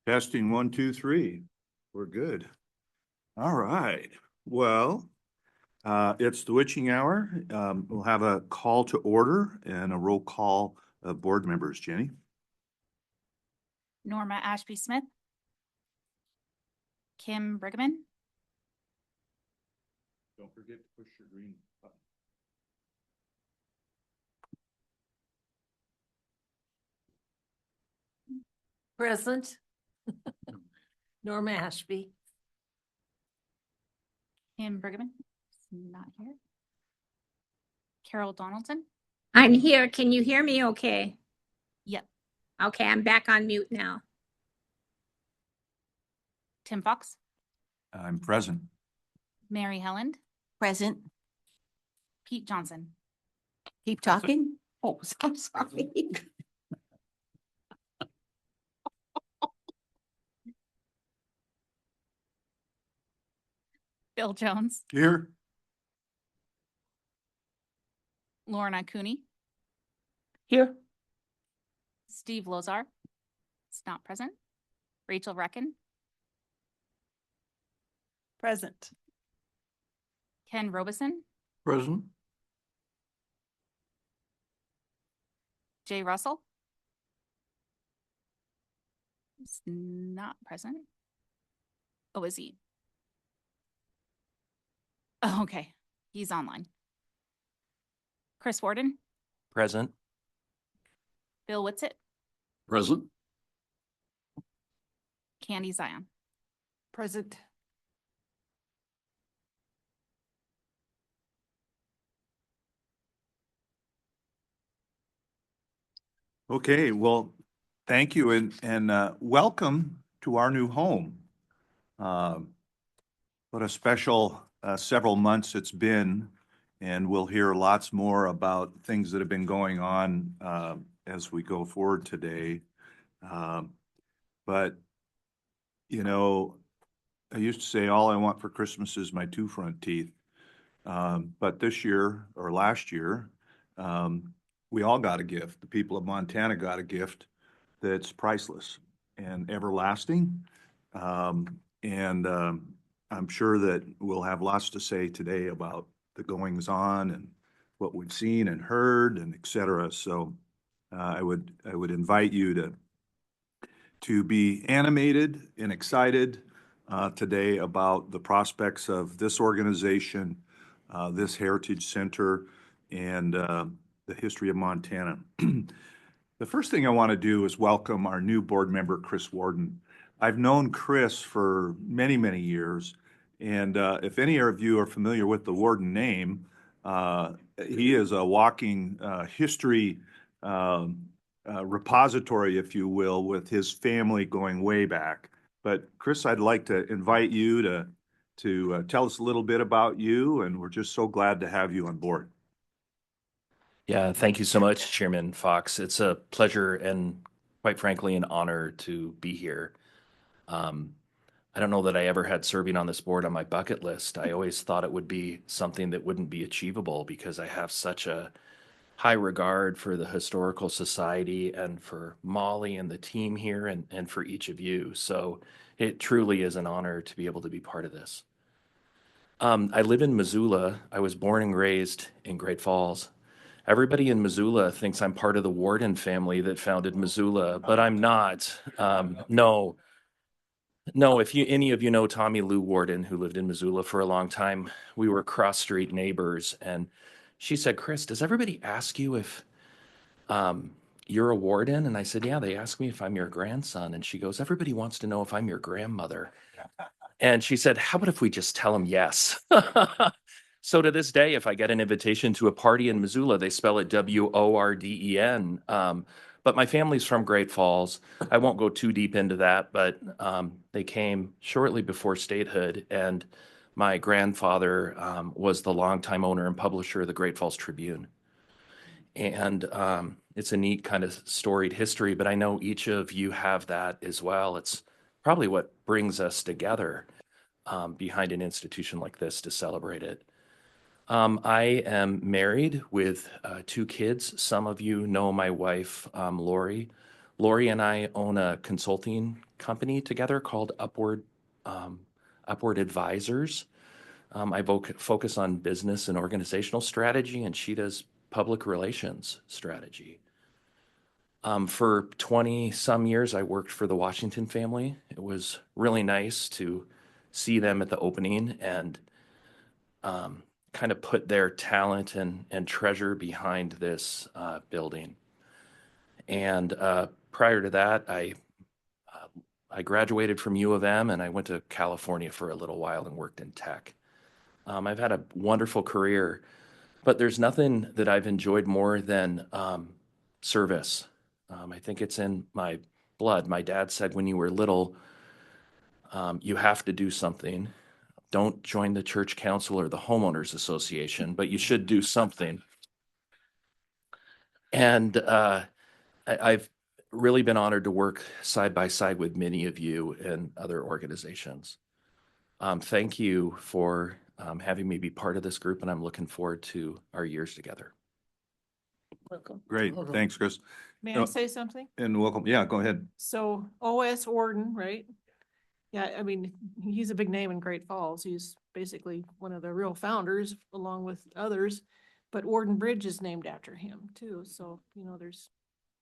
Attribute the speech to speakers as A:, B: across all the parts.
A: Testing 1, 2, 3. We're good. All right. Well, it's the witching hour. We'll have a call to order and a roll call of board members. Jenny?
B: Norma Ashby Smith. Kim Brigham.
A: Don't forget to push your green button.
C: Present. Norma Ashby.
B: Kim Brigham. Not here. Carol Donaldson.
D: I'm here. Can you hear me okay?
B: Yep.
D: Okay, I'm back on mute now.
B: Tim Fox.
A: I'm present.
B: Mary Helland.
C: Present.
B: Pete Johnson.
C: Keep talking. Oh, I'm sorry.
B: Bill Jones.
A: Here.
B: Lorna Cooney.
C: Here.
B: Steve Lozar. Is not present. Rachel Reckon.
C: Present.
B: Ken Robeson.
A: Present.
B: Jay Russell. Is not present. Oh, is he? Oh, okay. He's online. Chris Warden.
E: Present.
B: Bill Whitsitt.
E: Present.
B: Candi Zion.
C: Present.
A: Okay, well, thank you and welcome to our new home. What a special several months it's been, and we'll hear lots more about things that have been going on as we go forward today. But, you know, I used to say all I want for Christmas is my 2 front teeth. But this year or last year, we all got a gift. The people of Montana got a gift that's priceless and everlasting. I'm sure that we'll have lots to say today about the goings on and what we've seen and heard and et cetera. So I would invite you to be animated and excited today about the prospects of this organization, this Heritage Center, and the history of Montana. The first thing I want to do is welcome our new board member, Chris Warden. I've known Chris for many, many years, and if any of you are familiar with the Warden name, he is a walking history repository, if you will, with his family going way back. But Chris, I'd like to invite you to tell us a little bit about you, and we're just so glad to have you on board.
E: Yeah, thank you so much, Chairman Fox. It's a pleasure and, quite frankly, an honor to be here. I don't know that I ever had serving on this board on my bucket list. I always thought it would be something that wouldn't be achievable because I have such a high regard for the Historical Society and for Molly and the team here and for each of you. So it truly is an honor to be able to be part of this. I live in Missoula. I was born and raised in Great Falls. Everybody in Missoula thinks I'm part of the Warden family that founded Missoula, but I'm not. No, if any of you know Tommy Lou Warden, who lived in Missoula for a long time, we were cross-street neighbors, and she said, "Chris, does everybody ask you if you're a warden?" And I said, "Yeah, they ask me if I'm your grandson." And she goes, "Everybody wants to know if I'm your grandmother." And she said, "How about if we just tell them yes?" So to this day, if I get an invitation to a party in Missoula, they spell it W-O-R-D-E-N. But my family's from Great Falls. I won't go too deep into that, but they came shortly before statehood, and my grandfather was the longtime owner and publisher of the Great Falls Tribune. And it's a neat kind of storied history, but I know each of you have that as well. It's probably what brings us together behind an institution like this to celebrate it. I am married with 2 kids. Some of you know my wife, Lori. Lori and I own a consulting company together called Upward Advisors. I focus on business and organizational strategy, and she does public relations strategy. For 20 some years, I worked for the Washington family. It was really nice to see them at the opening and kind of put their talent and treasure behind this building. And prior to that, I graduated from U of M and I went to California for a little while and worked in tech. I've had a wonderful career, but there's nothing that I've enjoyed more than service. I think it's in my blood. My dad said when you were little, you have to do something. Don't join the church council or the homeowners association, but you should do something. And I've really been honored to work side by side with many of you and other organizations. Thank you for having me be part of this group, and I'm looking forward to our years together.
F: Welcome.
A: Great, thanks, Chris.
F: May
A: No.
F: I say something?
A: And welcome, yeah, go ahead.
F: So OS Warden, right? Yeah, I mean, he's a big name in Great Falls. He's basically one of the real founders along with others. But Warden Bridge is named after him too. So, you know, there's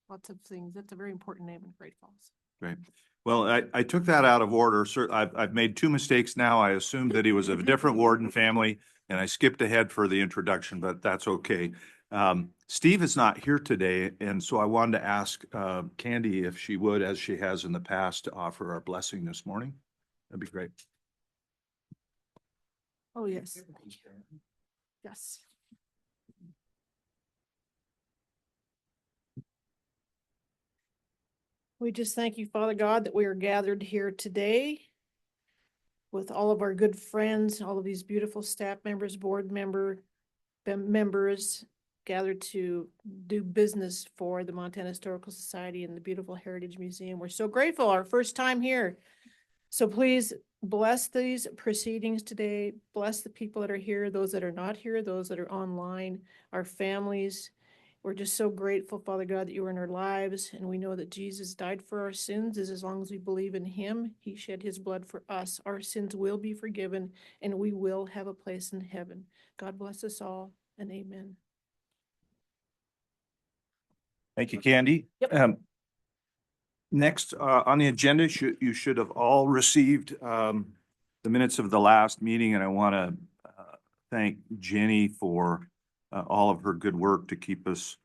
F: lots of things. That's a very important name in Great Falls.
A: Great. Well, I took that out of order. I've made two mistakes now. I assumed that he was of a different Warden family and I skipped ahead for the introduction, but that's okay. Steve is not here today, and so I wanted to ask Candi if she would, as she has in the past, to offer our blessing this morning. That'd be great.
F: Oh, yes. Yes. We just thank you, Father God, that we are gathered here today with all of our good friends, all of these beautiful staff members, board members, gathered to do business for the Montana Historical Society and the beautiful Heritage Museum. We're so grateful, our first time here. So please bless these proceedings today. Bless the people that are here, those that are not here, those that are online, our families. We're just so grateful, Father God, that you are in our lives. And we know that Jesus died for our sins. As long as we believe in him, he shed his blood for us. Our sins will be forgiven and we will have a place in heaven. God bless us all and amen.
A: Thank you, Candi.
F: Yep.
A: Next on the agenda, you should have all received the minutes of the last meeting, and I want to thank Jenni for all of her good work to keep us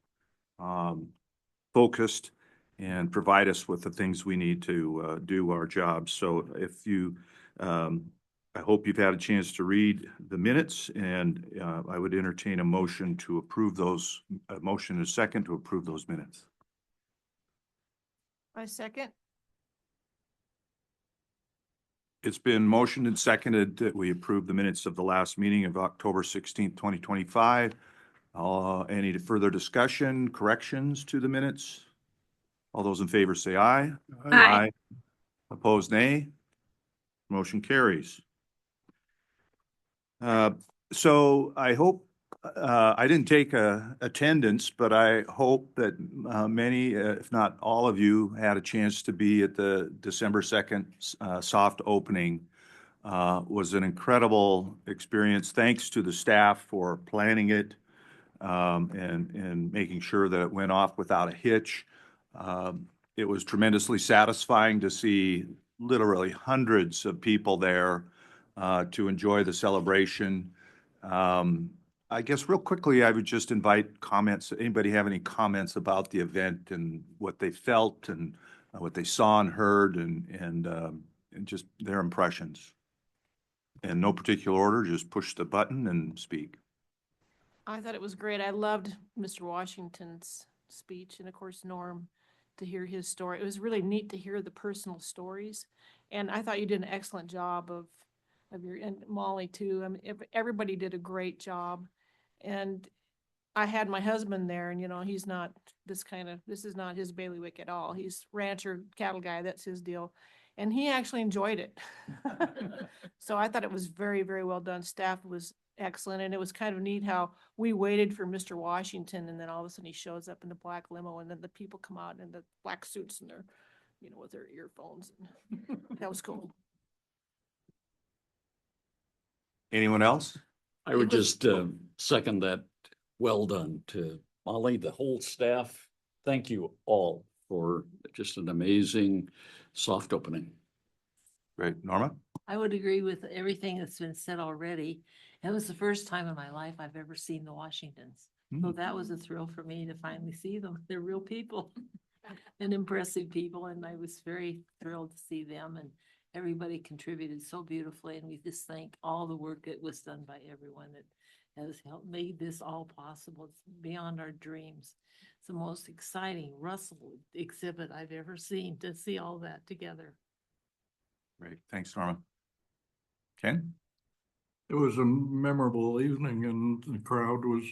A: focused and provide us with the things we need to do our jobs. So if you, I hope you've had a chance to read the minutes, and I would entertain a motion to approve those, a motion and a second to approve those minutes.
F: I second.
A: It's been motioned and seconded that we approve the minutes of the last meeting of October 16th, 2025. Any further discussion, corrections to the minutes? All those in favor say aye.
D: Aye.
A: Opposed, nay. Motion carries. So I hope, I didn't take attendance, but I hope that many, if not all of you, had a chance to be at the December 2nd soft opening. Was an incredible experience. Thanks to the staff for planning it and making sure that it went off without a hitch. It was tremendously satisfying to see literally hundreds of people there to enjoy the celebration. I guess real quickly, I would just invite comments. Anybody have any comments about the event and what they felt and what they saw and heard and just their impressions? In no particular order, just push the button and speak.
F: I thought it was great. I loved Mr. Washington's speech and of course Norm, to hear his story. It was really neat to hear the personal stories. And I thought you did an excellent job of your, and Molly too. I mean, everybody did a great job. And I had my husband there and, you know, he's not this is not his bailiwick at all. He's rancher, cattle guy. That's his deal. And he actually enjoyed it. So I thought it was very, very well done. Staff was excellent. And it was kind of neat how we waited for Mr. Washington and then all of a sudden he shows up in the black limo and then the people come out in the black suits and they're, with their earphones. That was cool.
A: Anyone else?
G: I would
F: It was-
G: just second that. Well done to Molly, the whole staff. Thank you all for just an amazing soft opening.
A: Great. Norma?
H: I would agree with everything that's been said already. It was the first time in my life I've ever seen the Washingtons. So that was a thrill for me to finally see them. They're real people and impressive people. And I was very thrilled to see them and everybody contributed so beautifully. And we just thank all the work that was done by everyone that has helped made this all possible. It's beyond our dreams. It's the most exciting Russell exhibit I've ever seen to see all that together.
A: Great. Thanks, Norma. Ken?
I: It was a memorable evening and the crowd was,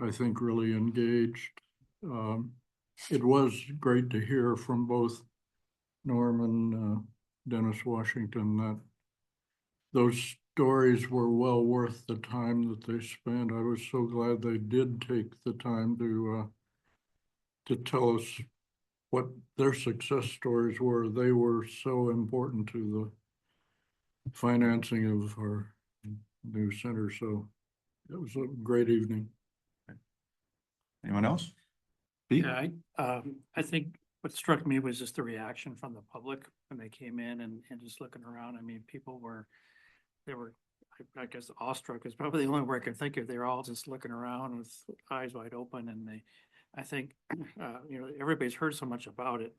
I: I think, really engaged. It was great to hear from both Norm and Dennis Washington that those stories were well worth the time that they spent. I was so glad they did take the time to tell us what their success stories were. They were so important to the financing of our new center. So it was a great evening.
A: Anyone else? Pete?
J: Yeah, I think what struck me was just the reaction from the public when they came in and just looking around. I mean, people were, I guess awestruck is probably the only word I can think of. They were all just looking around with eyes wide open and I think, everybody's heard so much about it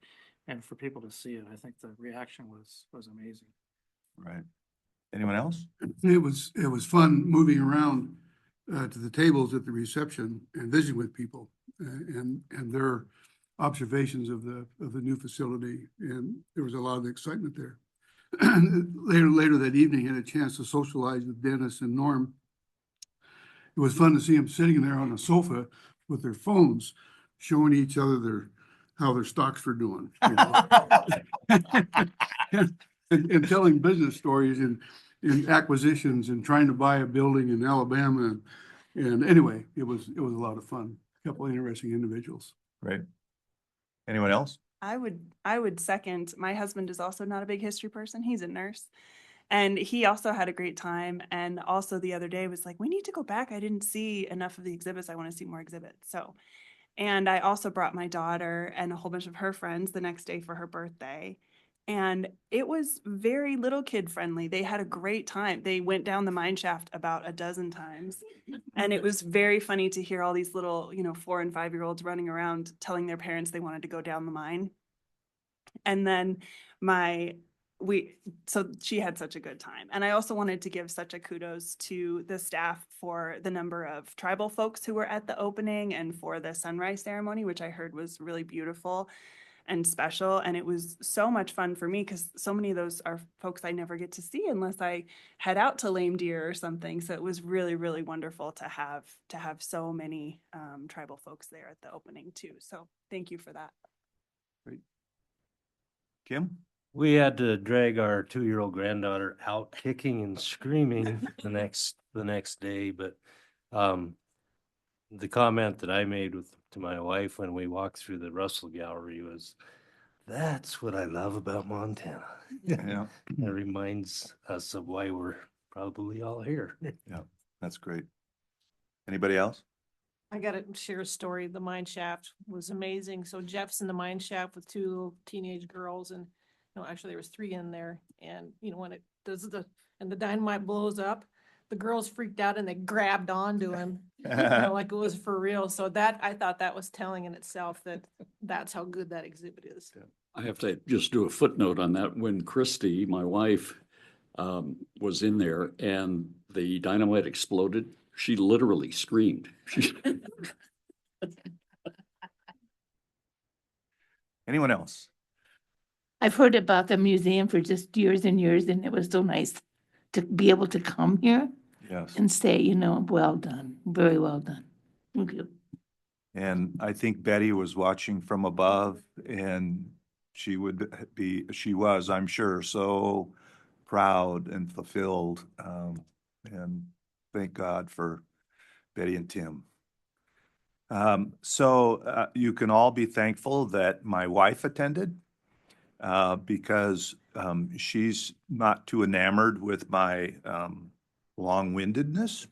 J: and for people to see it, I think the reaction was amazing.
A: Right. Anyone else?
K: It was fun moving around to the tables at the reception and visiting with people and their observations of the new facility, and there was a lot of excitement there. Later that evening, I had a chance to socialize with Dennis and Norm. It was fun to see them sitting there on a sofa with their phones, showing each other how their stocks were doing, and telling business stories and acquisitions and trying to buy a building in Alabama. And anyway, it was a lot of fun. A couple of interesting individuals.
A: Right. Anyone else?
L: I would second. My husband is also not a big history person. He's a nurse. And he also had a great time. And also the other day was like, we need to go back. I didn't see enough of the exhibits. I want to see more exhibits. And I also brought my daughter and a whole bunch of her friends the next day for her birthday. And it was very little kid friendly. They had a great time. They went down the mine shaft about a dozen times. And it was very funny to hear all these little, 4 and 5-year-olds running around telling their parents they wanted to go down the mine. And then so she had such a good time. And I also wanted to give such a kudos to the staff for the number of tribal folks who were at the opening and for the sunrise ceremony, which I heard was really beautiful and special. And it was so much fun for me because so many of those are folks I never get to see unless I head out to Lame Deer or something. So it was really, really wonderful to have so many tribal folks there at the opening too. So thank you for that.
A: Great. Kim?
M: We had to drag our 2-year-old granddaughter out kicking and screaming the next day, but the comment that I made to my wife when we walked through the Russell Gallery was, "That's what I love about Montana."
A: Yeah.
M: It reminds us of why we're probably all here.
A: Yeah, that's great. Anybody else?
F: I gotta share a story. The mine shaft was amazing. So Jeff's in the mine shaft with 2 little teenage girls and, actually there was 3 in there. And, when it does the dynamite blows up, the girls freaked out and they grabbed onto him, like it was for real. So I thought that was telling in itself that's how good that exhibit is.
G: I have to just do a footnote on that. When Christy, my wife, was in there and the dynamite exploded, she literally screamed.
A: Anyone else?
C: I've heard about the museum for just years and years, and it was so nice to be able to come here
A: Yes.
C: and say, well done, very well done. Thank you.
A: And I think Betty was watching from above and she was, I'm sure, so proud and fulfilled. And thank God for Betty and Tim. You can all be thankful that my wife attended because she's not too enamored with my long-windedness.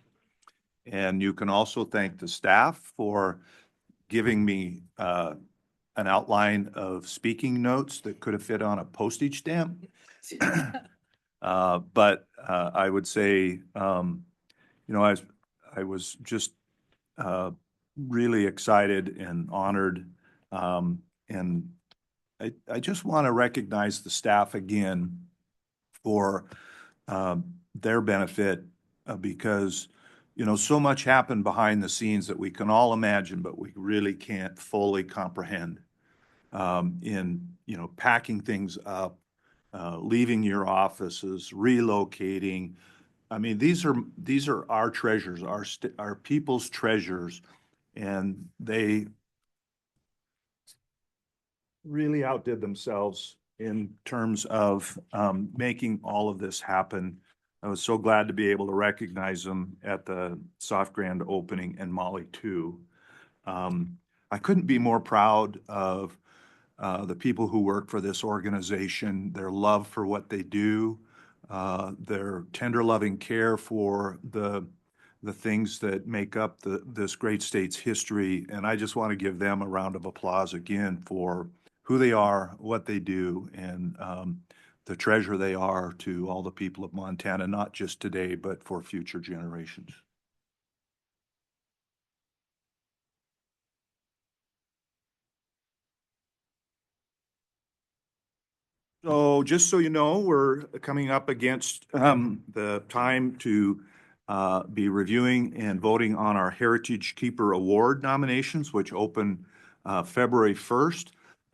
A: And you can also thank the staff for giving me an outline of speaking notes that could have fit on a postage stamp. But I would say, I was just really excited and honored. And I just want to recognize the staff again for their benefit because, so much happened behind the scenes that we can all imagine, but we really can't fully comprehend in, packing things up, leaving your offices, relocating. I mean, these are our treasures, our people's treasures, and they really outdid themselves in terms of making all of this happen. I was so glad to be able to recognize them at the soft grand opening and Molly too. I couldn't be more proud of the people who work for this organization, their love for what they do, their tender loving care for the things that make up this great state's history. And I just want to give them a round of applause again for who they are, what they do, and the treasure they are to all the people of Montana, not just today, but for future generations. So just so you know, we're coming up against the time to be reviewing and voting on our Heritage Keeper Award nominations, which open February 1st.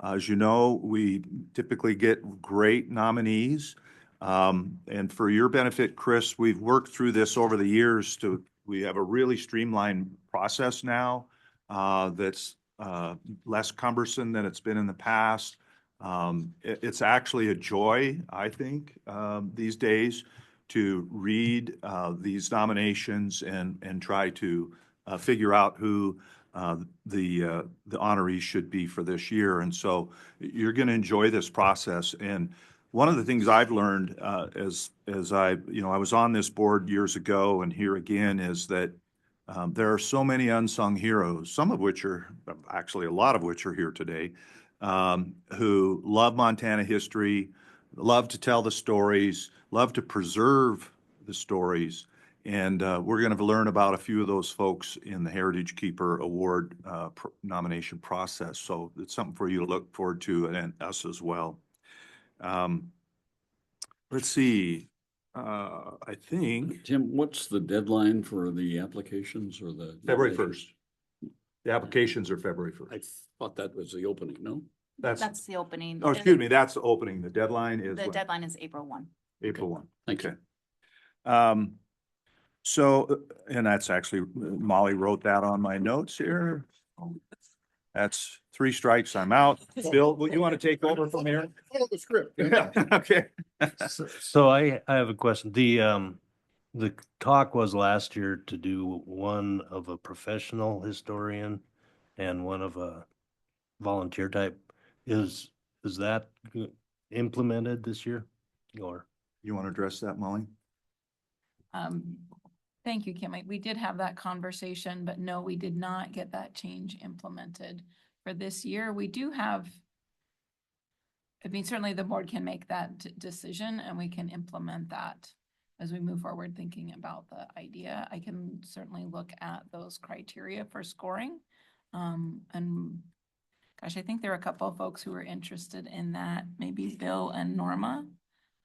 A: As you know, we typically get great nominees. And for your benefit, Chris, we've worked through this over the years we have a really streamlined process now that's less cumbersome than it's been in the past. It's actually a joy, I think, these days to read these nominations and try to figure out who the honorees should be for this year. And so you're going to enjoy this process. And one of the things I've learned as I was on this board years ago and here again is that there are so many unsung heroes, some of which are actually a lot of which are here today, who love Montana history, love to tell the stories, love to preserve the stories. And we're going to learn about a few of those folks in the Heritage Keeper Award nomination process. So it's something for you to look forward to and us as well. Let's see. I think
G: Tim, what's the deadline for the applications or the?
A: February 1st. The applications are February 1st.
G: I thought that was the opening, no?
B: That's the opening.
A: Oh, excuse me, that's the opening. The deadline is
B: The
A: when?
B: deadline is April 1.
A: April 1.
G: Thank you.
A: So, and that's actually, Molly wrote that on my notes here. That's 3 strikes, I'm out. Bill, you want to take over from here?
K: Follow the script.
A: Yeah, okay.
M: So I have a question. The talk was last year to do one of a professional historian and one of a volunteer type. Is that implemented this year? Or
A: You want to address that, Molly?
C: Thank you, Kim. We did have that conversation, but no, we did not get that change implemented for this year. We do have, certainly the board can make that decision and we can implement that as we move forward thinking about the idea. I can certainly look at those criteria for scoring. And gosh, I think there are a couple of folks who are interested in that, maybe Bill and Norma,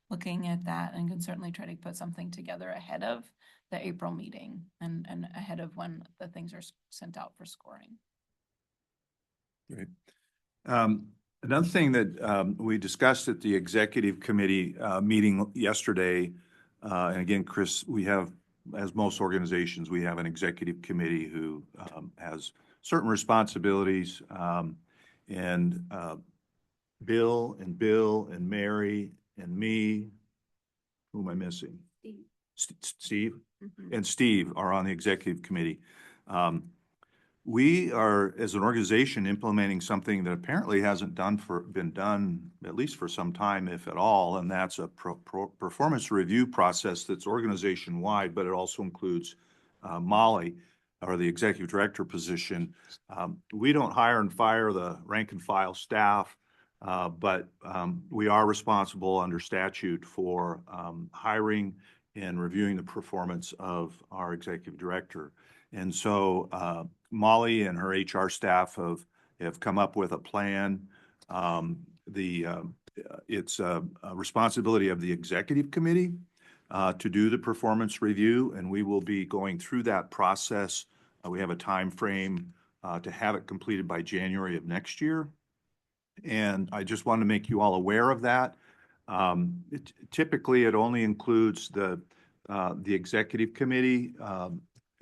C: looking at that, and can certainly try to put something together ahead of the April meeting and ahead of when the things are sent out for scoring.
A: Great. Another thing that we discussed at the executive committee meeting yesterday, and again, Chris, we have, as most organizations, we have an executive committee who has certain responsibilities, and Bill and Mary and me, who am I missing? Steve. and Steve are on the executive committee. We are, as an organization, implementing something that apparently hasn't been done, at least for some time, if at all, and that's a performance review process that's organization-wide, but it also includes Molly, or the executive director position. We don't hire and fire the rank and file staff, but we are responsible under statute for hiring and reviewing the performance of our executive director. And so Molly and her HR staff have come up with a plan. It's a responsibility of the executive committee to do the performance review, and we will be going through that process. We have a time frame to have it completed by January of next year. And I just want to make you all aware of that. Typically, it only includes the executive committee,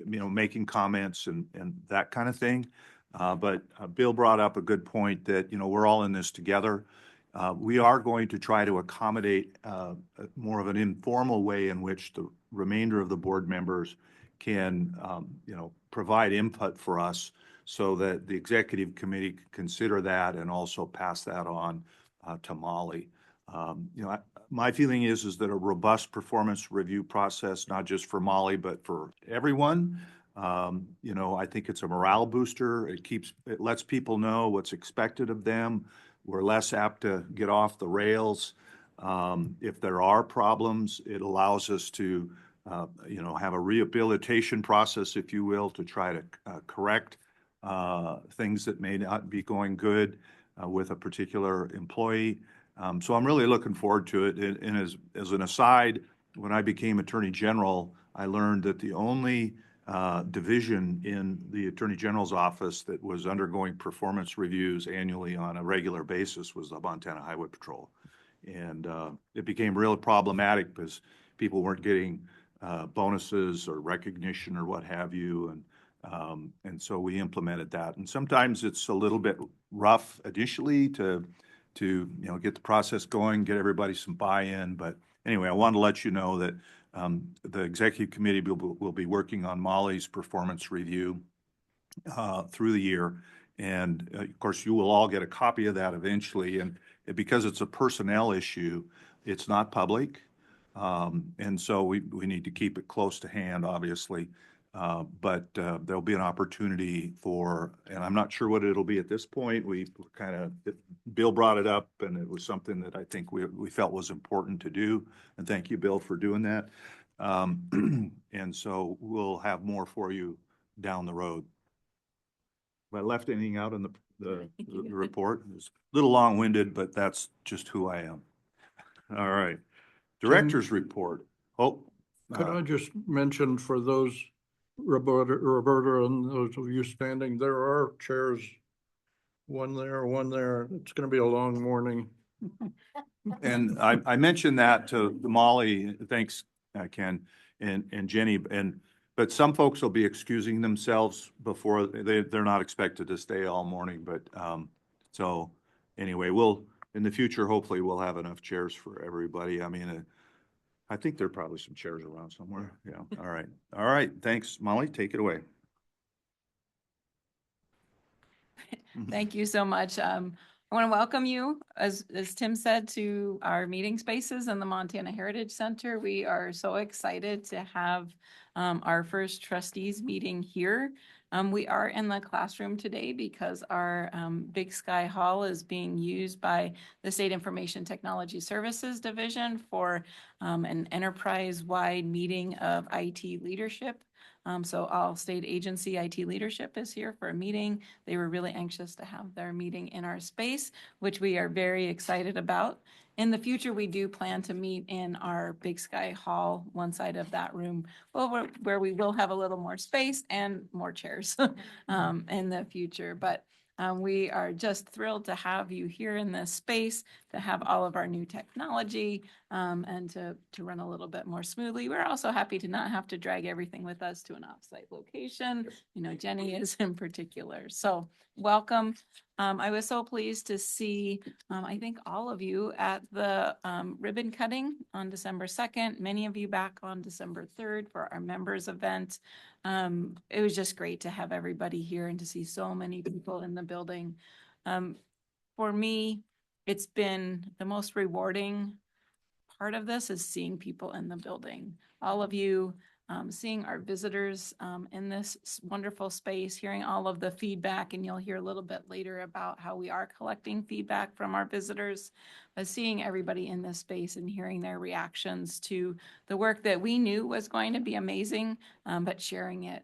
A: making comments and that kind of thing. But Bill brought up a good point that, we're all in this together. We are going to try to accommodate more of an informal way in which the remainder of the board members can, provide input for us so that the executive committee can consider that and also pass that on to Molly. My feeling is that a robust performance review process, not just for Molly, but for everyone, I think it's a morale booster. It lets people know what's expected of them. We're less apt to get off the rails. If there are problems, it allows us to, have a rehabilitation process, if you will, to try to correct things that may not be going good with a particular employee. So I'm really looking forward to it. And as an aside, when I became Attorney General, I learned that the only division in the Attorney General's office that was undergoing performance reviews annually on a regular basis was the Montana Highway Patrol. And it became real problematic because people weren't getting bonuses or recognition or what have you. And so we implemented that. And sometimes it's a little bit rough initially to get the process going, get everybody some buy-in. But anyway, I wanted to let you know that the executive committee will be working on Molly's performance review through the year. And of course, you will all get a copy of that eventually. And because it's a personnel issue, it's not public. And so we need to keep it close to hand, obviously. But there'll be an opportunity and I'm not sure what it'll be at this point. Bill brought it up, and it was something that I think we felt was important to do. And thank you, Bill, for doing that. And so we'll have more for you down the road. If I left anything out in the report, it was a little long-winded, but that's just who I am. All right. Director's report.
I: Could I just mention for those Roberta and those of you standing, there are chairs, one there. It's going to be a long morning.
A: And I mentioned that to Molly, thanks, Ken, and Jenny, but some folks will be excusing themselves before they're not expected to stay all morning. But so anyway, in the future, hopefully we'll have enough chairs for everybody. I mean, I think there are probably some chairs around somewhere. Yeah. All right. All right. Thanks, Molly. Take it away.
C: Thank you so much. I want to welcome you, as Tim said, to our meeting spaces in the Montana Heritage Center. We are so excited to have our first trustees meeting here. We are in the classroom today because our Big Sky Hall is being used by the State Information Technology Services Division for an enterprise-wide meeting of IT leadership. So all state agency IT leadership is here for a meeting. They were really anxious to have their meeting in our space, which we are very excited about. In the future, we do plan to meet in our Big Sky Hall, one side of that room, where we will have a little more space and more chairs in the future. But we are just thrilled to have you here in this space, to have all of our new technology, and to run a little bit more smoothly. We're also happy to not have to drag everything with us to an offsite location. Jenni is in particular. So welcome. I was so pleased to see, I think all of you at the ribbon cutting on December 2nd, many of you back on December 3rd for our members event. It was just great to have everybody here and to see so many people in the building. For me, it's been the most rewarding part of this is seeing people in the building. All of you, seeing our visitors in this wonderful space, hearing all of the feedback, and you'll hear a little bit later about how we are collecting feedback from our visitors, but seeing everybody in this space and hearing their reactions to the work that we knew was going to be amazing, but sharing it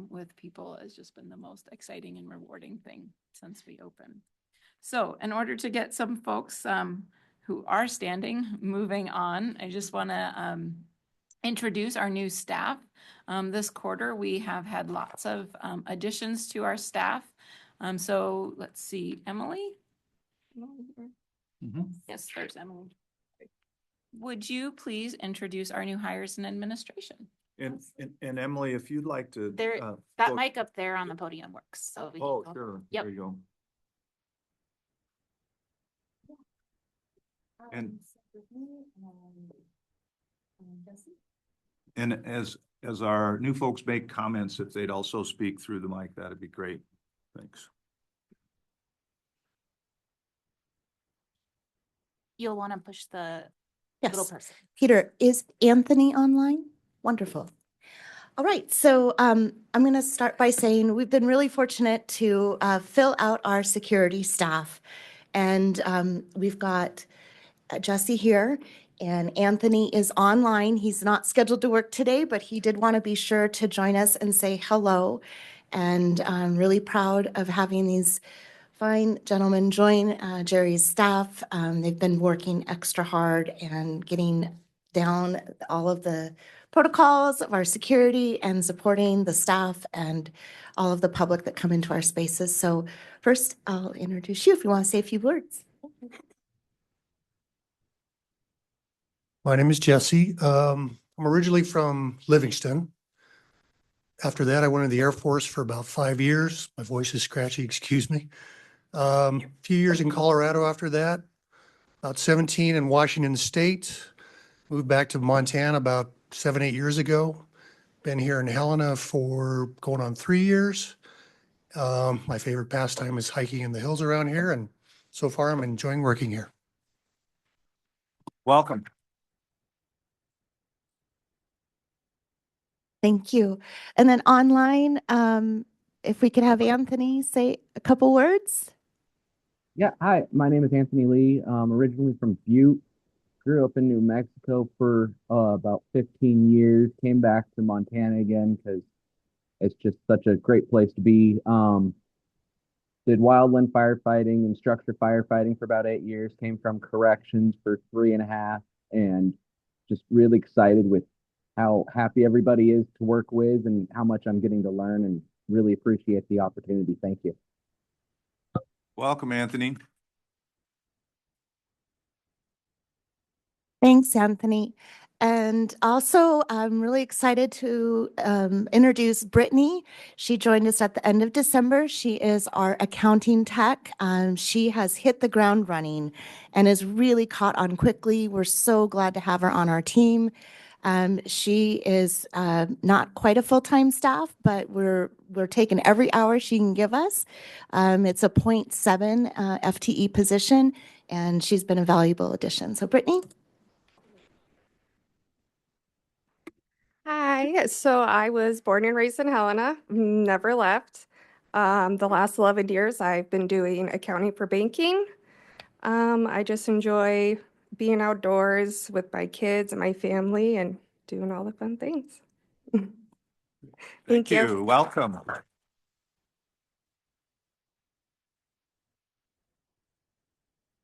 C: with people has just been the most exciting and rewarding thing since we opened. So in order to get some folks who are standing moving on, I just want to introduce our new staff. This quarter, we have had lots of additions to our staff. So let's see, Emily? Yes, there's Emily. Would you please introduce our new hires in administration?
A: And Emily, if you'd like to.
B: There, that mic up there on the podium works, so. we can
A: Oh,
B: go.
A: sure.
B: Yep.
A: There you go. And as our new folks make comments, if they'd also speak through the mic, that'd be great. Thanks.
B: You'll want to push the
N: Yes.
B: little person.
N: Peter, is Anthony online? Wonderful. All right, so I'm going to start by saying we've been really fortunate to fill out our security staff. And we've got Jesse here, and Anthony is online. He's not scheduled to work today, but he did want to be sure to join us and say hello. And I'm really proud of having these fine gentlemen join Jerry's staff. They've been working extra hard and getting down all of the protocols of our security and supporting the staff and all of the public that come into our spaces. So first, I'll introduce you if you want to say a few words.
O: My name is Jesse. I'm originally from Livingston. After that, I went in the Air Force for about 5 years. My voice is scratchy, excuse me. A few years in Colorado after that, about 17 in Washington State. Moved back to Montana about 7, 8 years ago. Been here in Helena for going on 3 years. My favorite pastime is hiking in the hills around here, and so far I'm enjoying working here.
A: Welcome.
N: Thank you. And then online, if we could have Anthony say a couple words.
P: Yeah, hi, my name is Anthony Lee. Originally from Butte, grew up in New Mexico for about 15 years, came back to Montana again because it's just such a great place to be. Did wildland firefighting and structure firefighting for about 8 years, came from corrections for 3.5, and just really excited with how happy everybody is to work with and how much I'm getting to learn, and really appreciate the opportunity. Thank you.
A: Welcome, Anthony.
N: Thanks, Anthony. And also, I'm really excited to introduce Brittany. She joined us at the end of December. She is our accounting tech. She has hit the ground running and is really caught on quickly. We're so glad to have her on our team. She is not quite a full-time staff, but we're taking every hour she can give us. It's a 0.7 FTE position, and she's been a valuable addition. So, Brittany.
Q: Hi, so I was born and raised in Helena, never left. The last 11 years I've been doing accounting for banking. I just enjoy being outdoors with my kids and my family and doing all the fun things.
A: Thank you. Welcome.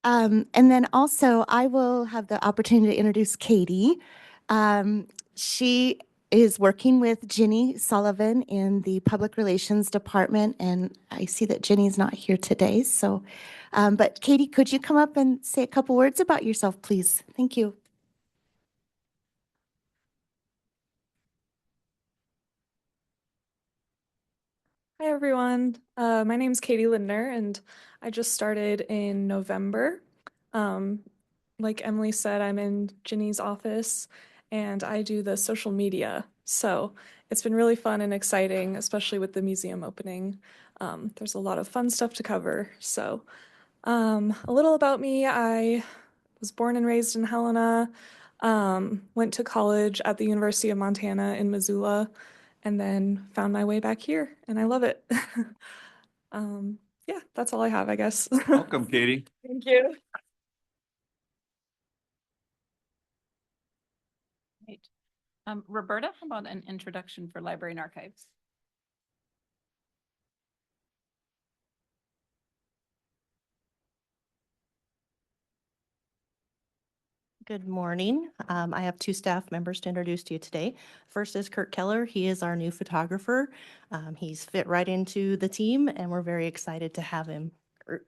N: And then also I will have the opportunity to introduce Katie. She is working with Jenni Sullivan in the Public Relations Department, and I see that Jenny's not here today. So, but Katie, could you come up and say a couple words about yourself, please? Thank you.
R: Hi, everyone. My name's Katie Lindner, and I just started in November. Like Emily said, I'm in Jenni's office, and I do the social media. So it's been really fun and exciting, especially with the museum opening. There's a lot of fun stuff to cover. So a little about me. I was born and raised in Helena, went to college at the University of Montana in Missoula, and then found my way back here, and I love it. Yeah, that's all I have, I guess.
A: Welcome, Katie.
R: Thank you.
C: Great. Roberta, how about an introduction for library and archives?
N: Good morning. I have two staff members to introduce to you today. First is Kurt Keller. He is our new photographer. He's fit right into the team, and we're very excited to have him. Kurt.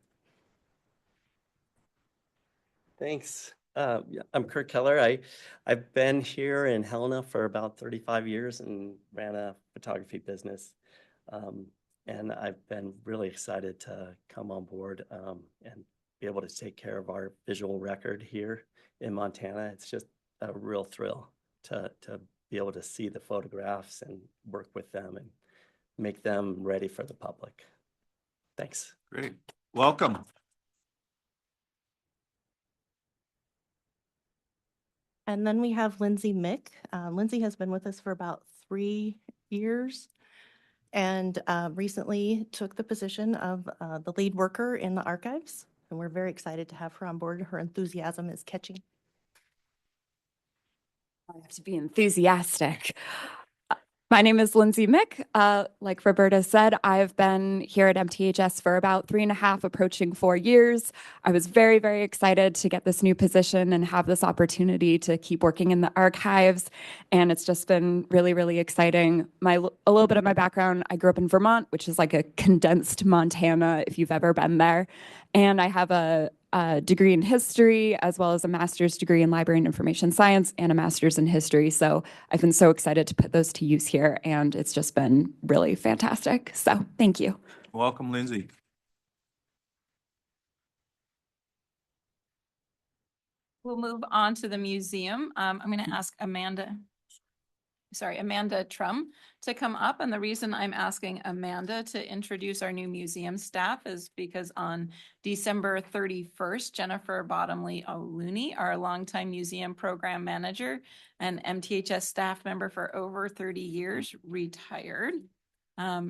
S: Thanks. Yeah, I'm Kurt Keller. I've been here in Helena for about 35 years and ran a photography business. And I've been really excited to come on board and be able to take care of our visual record here in Montana. It's just a real thrill to be able to see the photographs and work with them and make them ready for the public. Thanks.
A: Great. Welcome.
N: And then we have Lindsay Mick. Lindsay has been with us for about 3 years and recently took the position of the lead worker in the archives. And we're very excited to have her on board. Her enthusiasm is catching.
T: I have to be enthusiastic. My name is Lindsay Mick. Like Roberta said, I've been here at MTHS for about 3.5, approaching 4 years. I was very, very excited to get this new position and have this opportunity to keep working in the archives. And it's just been really, really exciting. A little bit of my background, I grew up in Vermont, which is like a condensed Montana, if you've ever been there. And I have a degree in history, as well as a master's degree in library and information science and a master's in history. So I've been so excited to put those to use here, and it's just been really fantastic. So thank you.
A: Welcome, Lindsay.
C: We'll move on to the museum. I'm going to ask Amanda Trum to come up. And the reason I'm asking Amanda to introduce our new museum staff is because on December 31st, Jennifer Bottomley O'Looney, our longtime museum program manager and MTHS staff member for over 30 years, retired.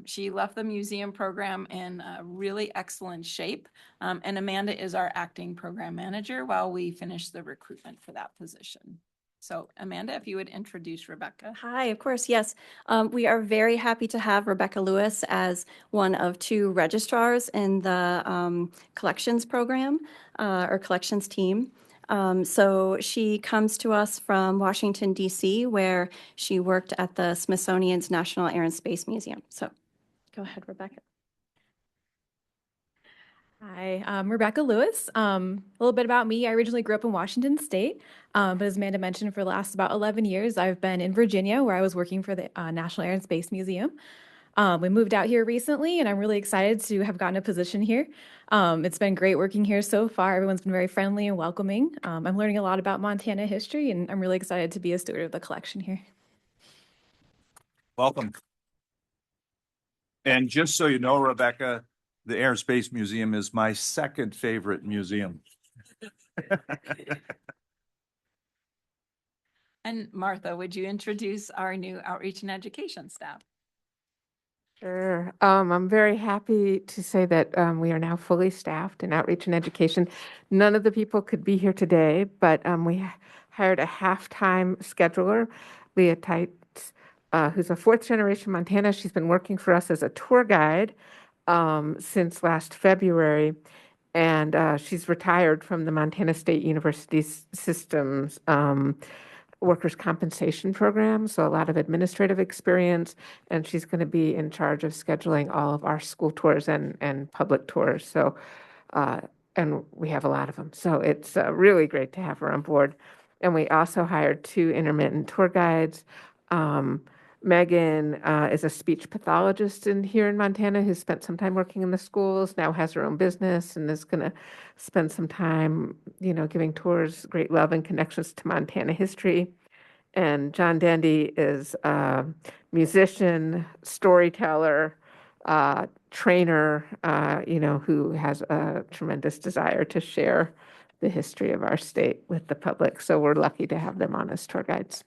C: She left the museum program in really excellent shape. And Amanda is our acting program manager while we finish the recruitment for that position. So Amanda, if you would introduce Rebecca.
U: Hi, of course, yes. We are very happy to have Rebecca Lewis as one of 2 registrars in the collections program or collections team. So she comes to us from Washington, D.C., where she worked at the Smithsonian's National Air and Space Museum. So go ahead, Rebecca.
V: Hi, I'm Rebecca Lewis. A little bit about me. I originally grew up in Washington State, but as Amanda mentioned, for the last about 11 years, I've been in Virginia, where I was working for the National Air and Space Museum. We moved out here recently, and I'm really excited to have gotten a position here. It's been great working here so far. Everyone's been very friendly and welcoming. I'm learning a lot about Montana history, and I'm really excited to be a steward of the collection here.
A: Welcome. And just so you know, Rebecca, the Air and Space Museum is my second favorite museum.
C: And Martha, would you introduce our new outreach and education staff?
W: Sure. I'm very happy to say that we are now fully staffed in outreach and education. None of the people could be here today, but we hired a half-time scheduler, Leah Tights, who's a 4th-generation Montana. She's been working for us as a tour guide since last February, and she's retired from the Montana State University Systems workers' compensation program, so a lot of administrative experience, and she's going to be in charge of scheduling all of our school tours and public tours. So, and we have a lot of them, so it's really great to have her on board. And we also hired 2 intermittent tour guides, Megan is a speech pathologist here in Montana who spent some time working in the schools, now has her own business and is going to spend some time, giving tours, great love and connections to Montana history. And John Dandy is a musician, storyteller, trainer, who has a tremendous desire to share the history of our state with the public. So we're lucky to have them on as tour guides.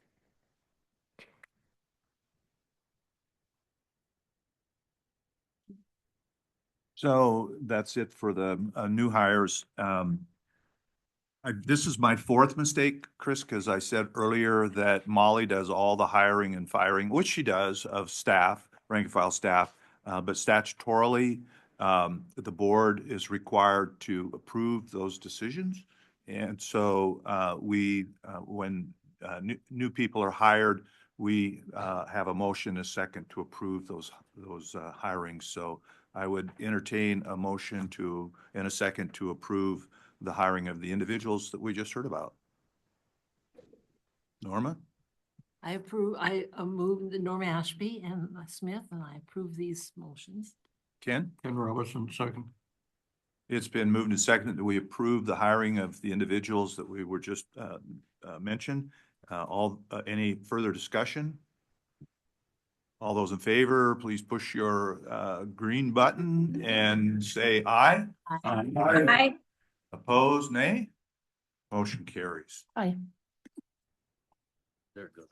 A: So that's it for the new hires. This is my fourth mistake, Chris, because I said earlier that Molly does all the hiring and firing, which she does, of staff, rank and file staff. But statutorily, the board is required to approve those decisions. And so when new people are hired, we have a motion, a second, to approve those hirings. So I would entertain a motion and a second to approve the hiring of the individuals that we just heard about. Norma?
D: I approve, I move Norma Ashby and Smith, and I approve these motions.
A: Ken?
I: Ken Robinson, second.
A: It's been moved and seconded that we approve the hiring of the individuals that we were just mentioned. Any further discussion? All those in favor, please push your green button and say aye.
D: Aye.
A: Aye. Opposed, nay? Motion carries.
D: Aye.
A: There it goes.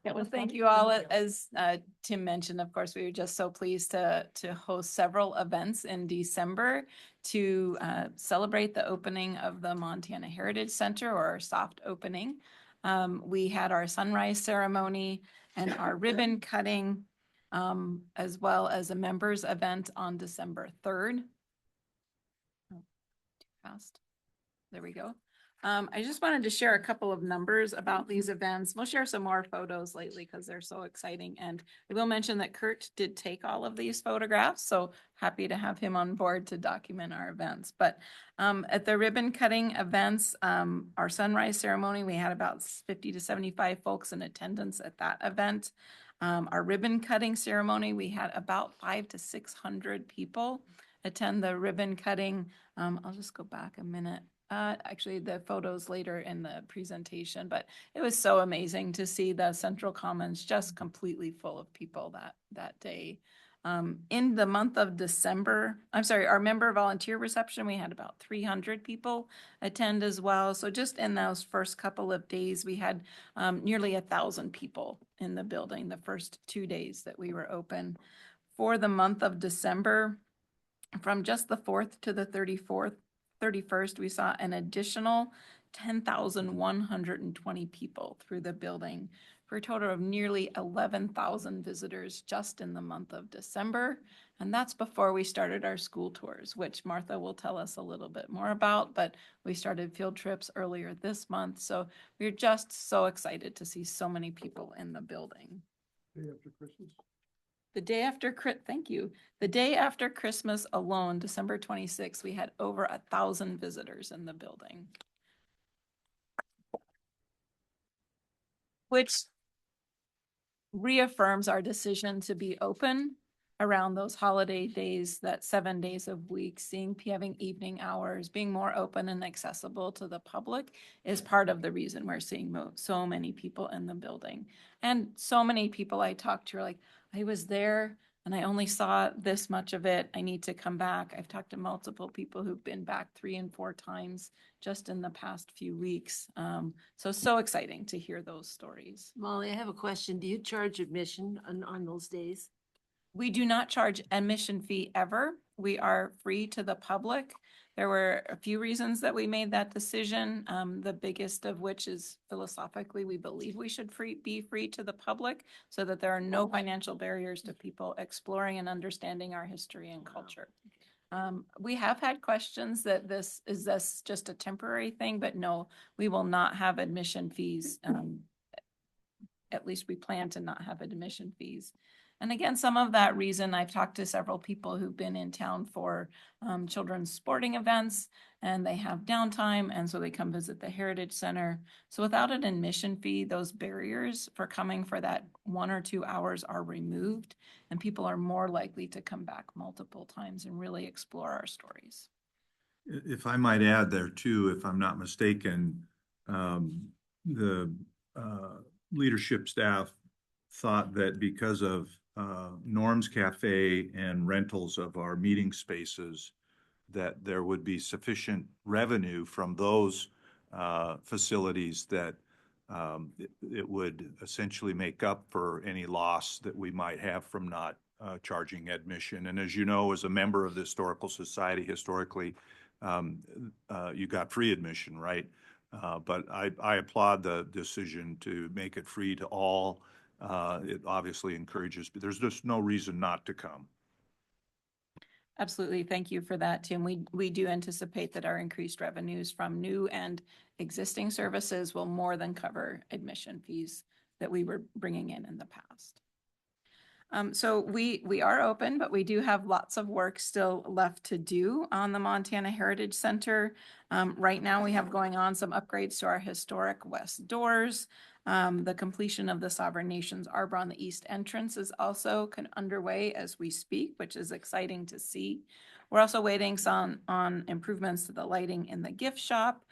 C: Yeah, well, thank you all. As Tim mentioned, of course, we were just so pleased to host several events in December to celebrate the opening of the Montana Heritage Center, or our soft opening. We had our sunrise ceremony and our ribbon cutting, as well as a members event on December 3rd. Oh, too fast. There we go. I just wanted to share a couple of numbers about these events. We'll share some more photos lately because they're so exciting. And I will mention that Kurt did take all of these photographs, so happy to have him on board to document our events. But at the ribbon cutting events, our sunrise ceremony, we had about 50 to 75 folks in attendance at that event. Our ribbon cutting ceremony, we had about 500 to 600 people attend the ribbon cutting. I'll just go back a minute. Actually, the photos later in the presentation, but it was so amazing to see the Central Commons just completely full of people that day. In the month of December, our member volunteer reception, we had about 300 people attend as well. So just in those first couple of days, we had nearly 1,000 people in the building the first 2 days that we were open. For the month of December, from just the 4th to the 31st, we saw an additional 10,120 people through the building, for a total of nearly 11,000 visitors just in the month of December. And that's before we started our school tours, which Martha will tell us a little bit more about, but we started field trips earlier this month. So we're just so excited to see so many people in the building.
K: Day after Christmas.
C: The day after, thank you. The day after Christmas alone, December 26th, we had over 1,000 visitors in the building. Which reaffirms our decision to be open around those holiday days, that 7 days a week, having evening hours, being more open and accessible to the public is part of the reason we're seeing so many people in the building. And so many people I talked to are like, I was there and I only saw this much of it. I need to come back. I've talked to multiple people who've been back 3 and 4 times just in the past few weeks. So exciting to hear those stories.
D: Molly, I have a question. Do you charge admission on those days?
C: We do not charge admission fee ever. We are free to the public. There were a few reasons that we made that decision. The biggest of which is philosophically, we believe we should be free to the public so that there are no financial barriers to people exploring and understanding our history and culture. We have had questions that is this just a temporary thing? But no, we will not have admission fees. At least we plan to not have admission fees. And again, some of that reason, I've talked to several people who've been in town for children's sporting events, and they have downtime, and so they come visit the Heritage Center. So without an admission fee, those barriers for coming for that 1 or 2 hours are removed, and people are more likely to come back multiple times and really explore our stories.
A: If I might add there too, if I'm not mistaken, the leadership staff thought that because of Norm's Cafe and rentals of our meeting spaces, that there would be sufficient revenue from those facilities that it would essentially make up for any loss that we might have from not charging admission. And as you know, as a member of the Historical Society, historically, you got free admission, right? But I applaud the decision to make it free to all. It obviously encourages, but there's just no reason not to come.
C: Absolutely. Thank you for that, Tim. We do anticipate that our increased revenues from new and existing services will more than cover admission fees that we were bringing in the past. So we are open, but we do have lots of work still left to do on the Montana Heritage Center. Right now we have going on some upgrades to our historic west doors. The completion of the Sovereign Nations Arbor on the east entrance is also underway as we speak, which is exciting to see. We're also waiting on improvements to the lighting in the gift shop.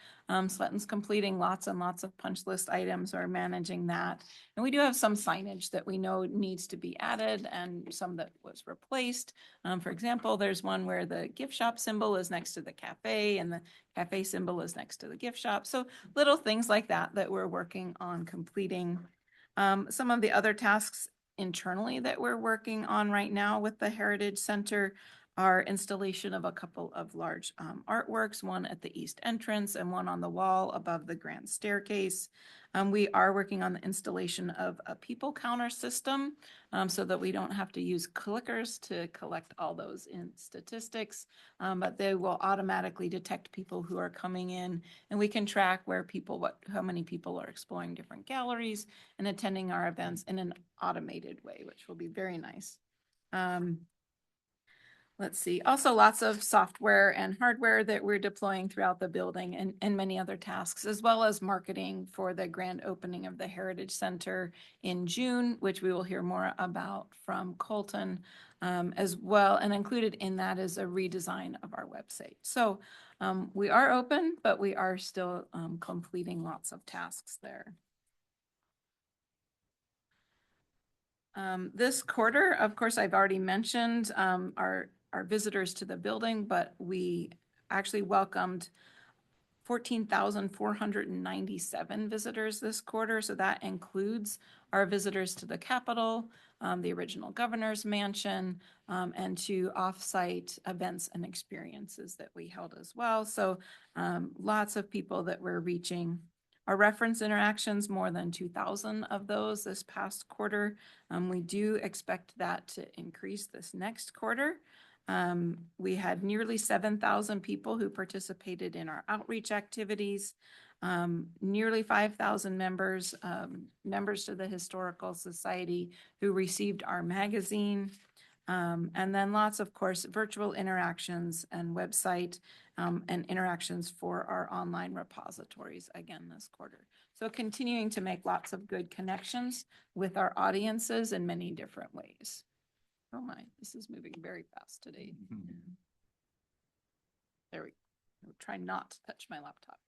C: Sletton's completing lots and lots of punch list items. We're managing that. And we do have some signage that we know needs to be added and some that was replaced. For example, there's one where the gift shop symbol is next to the cafe and the cafe symbol is next to the gift shop. So little things like that we're working on completing. Some of the other tasks internally that we're working on right now with the Heritage Center are installation of a couple of large artworks, one at the east entrance and one on the wall above the grand staircase. We are working on the installation of a people counter system so that we don't have to use clickers to collect all those in statistics, but they will automatically detect people who are coming in, and we can track how many people are exploring different galleries and attending our events in an automated way, which will be very nice. Let's see, also lots of software and hardware that we're deploying throughout the building and many other tasks, as well as marketing for the grand opening of the Heritage Center in June, which we will hear more about from Colton as well. And included in that is a redesign of our website. So we are open, but we are still completing lots of tasks there. This quarter, of course, I've already mentioned our visitors to the building, but we actually welcomed 14,497 visitors this quarter. So that includes our visitors to the Capitol, the original governor's mansion, and to off-site events and experiences that we held as well. So lots of people that we're reaching. Our reference interactions, more than 2,000 of those this past quarter. We do expect that to increase this next quarter. We had nearly 7,000 people who participated in our outreach activities, nearly 5,000 members to the Historical Society who received our magazine, and then lots, of course, virtual interactions and website and interactions for our online repositories again this quarter. So continuing to make lots of good connections with our audiences in many different ways. Oh my, this is moving very fast today. There we go. I'll try not to touch my laptop.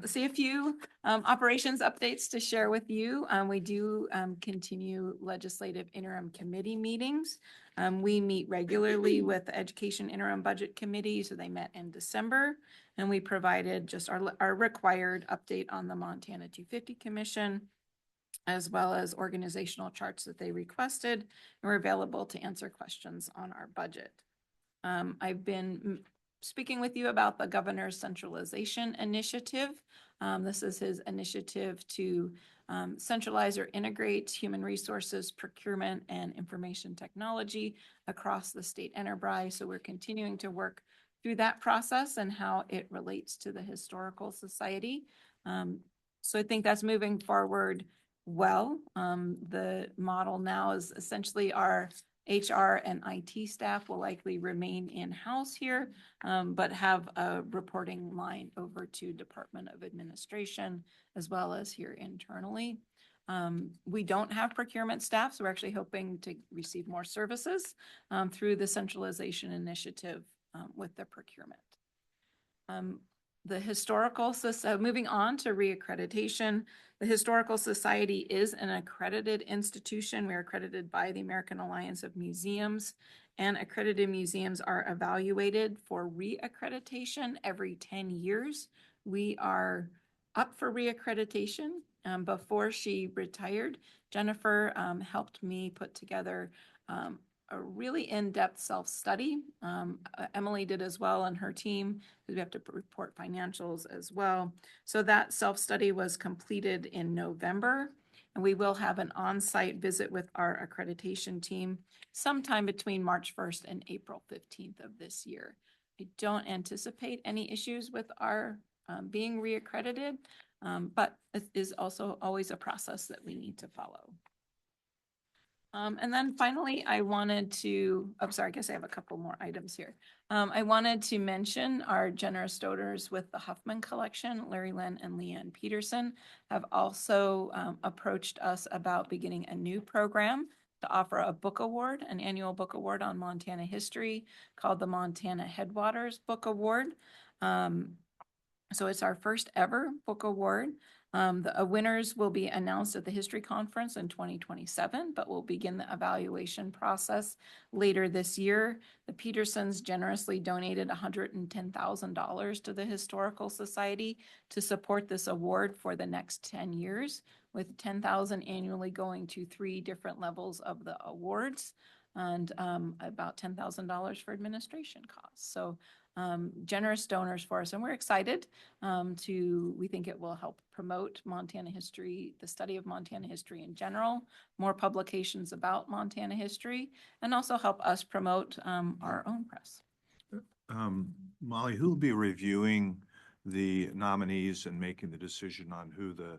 C: See a few operations updates to share with you. We do continue legislative interim committee meetings. We meet regularly with the Education Interim Budget Committee, so they met in December, and we provided just our required update on the Montana 250 Commission, as well as organizational charts that they requested, and we're available to answer questions on our budget. I've been speaking with you about the Governor's Centralization Initiative. This is his initiative to centralize or integrate human resources, procurement, and information technology across the state enterprise. So we're continuing to work through that process and how it relates to the Historical Society. So I think that's moving forward well. The model now is essentially our HR and IT staff will likely remain in-house here, but have a reporting line over to Department of Administration as well as here internally. We don't have procurement staff, so we're actually hoping to receive more services through the centralization initiative with the procurement. The Historical Society, moving on to reaccreditation, the Historical Society is an accredited institution. We are accredited by the American Alliance of Museums, and accredited museums are evaluated for reaccreditation every 10 years. We are up for reaccreditation. Before she retired, Jennifer helped me put together a really in-depth self-study. Emily did as well on her team, because we have to report financials as well. So that self-study was completed in November, and we will have an on-site visit with our accreditation team sometime between March 1st and April 15th of this year. I don't anticipate any issues with our being reaccredited, but it is also always a process that we need to follow. And then finally, I wanted to, I'm sorry, I guess I have a couple more items here. I wanted to mention our generous donors with the Huffman Collection. Larry Lynn and Leanne Peterson have also approached us about beginning a new program to offer a book award, an annual book award on Montana history called the Montana Headwaters Book Award. So it's our first ever book award. The winners will be announced at the History Conference in 2027, but we'll begin the evaluation process later this year. The Petersons generously donated $110,000 to the Historical Society to support this award for the next 10 years, with $10,000 annually going to 3 different levels of the awards and about $10,000 for administration costs. So generous donors for us, and we're excited we think it will help promote Montana history, the study of Montana history in general, more publications about Montana history, and also help us promote our own press.
A: Molly, who will be reviewing the nominees and making the decision on who the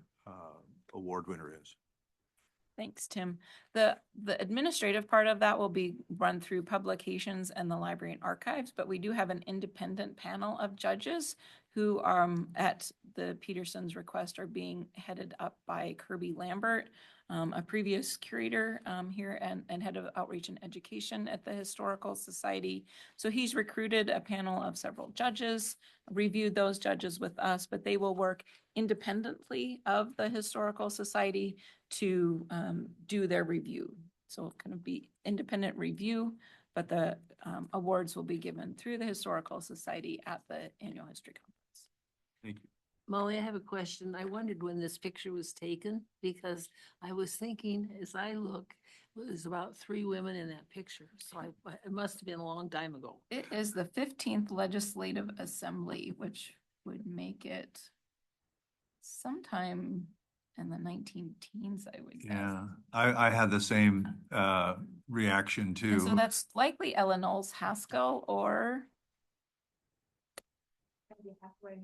A: award winner is?
C: Thanks, Tim. The administrative part of that will be run through publications and the library and archives, but we do have an independent panel of judges who at the Petersons' request are being headed up by Kirby Lambert, a previous curator here and head of outreach and education at the Historical Society. So he's recruited a panel of several judges, reviewed those judges with us, but they will work independently of the Historical Society to do their review. So it'll kind of be independent review, but the awards will be given through the Historical Society at the annual history conference.
A: Thank you.
D: Molly, I have a question. I wondered when this picture was taken, because I was thinking as I look, there's about 3 women in that picture. So it must have been a long time ago.
C: It is the 15th Legislative Assembly, which would make it sometime in the 19 teens, I would guess.
A: Yeah, I had the same reaction too.
C: And so that's likely Ella Knowles Haskell or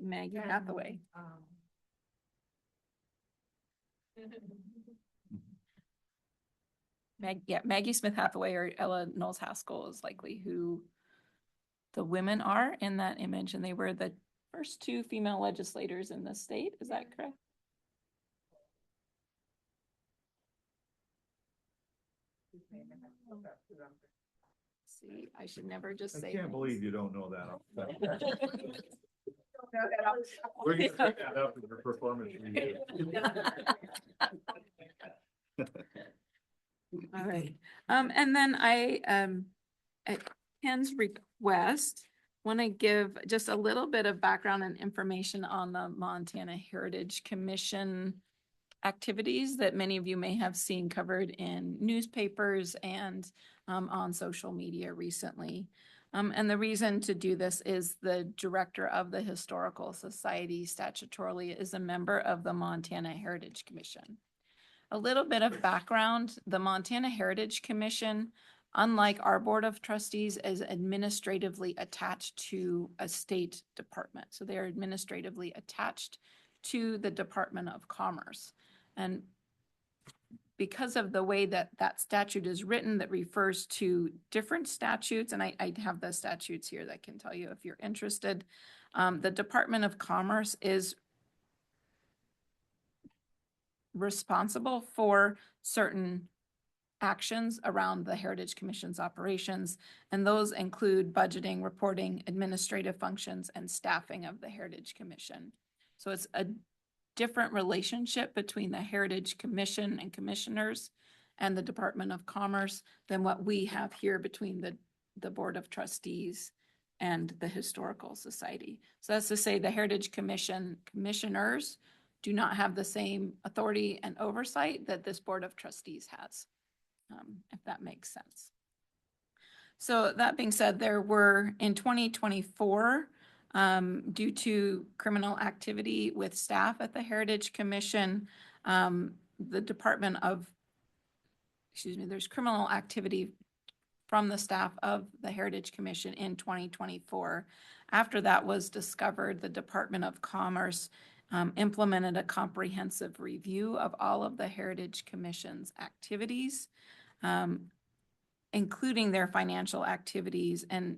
C: Maggie Hathaway. Maggie Smith Hathaway or Ella Knowles Haskell is likely who the women are in that image, and they were the first 2 female legislators in the state. Is that correct? See, I should never just say.
A: I can't believe you don't know that.
C: We're
A: gonna pick that up in your performance review.
C: All right. And then I, at Ken's request, want to give just a little bit of background and information on the Montana Heritage Commission activities that many of you may have seen covered in newspapers and on social media recently. And the reason to do this is the director of the Historical Society statutorily is a member of the Montana Heritage Commission. A little bit of background, the Montana Heritage Commission, unlike our Board of Trustees, is administratively attached to a state department. So they are administratively attached to the Department of Commerce. And because of the way that that statute is written, that refers to different statutes, and I have the statutes here that can tell you if you're interested. The Department of Commerce is responsible for certain actions around the Heritage Commission's operations, and those include budgeting, reporting, administrative functions, and staffing of the Heritage Commission. So it's a different relationship between the Heritage Commission and commissioners and the Department of Commerce than what we have here between the Board of Trustees and the Historical Society. So that's to say the Heritage Commission commissioners do not have the same authority and oversight that this Board of Trustees has, if that makes sense. So that being said, there were in 2024, due to criminal activity with staff at the Heritage Commission, the Department of, there's criminal activity from the staff of the Heritage Commission in 2024. After that was discovered, the Department of Commerce implemented a comprehensive review of all of the Heritage Commission's activities, including their financial activities, and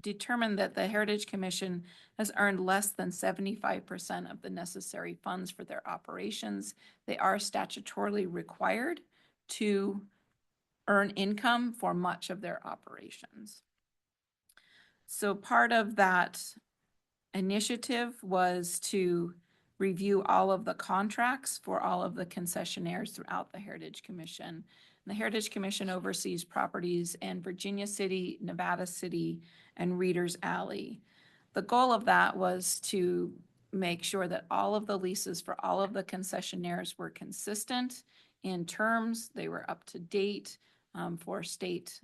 C: determined that the Heritage Commission has earned less than 75% of the necessary funds for their operations. They are statutorily required to earn income for much of their operations. So part of that initiative was to review all of the contracts for all of the concessionaires throughout the Heritage Commission. The Heritage Commission oversees properties in Virginia City, Nevada City, and Reader's Alley. The goal of that was to make sure that all of the leases for all of the concessionaires were consistent in terms, they were up to date for state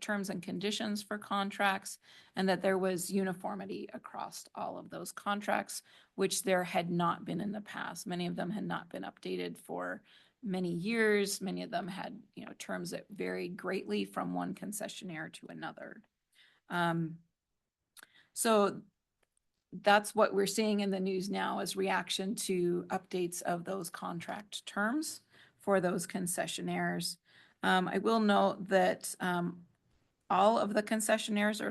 C: terms and conditions for contracts, and that there was uniformity across all of those contracts, which there had not been in the past. Many of them had not been updated for many years. Many of them had, terms that varied greatly from one concessionaire to another. So that's what we're seeing in the news now as reaction to updates of those contract terms for those concessionaires. I will note that all of the concessionaires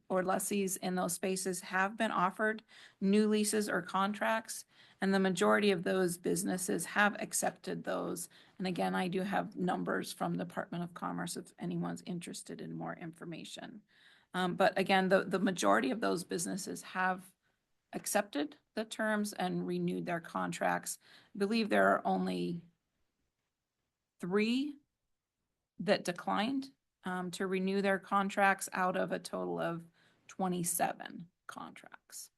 C: or lessees in those spaces have been offered new leases or contracts, and the majority of those businesses have accepted those. And again, I do have numbers from the Department of Commerce if anyone's interested in more information. But again, the majority of those businesses have accepted the terms and renewed their contracts. I believe there are only 3 that declined to renew their contracts out of a total of 27 contracts.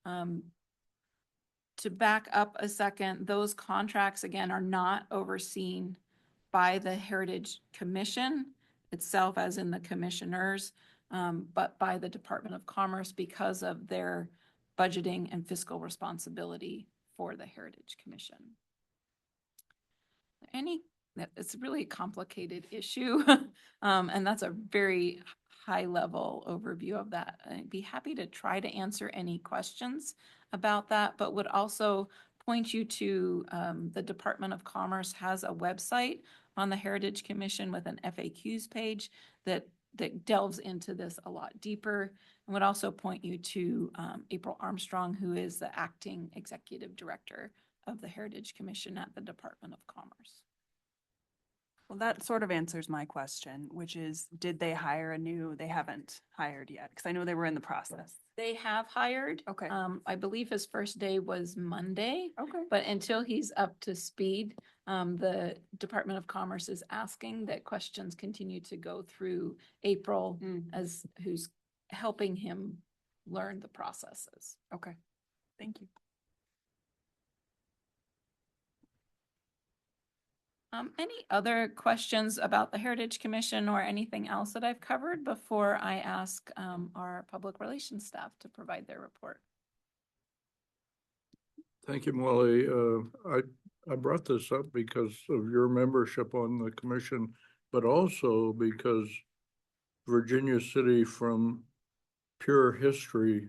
C: To back up a second, those contracts, again, are not overseen by the Heritage Commission itself, as in the commissioners, but by the Department of Commerce because of their budgeting and fiscal responsibility for the Heritage Commission. It's really a complicated issue, and that's a very high-level overview of that. I'd be happy to try to answer any questions about that, but would also point you to the Department of Commerce has a website on the Heritage Commission with an FAQs page that delves into this a lot deeper, and would also point you to April Armstrong, who is the acting executive director of the Heritage Commission at the Department of Commerce.
L: Well, that sort of answers my question, which is, did they hire they haven't hired yet? Because I know they were in the process.
C: They have hired.
L: Okay.
C: I believe his first day was Monday.
L: Okay.
C: But until he's up to speed, the Department of Commerce is asking that questions continue to go through April as who's helping him learn the processes.
L: Okay. Thank you.
C: Any other questions about the Heritage Commission or anything else that I've covered before I ask our public relations staff to provide their report?
I: Thank you, Molly. I brought this up because of your membership on the commission, but also because Virginia City, from pure history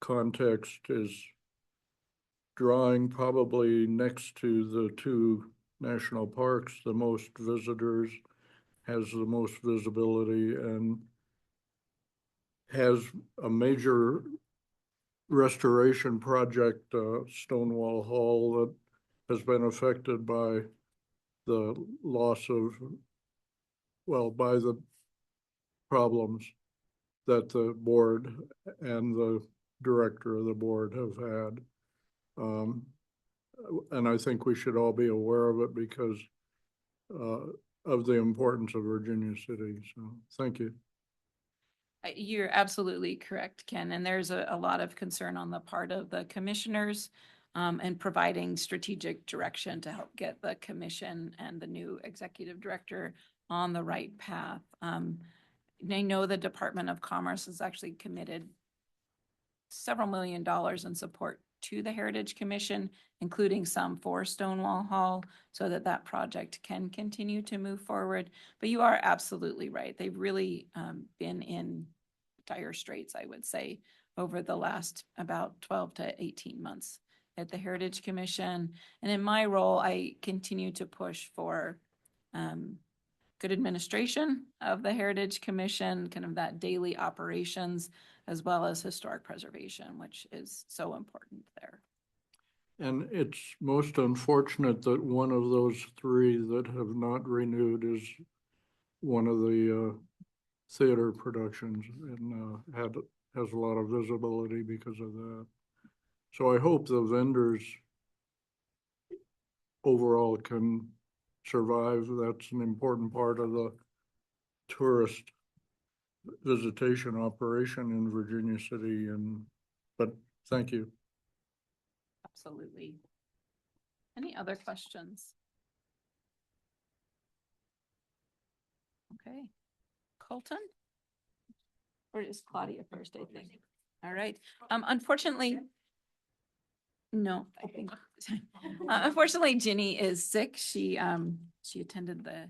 I: context, is drawing probably next to the two national parks, the most visitors, has the most visibility, and has a major restoration project, Stonewall Hall, that has been affected by the loss of, well, by the problems that the board and the director of the board have had. And I think we should all be aware of it because of the importance of Virginia City. So thank you.
C: You're absolutely correct, Ken. And there's a lot of concern on the part of the commissioners and providing strategic direction to help get the commission and the new executive director on the right path. I know the Department of Commerce has actually committed several $1 million in support to the Heritage Commission, including some for Stonewall Hall, so that that project can continue to move forward. But you are absolutely right. They've really been in dire straits, I would say, over the last about 12 to 18 months at the Heritage Commission. And in my role, I continue to push for good administration of the Heritage Commission, kind of that daily operations, as well as historic preservation, which is so important there.
I: And it's most unfortunate that one of those three that have not renewed is one of the theater productions and has a lot of visibility because of that. So I hope the vendors overall can survive. That's an important part of the tourist visitation operation in Virginia City. But thank you.
C: Absolutely. Any other questions? Okay. Colton? Or is Claudia first, I think? All right. Unfortunately, no, I think, unfortunately, Jenni is sick. She attended the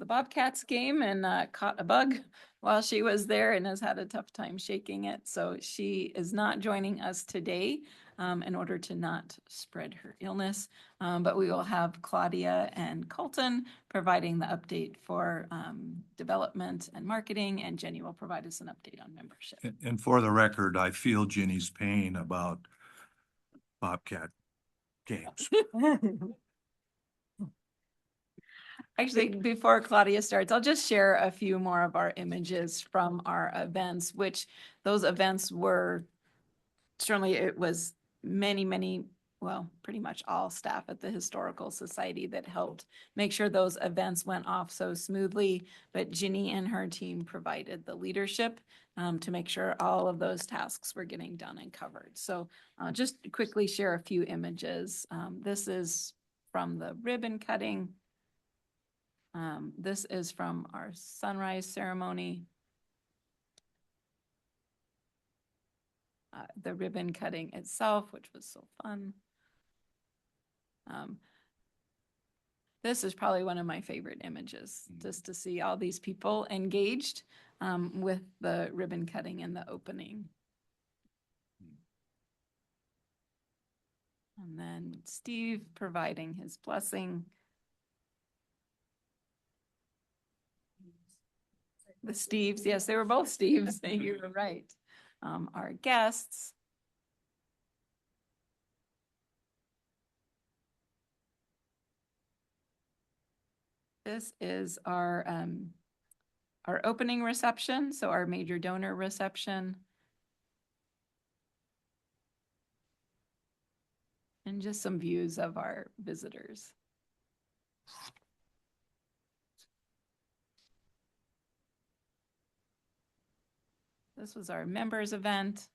C: Bobcats game and caught a bug while she was there and has had a tough time shaking it. So she is not joining us today in order to not spread her illness. But we will have Claudia and Colton providing the update for development and marketing, and Jenni will provide us an update on membership.
A: And for the record, I feel Jenni's pain about Bobcat games.
C: Actually, before Claudia starts, I'll just share a few more of our images from our events, which those events were, certainly it was many, well, pretty much all staff at the Historical Society that helped make sure those events went off so smoothly. But Jenni and her team provided the leadership to make sure all of those tasks were getting done and covered. So just quickly share a few images. This is from the ribbon cutting. This is from our sunrise ceremony. The ribbon cutting itself, which was so fun. This is probably one of my favorite images, just to see all these people engaged with the ribbon cutting and the opening. And then Steve providing his blessing. The Steves, yes, they were both Steves. You were right. Our guests. This is our opening reception, so our major donor reception. And just some views of our visitors. This was our members event.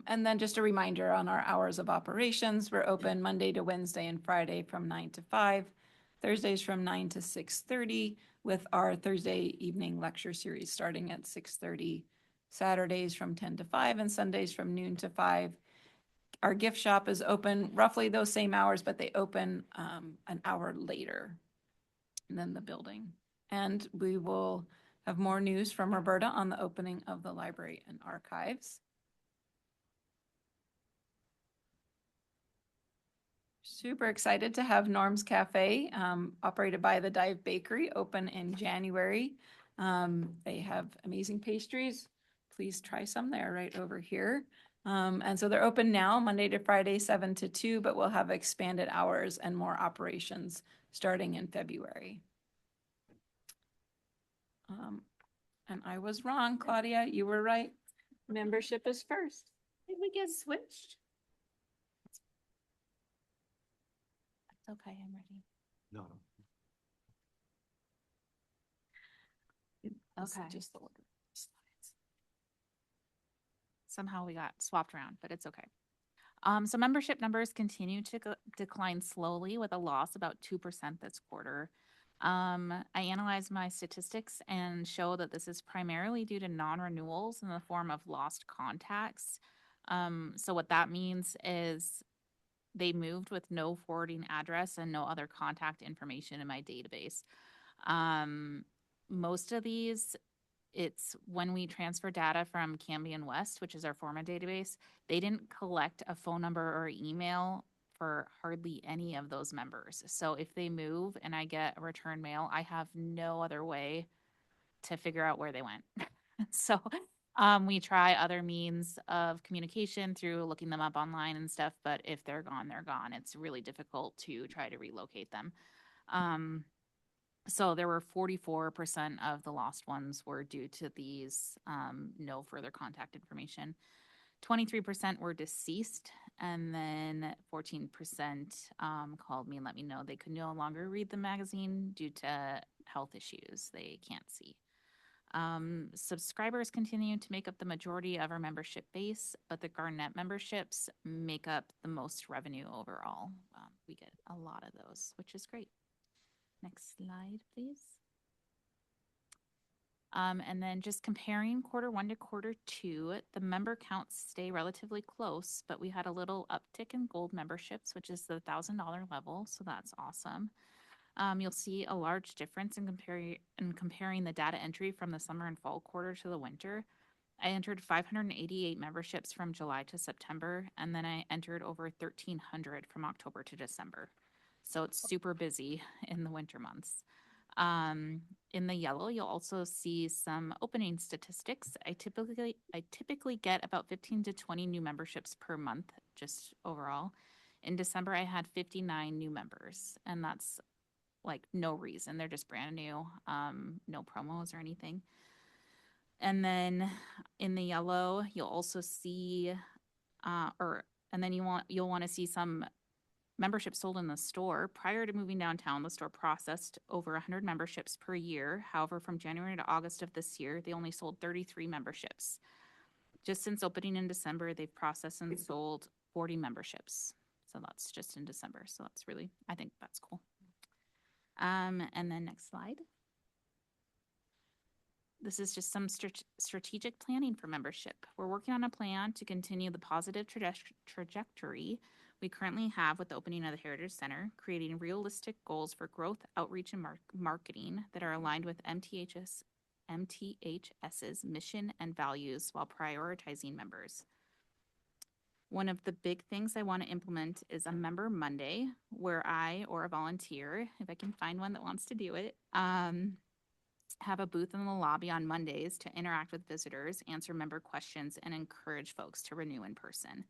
C: And then just a reminder on our hours of operations. We're open Monday to Wednesday and Friday from 9 to 5, Thursdays from 9 to 6:30, with our Thursday evening lecture series starting at 6:30, Saturdays from 10 to 5, and Sundays from noon to 5. Our gift shop is open roughly those same hours, but they open an hour later than the building. And we will have more news from Roberta on the opening of the library and archives. Super excited to have Norm's Cafe, operated by the Dive Bakery, open in January. They have amazing pastries. Please try some. They're right over here. And so they're open now, Monday to Friday, 7 to 2, but we'll have expanded hours and more operations starting in February. And I was wrong, Claudia, you were right. Membership is first.
B: Did we get switched? It's okay, I'm ready.
A: No.
B: Okay.
C: Just the order.
B: Somehow we got swapped around, but it's okay. So membership numbers continue to decline slowly with a loss about 2% this quarter. I analyzed my statistics and show that this is primarily due to non-renewals in the form of lost contacts. So what that means is they moved with no forwarding address and no other contact information in my database. Most of these, it's when we transfer data from Candi and West, which is our former database, they didn't collect a phone number or email for hardly any of those members. So if they move and I get a return mail, I have no other way to figure out where they went. So we try other means of communication through looking them up online and stuff, but if they're gone, they're gone. It's really difficult to try to relocate them. So there were 44% of the lost ones were due to these no further contact information. 23% were deceased, and then 14% called me and let me know they could no longer read the magazine due to health issues they can't see. Subscribers continue to make up the majority of our membership base, but the Garnet memberships make up the most revenue overall. We get a lot of those, which is great. Next slide, please. And then just comparing Q1 to Q2, the member counts stay relatively close, but we had a little uptick in gold memberships, which is the $1,000 level, so that's awesome. You'll see a large difference in comparing the data entry from the summer and fall quarter to the winter. I entered 588 memberships from July to September, and then I entered over 1,300 from October to December. So it's super busy in the winter months. In the yellow, you'll also see some opening statistics. I typically get about 15 to 20 new memberships per month, just overall. In December, I had 59 new members, and that's like no reason. They're just brand new, no promos or anything. And then in the yellow, you'll also see, you'll want to see some memberships sold in the store. Prior to moving downtown, the store processed over 100 memberships per year. However, from January to August of this year, they only sold 33 memberships. Just since opening in December, they've processed and sold 40 memberships. So that's just in December. So that's really, I think that's cool. And then next slide. This is just some strategic planning for membership. We're working on a plan to continue the positive trajectory we currently have with the opening of the Heritage Center, creating realistic goals for growth, outreach, and marketing that are aligned with MTHS's mission and values while prioritizing members. One of the big things I want to implement is a Member Monday, where I or a volunteer, if I can find one that wants to do it, have a booth in the lobby on Mondays to interact with visitors, answer member questions, and encourage folks to renew in person.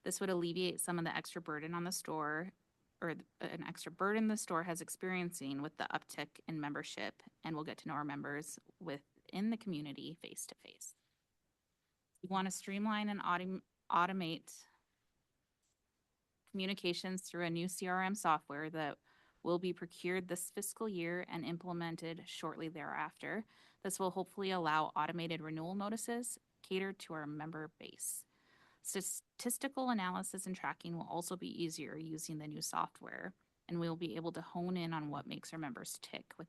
B: This would alleviate some of the extra burden on the store, or an extra burden the store has experiencing with the uptick in membership, and we'll get to know our members within the community face to face. We want to streamline and automate communications through a new CRM software that will be procured this fiscal year and implemented shortly thereafter. This will hopefully allow automated renewal notices catered to our member base. Statistical analysis and tracking will also be easier using the new software, and we will be able to hone in on what makes our members tick, with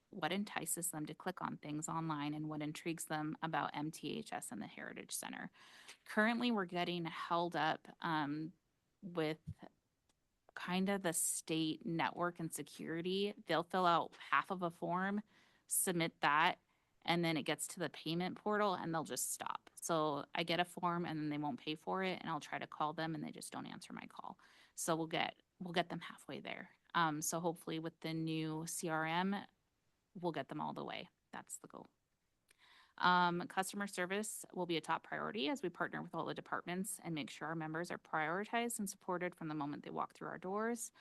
B: what entices them to click on things online and what intrigues them about MTHS and the Heritage Center. Currently, we're getting held up with kind of the state network and security. They'll fill out half of a form, submit that, and then it gets to the payment portal and they'll just stop. So I get a form and then they won't pay for it, and I'll try to call them and they just don't answer my call. So we'll get them halfway there. So hopefully with the new CRM, we'll get them all the way. That's the goal. Customer service will be a top priority as we partner with all the departments and make sure our members are prioritized and supported from the moment they walk through our doors.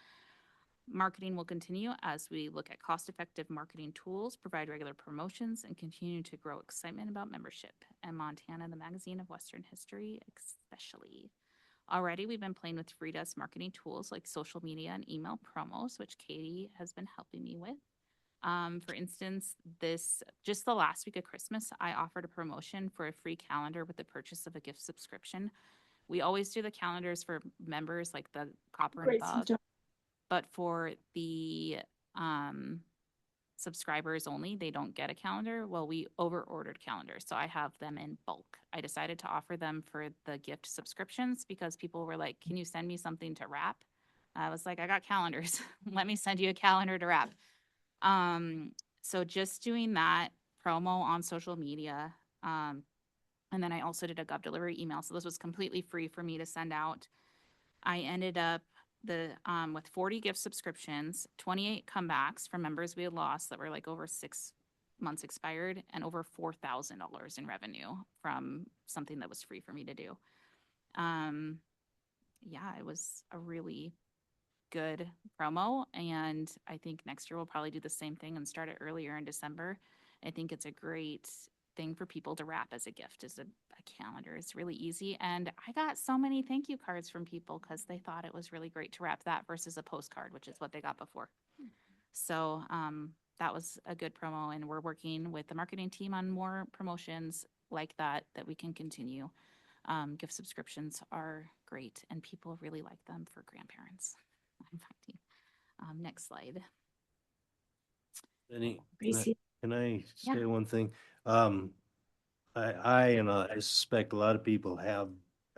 B: Marketing will continue as we look at cost-effective marketing tools, provide regular promotions, and continue to grow excitement about membership and Montana, the magazine of Western history, especially. Already, we've been playing with Frida's marketing tools like social media and email promos, which Katie has been helping me with. For instance, just the last week of Christmas, I offered a promotion for a free calendar with the purchase of a gift subscription. We always do the calendars for members like the copper and above, but for the subscribers only, they don't get a calendar. Well, we over-ordered calendars, so I have them in bulk. I decided to offer them for the gift subscriptions because people were like, can you send me something to wrap? I was like, I got calendars. Let me send you a calendar to wrap. So just doing that promo on social media. And then I also did a Gov delivery email. So this was completely free for me to send out. I ended up with 40 gift subscriptions, 28 comebacks from members we had lost that were like over 6 months expired, and over $4,000 in revenue from something that was free for me to do. Yeah, it was a really good promo, and I think next year we'll probably do the same thing and start it earlier in December. I think it's a great thing for people to wrap as a gift, as a calendar. It's really easy, and I got so many thank you cards from people because they thought it was really great to wrap that versus a postcard, which is what they got before. So that was a good promo, and we're working with the marketing team on more promotions like that we can continue. Gift subscriptions are great, and people really like them for grandparents. I'm finding. Next slide.
M: Jenni,
B: Gracie.
M: can I
B: Yeah.
M: say one thing? I suspect a lot of people have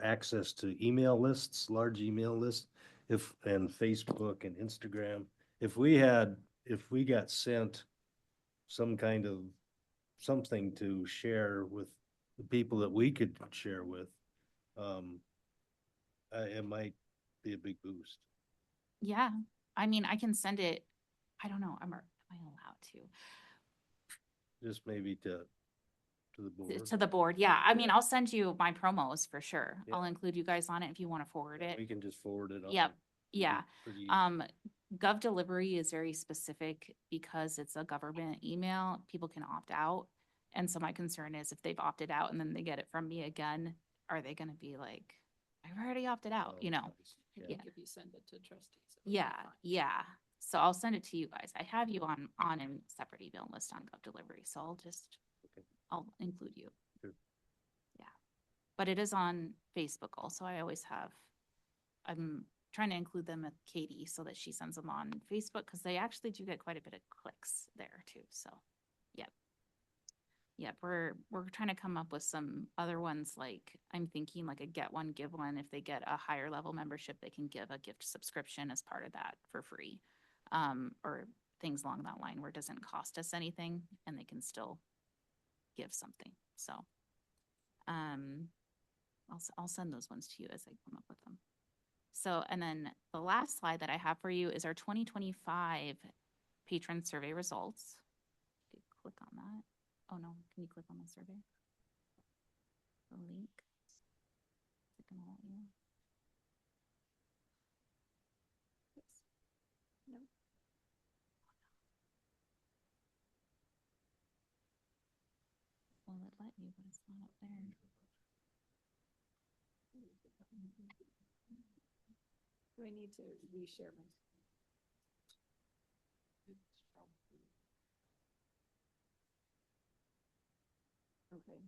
M: access to email lists, large email lists, and Facebook and Instagram. If we got sent some kind of something to share with the people that we could share with, it might be a big boost.
B: Yeah. I mean, I can send it. I don't know. Am I allowed to?
M: Just maybe to the board.
B: To the board. Yeah. I mean, I'll send you my promos for sure.
M: Yeah.
B: I'll include you guys on it if you want to forward it.
M: We can just forward it on.
B: Yep. Yeah.
M: Pretty easy.
B: Gov delivery is very specific because it's a government email. People can opt out. And so my concern is if they've opted out and then they get it from me again, are they going to be like, I've already opted out, you know?
C: Yeah. If you send it to trustees.
B: Yeah, yeah. So I'll send it to you guys. I have you on a separate email list on Gov delivery, so I'll include you.
M: Sure.
B: Yeah, but it is on Facebook also. I'm trying to include them with Katie so that she sends them on Facebook because they actually do get quite a bit of clicks there too. So, yep, we're trying to come up with some other ones. Like I'm thinking like a get one, give one. If they get a higher level membership, they can give a gift subscription as part of that for free, or things along that line where it doesn't cost us anything and they can still give something. So, I'll send those ones to you as I come up with them. So, and then the last slide that I have for you is our 2025 patron survey results. You could click on that. Oh no, can you click on the survey? The link. Is it gonna let you? Oops. No. Well, it let you, but it's not up there.
C: Do I need to reshare my? Okay.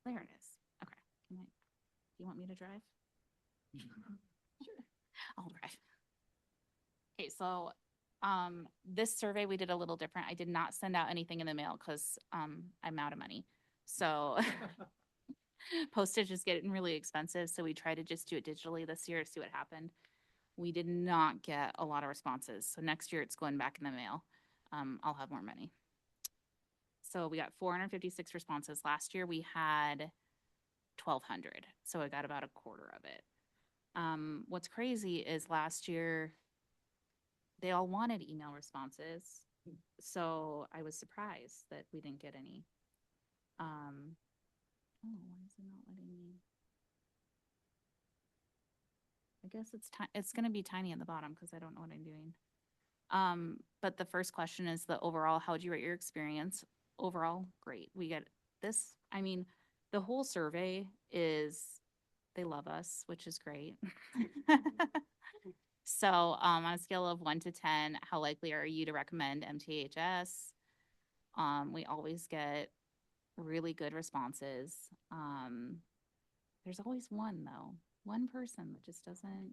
B: There it is. Okay. Do you want me to drive? Sure. I'll drive. Okay, so This survey we did a little different. I did not send out anything in the mail because I'm out of money. So postage is getting really expensive. So we tried to just do it digitally this year to see what happened. We did not get a lot of responses. So next year it's going back in the mail. I'll have more money. So we got 456 responses. Last year we had 1,200. So I got about a quarter of it. What's crazy is last year they all wanted email responses. So I was surprised that we didn't get any. Oh, why is it not letting me? I guess it's going to be tiny at the bottom because I don't know what I'm doing. But the first question is the overall, how would you rate your experience? Overall, great. We get this. I mean, the whole survey is, they love us, which is great. So on a scale of 1 to 10, how likely are you to recommend MTHS? We always get really good responses. There's always one though. One person that just doesn't.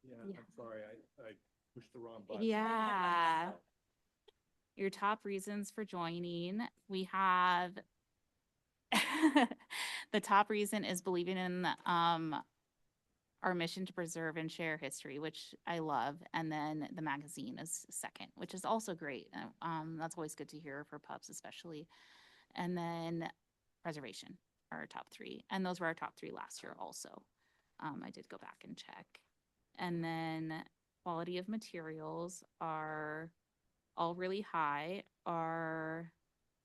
A: Yeah, I'm sorry, I pushed the wrong button.
B: Yeah. Your top reasons for joining. We have the top reason is believing in our mission to preserve and share history, which I love. And then the magazine is second, which is also great. That's always good to hear for pubs, especially. And then preservation are our top 3. And those were our top 3 last year also. I did go back and check. And then quality of materials are all really high. Our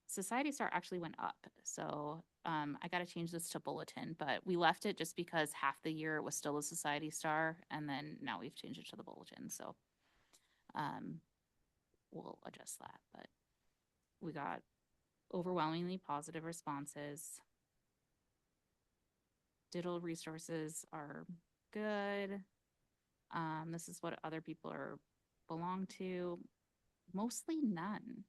B: Society Star actually went up. So I got to change this to bulletin, but we left it just because half the year it was still a Society Star. And then now we've changed it to the bulletin. So we'll adjust that, but we got overwhelmingly positive responses. Digital resources are good. This is what other people belong to. Mostly none.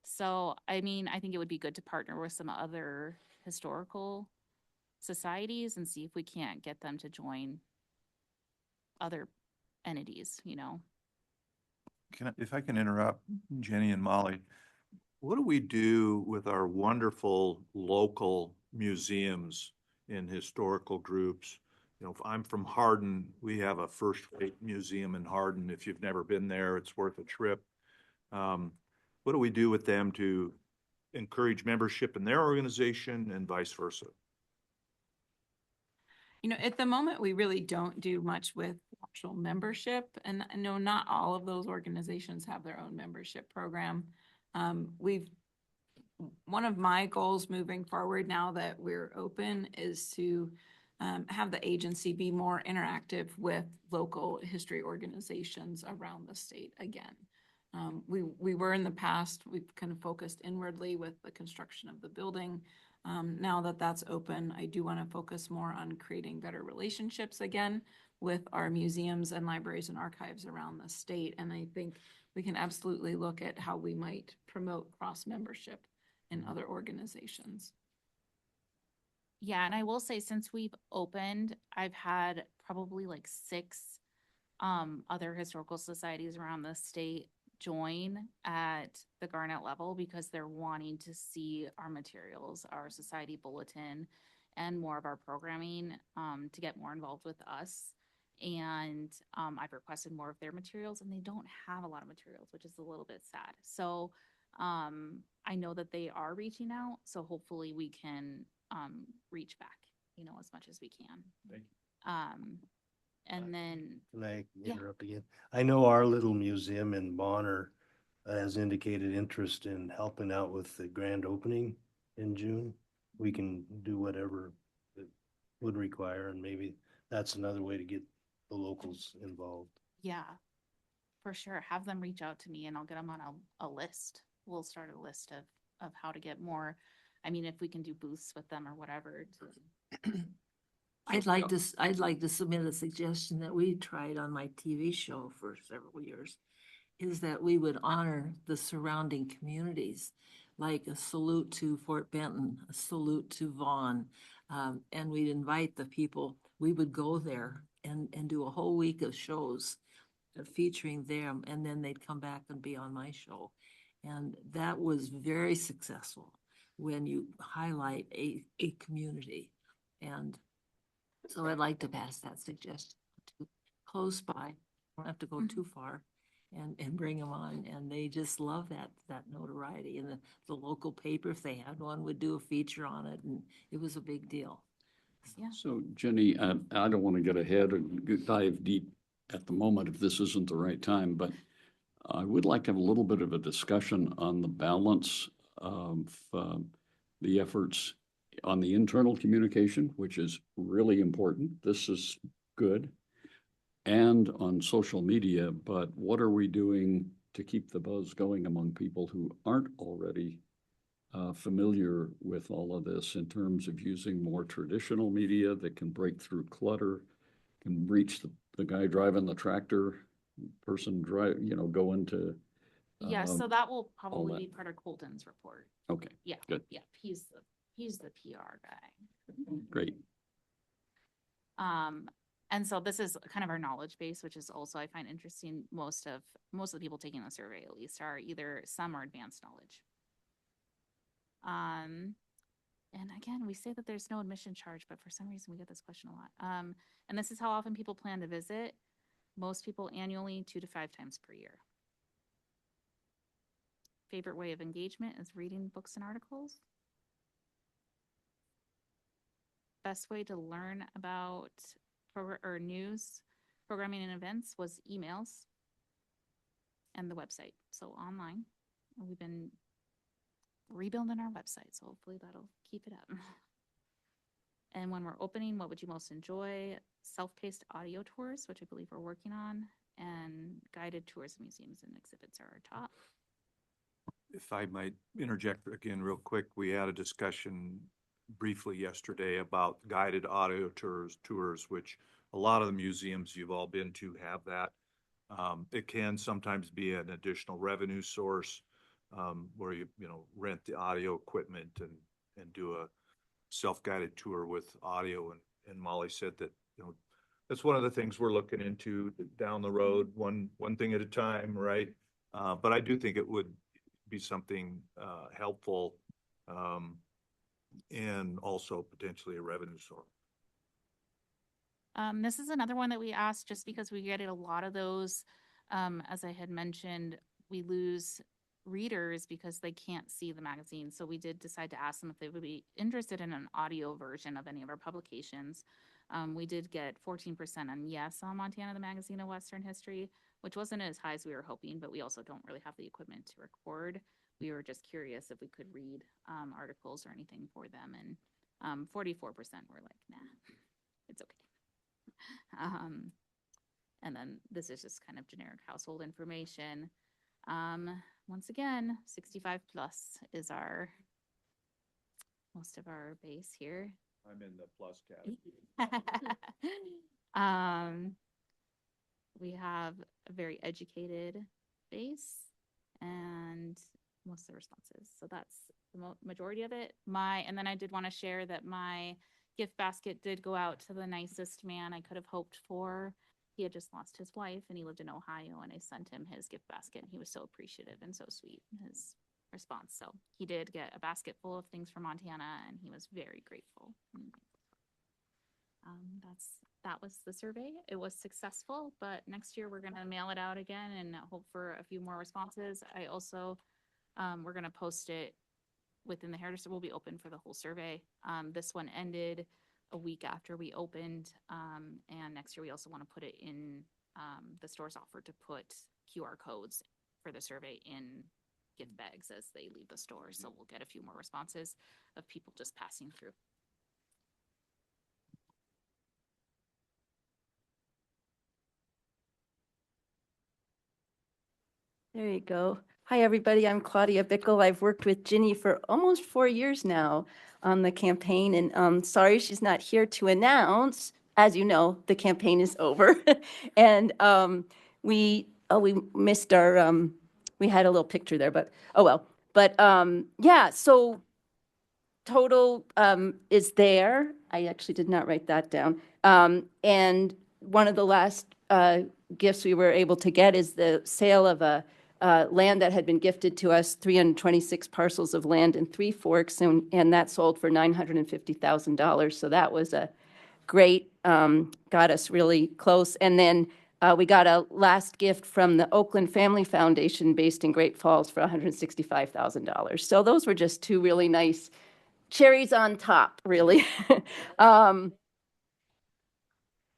B: So, I mean, I think it would be good to partner with some other historical societies and see if we can't get them to join other entities, you know.
A: If I can interrupt, Jenny and Molly, what do we do with our wonderful local museums and historical groups? You know, if I'm from Hardin, we have a first-rate museum in Hardin. If you've never been there, it's worth a trip. What do we do with them to encourage membership in their organization and vice versa?
C: You know, at the moment, we really don't do much with actual membership. And I know not all of those organizations have their own membership program. One of my goals moving forward now that we're open is to have the agency be more interactive with local history organizations around the state again. We were in the past, we've kind of focused inwardly with the construction of the building. Now that that's open, I do want to focus more on creating better relationships again with our museums and libraries and archives around the state. And I think we can absolutely look at how we might promote cross-membership in other organizations.
B: Yeah, and I will say since we've opened, I've had probably like 6 other historical societies around the state join at the Garnet level because they're wanting to see our materials, our society bulletin, and more of our programming to get more involved with us. And I've requested more of their materials, and they don't have a lot of materials, which is a little bit sad. So I know that they are reaching out, so hopefully we can reach back, you know, as much as we can.
A: Thank you.
B: And then,
M: Can I
B: Yeah.
M: interrupt again? I know our little museum in Bonner has indicated interest in helping out with the grand opening in June. We can do whatever it would require, and maybe that's another way to get the locals involved.
B: yeah, for sure. Have them reach out to me and I'll get them on a list. We'll start a list of how to get more. I mean, if we can do booths with them or whatever.
D: I'd like to submit a suggestion that we tried on my TV show for several years, is that we would honor the surrounding communities, like a salute to Fort Benton, a salute to Vaughan, and we'd invite the people. We would go there and do a whole week of shows featuring them, and then they'd come back and be on my show. And that was very successful when you highlight a community. And so I'd like to pass that suggestion to close by, don't have to go too far, and bring them on. And they just love that notoriety. And the local paper, if they had one, would do a feature on it, and it was a big deal.
B: Yeah.
G: So Jenny, I don't want to get ahead and dive deep at the moment if this isn't the right time, but I would like to have a little bit of a discussion on the balance of the efforts on the internal communication, which is really important. This is good. And on social media, but what are we doing to keep the buzz going among people who aren't already familiar with all of this in terms of using more traditional media that can break through clutter, can reach the guy driving the tractor, person go into.
B: Yeah, so that will probably
G: that.
B: be part of Colton's report.
G: Okay.
B: Yeah.
G: Good.
B: Yeah, he's the PR guy.
G: Great.
B: And so this is kind of our knowledge base, which is also, I find interesting. Most of the people taking the survey, at least, are either some or advanced knowledge. And again, we say that there's no admission charge, but for some reason we get this question a lot. And this is how often people plan to visit. Most people annually, 2 to 5 times per year. Favorite way of engagement is reading books and articles. Best way to learn about news, programming, and events was emails and the website. So online, we've been rebuilding our website, so hopefully that'll keep it up. And when we're opening, what would you most enjoy? Self-paced audio tours, which I believe we're working on, and guided tours of museums and exhibits are our top.
A: If I might interject again real quick, we had a discussion briefly yesterday about guided audio tours, which a lot of the museums you've all been to have that. It can sometimes be an additional revenue source where you rent the audio equipment and do a self-guided tour with audio. And Molly said that that's one of the things we're looking into down the road, one thing at a time, right? But I do think it would be something helpful and also potentially a revenue source.
B: This is another one that we asked just because we get a lot of those. As I had mentioned, we lose readers because they can't see the magazine. So we did decide to ask them if they would be interested in an audio version of any of our publications. We did get 14% on yes on Montana, the Magazine of Western History, which wasn't as high as we were hoping, but we also don't really have the equipment to record. We were just curious if we could read articles or anything for them. And 44% were like, nah, it's okay. And then this is just kind of generic household information. Once again, 65 plus is most of our base here.
A: I'm in the plus category.
B: We have a very educated base and most of the responses. So that's the majority of it. And then I did want to share that my gift basket did go out to the nicest man I could have hoped for. He had just lost his wife and he lived in Ohio, and I sent him his gift basket and he was so appreciative and so sweet in his response. So he did get a basket full of things from Montana and he was very grateful. That was the survey. It was successful, but next year we're going to mail it out again and hope for a few more responses. I also, we're going to post it within the Heritage. Will be open for the whole survey. This one ended a week after we opened, and next year we also want to put it in the store's offer to put QR codes for the survey in gift bags as they leave the store. So we'll get a few more responses of people just passing through.
E: There you go. Hi, everybody. I'm Claudia Bickel. I've worked with Jenni for almost 4 years now on the campaign, and sorry she's not here to announce. As you know, the campaign is over, and we missed our. We had a little picture there, but oh well. But yeah, so total is there. I actually did not write that down. And one of the last gifts we were able to get is the sale of a land that had been gifted to us, 326 parcels of land in Three Forks, and that sold for $950,000. So that was a great, got us really close. And then we got a last gift from the Oakland Family Foundation based in Great Falls for $165,000. So those were just two really nice cherries on top, really.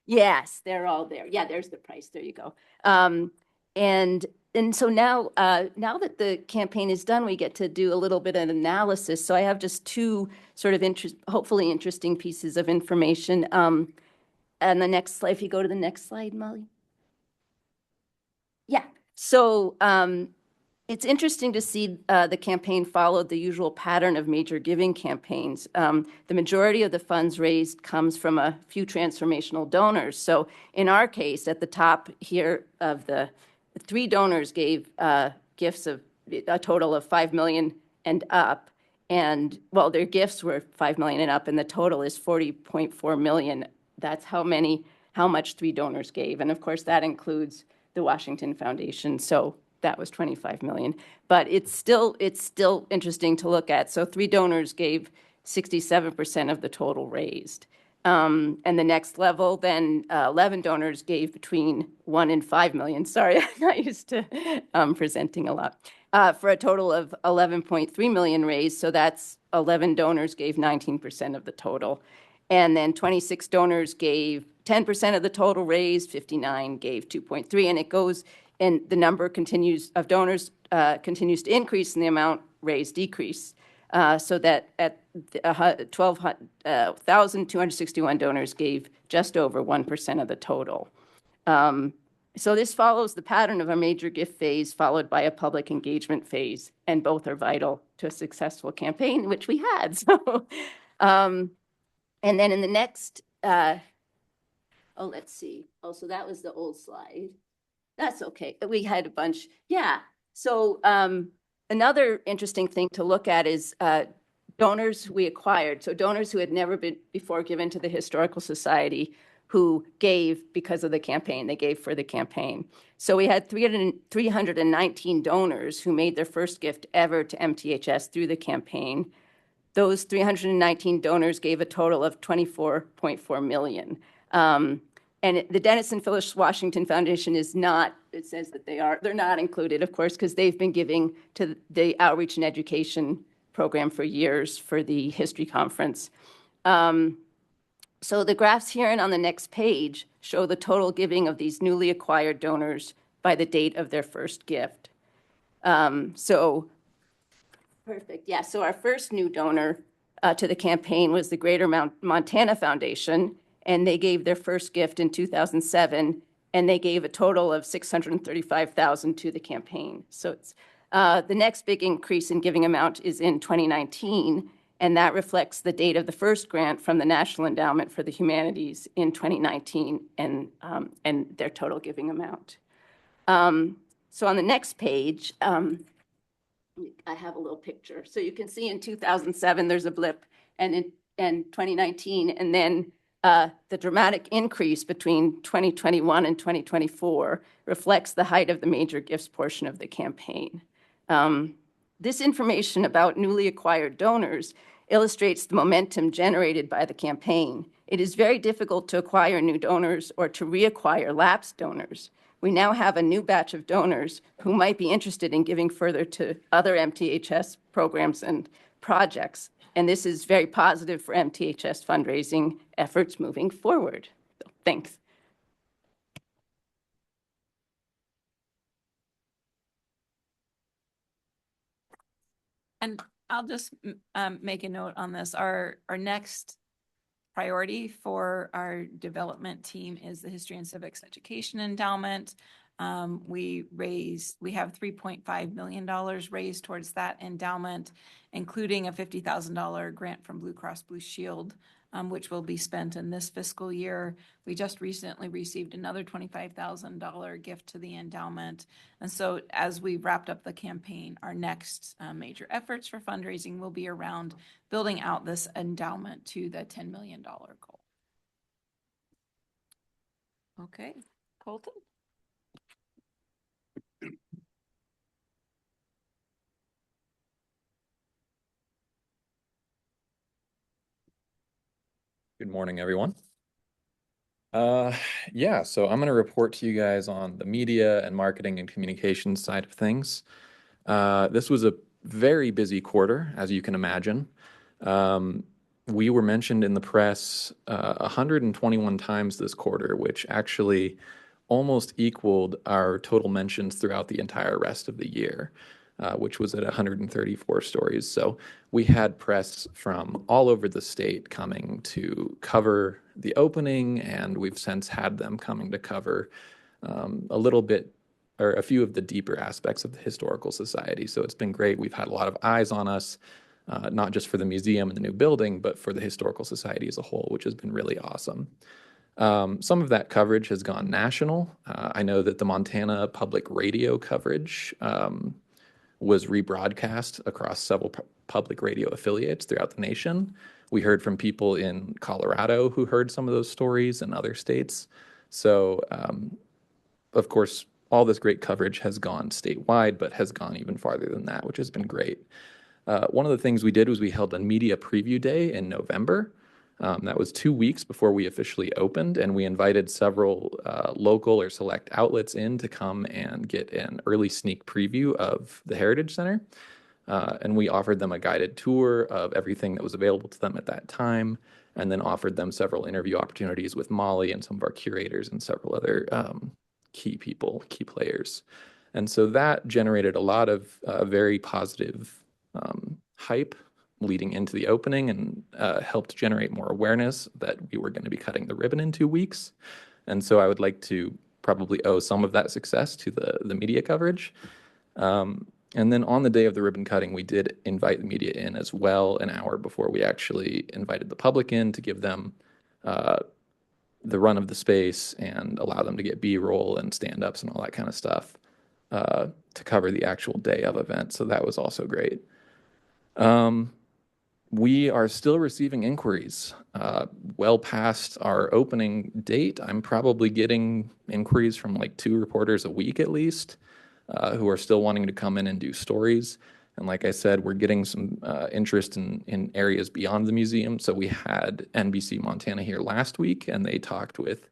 E: Yes, they're all there. Yeah, there's the price. There you go. And so now, now that the campaign is done, we get to do a little bit of analysis. So I have just two sort of hopefully interesting pieces of information. And the next slide, if you go to the next slide, Molly. Yeah. So it's interesting to see the campaign followed the usual pattern of major giving campaigns. The majority of the funds raised comes from a few transformational donors. So in our case, at the top here of the 3 donors gave gifts of a total of $5 million and up. And well, their gifts were $5 million and up, and the total is $40.4 million. That's how much 3 donors gave. And of course, that includes the Washington Foundation. So that was 25 million, but it's still interesting to look at. So 3 donors gave 67% of the total raised. And the next level, then 11 donors gave between 1 and 5 million. Sorry, I'm not used to presenting a lot. For a total of 11.3 million raised. So that's 11 donors gave 19% of the total. And then 26 donors gave 10% of the total raised, 59 gave 2.3, and it goes, and the number continues of donors continues to increase and the amount raised decrease. So that at 12,261 donors gave just over 1% of the total. So this follows the pattern of a major gift phase followed by a public engagement phase, and both are vital to a successful campaign, which we had. So, and then in the next, let's see. Oh, so that was the old slide. That's okay. We had a bunch. Yeah. So another interesting thing to look at is donors we acquired. So donors who had never been before given to the Historical Society who gave because of the campaign. They gave for the campaign. So we had 319 donors who made their first gift ever to MTHS through the campaign. Those 319 donors gave a total of $24.4 million. And the Denison Phyllis Washington Foundation is not, it says that they're not included, of course, because they've been giving to the outreach and education program for years for the history conference. So the graphs here and on the next page show the total giving of these newly acquired donors by the date of their first gift. So perfect. Yeah, so our first new donor to the campaign was the Greater Montana Foundation, and they gave their first gift in 2007, and they gave a total of $635,000 to the campaign. So it's the next big increase in giving amount is in 2019, and that reflects the date of the first grant from the National Endowment for the Humanities in 2019 and their total giving amount. So on the next page, I have a little picture. So you can see in 2007, there's a blip, and in 2019, and then the dramatic increase between 2021 and 2024 reflects the height of the major gifts portion of the campaign. This information about newly acquired donors illustrates the momentum generated by the campaign. It is very difficult to acquire new donors or to reacquire lapsed donors. We now have a new batch of donors who might be interested in giving further to other MTHS programs and projects. And this is very positive for MTHS fundraising efforts moving forward. So, thanks.
C: And I'll just make a note on this. Our next priority for our development team is the History and Civics Education Endowment. We have $3.5 million raised towards that endowment, including a $50,000 grant from Blue Cross Blue Shield, which will be spent in this fiscal year. We just recently received another $25,000 gift to the endowment. And so as we wrapped up the campaign, our next major efforts for fundraising will be around building out this endowment to the $10 million goal. Okay. Colton?
F: Good morning, everyone. Yeah, so I'm going to report to you guys on the media and marketing and communications side of things. This was a very busy quarter, as you can imagine. We were mentioned in the press 121 times this quarter, which actually almost equaled our total mentions throughout the entire rest of the year, which was at 134 stories. So we had press from all over the state coming to cover the opening, and we've since had them coming to cover a little bit or a few of the deeper aspects of the Historical Society. So it's been great. We've had a lot of eyes on us, not just for the museum and the new building, but for the Historical Society as a whole, which has been really awesome. Some of that coverage has gone national. I know that the Montana Public Radio coverage was rebroadcast across several public radio affiliates throughout the nation. We heard from people in Colorado who heard some of those stories in other states. So, of course, all this great coverage has gone statewide, but has gone even farther than that, which has been great. One of the things we did was we held a media preview day in November. That was 2 weeks before we officially opened, and we invited several local or select outlets in to come and get an early sneak preview of the Heritage Center. And we offered them a guided tour of everything that was available to them at that time, and then offered them several interview opportunities with Molly and some of our curators and several other key people, key players. And so that generated a lot of very positive hype leading into the opening, and helped generate more awareness that we were going to be cutting the ribbon in 2 weeks. And so I would like to probably owe some of that success to the media coverage. And then on the day of the ribbon cutting, we did invite the media in as well, an hour before we actually invited the public in, to give them the run of the space and allow them to get B-roll and stand-ups and all that kind of stuff to cover the actual day of event. So that was also great. We are still receiving inquiries well past our opening date. I'm probably getting inquiries from like 2 reporters a week at least, who are still wanting to come in and do stories. And like I said, we're getting some interest in areas beyond the museum. So we had NBC Montana here last week, and they talked with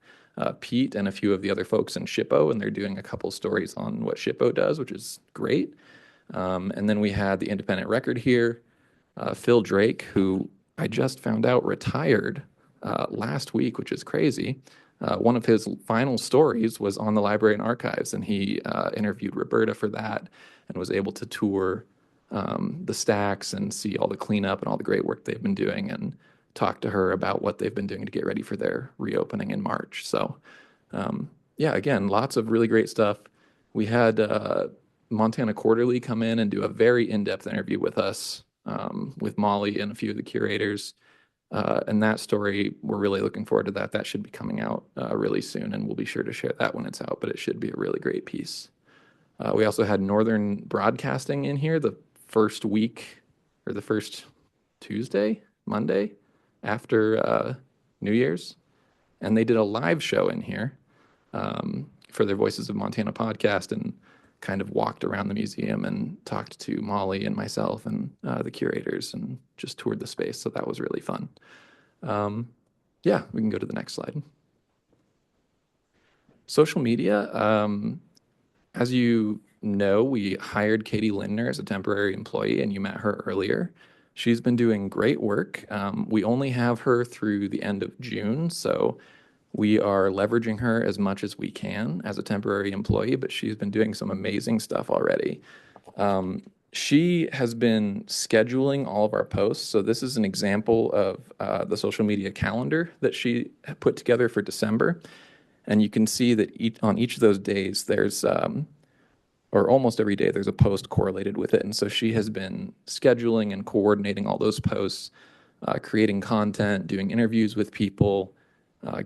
F: Pete and a few of the other folks in SHPO, and they're doing a couple stories on what SHPO does, which is great. And then we had the Independent Record here, Phil Drake, who I just found out retired last week, which is crazy. One of his final stories was on the Library and Archives, and he interviewed Roberta for that and was able to tour the stacks and see all the cleanup and all the great work they've been doing, and talk to her about what they've been doing to get ready for their reopening in March. So, yeah, again, lots of really great stuff. We had Montana Quarterly come in and do a very in-depth interview with us, with Molly and a few of the curators. And that story, we're really looking forward to that. That should be coming out really soon, and we'll be sure to share that when it's out, but it should be a really great piece. We also had Northern Broadcasting in here the first week, or the first Monday after New Year's. And they did a live show in here for their Voices of Montana podcast, and kind of walked around the museum and talked to Molly and myself and the curators, and just toured the space. So that was really fun. Yeah, we can go to the next slide. Social media. As you know, we hired Katie Lindner as a temporary employee, and you met her earlier. She's been doing great work. We only have her through the end of June, so we are leveraging her as much as we can as a temporary employee, but she's been doing some amazing stuff already. She has been scheduling all of our posts. So this is an example of the social media calendar that she put together for December. And you can see that on each of those days, there's, or almost every day, there's a post correlated with it. And so she has been scheduling and coordinating all those posts, creating content, doing interviews with people,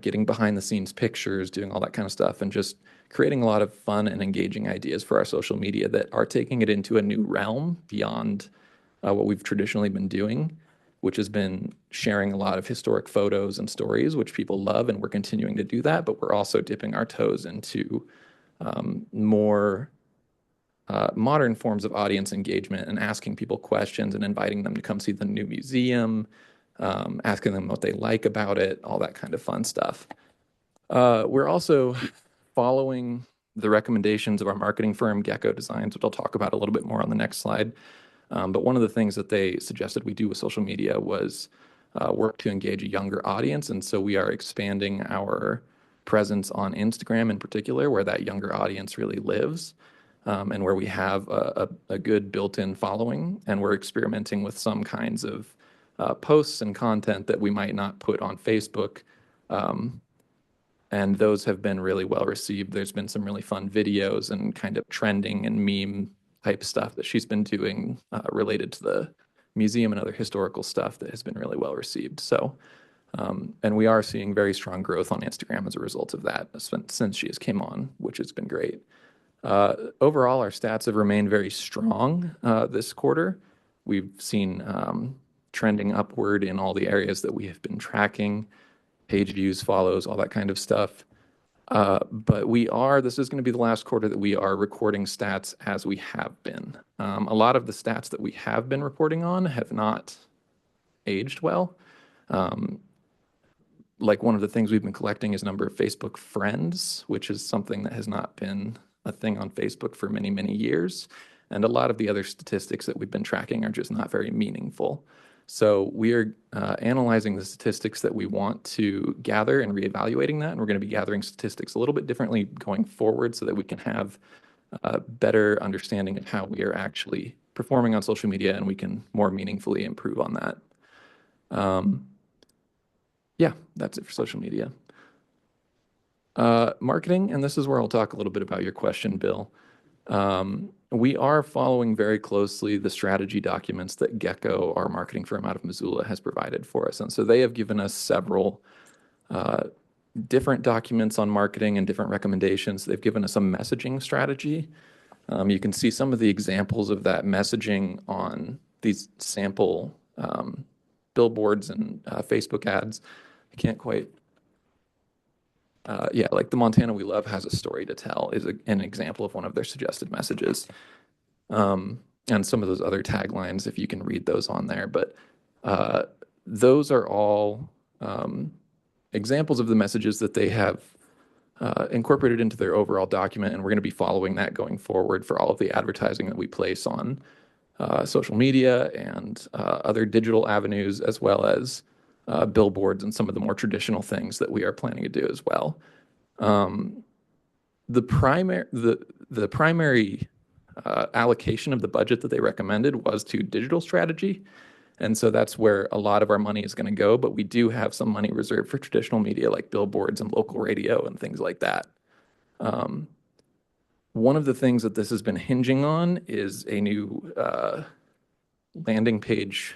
F: getting behind the scenes pictures, doing all that kind of stuff, and just creating a lot of fun and engaging ideas for our social media that are taking it into a new realm beyond what we've traditionally been doing. which has been sharing a lot of historic photos and stories, which people love, and we're continuing to do that, but we're also dipping our toes into more modern forms of audience engagement and asking people questions and inviting them to come see the new museum, asking them what they like about it, all that kind of fun stuff. We're also following the recommendations of our marketing firm, Gecko Designs, which I'll talk about a little bit more on the next slide. But one of the things that they suggested we do with social media was work to engage a younger audience. And so we are expanding our presence on Instagram in particular, where that younger audience really lives, and where we have a good built-in following. And we're experimenting with some kinds of posts and content that we might not put on Facebook. And those have been really well received. There's been some really fun videos and kind of trending and meme type stuff that she's been doing related to the museum and other historical stuff that has been really well received. So, and we are seeing very strong growth on Instagram as a result of that since she has came on, which has been great. Overall, our stats have remained very strong this quarter. We've seen trending upward in all the areas that we have been tracking, page views, follows, all that kind of stuff. But this is going to be the last quarter that we are recording stats as we have been. A lot of the stats that we have been reporting on have not aged well. Like one of the things we've been collecting is number of Facebook friends, which is something that has not been a thing on Facebook for many, many years. And a lot of the other statistics that we've been tracking are just not very meaningful. So we are analyzing the statistics that we want to gather and reevaluating that. And we're going to be gathering statistics a little bit differently going forward so that we can have a better understanding of how we are actually performing on social media, and we can more meaningfully improve on that. Yeah, that's it for social media. Marketing, and this is where I'll talk a little bit about your question, Bill. We are following very closely the strategy documents that Gecko, our marketing firm out of Missoula, has provided for us. And so they have given us several different documents on marketing and different recommendations. They've given us a messaging strategy. You can see some of the examples of that messaging on these sample billboards and Facebook ads. I can't quite... yeah, like the Montana We Love has a story to tell is an example of one of their suggested messages. And some of those other taglines, if you can read those on there. But those are all examples of the messages that they have incorporated into their overall document. And we're going to be following that going forward for all of the advertising that we place on social media and other digital avenues, as well as billboards and some of the more traditional things that we are planning to do as well. The primary allocation of the budget that they recommended was to digital strategy. And so that's where a lot of our money is going to go. But we do have some money reserved for traditional media like billboards and local radio and things like that. One of the things that this has been hinging on is a new landing page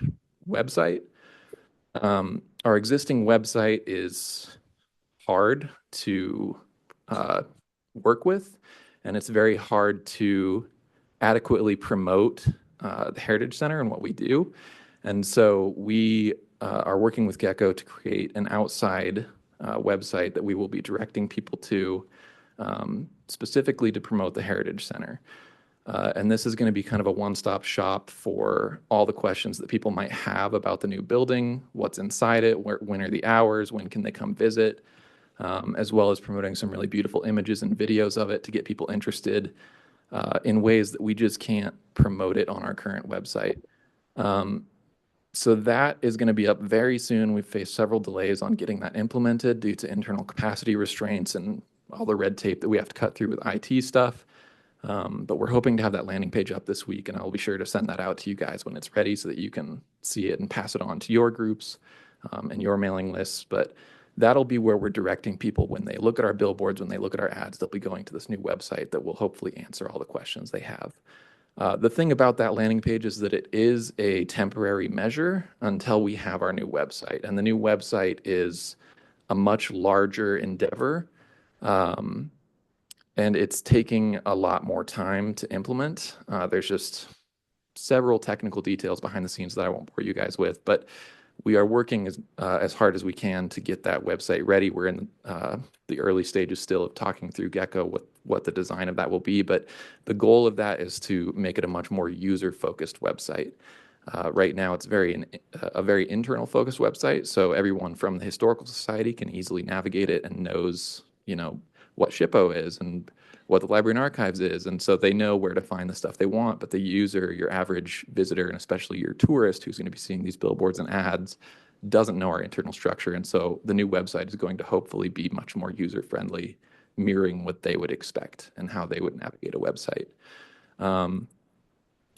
F: website. Our existing website is hard to work with, and it's very hard to adequately promote the Heritage Center and what we do. And so we are working with Gecko to create an outside website that we will be directing people to specifically to promote the Heritage Center. And this is going to be kind of a one-stop shop for all the questions that people might have about the new building, what's inside it, when are the hours, when can they come visit, as well as promoting some really beautiful images and videos of it to get people interested in ways that we just can't promote it on our current website. So that is going to be up very soon. We've faced several delays on getting that implemented due to internal capacity restraints and all the red tape that we have to cut through with IT stuff. But we're hoping to have that landing page up this week, and I'll be sure to send that out to you guys when it's ready so that you can see it and pass it on to your groups and your mailing lists. But that'll be where we're directing people when they look at our billboards, when they look at our ads, they'll be going to this new website that will hopefully answer all the questions they have. The thing about that landing page is that it is a temporary measure until we have our new website. And the new website is a much larger endeavor. And it's taking a lot more time to implement. There's just several technical details behind the scenes that I won't bore you guys with. But we are working as hard as we can to get that website ready. We're in the early stages still of talking through Gecko what the design of that will be, but the goal of that is to make it a much more user-focused website. Right now, it's a very internal-focused website, so everyone from the Historical Society can easily navigate it and knows, what SHPO is and what the Library and Archives is, and so they know where to find the stuff they want. But the user, your average visitor, and especially your tourist who's going to be seeing these billboards and ads, doesn't know our internal structure. And so the new website is going to hopefully be much more user-friendly, mirroring what they would expect and how they would navigate a website.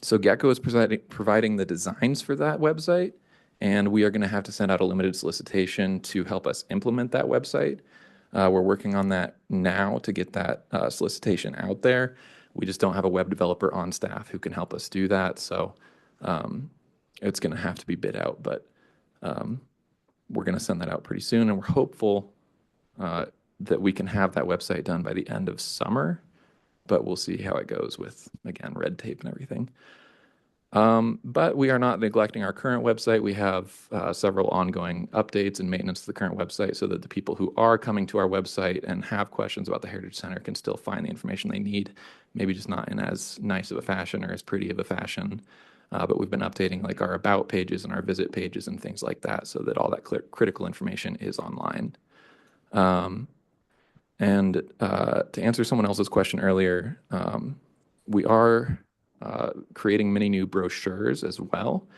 F: So Gecko is providing the designs for that website, and we are going to have to send out a limited solicitation to help us implement that website. We're working on that now to get that solicitation out there. We just don't have a web developer on staff who can help us do that, so it's going to have to be bid out, but we're going to send that out pretty soon, and we're hopeful that we can have that website done by the end of summer, but we'll see how it goes with, again, red tape and everything. But we are not neglecting our current website. We have several ongoing updates and maintenance to the current website so that the people who are coming to our website and have questions about the Heritage Center can still find the information they need, maybe just not in as nice of a fashion or as pretty of a fashion. But we've been updating like our about pages and our visit pages and things like that so that all that critical information is online. And to answer someone else's question earlier, we are creating many new brochures as well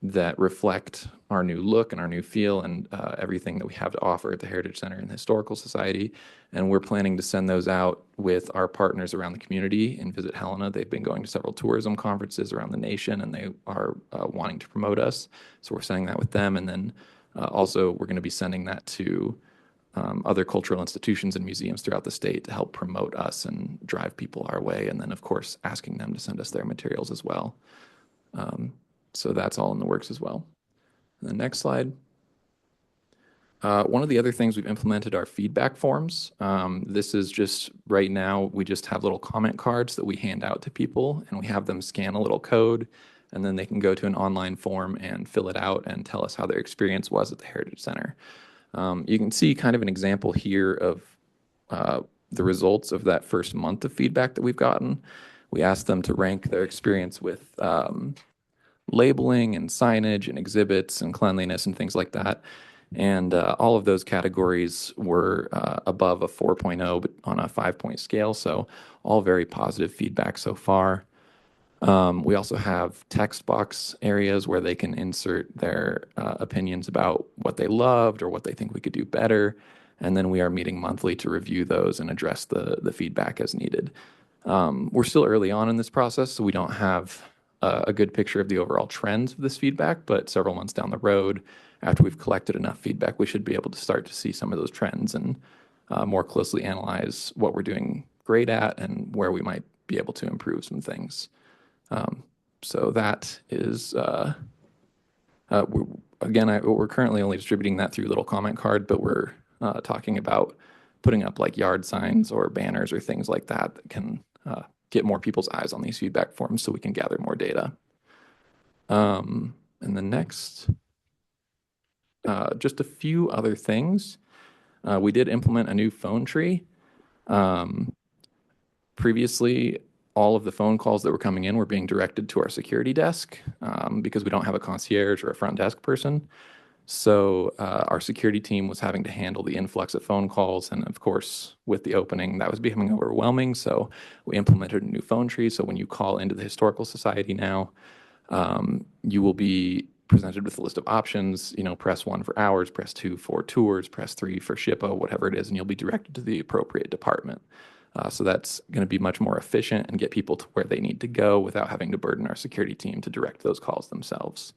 F: that reflect our new look and our new feel and everything that we have to offer at the Heritage Center and the Historical Society. And we're planning to send those out with our partners around the community in Visit Helena. They've been going to several tourism conferences around the nation, and they are wanting to promote us. So we're sending that with them. And then also we're going to be sending that to other cultural institutions and museums throughout the state to help promote us and drive people our way. And then, of course, asking them to send us their materials as well. So that's all in the works as well. The next slide. One of the other things we've implemented are feedback forms. This is just right now, we just have little comment cards that we hand out to people, and we have them scan a little code, and then they can go to an online form and fill it out and tell us how their experience was at the Heritage Center. You can see kind of an example here of the results of that first month of feedback that we've gotten. We asked them to rank their experience with labeling and signage and exhibits and cleanliness and things like that. And all of those categories were above a 4.0 but on a 5-point scale. So all very positive feedback so far. We also have text box areas where they can insert their opinions about what they loved or what they think we could do better. And then we are meeting monthly to review those and address the feedback as needed. We're still early on in this process, so we don't have a good picture of the overall trends of this feedback, but several months down the road, after we've collected enough feedback, we should be able to start to see some of those trends and more closely analyze what we're doing great at and where we might be able to improve some things. So that is, we're currently only distributing that through little comment card, but we're talking about putting up like yard signs or banners or things like that that can get more people's eyes on these feedback forms so we can gather more data. And the next, just a few other things. We did implement a new phone tree. Previously, all of the phone calls that were coming in were being directed to our security desk because we don't have a concierge or a front desk person. So our security team was having to handle the influx of phone calls. And of course, with the opening, that was becoming overwhelming. So we implemented a new phone tree. So when you call into the Historical Society now, you will be presented with a list of options. Press 1 for hours, press 2 for tours, press 3 for SHPO, whatever it is, and you'll be directed to the appropriate department. So that's going to be much more efficient and get people to where they need to go without having to burden our security team to direct those calls themselves.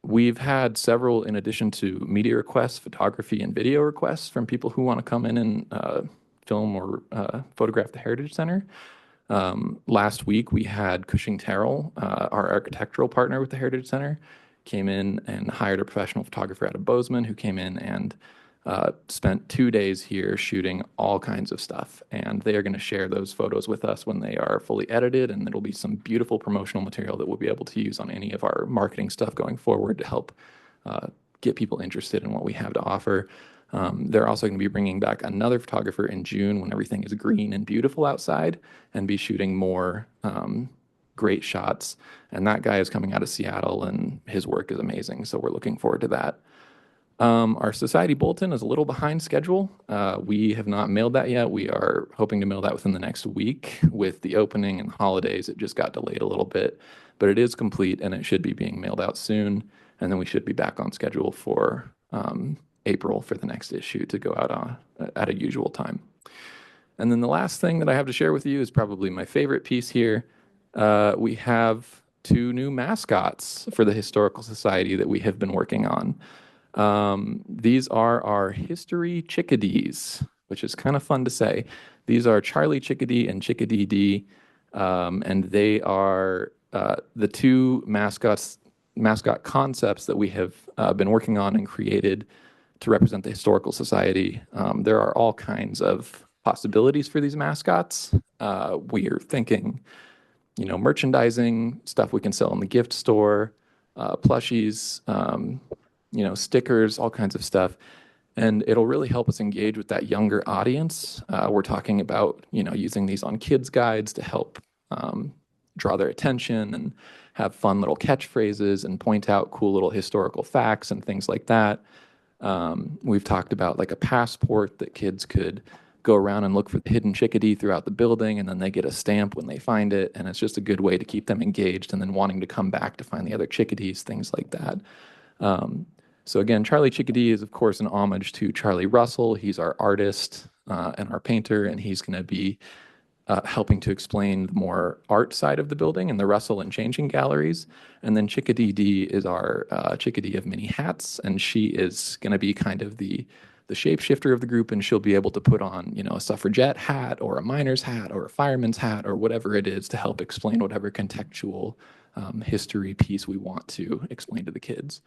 F: We've had several, in addition to media requests, photography and video requests from people who want to come in and film or photograph the Heritage Center. Last week, we had Cushing Terrell, our architectural partner with the Heritage Center, came in and hired a professional photographer out of Bozeman who came in and spent 2 days here shooting all kinds of stuff, and they are going to share those photos with us when they are fully edited, and it'll be some beautiful promotional material that we'll be able to use on any of our marketing stuff going forward to help get people interested in what we have to offer. They're also going to be bringing back another photographer in June when everything is green and beautiful outside, and be shooting more great shots. And that guy is coming out of Seattle, and his work is amazing, so we're looking forward to that. Our society bulletin is a little behind schedule. We have not mailed that yet. We are hoping to mail that within the next week. With the opening and holidays, it just got delayed a little bit, but it is complete and it should be being mailed out soon. And then we should be back on schedule for April for the next issue to go out at a usual time. And then the last thing that I have to share with you is probably my favorite piece here. We have 2 new mascots for the Historical Society that we have been working on. These are our history chickadees, which is kind of fun to say. These are Charlie Chickadee and Chickadee D, and they are the 2 mascot concepts that we have been working on and created to represent the Historical Society. There are all kinds of possibilities for these mascots. We are thinking, merchandising, stuff we can sell in the gift store, plushies, stickers, all kinds of stuff. And it'll really help us engage with that younger audience. We're talking about, using these on kids' guides to help draw their attention and have fun little catchphrases and point out cool little historical facts and things like that. We've talked about like a passport that kids could go around and look for the hidden chickadee throughout the building, and then they get a stamp when they find it. And it's just a good way to keep them engaged and then wanting to come back to find the other chickadees, things like that. So again, Charlie Chickadee is, of course, an homage to Charlie Russell. He's our artist and our painter, and he's going to be helping to explain the more art side of the building and the Russell and changing galleries. And then Chickadee D is our chickadee of many hats, and she is going to be kind of the shapeshifter of the group, and she'll be able to put on, a suffragette hat or a miner's hat or a fireman's hat or whatever it is to help explain whatever contextual history piece we want to explain to the kids.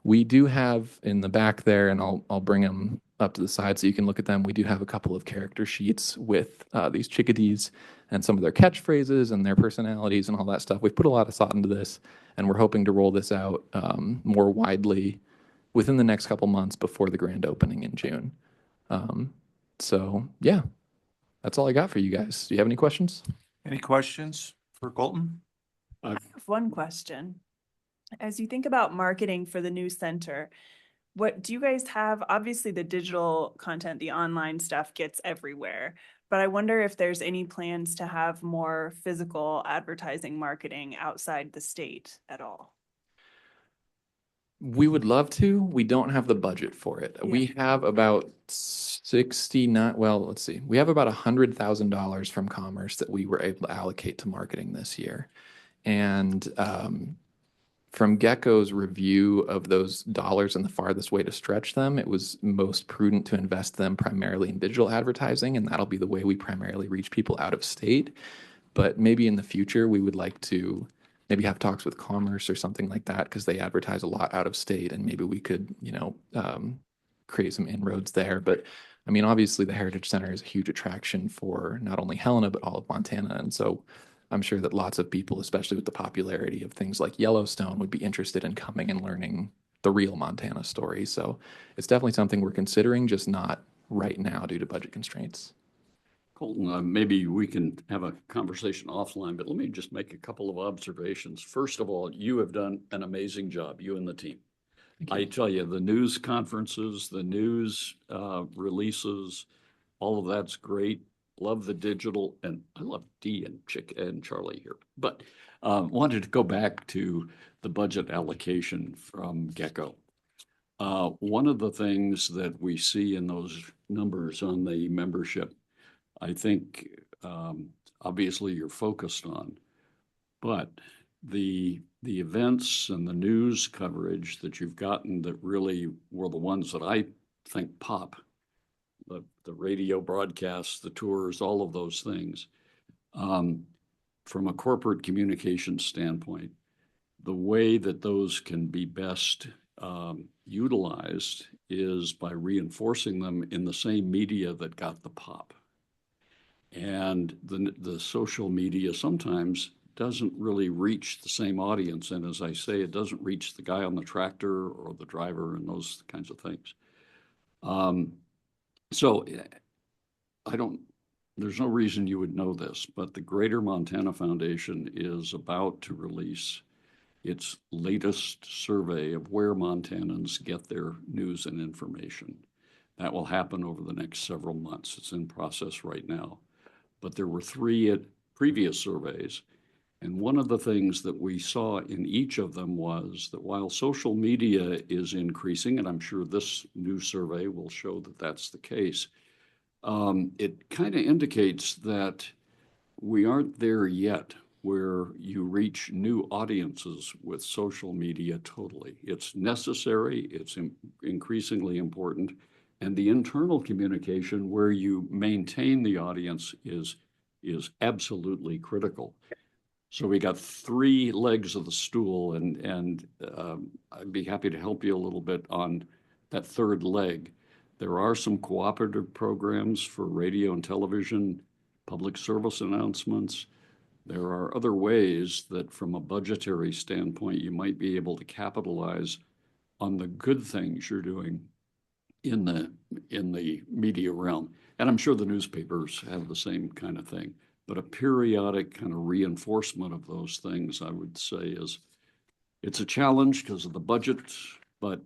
F: We do have in the back there, and I'll bring them up to the side so you can look at them. We do have a couple of character sheets with these chickadees and some of their catchphrases and their personalities and all that stuff. We've put a lot of thought into this, and we're hoping to roll this out more widely within the next couple months before the grand opening in June. So yeah, that's all I got for you guys. Do you have any questions?
A: Any questions for Colton?
L: I have one question. As you think about marketing for the new center, what do you guys have? Obviously, the digital content, the online stuff gets everywhere, but I wonder if there's any plans to have more physical advertising marketing outside the state at all.
F: We would love to. We don't have the budget for it.
L: Yeah.
F: We have about 69, well, let's see. We have about $100,000 from Commerce that we were able to allocate to marketing this year. And from Gecko's review of those dollars and the farthest way to stretch them, it was most prudent to invest them primarily in digital advertising, and that'll be the way we primarily reach people out of state. But maybe in the future, we would like to maybe have talks with Commerce or something like that, because they advertise a lot out of state, and maybe we could, create some inroads there. But I mean, obviously the Heritage Center is a huge attraction for not only Helena, but all of Montana. And so I'm sure that lots of people, especially with the popularity of things like Yellowstone, would be interested in coming and learning the real Montana story. So it's definitely something we're considering, just not right now due to budget constraints.
G: Colton, maybe we can have a conversation offline, but let me just make a couple of observations. First of all, you have done an amazing job, you and the team. I tell you, the news conferences, the news releases, all of that's great. Love the digital, and I love Dee and Chick and Charlie here. But wanted to go back to the budget allocation from Gecko. One of the things that we see in those numbers on the membership, I think obviously you're focused on, but the events and the news coverage that you've gotten that really were the ones that I think pop, the radio broadcasts, the tours, all of those things. From a corporate communication standpoint, the way that those can be best utilized is by reinforcing them in the same media that got the pop. And the social media sometimes doesn't really reach the same audience. And as I say, it doesn't reach the guy on the tractor or the driver and those kinds of things. So there's no reason you would know this, but the Greater Montana Foundation is about to release its latest survey of where Montanans get their news and information. That will happen over the next several months. It's in process right now. But there were 3 previous surveys, and one of the things that we saw in each of them was that while social media is increasing, and I'm sure this new survey will show that that's the case, it kind of indicates that we aren't there yet where you reach new audiences with social media totally. It's necessary, it's increasingly important, and the internal communication where you maintain the audience is absolutely critical. So we got 3 legs of the stool, and I'd be happy to help you a little bit on that 3rd leg. There are some cooperative programs for radio and television, public service announcements. There are other ways that from a budgetary standpoint, you might be able to capitalize on the good things you're doing in the media realm. And I'm sure the newspapers have the same kind of thing. But a periodic kind of reinforcement of those things, I would say, it's a challenge because of the budget, but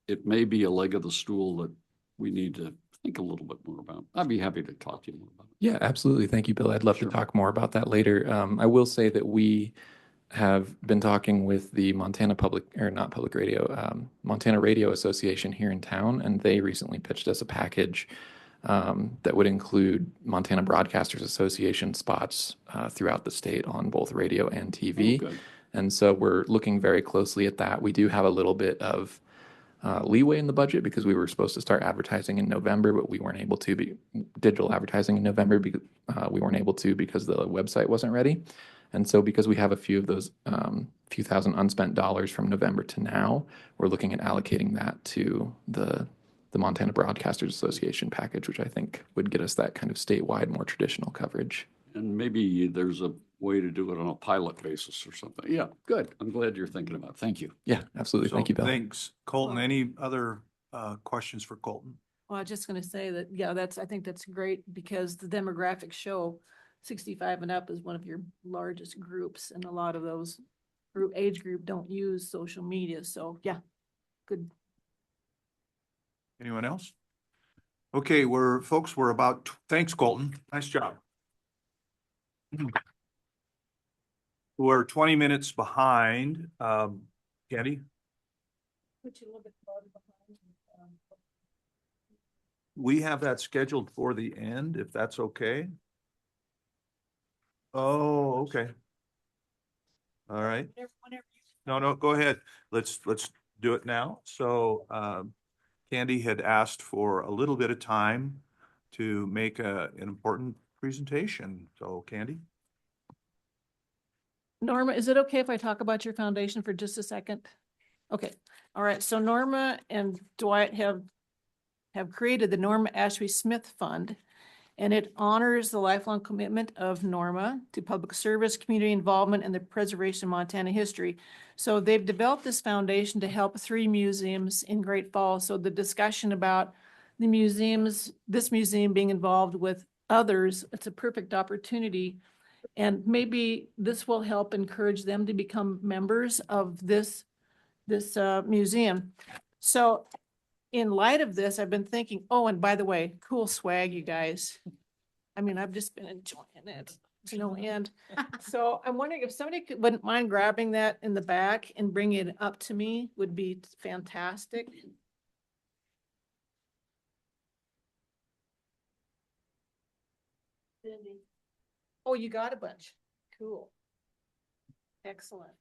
G: it may be a leg of the stool that we need to think a little bit more about. I'd be happy to talk to you more about it.
F: Yeah, absolutely. Thank you, Bill. I'd love to talk more about that later. I will say that we have been talking with the Montana Montana Radio Association here in town, and they recently pitched us a package that would include Montana Broadcasters Association spots throughout the state on both radio and TV.
G: Oh,
F: and so we're looking very closely at that. We do have a little bit of leeway in the budget because we were supposed to start advertising in November, but we weren't able to be digital advertising in November because we weren't able to because the website wasn't ready. And so because we have a few of those few thousand unspent dollars from November to now, we're looking at allocating that to the Montana Broadcasters Association package, which I think would get us that kind of statewide, more traditional coverage.
G: And maybe there's a way to do it on a pilot basis or something. Yeah, good. I'm glad you're thinking about it. Thank you.
F: Yeah, absolutely. Thank you, Bill.
A: Thanks. Colton, any other questions for Colton?
C: Well, I was just going to say that, yeah, I think that's great because the demographics show 65 and up is one of your largest groups, and a lot of those age group don't use social media. So yeah, good.
A: Anyone else? Okay, we're about, thanks, Colton. Nice job. We're 20 minutes behind. Candi? We have that scheduled for the end, if that's okay. Oh, okay. All right. No, go ahead. Let's do it now. So, Candi had asked for a little bit of time to make an important presentation. So, Candi?
C: Norma, is it okay if I talk about your foundation for just a second? Okay. All right. So Norma and Dwight have created the Norma Ashby Smith Fund, and it honors the lifelong commitment of Norma to public service, community involvement, and the preservation of Montana history. So they've developed this foundation to help 3 museums in Great Falls. So the discussion about the museums, this museum being involved with others, it's a perfect opportunity. And maybe this will help encourage them to become members of this museum. So in light of this, I've been thinking, oh, and by the way, cool swag, you guys. I mean, I've just been enjoying it to no end. So I'm wondering if somebody wouldn't mind grabbing that in the back and bringing it up to me would be fantastic. Oh, you got a bunch. Cool. Excellent.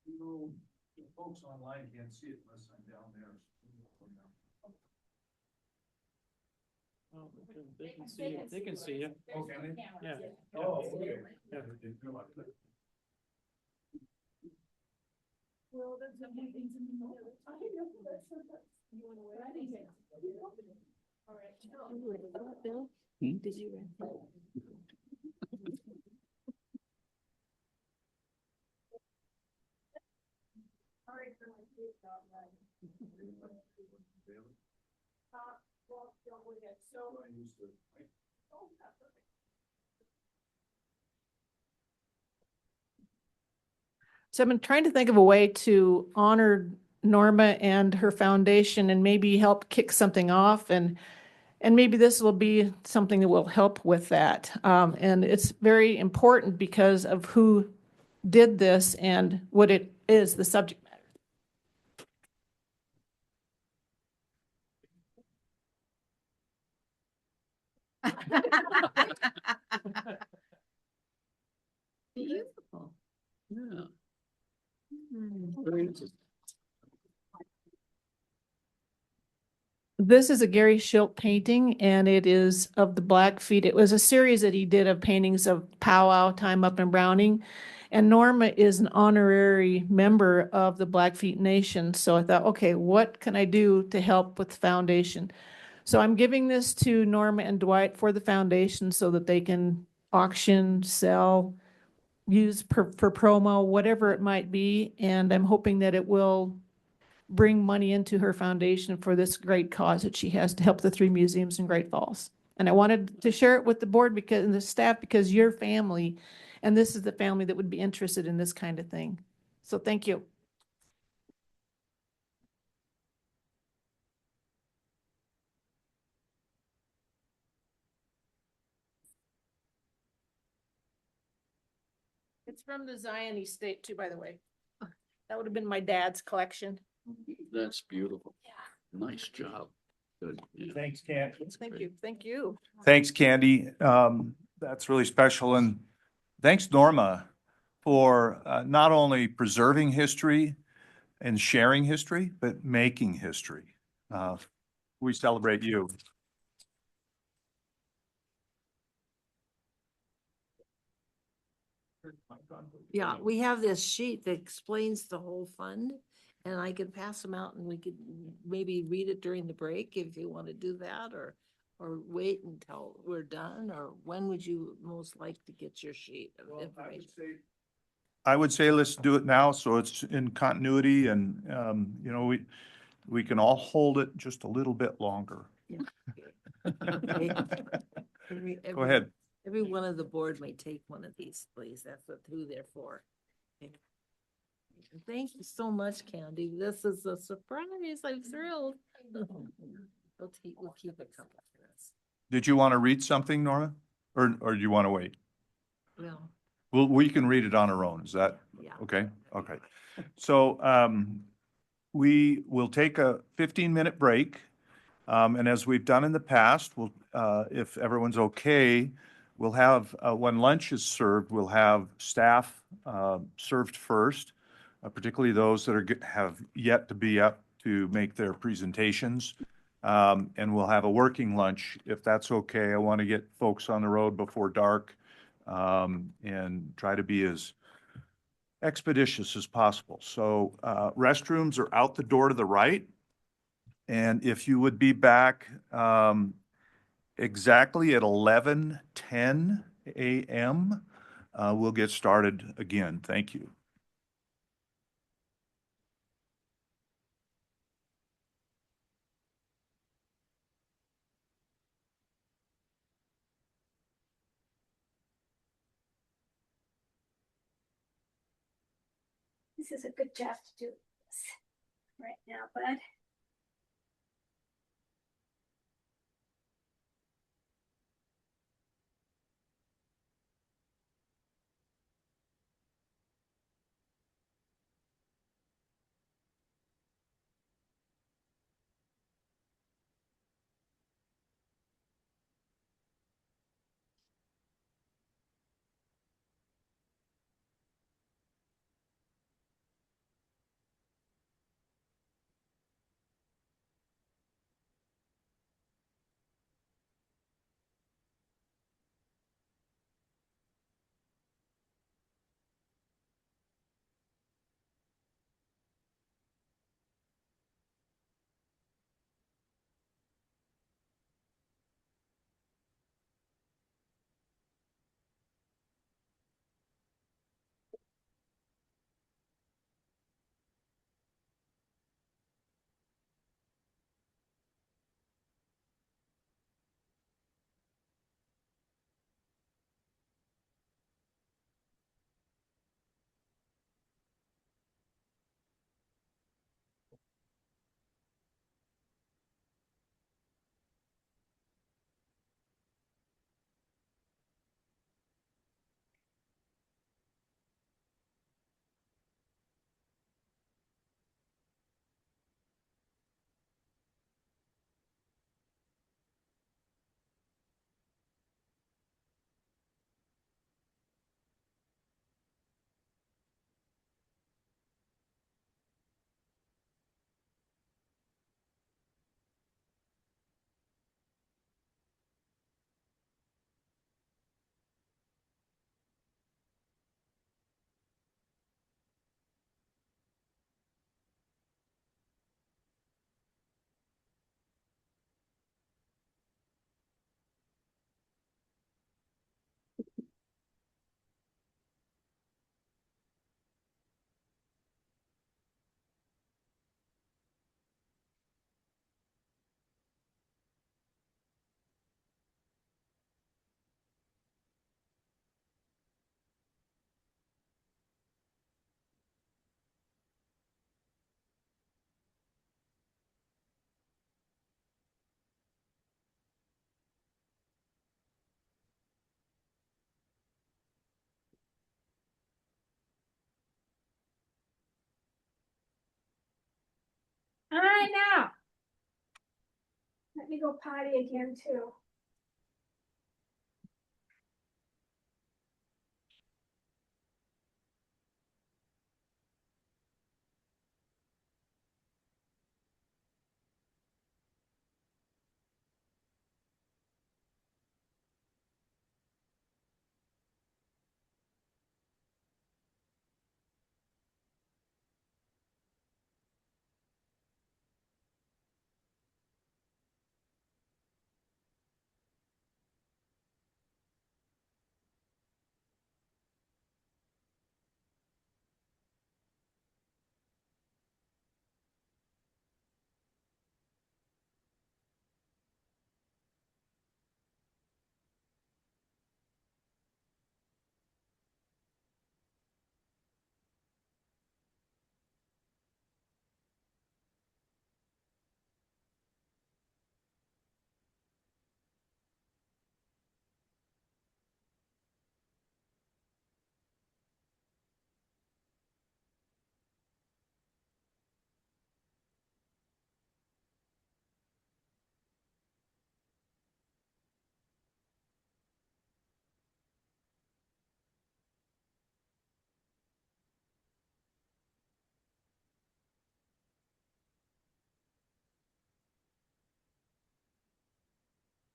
A: The folks online can't see it unless I'm down there.
H: Oh, they can see you. They can see you.
A: Okay.
H: Yeah.
A: Oh, okay. Yeah.
D: Did you?
H: So I've been trying to think of a way to honor Norma and her foundation and maybe help kick something off, and maybe this will be something that will help with that. And it's very important because of who did this and what it is, the subject matter.
D: Beautiful.
G: Yeah.
H: This is a Gary Schilt painting, and it is of the Blackfeet. It was a series that he did of paintings of powwow time up in Browning. And Norma is an honorary member of the Blackfeet Nation. So I thought, okay, what can I do to help with the foundation? So I'm giving this to Norma and Dwight for the foundation so that they can auction, sell, use for promo, whatever it might be. And I'm hoping that it will bring money into her foundation for this great cause that she has to help the 3 museums in Great Falls. And I wanted to share it with the board because, and the staff, because your family, and this is the family that would be interested in this kind of thing. So thank you. It's from the Zion Estate too, by the way. That would have been my dad's collection.
G: That's beautiful. Yeah. Nice job. Good. Yeah.
A: Thanks, Candi.
H: Thank you. Thank you.
A: Thanks, Candi. That's really special. And thanks, Norma, for not only preserving history and sharing history, but making history. We celebrate you.
D: Yeah, we have this sheet that explains the whole fund, and I could pass them out and we could maybe read it during the break if you want to do that, or wait until we're done, or when would you most like to get your sheet of information?
A: I would say let's do it now so it's in continuity and, you know, we can all hold it just a little bit longer.
D: Yeah. Okay.
A: Go ahead.
D: Every one of the board may take one of these, please. That's who they're for. Okay. Thank you so much, Candi. This is a surprise. I'm thrilled. We'll keep it coming.
A: Did you want to read something, Norma? Or do you want to wait?
D: Well.
A: Well, we can read it on our own. Is that
D: Yeah.
A: okay? Okay. So we will take a 15-minute break. And as we've done in the past, we'll, if everyone's okay, we'll have, when lunch is served, we'll have staff served first, particularly those that have yet to be up to make their presentations. And we'll have a working lunch, if that's okay. I want to get folks on the road before dark and try to be as expeditious as possible. So restrooms are out the door to the right. And if you would be back exactly at 11:10 a.m., we'll get started again. Thank you.
J: This is a good job to do this right now, bud. I know. Let me go potty again too.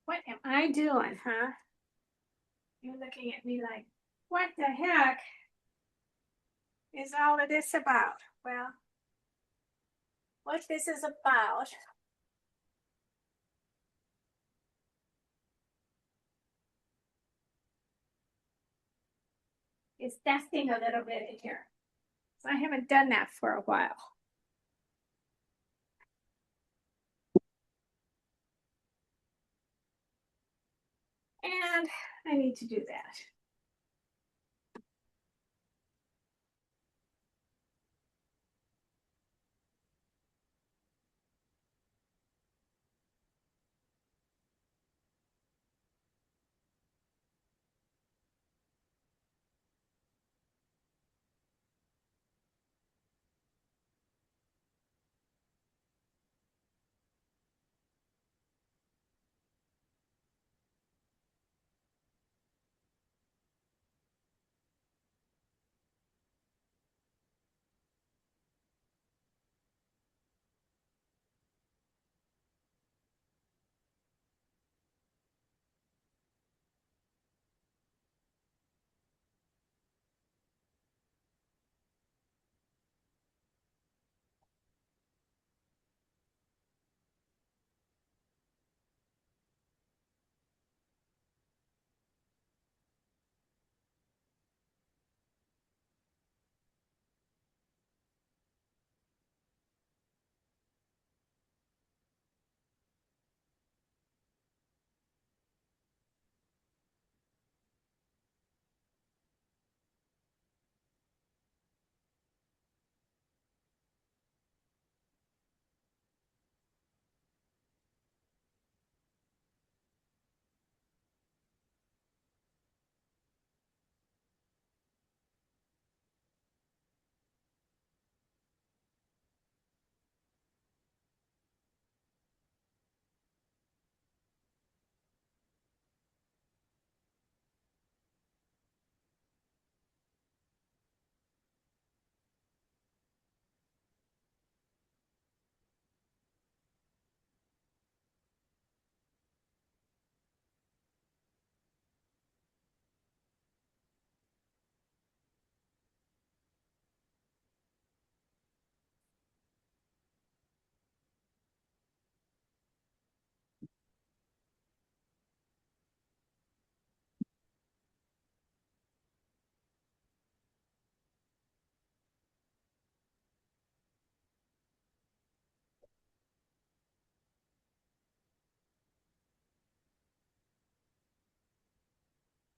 J: What am I doing, huh? You're looking at me like, what the heck is all of this about? Well, what this is about is dusting a little bit in here. So I haven't done that for a while. And I need to do that.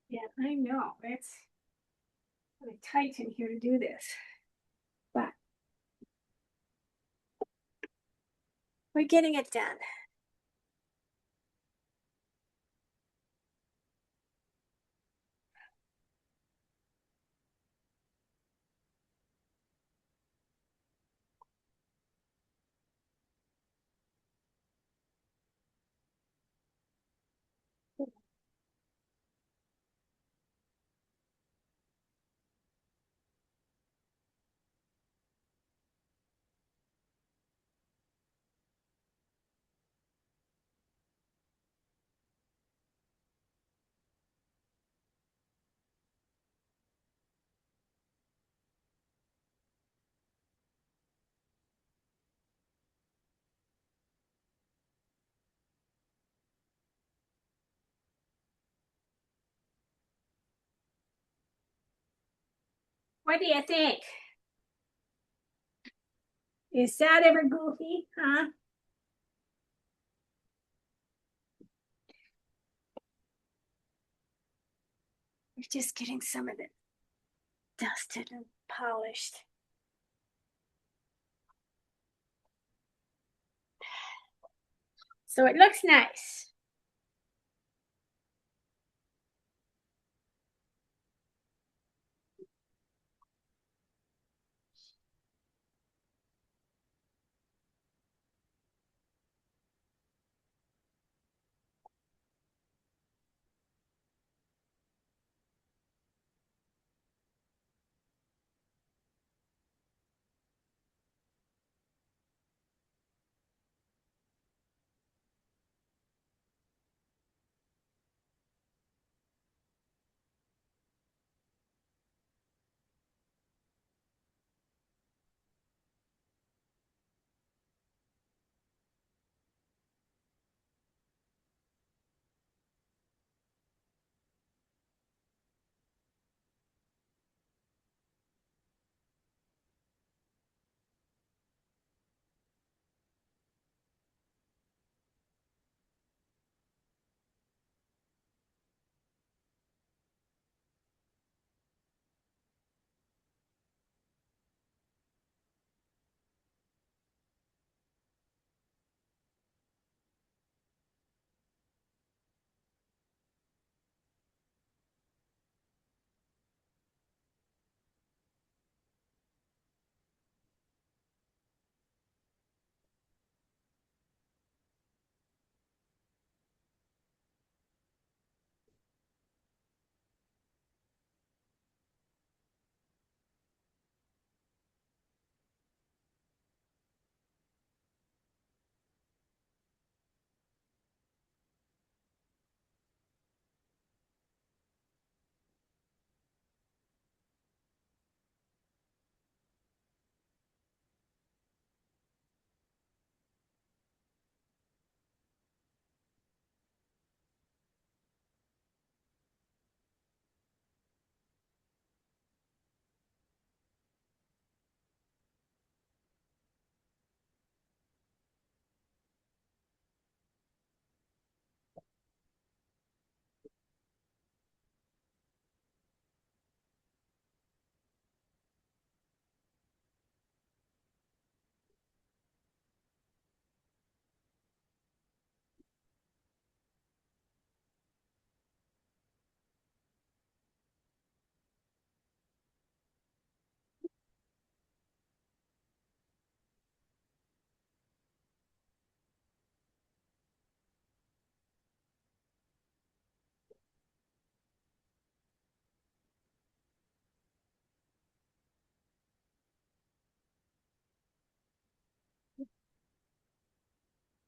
J: Yeah, I know. It's really tight in here to do this. But we're getting it done. What do you think? Is that ever goofy, huh? We're just getting some of it dusted and polished. So it looks nice.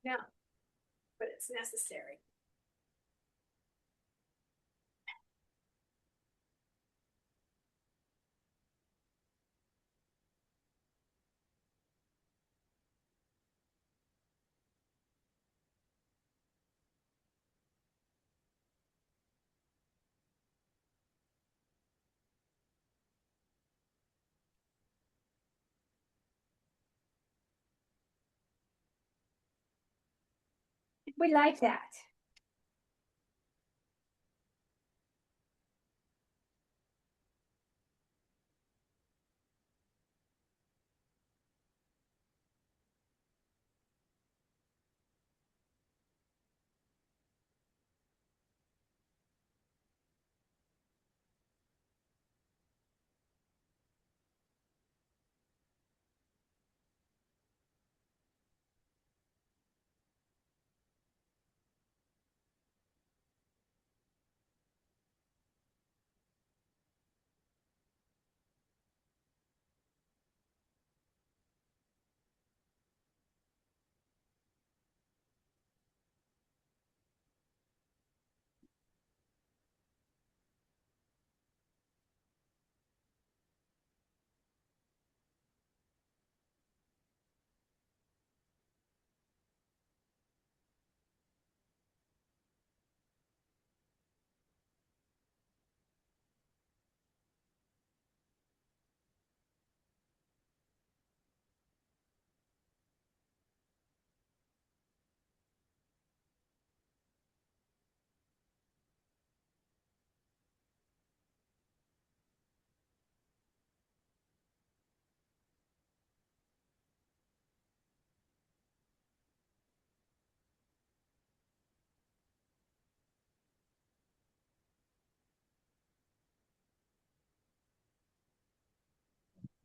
J: No, but it's necessary. We like that.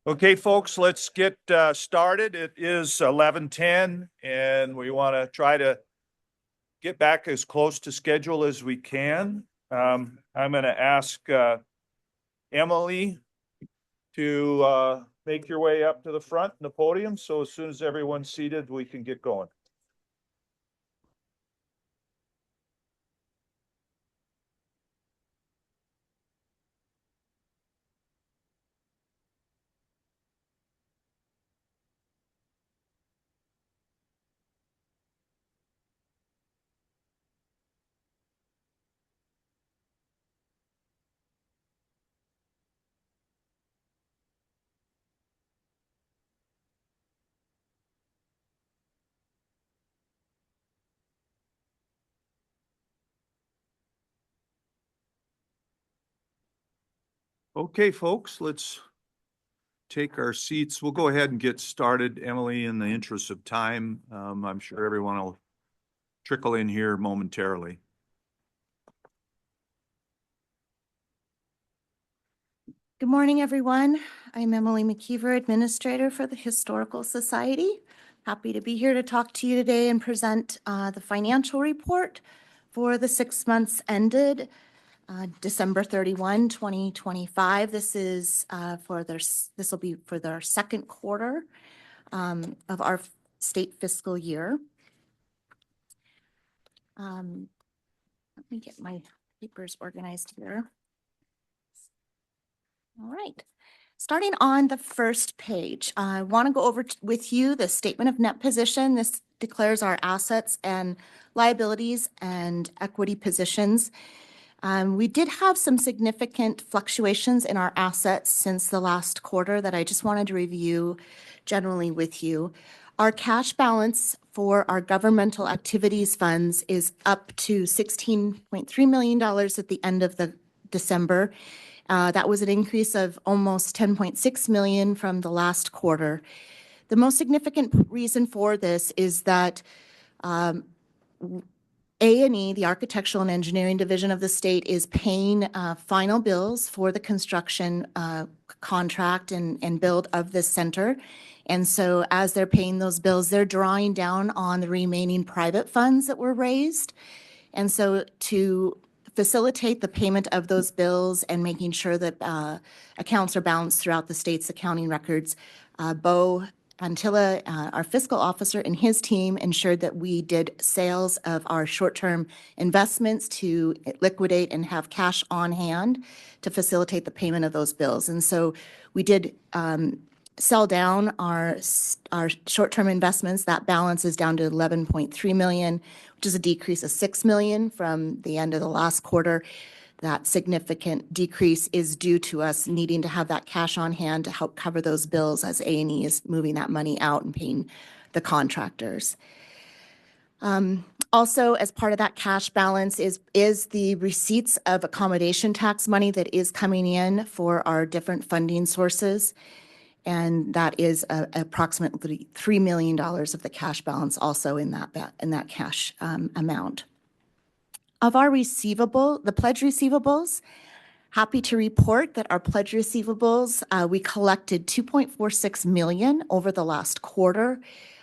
A: Okay, folks, let's get started. It is 11:10 and we want to try to get back as close to schedule as we can. I'm going to ask Emily to make your way up to the front in the podium. So as soon as everyone's seated, we can get going. Okay, folks, let's take our seats. We'll go ahead and get started, Emily, in the interest of time. I'm sure everyone will trickle in here momentarily.
N: Good morning, everyone. I'm Emily McKeever, Administrator for the Historical Society. Happy to be here to talk to you today and present the financial report for the 6 months ended December 31, 2025. This will be for their second quarter of our state fiscal year. Let me get my papers organized here. All right. Starting on the first page, I want to go over with you the statement of net position. This declares our assets and liabilities and equity positions. We did have some significant fluctuations in our assets since the last quarter that I just wanted to review generally with you. Our cash balance for our governmental activities funds is up to $16.3 million at the end of the December. That was an increase of almost $10.6 million from the last quarter. The most significant reason for this is that A&E, the Architectural and Engineering Division of the state, is paying final bills for the construction contract and build of this center. And so as they're paying those bills, they're drawing down on the remaining private funds that were raised. And so to facilitate the payment of those bills and making sure that accounts are balanced throughout the state's accounting records, Bo Antilla, our fiscal officer, and his team ensured that we did sales of our short-term investments to liquidate and have cash on hand to facilitate the payment of those bills. And so we did sell down our short-term investments. That balance is down to $11.3 million, which is a decrease of $6 million from the end of the last quarter. That significant decrease is due to us needing to have that cash on hand to help cover those bills as A&E is moving that money out and paying the contractors. Also, as part of that cash balance is the receipts of accommodation tax money that is coming in for our different funding sources. And that is approximately $3 million of the cash balance also in that cash amount. Of our the pledge receivables, happy to report that our pledge receivables, we collected $2.46 million over the last quarter.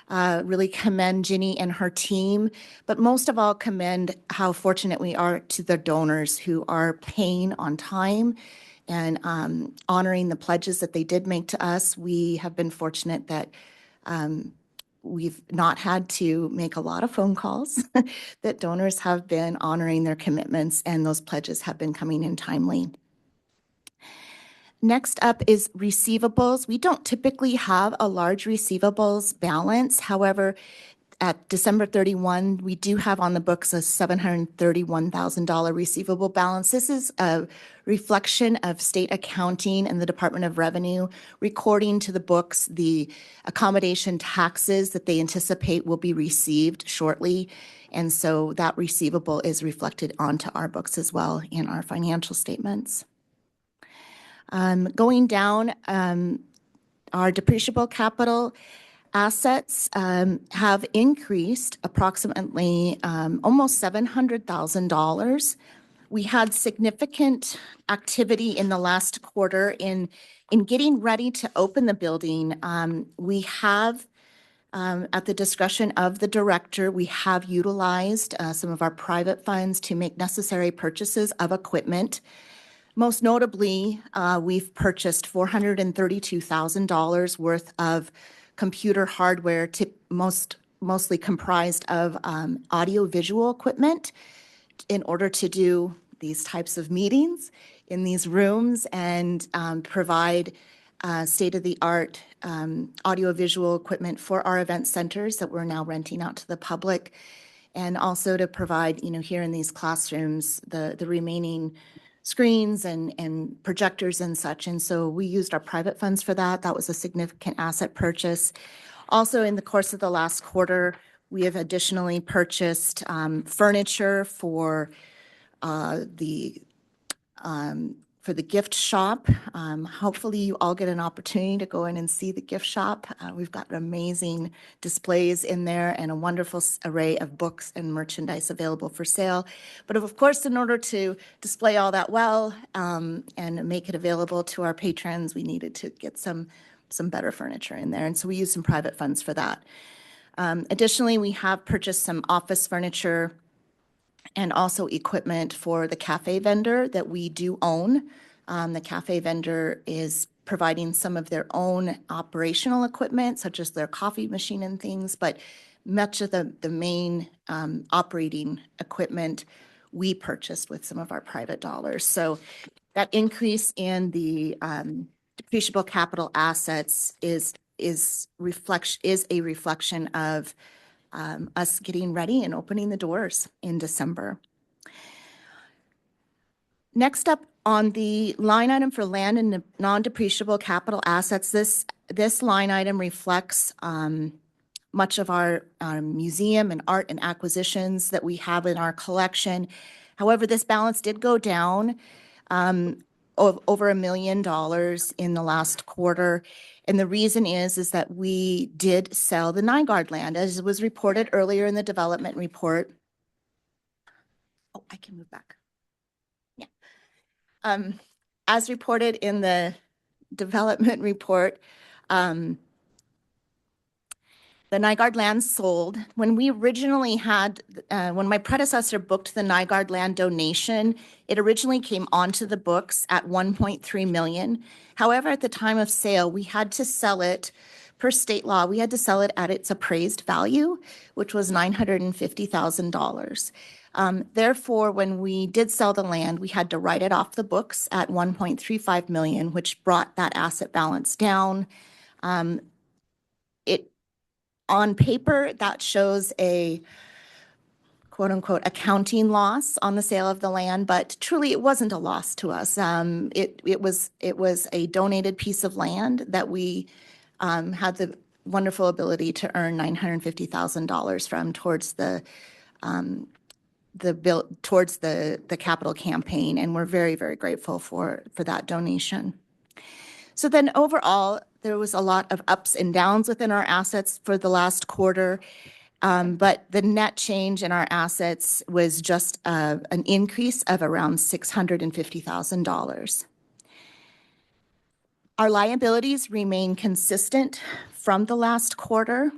N: Really commend Jenni and her team, but most of all commend how fortunate we are to the donors who are paying on time and honoring the pledges that they did make to us. We have been fortunate that we've not had to make a lot of phone calls, that donors have been honoring their commitments and those pledges have been coming in timely. Next up is receivables. We don't typically have a large receivables balance. However, at December 31, we do have on the books a $731,000 receivable balance. This is a reflection of state accounting and the Department of Revenue recording to the books the accommodation taxes that they anticipate will be received shortly. And so that receivable is reflected onto our books as well in our financial statements. Going down, our depreciable capital assets have increased approximately almost $700,000 We had significant activity in the last quarter in getting ready to open the building. We have, at the discretion of the director, we have utilized some of our private funds to make necessary purchases of equipment. Most notably, we've purchased $432,000 worth of computer hardware, mostly comprised of audio-visual equipment, in order to do these types of meetings in these rooms and provide state-of-the-art audio-visual equipment for our event centers that we're now renting out to the public, and also to provide, here in these classrooms, the remaining screens and projectors and such. And so we used our private funds for that. That was a significant asset purchase. Also, in the course of the last quarter, we have additionally purchased furniture for the gift shop. Hopefully you all get an opportunity to go in and see the gift shop. We've got amazing displays in there and a wonderful array of books and merchandise available for sale. But of course, in order to display all that well and make it available to our patrons, we needed to get some better furniture in there. And so we used some private funds for that. Additionally, we have purchased some office furniture and also equipment for the cafe vendor that we do own. The cafe vendor is providing some of their own operational equipment, such as their coffee machine and things, but much of the main operating equipment we purchased with some of our private dollars. So that increase in the depreciable capital assets is a reflection of us getting ready and opening the doors in December. Next up on the line item for land and non-depreciable capital assets, this line item reflects much of our museum and art and acquisitions that we have in our collection. However, this balance did go down over $1 million in the last quarter. And the reason is that we did sell the Nygaard land, as was reported earlier in the development report. Oh, I can move back. Yeah. As reported in the development report, the Nygaard land sold. When we originally had, when my predecessor booked the Nygaard land donation, it originally came onto the books at $1.3 million. However, at the time of sale, we had to sell it, per state law, we had to sell it at its appraised value, which was $950,000. Therefore, when we did sell the land, we had to write it off the books at $1.35 million, which brought that asset balance down. On paper, that shows a quote unquote accounting loss on the sale of the land, but truly it wasn't a loss to us. It was a donated piece of land that we had the wonderful ability to earn $950,000 from towards the capital campaign, and we're very, very grateful for that donation. So then overall, there was a lot of ups and downs within our assets for the last quarter, but the net change in our assets was just an increase of around $650,000. Our liabilities remain consistent from the last quarter,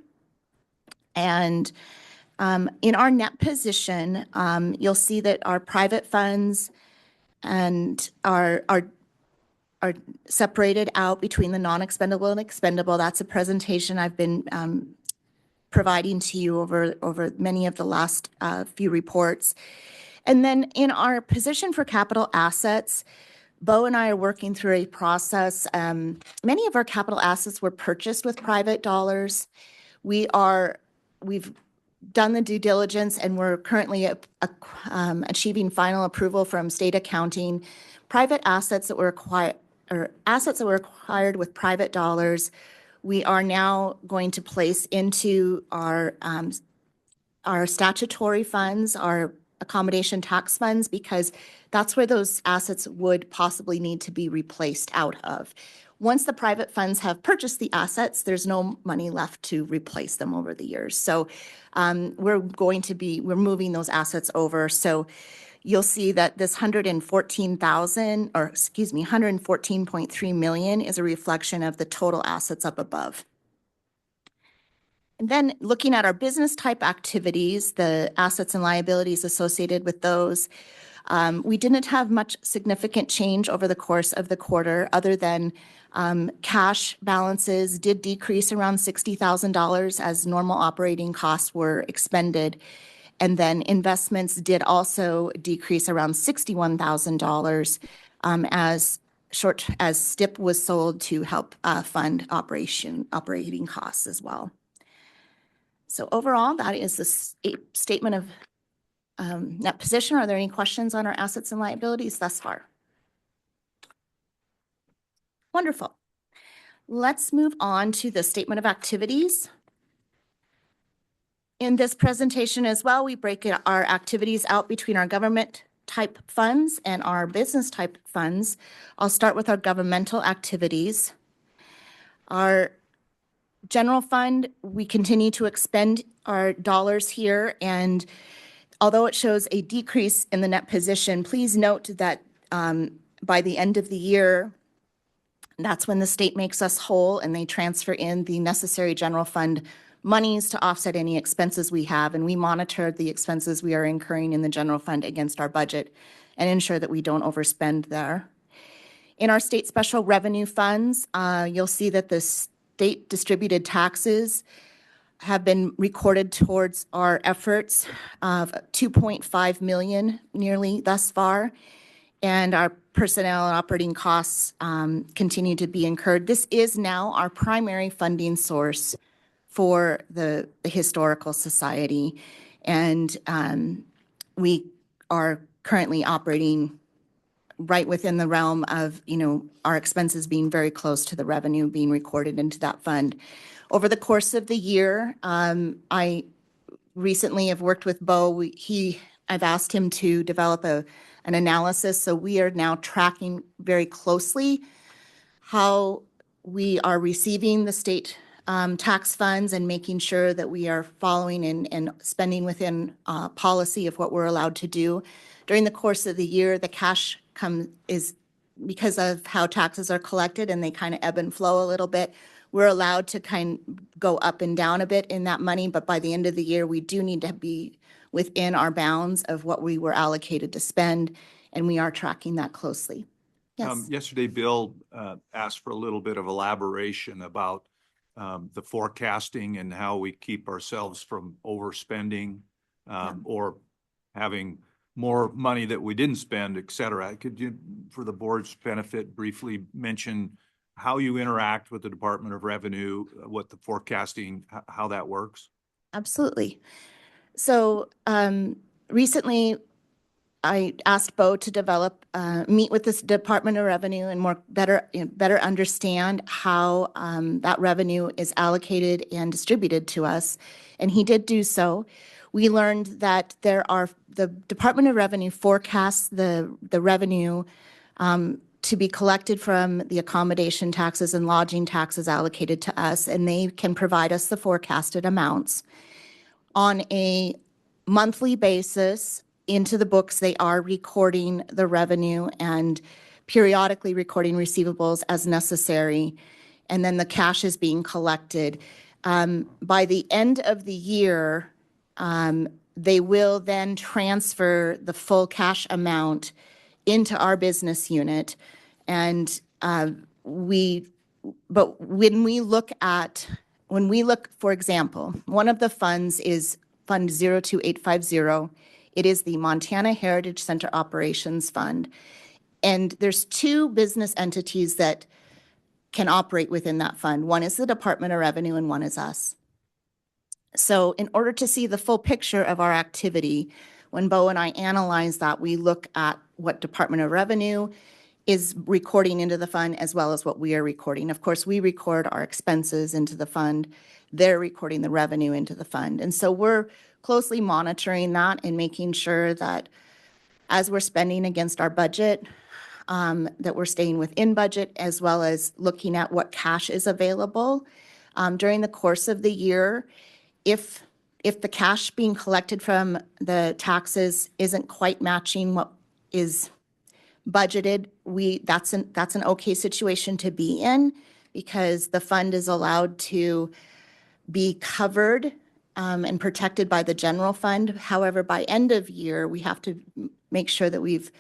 N: and in our net position, you'll see that our private funds and are separated out between the non-expendable and expendable. That's a presentation I've been providing to you over many of the last few reports. And then in our position for capital assets, Bo and I are working through a process. Many of our capital assets were purchased with private dollars. We've done the due diligence, and we're currently achieving final approval from state accounting. Private assets that were acquired, or assets that were acquired with private dollars, we are now going to place into our statutory funds, our accommodation tax funds, because that's where those assets would possibly need to be replaced out of. Once the private funds have purchased the assets, there's no money left to replace them over the years. So we're moving those assets over. So you'll see that this 114,000, or excuse me, 114.3 million is a reflection of the total assets up above. And then looking at our business type activities, the assets and liabilities associated with those, we didn't have much significant change over the course of the quarter, other than cash balances did decrease around $60,000 as normal operating costs were expended. And then investments did also decrease around $61,000 as STIP was sold to help fund operating costs as well. So overall, that is the statement of net position. Are there any questions on our assets and liabilities thus far? Wonderful. Let's move on to the statement of activities. In this presentation as well, we break our activities out between our government type funds and our business type funds. I'll start with our governmental activities. Our general fund, we continue to expend our dollars here, and although it shows a decrease in the net position, please note that by the end of the year, that's when the state makes us whole and they transfer in the necessary general fund monies to offset any expenses we have, and we monitor the expenses we are incurring in the general fund against our budget and ensure that we don't overspend there. In our state special revenue funds, you'll see that the state distributed taxes have been recorded towards our efforts of 2.5 million nearly thus far, and our personnel and operating costs continue to be incurred. This is now our primary funding source for the Historical Society, and we are currently operating right within the realm of, our expenses being very close to the revenue being recorded into that fund. Over the course of the year, I recently have worked with Bo. I've asked him to develop an analysis, so we are now tracking very closely how we are receiving the state tax funds and making sure that we are following and spending within policy of what we're allowed to do. During the course of the year, the cash is because of how taxes are collected and they kind of ebb and flow a little bit. We're allowed to kind of go up and down a bit in that money, but by the end of the year, we do need to be within our bounds of what we were allocated to spend, and we are tracking that closely. Yes.
A: Yesterday, Bill asked for a little bit of elaboration about the forecasting and how we keep ourselves from overspending or having more money that we didn't spend, et cetera. Could you, for the board's benefit, briefly mention how you interact with the Department of Revenue, what the forecasting, how that works?
N: Absolutely. So recently, I asked Bo to develop, meet with this Department of Revenue and better understand how that revenue is allocated and distributed to us, and he did do so. We learned that the Department of Revenue forecasts the revenue to be collected from the accommodation taxes and lodging taxes allocated to us, and they can provide us the forecasted amounts. On a monthly basis, into the books, they are recording the revenue and periodically recording receivables as necessary, and then the cash is being collected. By the end of the year, they will then transfer the full cash amount into our business unit. And but when we look, for example, one of the funds is Fund 02850. It is the Montana Heritage Center Operations Fund. And there's two business entities that can operate within that fund. One is the Department of Revenue and one is us. So in order to see the full picture of our activity, when Bo and I analyze that, we look at what Department of Revenue is recording into the fund as well as what we are recording. Of course, we record our expenses into the fund. They're recording the revenue into the fund. And so we're closely monitoring that and making sure that as we're spending against our budget, that we're staying within budget, as well as looking at what cash is available. During the course of the year, if if the cash being collected from the taxes isn't quite matching what is budgeted, that's an okay situation to be in, because the fund is allowed to be covered and protected by the general fund. However, by end of year, we have to make sure that we've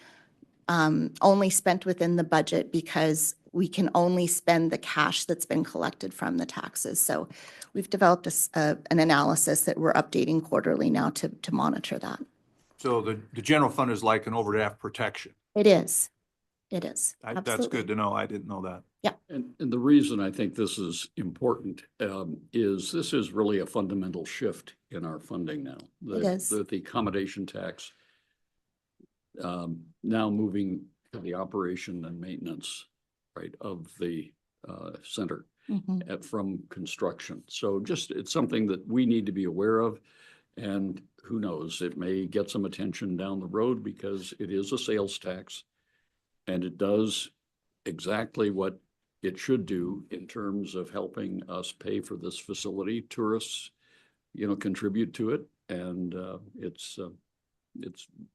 N: only spent within the budget, because we can only spend the cash that's been collected from the taxes. So we've developed an analysis that we're updating quarterly now to monitor that.
A: So the general fund is like an overdraft protection.
N: It is. It is.
A: That's
N: Absolutely.
A: good to know. I didn't know that.
N: Yeah.
G: And the reason I think this is important is this is really a fundamental shift in our funding now.
N: It is.
G: The accommodation tax now moving to the operation and maintenance, right, of the center from construction. So just, it's something that we need to be aware of. And who knows, it may get some attention down the road because it is a sales tax and it does exactly what it should do in terms of helping us pay for this facility. Tourists, you know, contribute to it, and it's a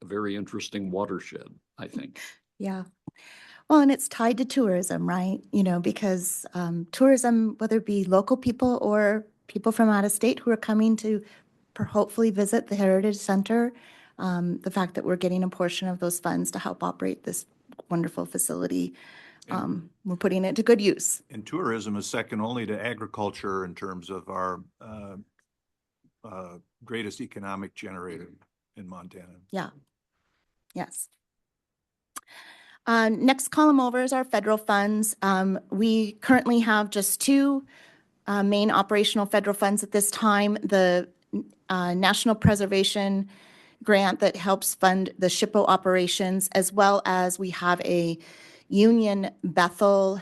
G: very interesting watershed, I think.
N: Yeah. Well, and it's tied to tourism, right? You know, because tourism, whether it be local people or people from out of state who are coming to hopefully visit the Heritage Center, the fact that we're getting a portion of those funds to help operate this wonderful facility, we're putting it to good use.
A: And tourism is second only to agriculture in terms of our greatest economic generator in Montana.
N: Yeah. Yes. Next column over is our federal funds. We currently have just two main operational federal funds at this time. The National Preservation grant that helps fund the SHPO operations, as well as we have a Union Bethel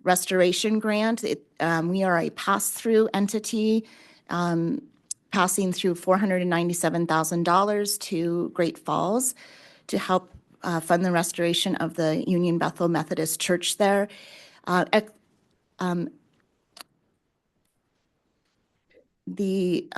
N: restoration grant. We are a pass-through entity, passing through $497,000 to Great Falls to help fund the restoration of the Union Bethel Methodist Church there. The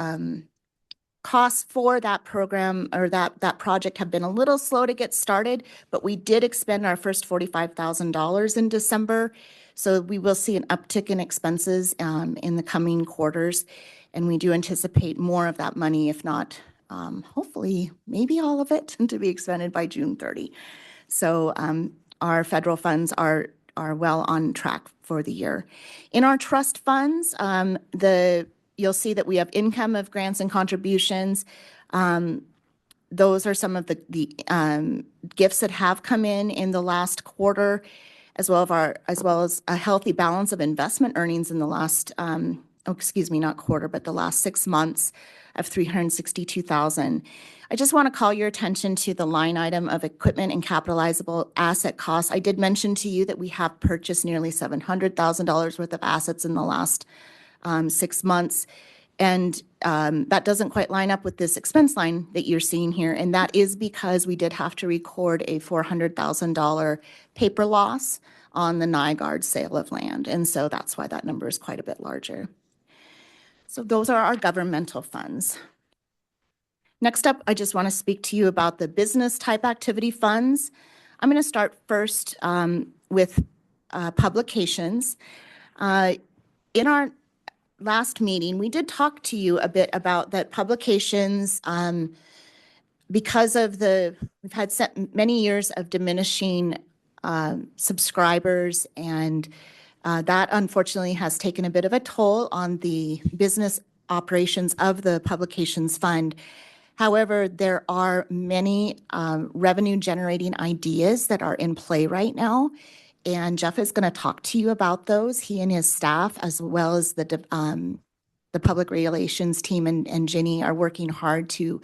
N: costs for that program or that project have been a little slow to get started, but we did expend our first $45,000 in December. So we will see an uptick in expenses in the coming quarters. And we do anticipate more of that money, if not, hopefully, maybe all of it, to be expended by June 30. So our federal funds are well on track for the year. In our trust funds, you'll see that we have income of grants and contributions. Those are some of the gifts that have come in the last quarter, as well as a healthy balance of investment earnings in the last, not quarter, but the last 6 months of $362,000. I just want to call your attention to the line item of equipment and capitalizable asset costs. I did mention to you that we have purchased nearly $700,000 worth of assets in the last 6 months. And that doesn't quite line up with this expense line that you're seeing here. And that is because we did have to record a $400,000 paper loss on the Nygaard sale of land. And so that's why that number is quite a bit larger. So those are our governmental funds. Next up, I just want to speak to you about the business type activity funds. I'm going to start first with publications. In our last meeting, we did talk to you a bit about that publications, because of we've had many years of diminishing subscribers, and that unfortunately has taken a bit of a toll on the business operations of the publications fund. However, there are many revenue generating ideas that are in play right now. And Jeff is going to talk to you about those. He and his staff, as well as the public relations team and Jenni, are working hard to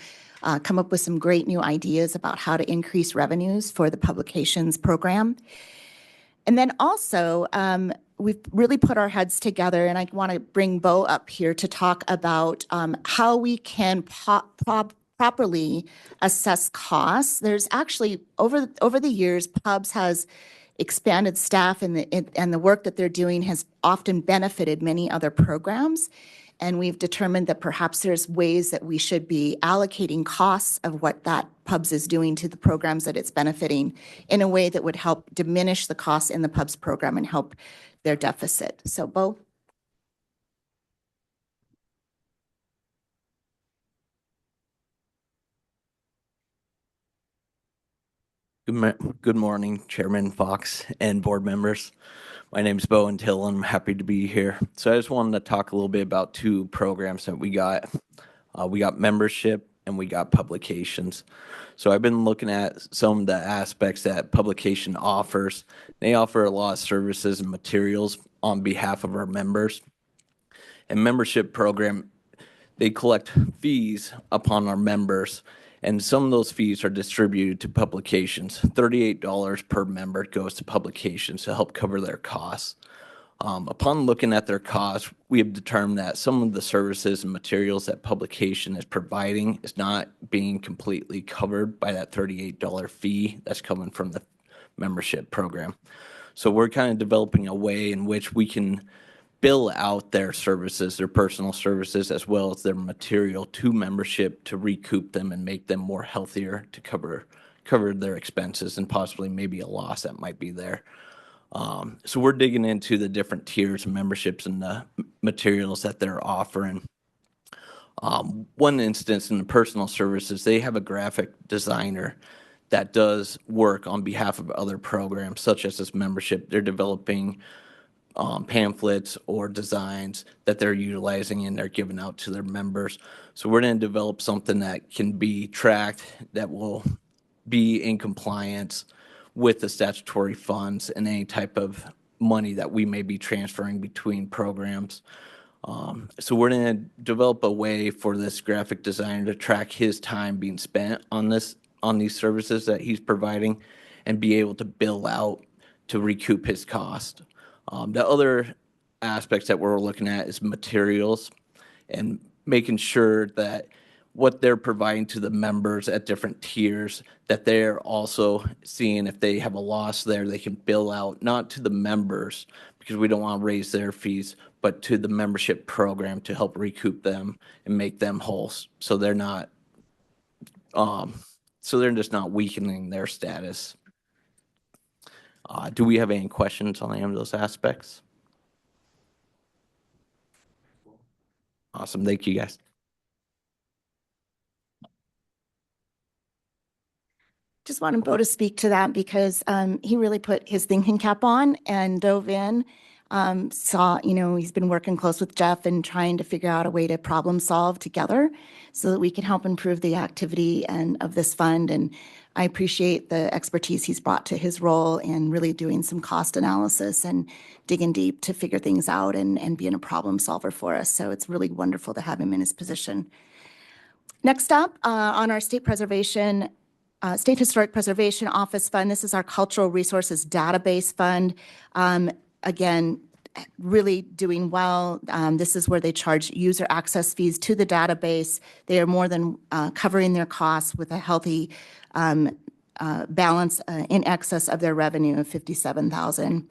N: come up with some great new ideas about how to increase revenues for the publications program. And then also, we've really put our heads together, and I want to bring Bo up here to talk about how we can properly assess costs. There's actually, over the years, Pubs has expanded staff, and the work that they're doing has often benefited many other programs. And we've determined that perhaps there's ways that we should be allocating costs of what that pubs is doing to the programs that it's benefiting in a way that would help diminish the costs in the pubs program and help their deficit. So, Bo?
O: Good morning, Chairman Fox and board members. My name is Bo Until, and I'm happy to be here. So I just wanted to talk a little bit about two programs that we got. We got membership and we got publications. So I've been looking at some of the aspects that publication offers. They offer a lot of services and materials on behalf of our members. And membership program, they collect fees upon our members, and some of those fees are distributed to publications. $38 per member goes to publications to help cover their costs. Upon looking at their costs, we have determined that some of the services and materials that publication is providing is not being completely covered by that $38 fee that's coming from the membership program. So we're kind of developing a way in which we can bill out their services, their personal services, as well as their material to membership to recoup them and make them more healthier to cover their expenses and possibly maybe a loss that might be there. So we're digging into the different tiers of memberships and the materials that they're offering. One instance in the personal services, they have a graphic designer that does work on behalf of other programs, such as this membership. They're developing pamphlets or designs that they're utilizing and they're giving out to their members. So we're going to develop something that can be tracked, that will be in compliance with the statutory funds and any type of money that we may be transferring between programs. So we're going to develop a way for this graphic designer to track his time being spent on these services that he's providing and be able to bill out to recoup his cost. The other aspects that we're looking at is materials and making sure that what they're providing to the members at different tiers, that they're also seeing if they have a loss there, they can bill out, not to the members, because we don't want to raise their fees, but to the membership program to help recoup them and make them whole. So they're not, so they're just not weakening their status. Do we have any questions on any of those aspects? Awesome. Thank you, guys.
N: Just wanted Bo to speak to that because he really put his thinking cap on and dove in. He's been working close with Jeff and trying to figure out a way to problem solve together so that we can help improve the activity of this fund. And I appreciate the expertise he's brought to his role in really doing some cost analysis and digging deep to figure things out and being a problem solver for us. So it's really wonderful to have him in his position. Next up on our State Historic Preservation Office Fund, this is our Cultural Resources Database Fund. Again, really doing well. This is where they charge user access fees to the database. They are more than covering their costs with a healthy balance in excess of their revenue of $57,000.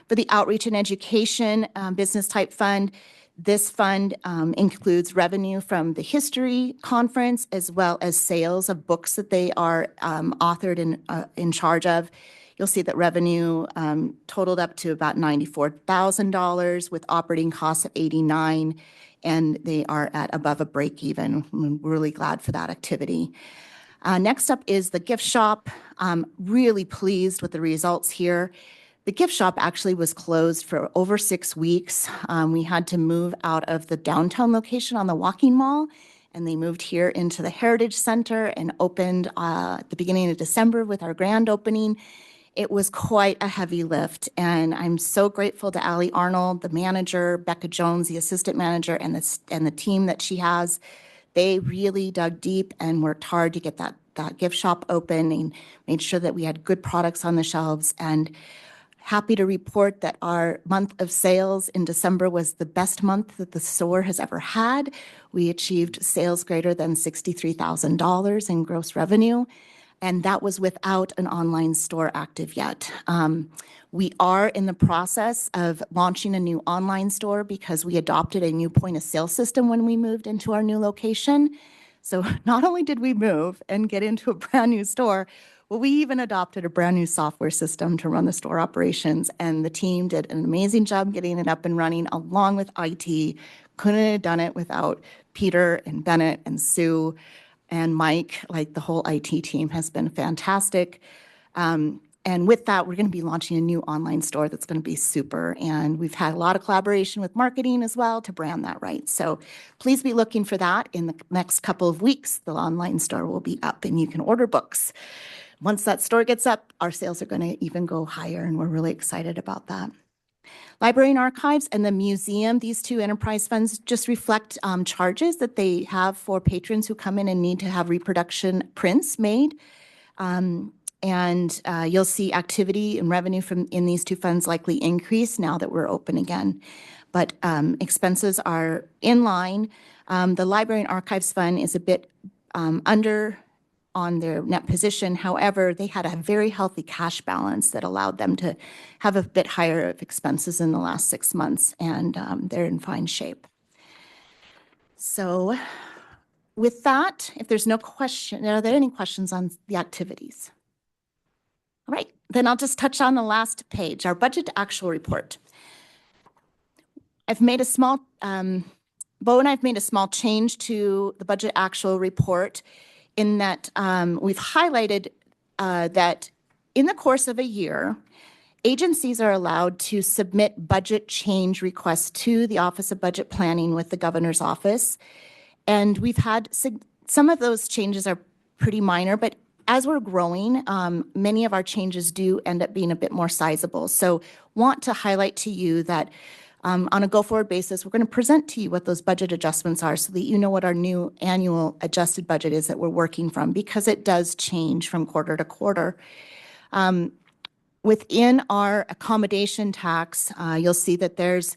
N: For the Outreach and Education Business Type Fund, this fund includes revenue from the History Conference as well as sales of books that they are authored and in charge of. You'll see that revenue totaled up to about $94,000 with operating costs of $89,000, and they are at above a break even. I'm really glad for that activity. Next up is the gift shop. Really pleased with the results here. The gift shop actually was closed for over 6 weeks. We had to move out of the downtown location on the Walking Mall, and they moved here into the Heritage Center and opened at the beginning of December with our grand opening. It was quite a heavy lift, and I'm so grateful to Allie Arnold, the manager, Becca Jones, the assistant manager, and the team that she has. They really dug deep and worked hard to get that gift shop open and made sure that we had good products on the shelves. And happy to report that our month of sales in December was the best month that the store has ever had. We achieved sales greater than $63,000 in gross revenue. and that was without an online store active yet. We are in the process of launching a new online store because we adopted a new point of sale system when we moved into our new location. So not only did we move and get into a brand new store, but we even adopted a brand new software system to run the store operations, and the team did an amazing job getting it up and running along with IT. Couldn't have done it without Peter and Bennett and Sue and Mike. Like, the whole IT team has been fantastic. And with that, we're going to be launching a new online store that's going to be super. And we've had a lot of collaboration with marketing as well to brand that right. So please be looking for that in the next couple of weeks. The online store will be up and you can order books. Once that store gets up, our sales are going to even go higher, and we're really excited about that. Library and Archives and the museum, these two enterprise funds just reflect charges that they have for patrons who come in and need to have reproduction prints made. And you'll see activity and revenue from in these two funds likely increase now that we're open again. But expenses are in line. The Library and Archives Fund is a bit under on their net position. However, they had a very healthy cash balance that allowed them to have a bit higher of expenses in the last 6 months, and they're in fine shape. So with that, if there's no question, are there any questions on the activities? All right, then I'll just touch on the last page, our budget to actual report. I've made a small, Bo and I've made a small change to the budget actual report in that we've highlighted that in the course of a year, agencies are allowed to submit budget change requests to the Office of Budget Planning with the Governor's Office. And we've had some of those changes are pretty minor, but as we're growing, many of our changes do end up being a bit more sizable. So want to highlight to you that on a go-forward basis, we're going to present to you what those budget adjustments are so that you know what our new annual adjusted budget is that we're working from, because it does change from quarter to quarter. Within our accommodation tax, you'll see that there's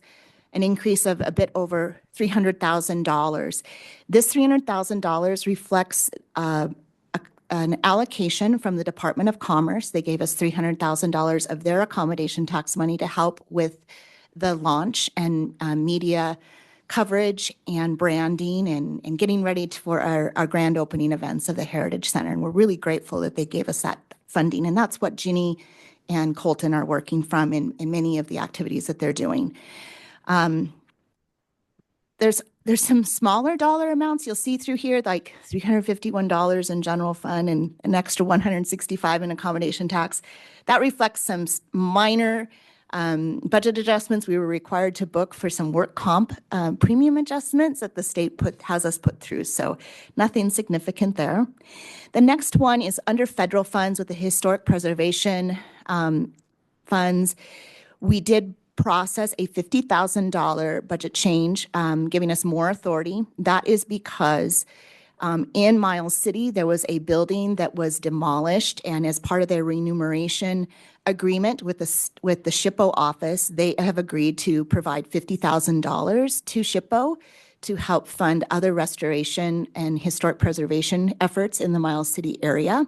N: an increase of a bit over $300,000. This $300,000 reflects an allocation from the Department of Commerce. They gave us $300,000 of their accommodation tax money to help with the launch and media coverage and branding and getting ready for our grand opening events of the Heritage Center. And we're really grateful that they gave us that funding. And that's what Jenni and Colton are working from in many of the activities that they're doing. There's some smaller dollar amounts you'll see through here, like $351 in general fund and an extra $165 in accommodation tax. That reflects some minor budget adjustments we were required to book for some work comp premium adjustments that the state has us put through. So nothing significant there. The next one is under federal funds with the historic preservation funds. We did process a $50,000 budget change, giving us more authority. That is because in Miles City, there was a building that was demolished, and as part of their remuneration agreement with the SHPO office, they have agreed to provide $50,000 to SHPO to help fund other restoration and historic preservation efforts in the Miles City area.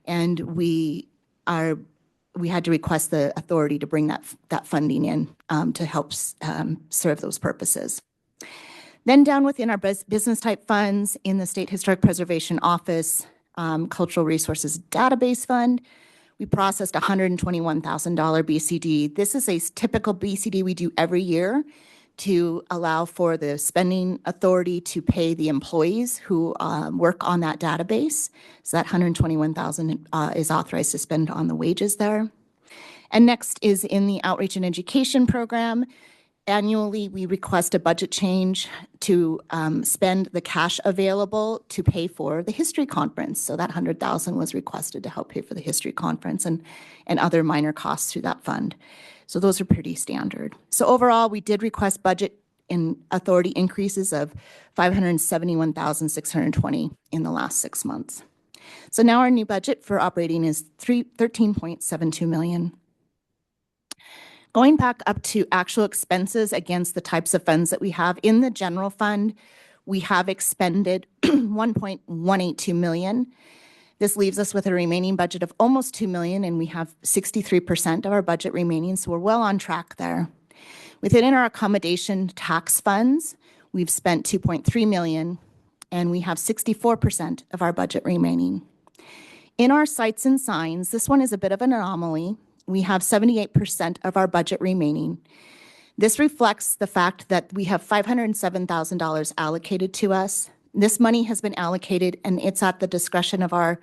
N: And we had to request the authority to bring that funding in to help serve those purposes. Then down within our business type funds in the State Historic Preservation Office Cultural Resources Database Fund, we processed $121,000 BCD. This is a typical BCD we do every year to allow for the spending authority to pay the employees who work on that database. So that $121,000 is authorized to spend on the wages there. And next is in the Outreach and Education Program. Annually, we request a budget change to spend the cash available to pay for the history conference. So that $100,000 was requested to help pay for the history conference and other minor costs through that fund. So those are pretty standard. So overall, we did request budget and authority increases of $571,620 in the last 6 months. So now our new budget for operating is $13.72 million. Going back up to actual expenses against the types of funds that we have in the general fund, we have expended $1.182 million. This leaves us with a remaining budget of almost 2 million, and we have 63% of our budget remaining, so we're well on track there. Within our accommodation tax funds, we've spent 2.3 million, and we have 64% of our budget remaining. In our sights and signs, this one is a bit of an anomaly. We have 78% of our budget remaining. This reflects the fact that we have $507,000 allocated to us. This money has been allocated, and it's at the discretion of our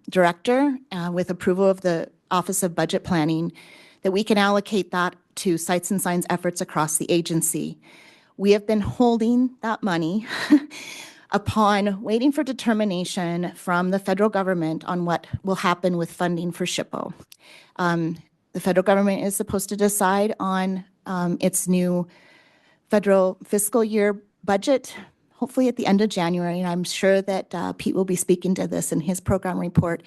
N: director with approval of the Office of Budget Planning, that we can allocate that to sights and signs efforts across the agency. We have been holding that money upon waiting for determination from the federal government on what will happen with funding for SHPO. The federal government is supposed to decide on its new federal fiscal year budget, hopefully at the end of January, and I'm sure that Pete will be speaking to this in his program report.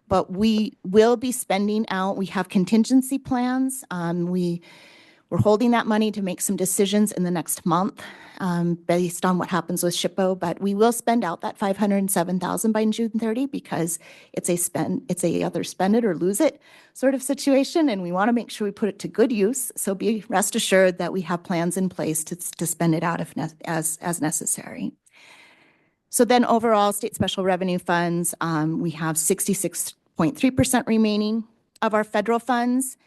N: But we will be spending out. We have contingency plans. We're holding that money to make some decisions in the next month based on what happens with SHPO, but we will spend out that $507,000 by June 30 because it's a either spend it or lose it sort of situation, and we want to make sure we put it to good use. So be rest assured that we have plans in place to spend it out as necessary. So then overall, state special revenue funds, we have 66.3% remaining of our federal funds.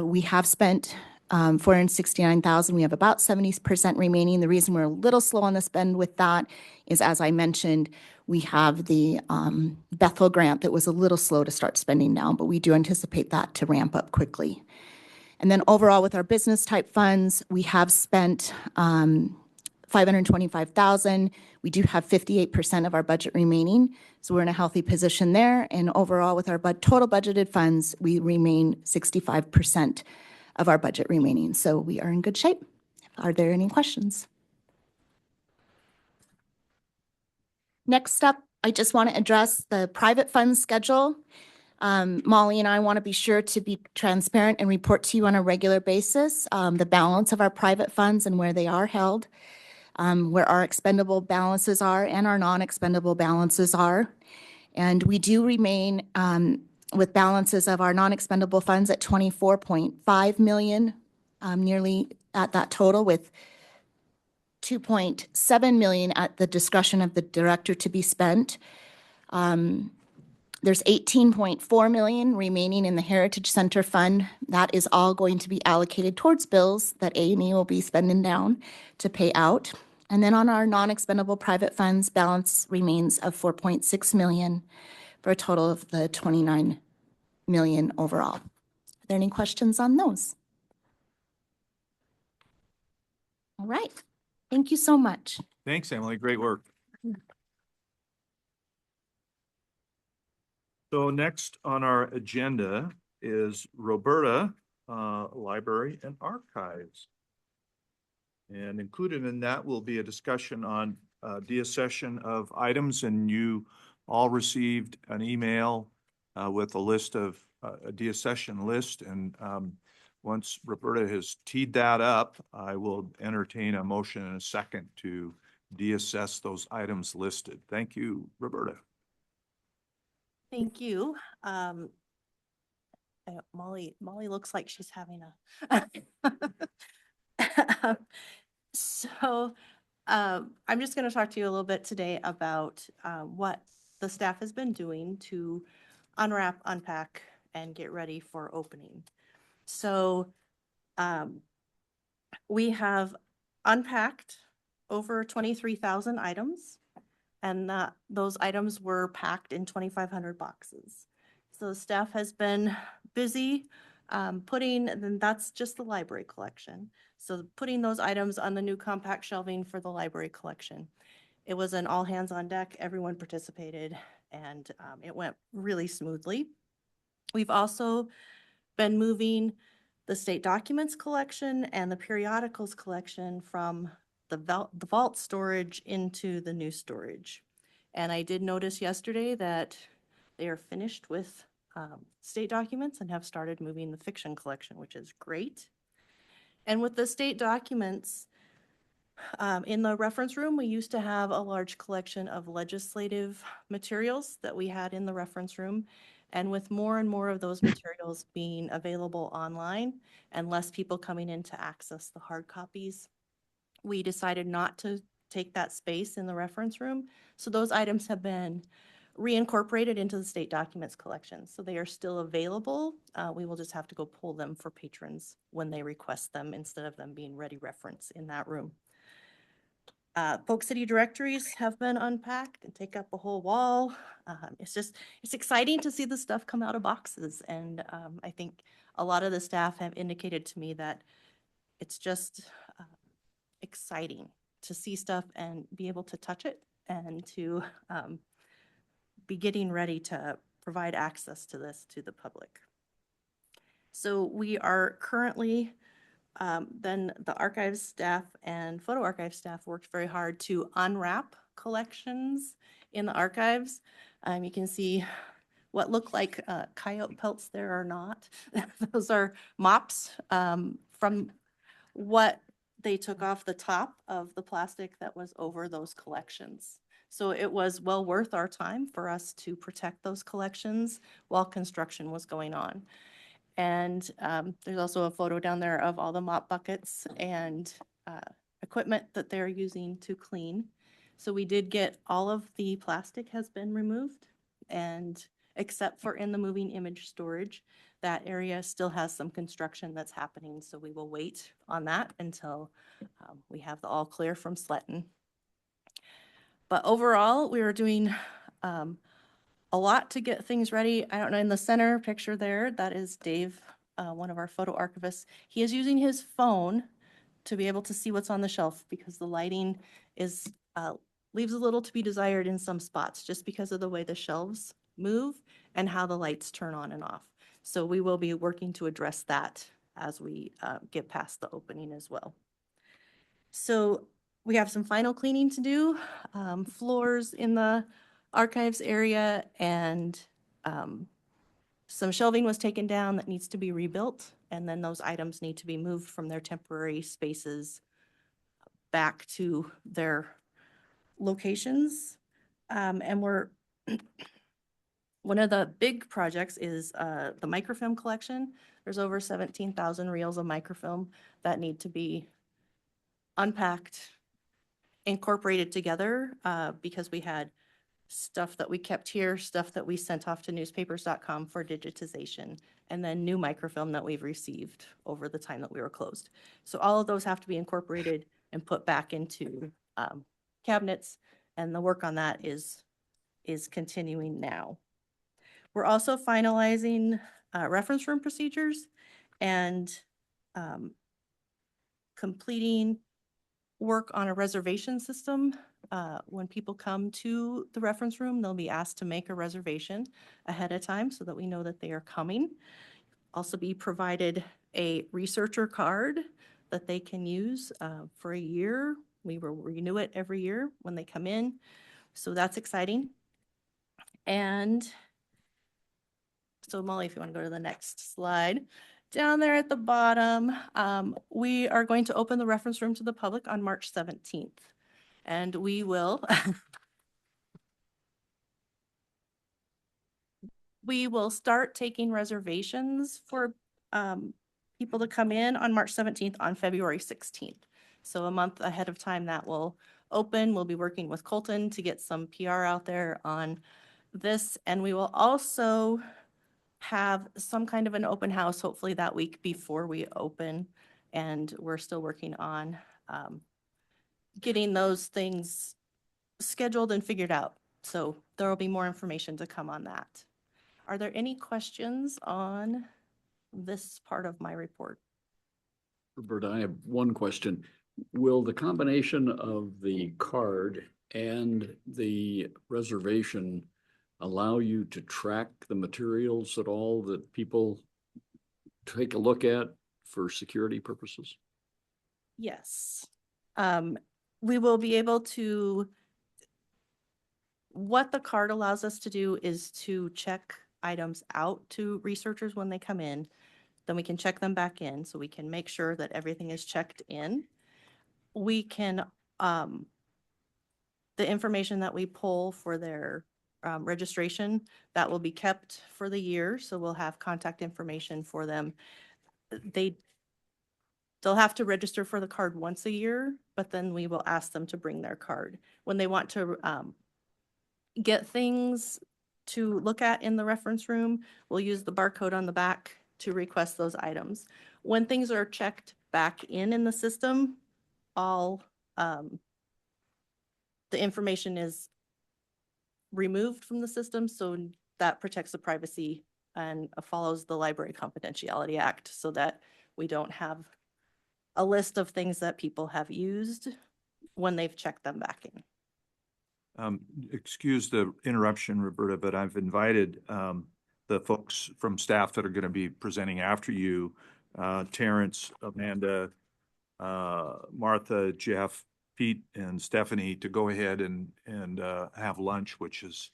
N: We have spent $469,000. We have about 70% remaining. The reason we're a little slow on the spend with that is, as I mentioned, we have the Bethel grant that was a little slow to start spending now, but we do anticipate that to ramp up quickly. And then overall with our business type funds, we have spent $525,000. We do have 58% of our budget remaining, so we're in a healthy position there. And overall with our total budgeted funds, we remain 65% of our budget remaining. So we are in good shape. Are there any questions? Next up, I just want to address the private funds schedule. Molly and I want to be sure to be transparent and report to you on a regular basis the balance of our private funds and where they are held, where our expendable balances are and our non-expendable balances are. And we do remain with balances of our non-expendable funds at 24.5 million, nearly at that total, with 2.7 million at the discretion of the director to be spent. There's 18.4 million remaining in the Heritage Center Fund. That is all going to be allocated towards bills that A&E will be spending down to pay out. And then on our non-expendable private funds, balance remains of 4.6 million for a total of the 29 million overall. Are there any questions on those? All right. Thank you so much.
A: Thanks, Emily. Great work. So next on our agenda is Roberta, Library and Archives. And included in that will be a discussion on deaccession of items, and you all received an email with a list of a deaccession list. And once Roberta has teed that up, I will entertain a motion in a second to deassess those items listed. Thank you, Roberta.
P: Thank you. Molly looks like she's having a so I'm just going to talk to you a little bit today about what the staff has been doing to unwrap, unpack, and get ready for opening. So we have unpacked over 23,000 items, and those items were packed in 2,500 boxes. So the staff has been busy putting, and that's just the library collection. So putting those items on the new compact shelving for the library collection. It was an all hands on deck. Everyone participated, and it went really smoothly. We've also been moving the state documents collection and the periodicals collection from the vault storage into the new storage. And I did notice yesterday that they are finished with state documents and have started moving the fiction collection, which is great. And with the state documents, In the reference room, we used to have a large collection of legislative materials that we had in the reference room. And with more and more of those materials being available online and less people coming in to access the hard copies, we decided not to take that space in the reference room. So those items have been reincorporated into the state documents collection. So they are still available. We will just have to go pull them for patrons when they request them instead of them being ready reference in that room. Polk City directories have been unpacked and take up a whole wall. It's exciting to see the stuff come out of boxes. And I think a lot of the staff have indicated to me that it's just exciting to see stuff and be able to touch it and to be getting ready to provide access to this to the public. So we are currently then the archives staff and photo archive staff worked very hard to unwrap collections in the archives. You can see what look like coyote pelts there are not. Those are mops from what they took off the top of the plastic that was over those collections. So it was well worth our time for us to protect those collections while construction was going on. And there's also a photo down there of all the mop buckets and equipment that they're using to clean. So we did get all of the plastic has been removed, and except for in the moving image storage, that area still has some construction that's happening. So we will wait on that until we have the all clear from Sletton. But overall, we were doing a lot to get things ready. I don't know, in the center picture there, that is Dave, one of our photo archivists. He is using his phone to be able to see what's on the shelf because the lighting is leaves a little to be desired in some spots just because of the way the shelves move and how the lights turn on and off. So we will be working to address that as we get past the opening as well. So we have some final cleaning to do, floors in the archives area, and some shelving was taken down that needs to be rebuilt, and then those items need to be moved from their temporary spaces back to their locations. And we're one of the big projects is the microfilm collection. There's over 17,000 reels of microfilm that need to be unpacked, incorporated together because we had stuff that we kept here, stuff that we sent off to newspapers.com for digitization, and then new microfilm that we've received over the time that we were closed. So all of those have to be incorporated and put back into cabinets, and the work on that is continuing now. We're also finalizing reference room procedures and completing work on a reservation system. When people come to the reference room, they'll be asked to make a reservation ahead of time so that we know that they are coming. Also be provided a researcher card that they can use for a year. We will renew it every year when they come in. So that's exciting. And so Molly, if you want to go to the next slide. Down there at the bottom, we are going to open the reference room to the public on March 17th. And we will we will start taking reservations for people to come in on March 17th on February 16th. So a month ahead of time that will open. We'll be working with Colton to get some PR out there on this. And we will also have some kind of an open house, hopefully that week before we open. And we're still working on getting those things scheduled and figured out. So there will be more information to come on that. Are there any questions on this part of my report?
G: Roberta, I have one question. Will the combination of the card and the reservation allow you to track the materials at all that people take a look at for security purposes?
P: Yes. We will be able to, what the card allows us to do is to check items out to researchers when they come in. Then we can check them back in so we can make sure that everything is checked in. we can, the information that we pull for their registration, that will be kept for the year. So we'll have contact information for them. They'll have to register for the card once a year, but then we will ask them to bring their card. When they want to get things to look at in the reference room, we'll use the barcode on the back to request those items. When things are checked back in the system, all the information is removed from the system, so that protects the privacy and follows the Library Confidentiality Act so that we don't have a list of things that people have used when they've checked them back in.
A: Excuse the interruption, Roberta, but I've invited the folks from staff that are going to be presenting after you, Terrance, Amanda, Martha, Jeff, Pete, and Steffany, to go ahead and have lunch, which is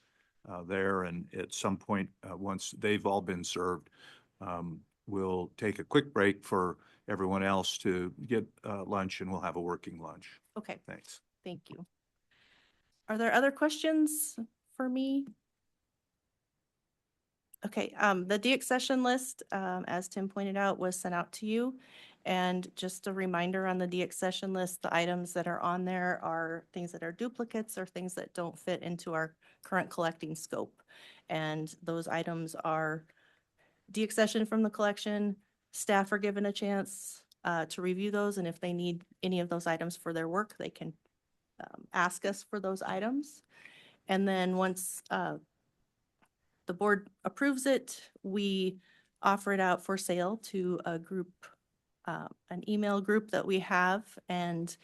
A: there. And at some point, once they've all been served, we'll take a quick break for everyone else to get lunch, and we'll have a working lunch.
P: Okay.
A: Thanks.
P: Thank you. Are there other questions for me? Okay, the Deaccession list, as Tim pointed out, was sent out to you. And just a reminder on the Deaccession list, the items that are on there are things that are duplicates or things that don't fit into our current collecting scope. And those items are deaccession from the collection. Staff are given a chance to review those, and if they need any of those items for their work, they can ask us for those items. And then once the board approves it, we offer it out for sale to a group, an email group that we have, and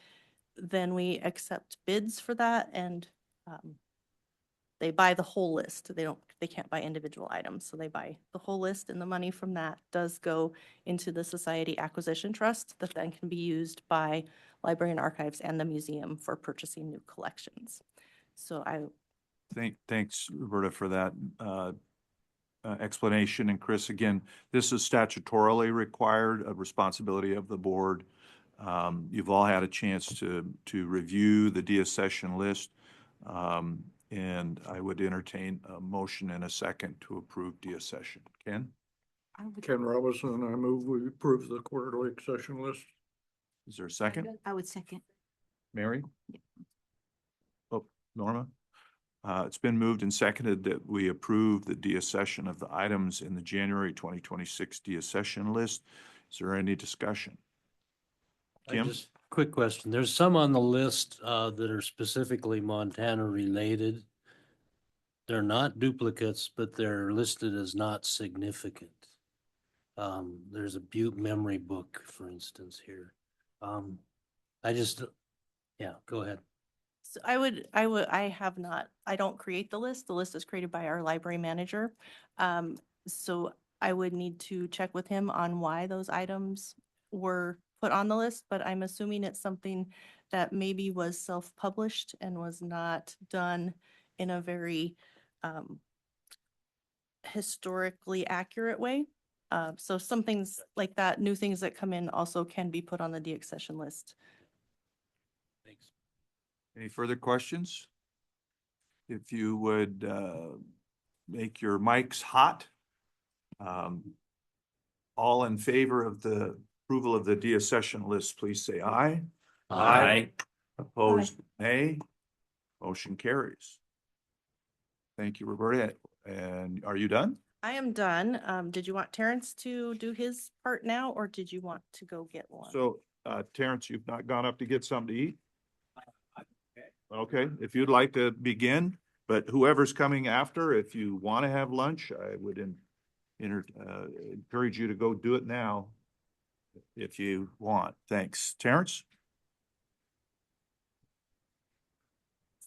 P: then we accept bids for that, and they buy the whole list. They can't buy individual items, so they buy the whole list, and the money from that does go into the Society Acquisition Trust that then can be used by Library and Archives and the museum for purchasing new collections. So
A: Thanks, Roberta, for that explanation. And Chris, again, this is statutorily required, a responsibility of the board. You've all had a chance to review the Deaccession list, and I would entertain a motion and a second to approve Deaccession. Ken?
I: Ken Robinson, I move we approve the quarterly accession list.
A: Is there a second?
D: I would second.
A: Mary? Oh, Norma? It's been moved and seconded that we approve the deaccession of the items in the January 2026 deaccession list. Is there any discussion? Kim?
M: Just quick question. There's some on the list that are specifically Montana related. They're not duplicates, but they're listed as not significant. There's a Butte memory book, for instance, here. Yeah, go ahead.
P: So I don't create the list. The list is created by our library manager. So I would need to check with him on why those items were put on the list, but I'm assuming it's something that maybe was self-published and was not done in a very historically accurate way. So some things like that, new things that come in also can be put on the deaccession list.
M: Thanks.
A: Any further questions? If you would make your mics hot. All in favor of the approval of the deaccession list, please say aye.
M: Aye.
A: Opposed, nay. Motion carries. Thank you, Roberta. And are you done?
P: I am done. Did you want Terrance to do his part now, or did you want to go get one?
A: So, Terrance, you've not gone up to get something to eat? Okay, if you'd like to begin, but whoever's coming after, if you want to have lunch, I would encourage you to go do it now if you want. Thanks. Terrance?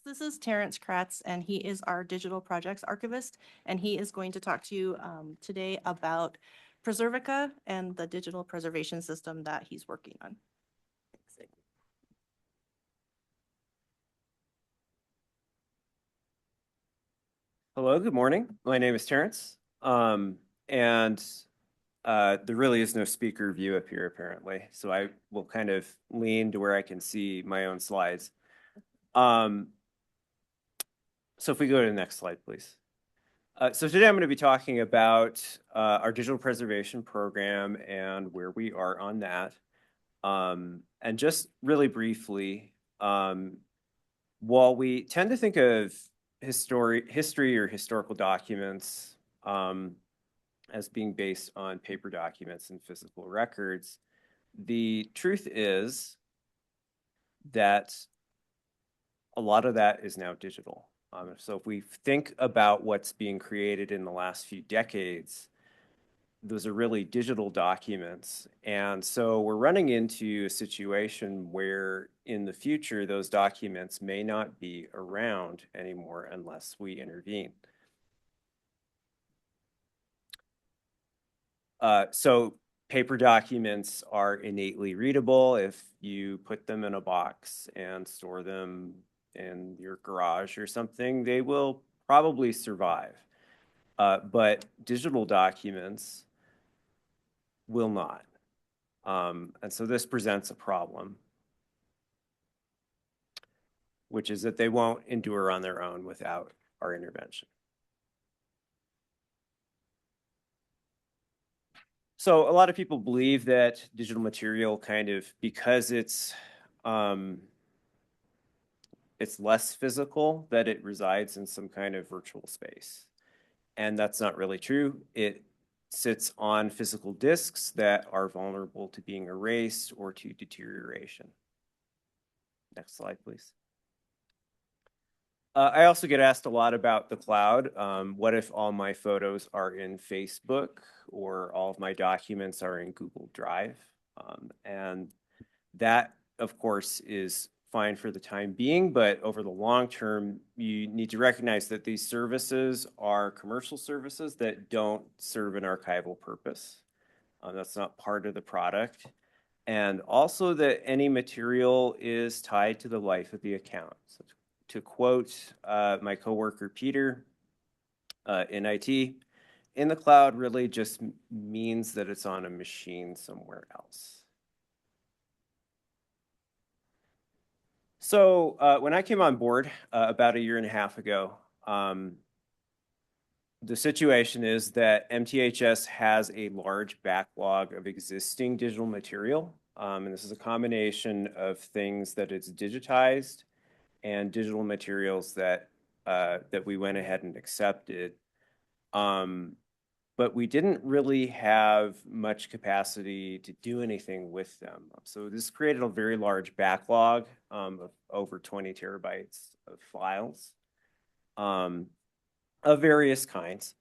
P: This is Terrance Kratz, and he is our digital projects archivist, and he is going to talk to you today about Preservica and the digital preservation system that he's working on.
Q: Hello, good morning. My name is Terrance, and There really is no speaker view up here apparently, so I will kind of lean to where I can see my own slides. So if we go to the next slide, please. So today I'm going to be talking about our digital preservation program and where we are on that. And just really briefly, while we tend to think of history or historical documents as being based on paper documents and physical records, the truth is that a lot of that is now digital. So if we think about what's being created in the last few decades, those are really digital documents. And so we're running into a situation where in the future, those documents may not be around anymore unless we intervene. So paper documents are innately readable. If you put them in a box and store them in your garage or something, they will probably survive. But digital documents will not. And so this presents a problem, which is that they won't endure on their own without our intervention. So a lot of people believe that digital material kind of, because it's less physical, that it resides in some kind of virtual space. And that's not really true. It sits on physical disks that are vulnerable to being erased or to deterioration. Next slide, please. I also get asked a lot about the cloud. What if all my photos are in Facebook or all of my documents are in Google Drive? And that, of course, is fine for the time being, but over the long term, you need to recognize that these services are commercial services that don't serve an archival purpose. That's not part of the product. And also that any material is tied to the life of the account. So to quote my coworker Peter in IT, in the cloud really just means that it's on a machine somewhere else. So when I came on board about 1.5 years ago, the situation is that MTHS has a large backlog of existing digital material. And this is a combination of things that it's digitized and digital materials that we went ahead and accepted. But we didn't really have much capacity to do anything with them. So this created a very large backlog of over 20 terabytes of files of various kinds.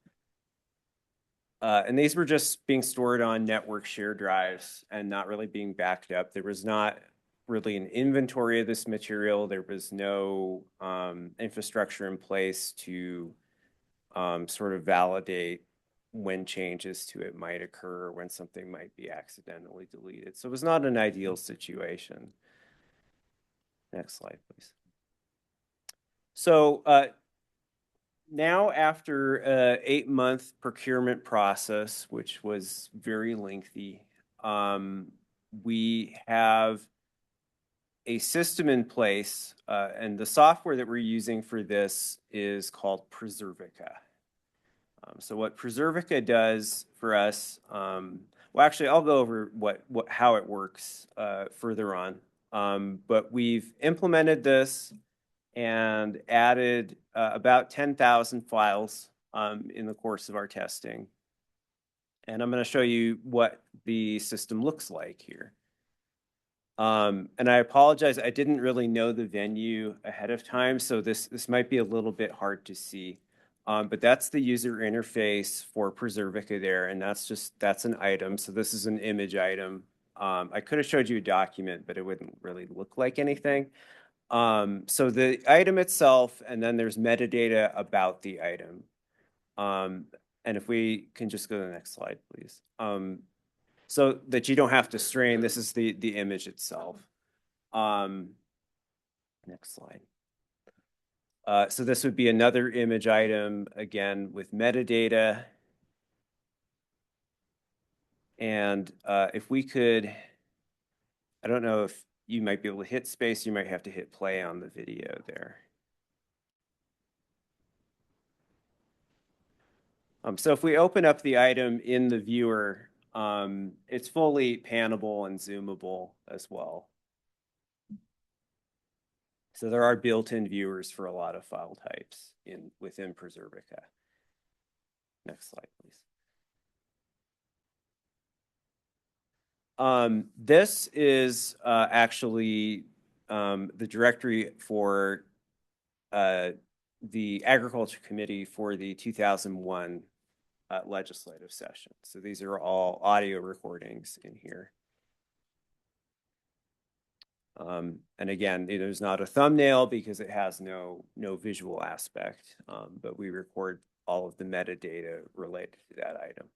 Q: And these were just being stored on network share drives and not really being backed up. There was not really an inventory of this material. There was no infrastructure in place to sort of validate when changes to it might occur or when something might be accidentally deleted. So it was not an ideal situation. Next slide, please. So now after an 8-month procurement process, which was very lengthy, we have a system in place, and the software that we're using for this is called Preservica. So what Preservica does for us, well, actually, I'll go over how it works further on. But we've implemented this and added about 10,000 files in the course of our testing. And I'm going to show you what the system looks like here. And I apologize, I didn't really know the venue ahead of time, so this might be a little bit hard to see. But that's the user interface for Preservica there, and that's an item. So this is an image item. I could have showed you a document, but it wouldn't really look like anything. So the item itself, and then there's metadata about the item. And if we can just go to the next slide, please. So that you don't have to strain, this is the image itself. Next slide. So this would be another image item, again, with metadata. And if we could, I don't know if you might be able to hit space, you might have to hit play on the video there. So if we open up the item in the viewer, it's fully pannable and zoomable as well. So there are built-in viewers for a lot of file types within Preservica. Next slide, please. This is actually the directory for the Agriculture Committee for the 2001 legislative session. So these are all audio recordings in here. And again, there's not a thumbnail because it has no visual aspect, but we record all of the metadata related to that item.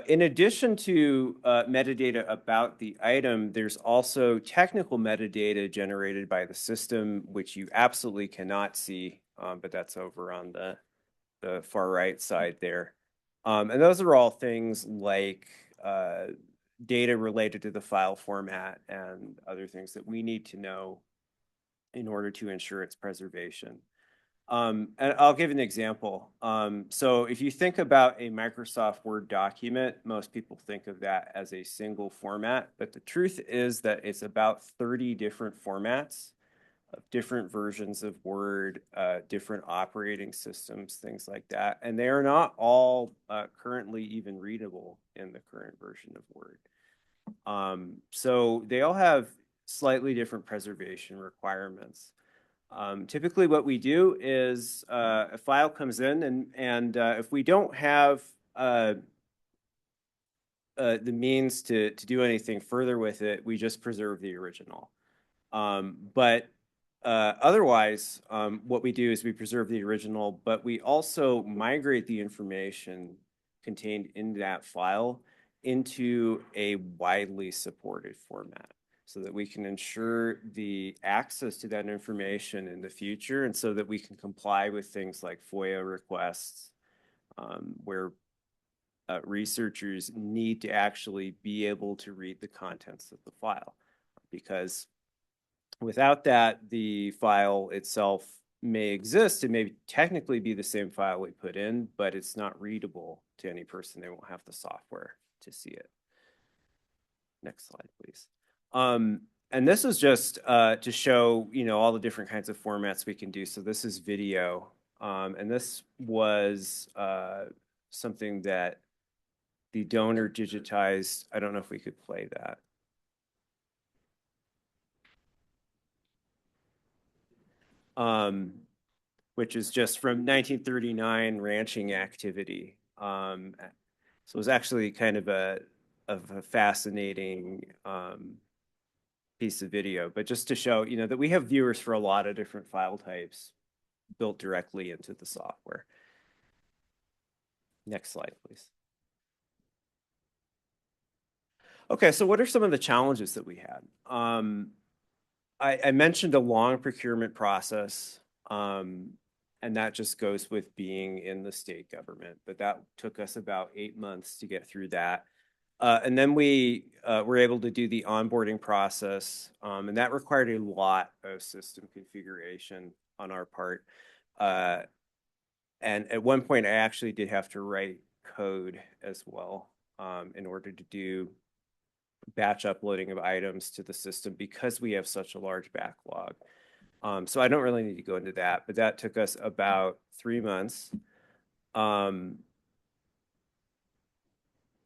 Q: In addition to metadata about the item, there's also technical metadata generated by the system, which you absolutely cannot see, but that's over on the far right side there. And those are all things like data related to the file format and other things that we need to know in order to ensure its preservation. And I'll give an example. So if you think about a Microsoft Word document, most people think of that as a single format, but the truth is that it's about 30 different formats of different versions of Word, different operating systems, things like that. And they are not all currently even readable in the current version of Word. So they all have slightly different preservation requirements. Typically what we do is a file comes in and if we don't have the means to do anything further with it, we just preserve the original. But otherwise, what we do is we preserve the original, but we also migrate the information contained in that file into a widely supported format, so that we can ensure the access to that information in the future, and so that we can comply with things like FOIA requests, where researchers need to actually be able to read the contents of the file. Because without that, the file itself may exist. It may technically be the same file we put in, but it's not readable to any person. They won't have the software to see it. Next slide, please. And this is just to show, all the different kinds of formats we can do. So this is video, and this was something that the donor digitized. I don't know if we could play that. Which is just from 1939 ranching activity. So it was actually kind of a fascinating piece of video, but just to show, that we have viewers for a lot of different file types built directly into the software. Next slide, please. Okay, so what are some of the challenges that we had? I mentioned a long procurement process, and that just goes with being in the state government, but that took us about 8 months to get through that. And then we were able to do the onboarding process, and that required a lot of system configuration on our part. And at one point, I actually did have to write code as well in order to do batch uploading of items to the system because we have such a large backlog. So I don't really need to go into that, but that took us about 3 months.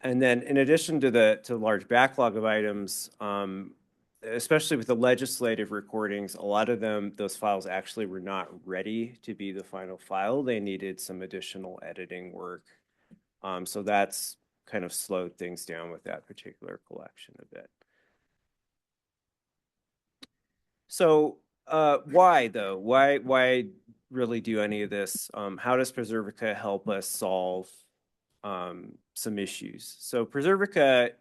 Q: And then in addition to the large backlog of items, especially with the legislative recordings, a lot of those files actually were not ready to be the final file. They needed some additional editing work. So that's kind of slowed things down with that particular collection a bit. So why though? Why really do any of this? How does Preservica help us solve some issues? So Preservica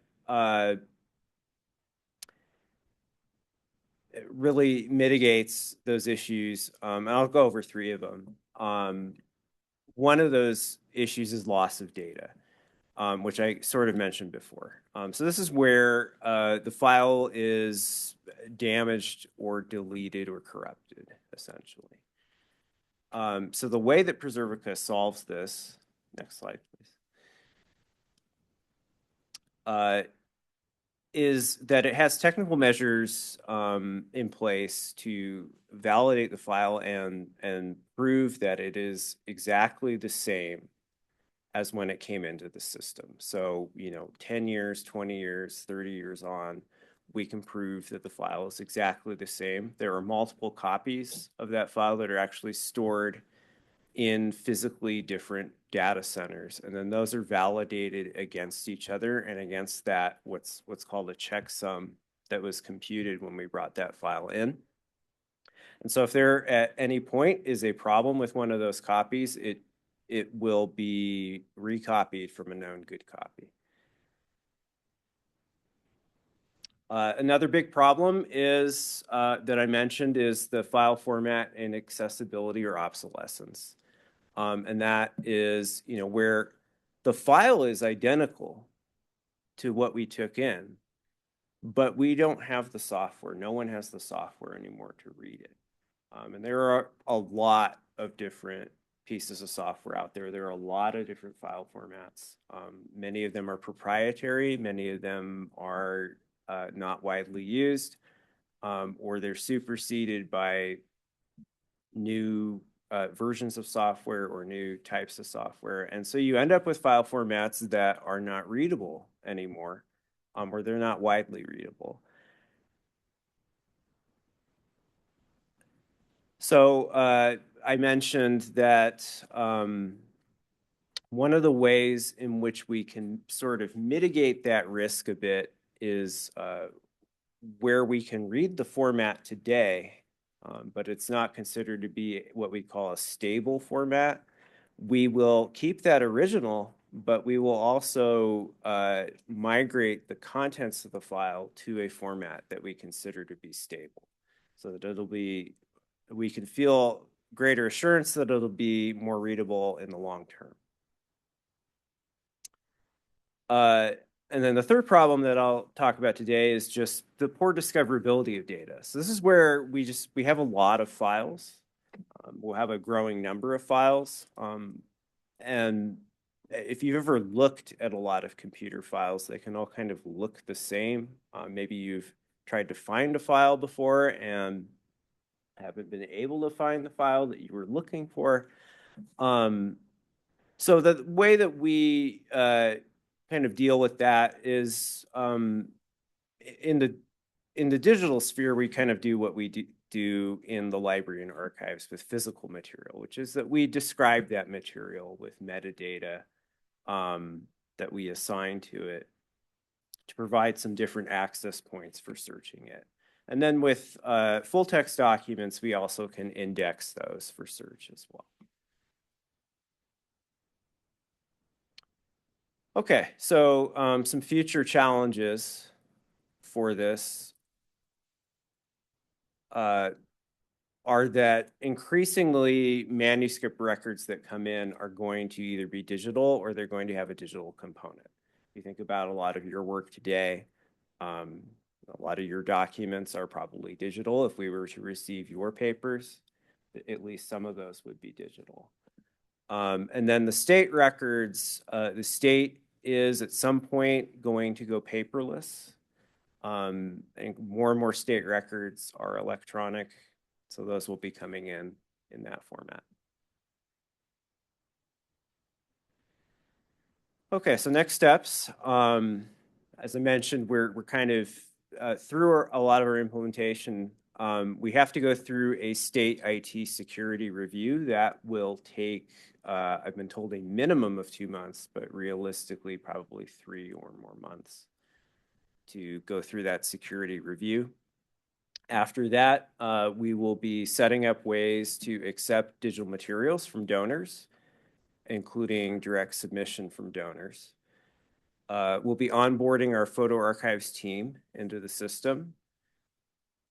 Q: really mitigates those issues. And I'll go over 3 of them. One of those issues is loss of data. which I sort of mentioned before. So this is where the file is damaged or deleted or corrupted, essentially. So the way that Preservica solves this, next slide, please, is that it has technical measures in place to validate the file and prove that it is exactly the same as when it came into the system. So, 10 years, 20 years, 30 years on, we can prove that the file is exactly the same. There are multiple copies of that file that are actually stored in physically different data centers, and then those are validated against each other and against that what's called a checksum that was computed when we brought that file in. And so if there at any point is a problem with one of those copies, it will be recopied from a known good copy. Another big problem is that I mentioned is the file format inaccessibility or obsolescence. And that is, where the file is identical to what we took in, but we don't have the software. No one has the software anymore to read it. And there are a lot of different pieces of software out there. There are a lot of different file formats. Many of them are proprietary. Many of them are not widely used, or they're superseded by new versions of software or new types of software. And so you end up with file formats that are not readable anymore, or they're not widely readable. So I mentioned that one of the ways in which we can sort of mitigate that risk a bit is where we can read the format today, but it's not considered to be what we call a stable format. We will keep that original, but we will also migrate the contents of the file to a format that we consider to be stable, so that we can feel greater assurance that it'll be more readable in the long term. And then the third problem that I'll talk about today is just the poor discoverability of data. So this is where we have a lot of files. We'll have a growing number of files. And if you've ever looked at a lot of computer files, they can all kind of look the same. Maybe you've tried to find a file before and haven't been able to find the file that you were looking for. So the way that we kind of deal with that is in the digital sphere, we kind of do what we do in the library and archives with physical material, which is that we describe that material with metadata that we assign to it to provide some different access points for searching it. And then with full text documents, we also can index those for search as well. Okay, so some future challenges for this are that increasingly manuscript records that come in are going to either be digital or they're going to have a digital component. If you think about a lot of your work today, a lot of your documents are probably digital. If we were to receive your papers, at least some of those would be digital. And then the state records, the state is at some point going to go paperless. And more and more state records are electronic, so those will be coming in that format. Okay, so next steps. As I mentioned, we're kind of through a lot of our implementation. We have to go through a state IT security review that will take, I've been told, a minimum of 2 months, but realistically probably 3 or more months to go through that security review. After that, we will be setting up ways to accept digital materials from donors, including direct submission from donors. We'll be onboarding our photo archives team into the system,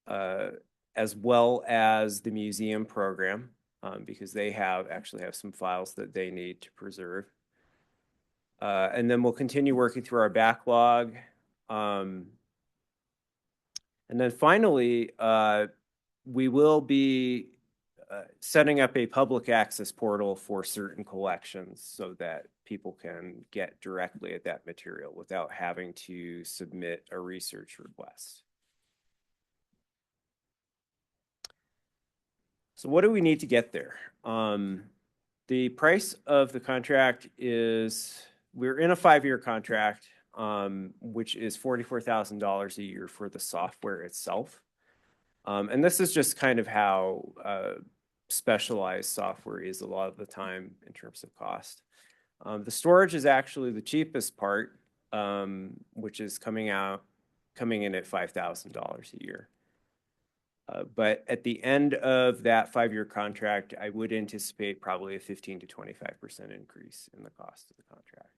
Q: as well as the museum program, because they actually have some files that they need to preserve. And then we'll continue working through our backlog. And then finally, we will be setting up a public access portal for certain collections so that people can get directly at that material without having to submit a research request. So what do we need to get there? The price of the contract is, we're in a 5-year contract, which is $44,000 a year for the software itself. And this is just kind of how specialized software is a lot of the time in terms of cost. The storage is actually the cheapest part, which is coming in at $5,000 a year. But at the end of that 5-year contract, I would anticipate probably a 15 to 25% increase in the cost of the contract.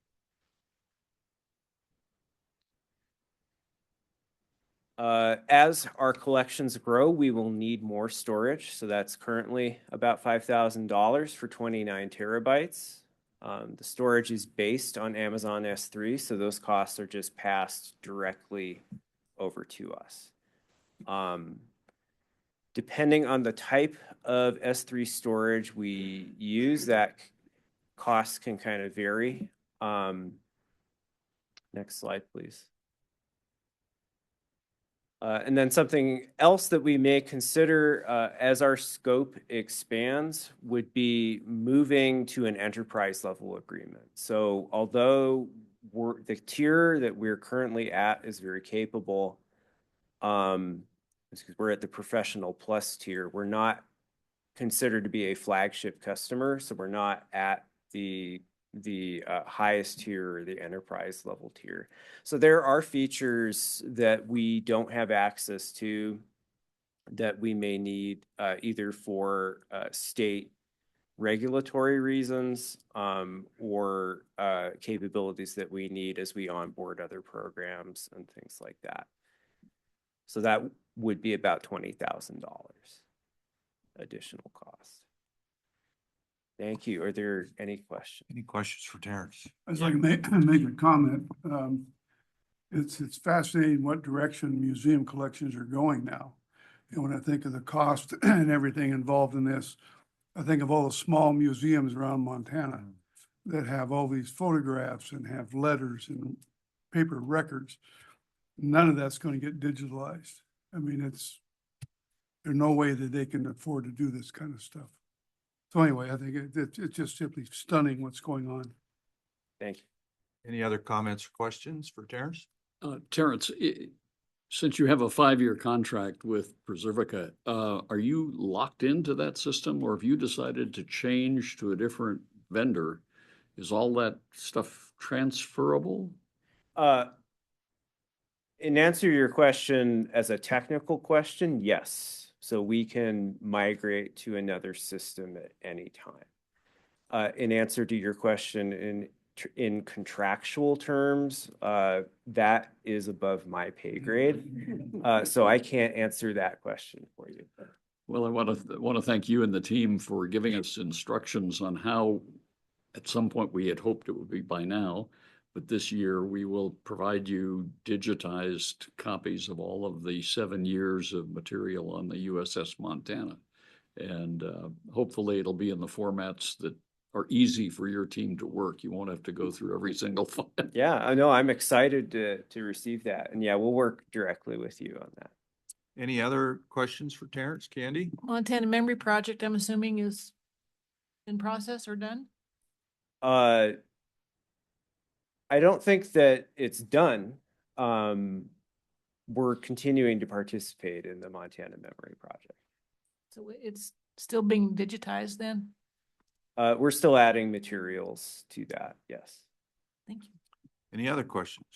Q: As our collections grow, we will need more storage. So that's currently about $5,000 for 29 terabytes. The storage is based on Amazon S3, so those costs are just passed directly over to us. Depending on the type of S3 storage we use, that cost can kind of vary. Next slide, please. And then something else that we may consider as our scope expands would be moving to an enterprise level agreement. So although the tier that we're currently at is very capable, we're at the professional plus tier, we're not considered to be a flagship customer. So we're not at the highest tier or the enterprise level tier. So there are features that we don't have access to that we may need either for state regulatory reasons or capabilities that we need as we onboard other programs and things like that. So that would be about $20,000 additional cost. Thank you. Are there any questions?
A: Any questions for Terrance?
K: I'd like to make a comment. It's fascinating what direction museum collections are going now. And when I think of the cost and everything involved in this, I think of all the small museums around Montana that have all these photographs and have letters and paper records. None of that's going to get digitalized. I mean, there's no way that they can afford to do this kind of stuff. So anyway, I think it's just simply stunning what's going on.
Q: Thank you.
A: Any other comments or questions for Terrance?
G: Terrance, since you have a 5-year contract with Preservica, are you locked into that system, or have you decided to change to a different vendor? Is all that stuff transferable?
Q: In answer to your question as a technical question, yes. So we can migrate to another system at any time. In answer to your question, in contractual terms, that is above my pay grade. So I can't answer that question for you.
G: Well, I want to thank you and the team for giving us instructions on how, at some point we had hoped it would be by now, but this year we will provide you digitized copies of all of the 7 years of material on the USS Montana. And hopefully it'll be in the formats that are easy for your team to work. You won't have to go through every single file.
Q: Yeah, I know. I'm excited to receive that. And yeah, we'll work directly with you on that.
A: Any other questions for Terrance? Candi?
H: Montana Memory Project, I'm assuming, is in process or done?
Q: I don't think that it's done. We're continuing to participate in the Montana Memory Project.
H: So it's still being digitized then?
Q: We're still adding materials to that, yes.
H: Thank you.
A: Any other questions?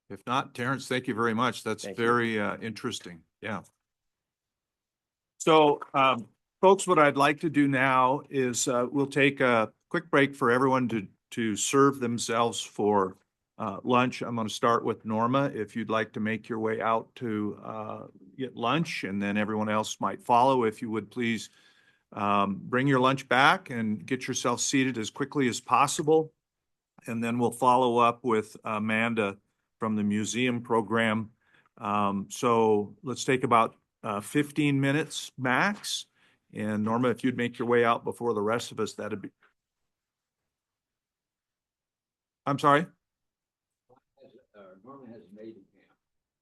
A: If not, Terrance, thank you very much. That's very interesting. Yeah. So, folks, what I'd like to do now is we'll take a quick break for everyone to serve themselves for lunch. I'm going to start with Norma. If you'd like to make your way out to get lunch, and then everyone else might follow, if you would please bring your lunch back and get yourself seated as quickly as possible. And then we'll follow up with Amanda from the museum program. So let's take about 15 minutes max. And Norma, if you'd make your way out before the rest of us, that'd be. I'm sorry?
G: Norma has made it.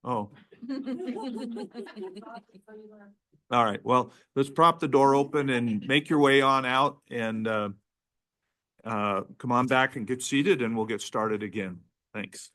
A: Oh. All right, well, let's prop the door open and make your way on out and come on back and get seated and we'll get started again. Thanks.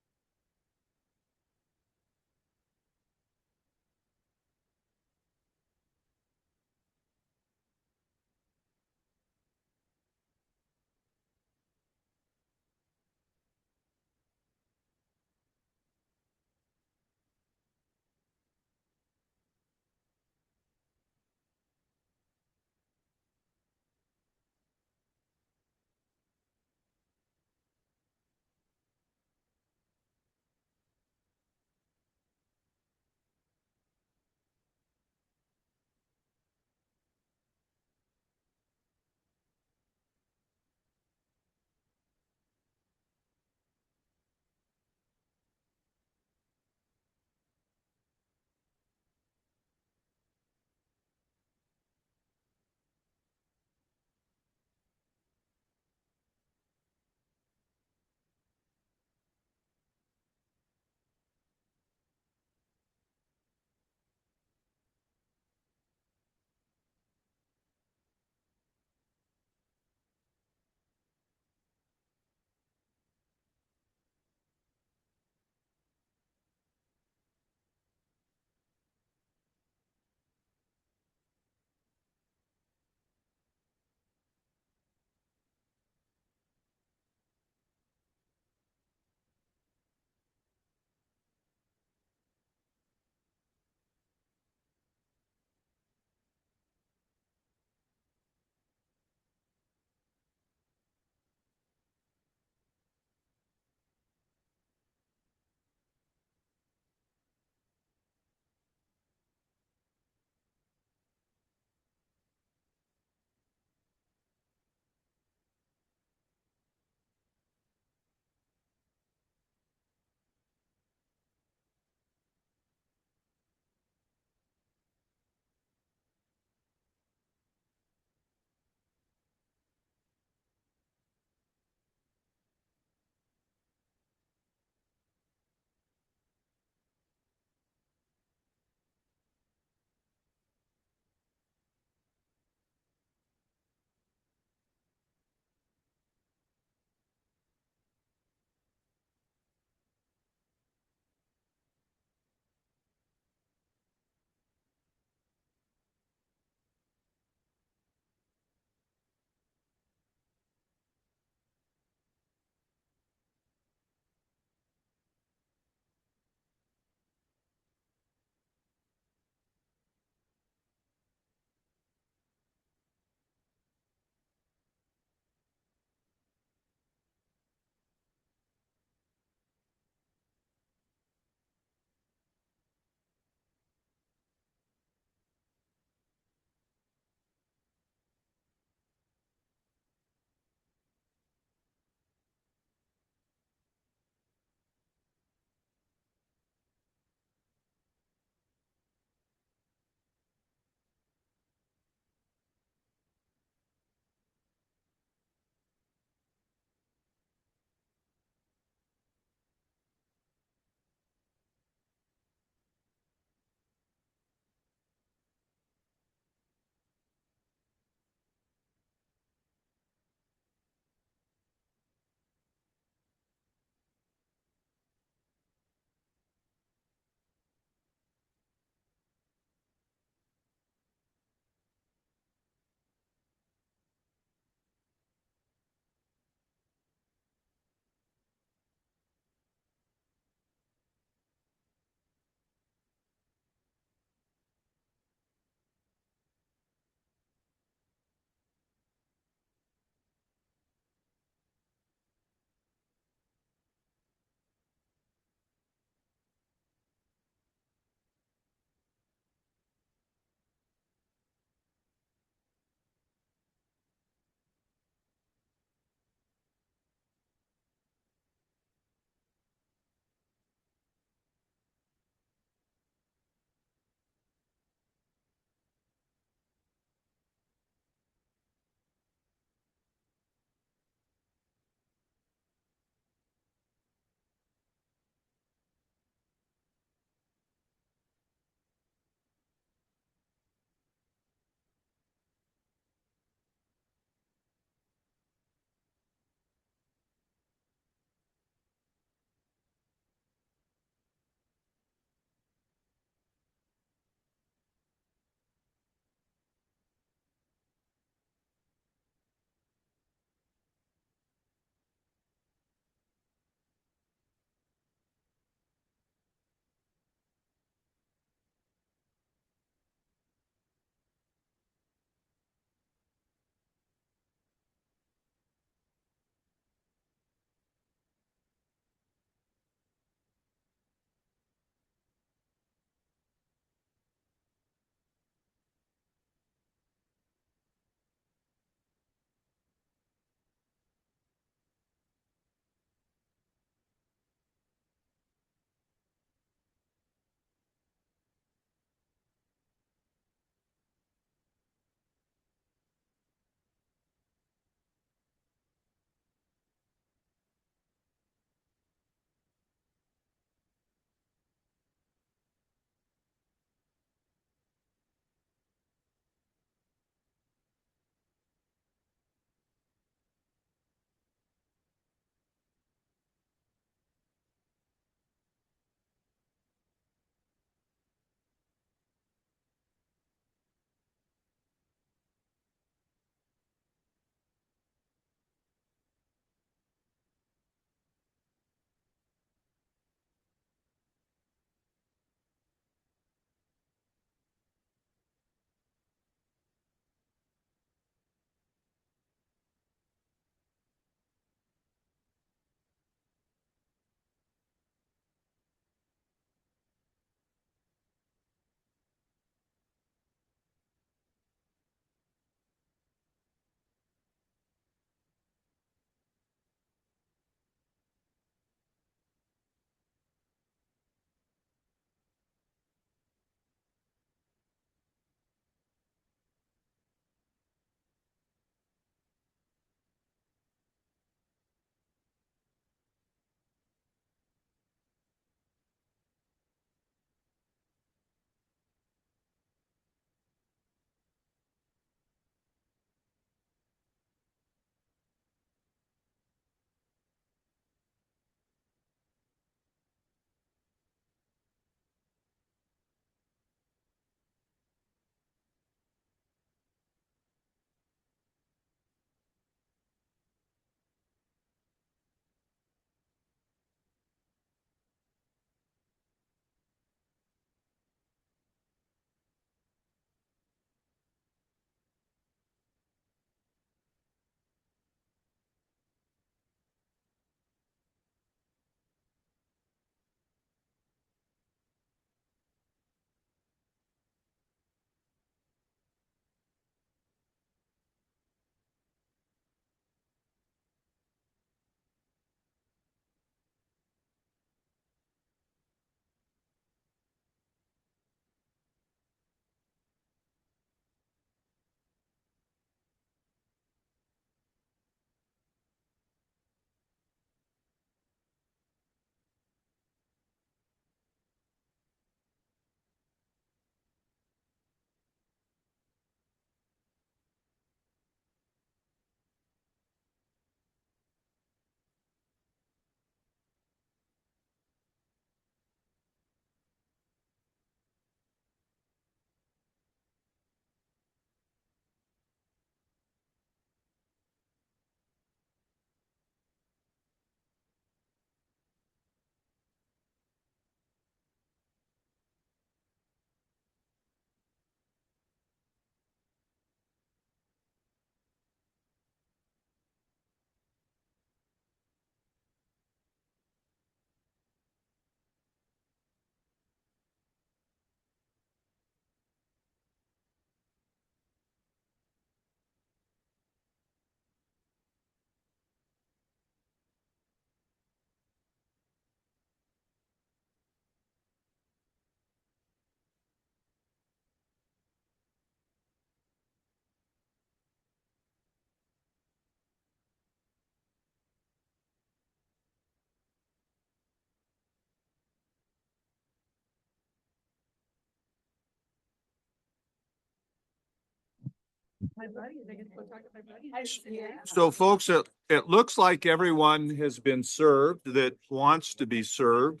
A: So folks, it looks like everyone has been served that wants to be served.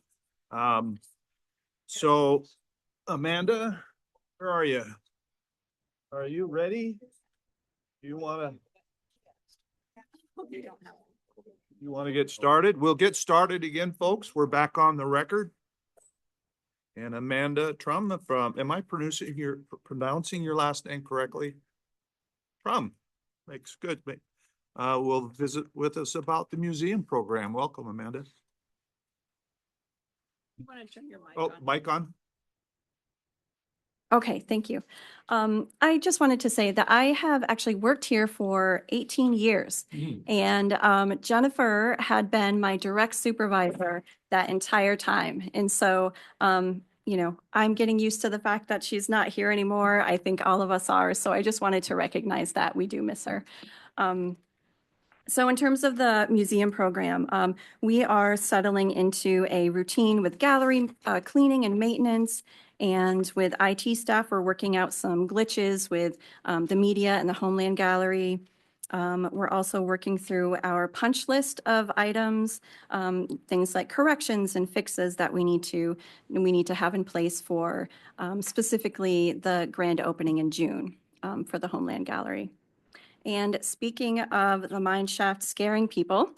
A: So Amanda, where are you? Are you ready? You want to get started? We'll get started again, folks. We're back on the record. And Amanda Trum from, am I pronouncing your last name correctly? Trum, makes good. Will visit with us about the museum program. Welcome, Amanda.
J: You want to turn your mic
A: on? Mic on.
U: Okay, thank you. I just wanted to say that I have actually worked here for 18 years. And Jennifer had been my direct supervisor that entire time. And so, you know, I'm getting used to the fact that she's not here anymore. I think all of us are. So I just wanted to recognize that we do miss her. So in terms of the museum program, we are settling into a routine with gallery cleaning and maintenance. And with IT staff, we're working out some glitches with the media and the Homeland Gallery. We're also working through our punch list of items, things like corrections and fixes that we need to have in place for specifically the grand opening in June for the Homeland Gallery. And speaking of the mine shaft scaring people,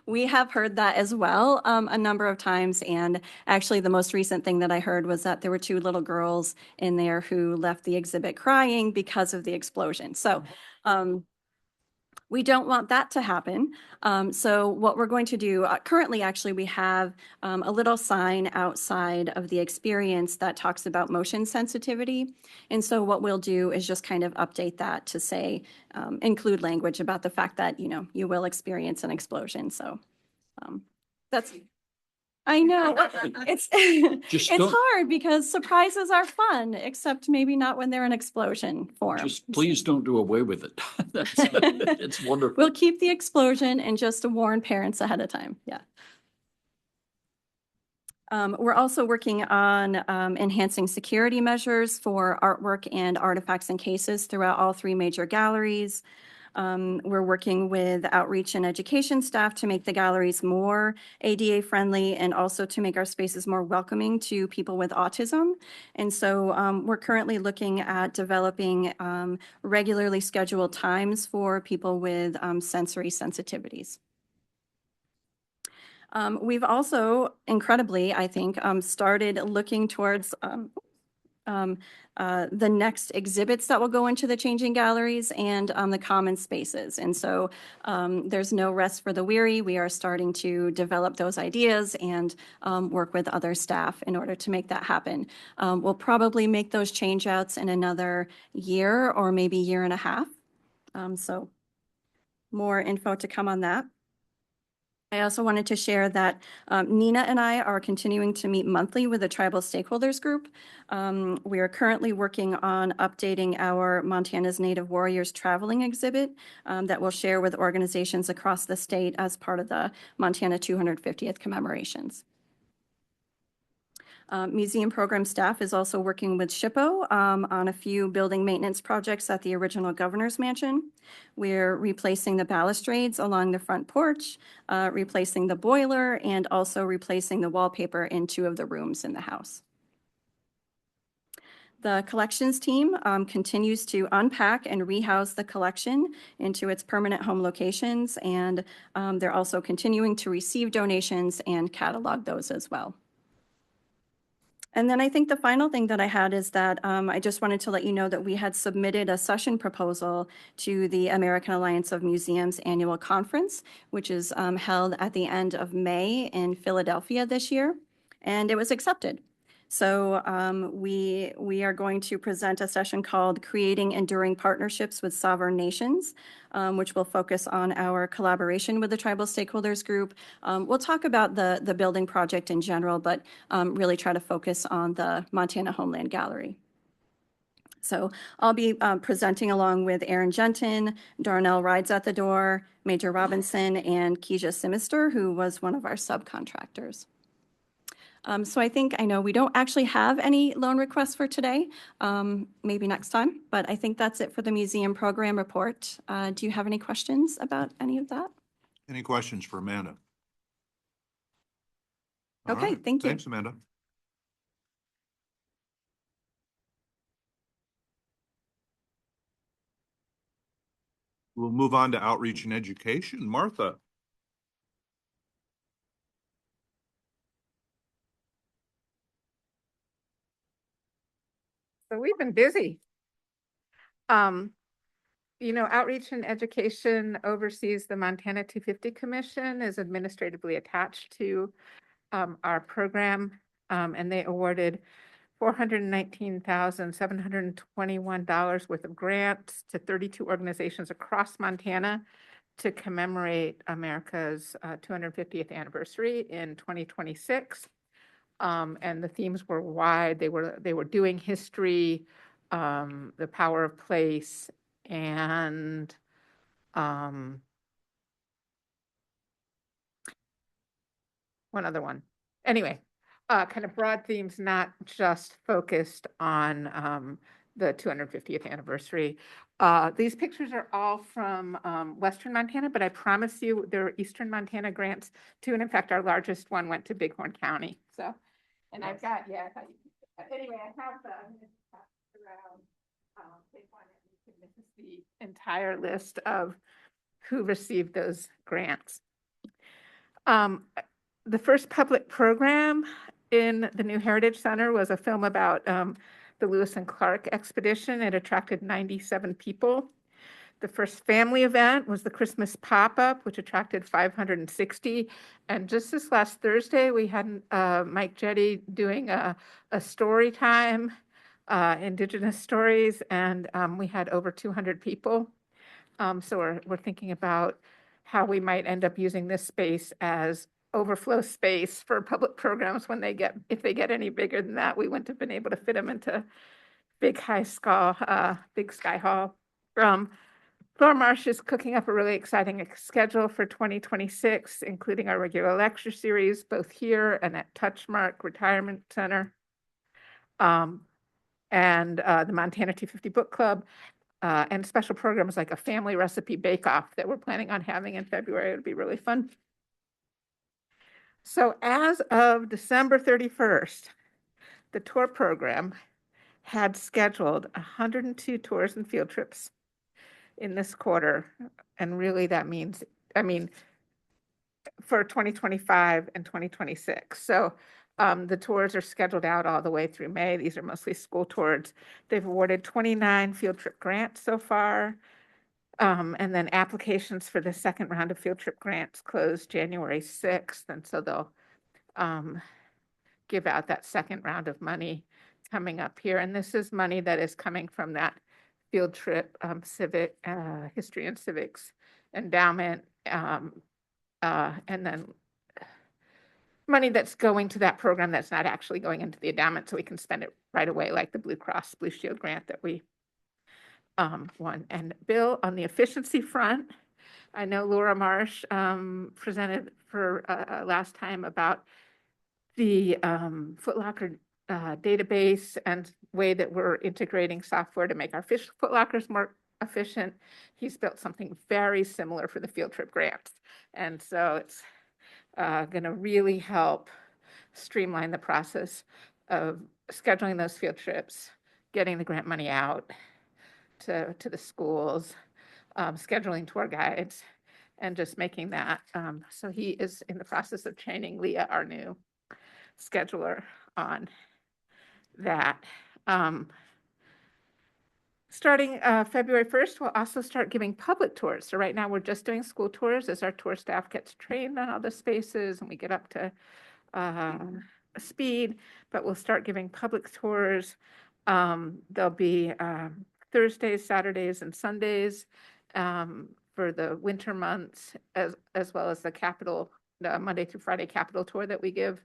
U: we have heard that as well a number of times. And actually, the most recent thing that I heard was that there were 2 little girls in there who left the exhibit crying because of the explosion. So we don't want that to happen. So what we're going to do, currently actually we have a little sign outside of the experience that talks about motion sensitivity. And so what we'll do is just kind of update that to say, include language about the fact that, you know, you will experience an explosion. So that's, I know, it's hard because surprises are fun, except maybe not when they're an explosion form.
G: Just please don't do away with it. It's wonderful.
U: We'll keep the explosion and just to warn parents ahead of time. Yeah. We're also working on enhancing security measures for artwork and artifacts and cases throughout all 3 major galleries. We're working with outreach and education staff to make the galleries more ADA friendly and also to make our spaces more welcoming to people with autism. And so we're currently looking at developing regularly scheduled times for people with sensory sensitivities. We've also, incredibly, I think, started looking towards the next exhibits that will go into the changing galleries and the common spaces. And so there's no rest for the weary. We are starting to develop those ideas and work with other staff in order to make that happen. We'll probably make those change outs in another year or maybe year and a half. So more info to come on that. I also wanted to share that Nina and I are continuing to meet monthly with the Tribal Stakeholders Group. We are currently working on updating our Montana's Native Warriors traveling exhibit that we'll share with organizations across the state as part of the Montana 250th commemorations. Museum program staff is also working with SHPO on a few building maintenance projects at the original Governor's Mansion. We're replacing the balustrades along the front porch, replacing the boiler, and also replacing the wallpaper in 2 of the rooms in the house. The collections team continues to unpack and rehouse the collection into its permanent home locations, and they're also continuing to receive donations and catalog those as well. And then I think the final thing that I had is that I just wanted to let you know that we had submitted a session proposal to the American Alliance of Museums annual conference, which is held at the end of May in Philadelphia this year, and it was accepted. So we are going to present a session called Creating Enduring Partnerships with Sovereign Nations, which will focus on our collaboration with the Tribal Stakeholders Group. We'll talk about the building project in general, but really try to focus on the Montana Homeland Gallery. So I'll be presenting along with Aaron Jenton, Darnell Rides at the Door, Major Robinson, and Keisha Simister, who was one of our subcontractors. So I know we don't actually have any loan requests for today, maybe next time, but I think that's it for the museum program report. Do you have any questions about any of that?
A: Any questions for Amanda? All
U: Okay,
A: right.
U: thank you.
A: Thanks, Amanda. We'll move on to outreach and education. Martha.
W: So we've been busy. Outreach and education oversees the Montana 250 Commission, is administratively attached to our program, and they awarded $419,721 worth of grants to 32 organizations across Montana to commemorate America's 250th anniversary in 2026. And the themes were wide. They were doing history, the power of place, and one other one. Anyway, kind of broad themes, not just focused on the 250th anniversary. These pictures are all from Western Montana, but I promise you there are Eastern Montana grants too. And in fact, our largest one went to Bighorn County. So, and I've got, yeah, anyway, I have around Bighorn, and this is the entire list of who received those grants. The first public program in the New Heritage Center was a film about the Lewis and Clark expedition. It attracted 97 people. The first family event was the Christmas pop-up, which attracted 560. And just this last Thursday, we had Mike Jetty doing a story time, Indigenous stories, and we had over 200 people. So we're thinking about how we might end up using this space as overflow space for public programs if they get any bigger than that. We wouldn't have been able to fit them into Big Sky Hall. Flora Marsh is cooking up a really exciting schedule for 2026, including our regular lecture series, both here and at Touchmark Retirement Center, and the Montana 250 Book Club, and special programs like a family recipe bake-off that we're planning on having in February. It'll be really fun. So as of December 31st, the tour program had scheduled 102 tours and field trips in this quarter. And really that means, for 2025 and 2026. So the tours are scheduled out all the way through May. These are mostly school tours. They've awarded 29 field trip grants so far. And then applications for the second round of field trip grants closed January 6th. And so they'll give out that second round of money coming up here. And this is money that is coming from that field trip civic history and civics endowment. And then money that's going to that program that's not actually going into the endowment, so we can spend it right away, like the Blue Cross Blue Shield grant that we won. And Bill, on the efficiency front, I know Laura Marsh presented for last time about the Foot Locker database and way that we're integrating software to make our Foot Lockers more efficient. He's built something very similar for the field trip grants. And so it's going to really help streamline the process of scheduling those field trips, getting the grant money out to the schools, scheduling tour guides, and just making that. So he is in the process of training Leah, our new scheduler, on that. Starting February 1st, we'll also start giving public tours. So right now we're just doing school tours as our tour staff gets trained on all the spaces and we get up to speed, but we'll start giving public tours. There'll be Thursdays, Saturdays, and Sundays for the winter months, as well as the Monday through Friday Capitol tour that we give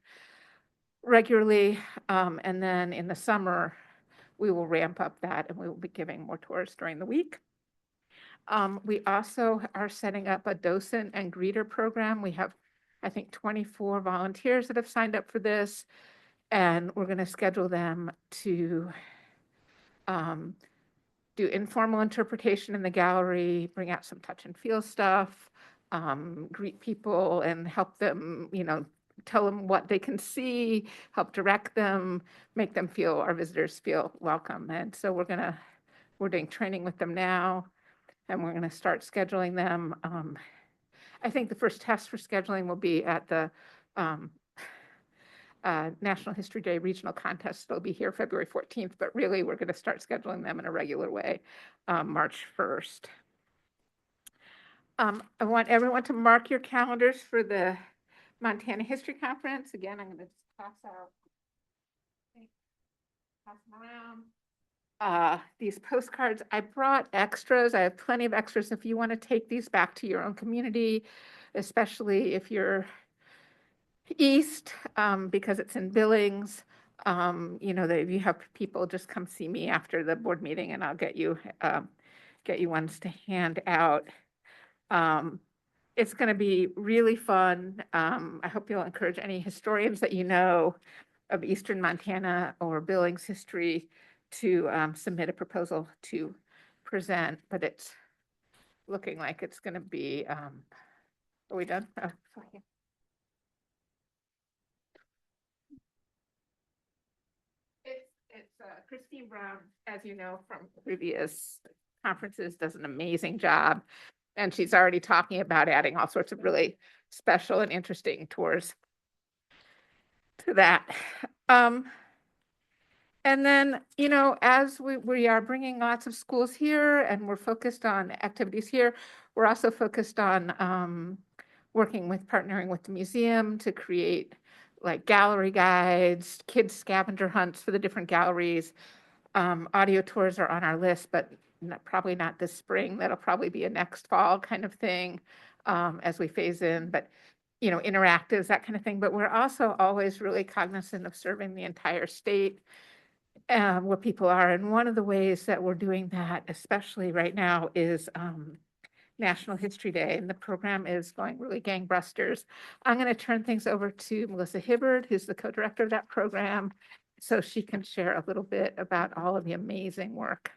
W: regularly. And then in the summer, we will ramp up that and we will be giving more tours during the week. We also are setting up a docent and greeter program. We have I think, 24 volunteers that have signed up for this. And we're going to schedule them to do informal interpretation in the gallery, bring out some touch and feel stuff, greet people and help them, tell them what they can see, help direct them, make them feel, our visitors feel welcome. And so we're doing training with them now, and we're going to start scheduling them. I think the first test for scheduling will be at the National History Day regional contest. They'll be here February 14th, but really we're going to start scheduling them in a regular way March 1st. I want everyone to mark your calendars for the Montana History Conference. Again, I'm going to just pass them around. These postcards, I brought extras. I have plenty of extras if you want to take these back to your own community, especially if you're east, because it's in Billings. You have people just come see me after the board meeting, and I'll get you ones to hand out. It's going to be really fun. I hope you'll encourage any historians that you know of Eastern Montana or Billings history to submit a proposal to present, but it's looking like it's going to be, are we done? Oh, sorry. It's Christine Brown, as you know from previous conferences, does an amazing job. And she's already talking about adding all sorts of really special and interesting tours to that. And then, as we are bringing lots of schools here and we're focused on activities here, we're also focused on working with, partnering with the museum to create like gallery guides, kids scavenger hunts for the different galleries. Audio tours are on our list, but probably not this spring. That'll probably be a next fall kind of thing as we phase in, but interactives, that kind of thing. But we're also always really cognizant of serving the entire state where people are. And one of the ways that we're doing that, especially right now, is National History Day, and the program is going really gangbusters. I'm going to turn things over to Melissa Hibbard, who's the co-director of that program, so she can share a little bit about all of the amazing work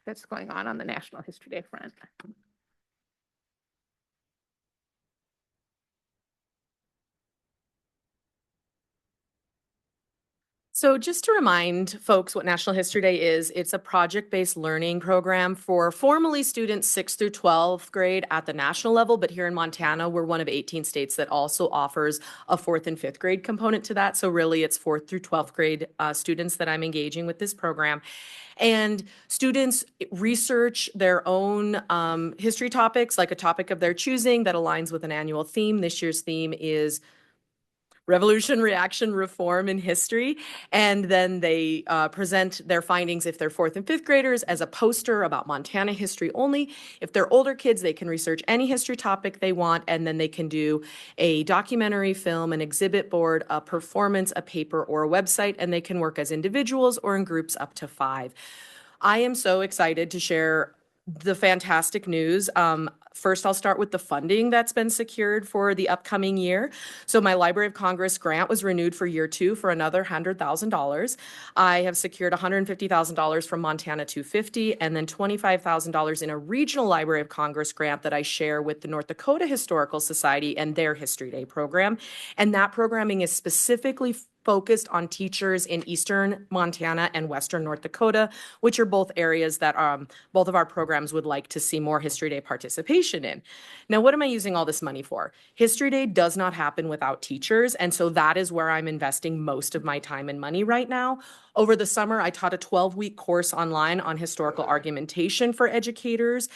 W: that's going on the National History Day front.
R: So just to remind folks what National History Day is, it's a project-based learning program for formally students 6th through 12th grade at the national level, but here in Montana, we're one of 18 states that also offers a 4th and 5th grade component to that. So really it's 4th through 12th grade students that I'm engaging with this program. And students research their own history topics, like a topic of their choosing that aligns with an annual theme. This year's theme is Revolution, Reaction, Reform in History. And then they present their findings if they're 4th and 5th graders as a poster about Montana history only. If they're older kids, they can research any history topic they want, and then they can do a documentary, film, an exhibit board, a performance, a paper, or a website, and they can work as individuals or in groups up to 5. I am so excited to share the fantastic news. First, I'll start with the funding that's been secured for the upcoming year. So my Library of Congress grant was renewed for year 2 for another $100,000. I have secured $150,000 from Montana 250 and then $25,000 in a regional Library of Congress grant that I share with the North Dakota Historical Society and their History Day program. And that programming is specifically focused on teachers in Eastern Montana and Western North Dakota, which are both areas that both of our programs would like to see more History Day participation in. Now, what am I using all this money for? History Day does not happen without teachers, and so that is where I'm investing most of my time and money right now. Over the summer, I taught a 12-week course online on historical argumentation for educators,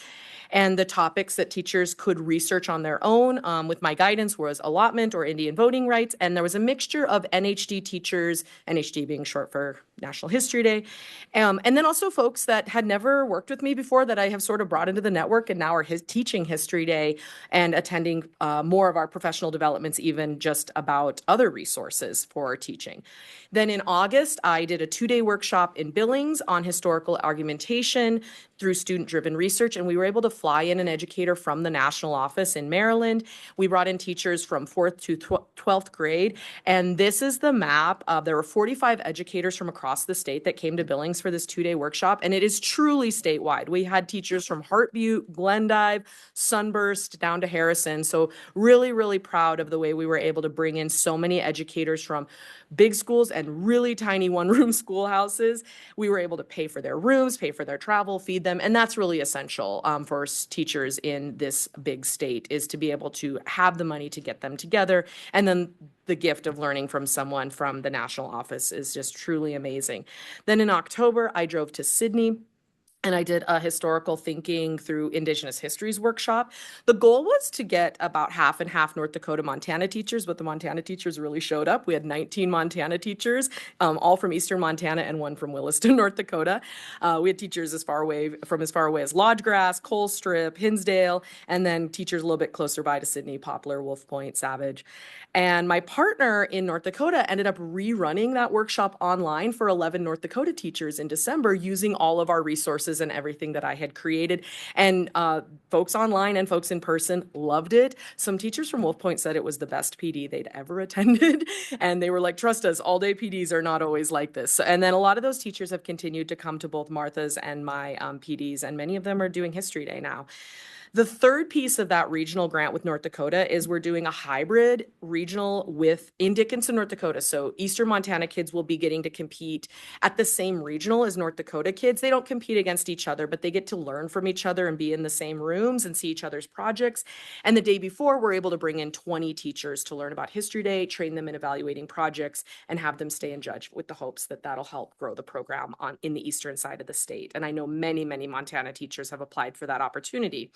R: and the topics that teachers could research on their own with my guidance was allotment or Indian voting rights. And there was a mixture of NHD teachers, NHD being short for National History Day, and then also folks that had never worked with me before that I have sort of brought into the network and now are teaching History Day and attending more of our professional developments, even just about other resources for teaching. Then in August, I did a 2-day workshop in Billings on historical argumentation through student-driven research, and we were able to fly in an educator from the national office in Maryland. We brought in teachers from 4th to 12th grade. And this is the map. There were 45 educators from across the state that came to Billings for this 2-day workshop. And it is truly statewide. We had teachers from Heart Butte, Glendive, Sunburst, down to Harrison. So really, really proud of the way we were able to bring in so many educators from big schools and really tiny one-room schoolhouses. We were able to pay for their rooms, pay for their travel, feed them. And that's really essential for teachers in this big state, is to be able to have the money to get them together. And then the gift of learning from someone from the national office is just truly amazing. Then in October, I drove to Sydney and I did a historical thinking through Indigenous histories workshop. The goal was to get about half and half North Dakota, Montana teachers, but the Montana teachers really showed up. We had 19 Montana teachers, all from Eastern Montana and one from Williston, North Dakota. We had teachers as far away as Lodgegrass, Coal Strip, Hinsdale, and then teachers a little bit closer by to Sydney, Poplar, Wolf Point, Savage. And my partner in North Dakota ended up rerunning that workshop online for 11 North Dakota teachers in December, using all of our resources and everything that I had created. And folks online and folks in person loved it. Some teachers from Wolf Point said it was the best PD they'd ever attended. And they were like, trust us, all-day PDs are not always like this. And then a lot of those teachers have continued to come to both Martha's and my PDs, and many of them are doing History Day now. The third piece of that regional grant with North Dakota is we're doing a hybrid regional in Dickinson, North Dakota. So Eastern Montana kids will be getting to compete at the same regional as North Dakota kids. They don't compete against each other, but they get to learn from each other and be in the same rooms and see each other's projects. And the day before, we're able to bring in 20 teachers to learn about History Day, train them in evaluating projects, and have them stay and judge, with the hopes that that'll help grow the program in the eastern side of the state. And I know many, many Montana teachers have applied for that opportunity.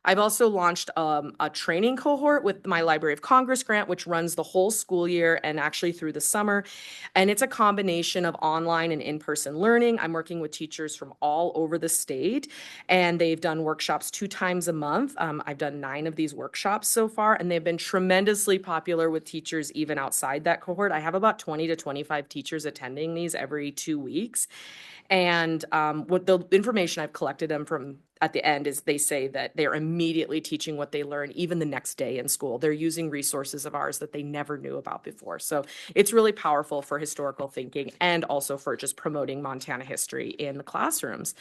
R: I've also launched a training cohort with my Library of Congress grant, which runs the whole school year and actually through the summer. And it's a combination of online and in-person learning. I'm working with teachers from all over the state, and they've done workshops 2 times a month. I've done 9 of these workshops so far, and they've been tremendously popular with teachers even outside that cohort. I have about 20 to 25 teachers attending these every 2 weeks. And what the information I've collected them from at the end is they say that they're immediately teaching what they learn even the next day in school. They're using resources of ours that they never knew about before. So it's really powerful for historical thinking and also for just promoting Montana history in the classrooms.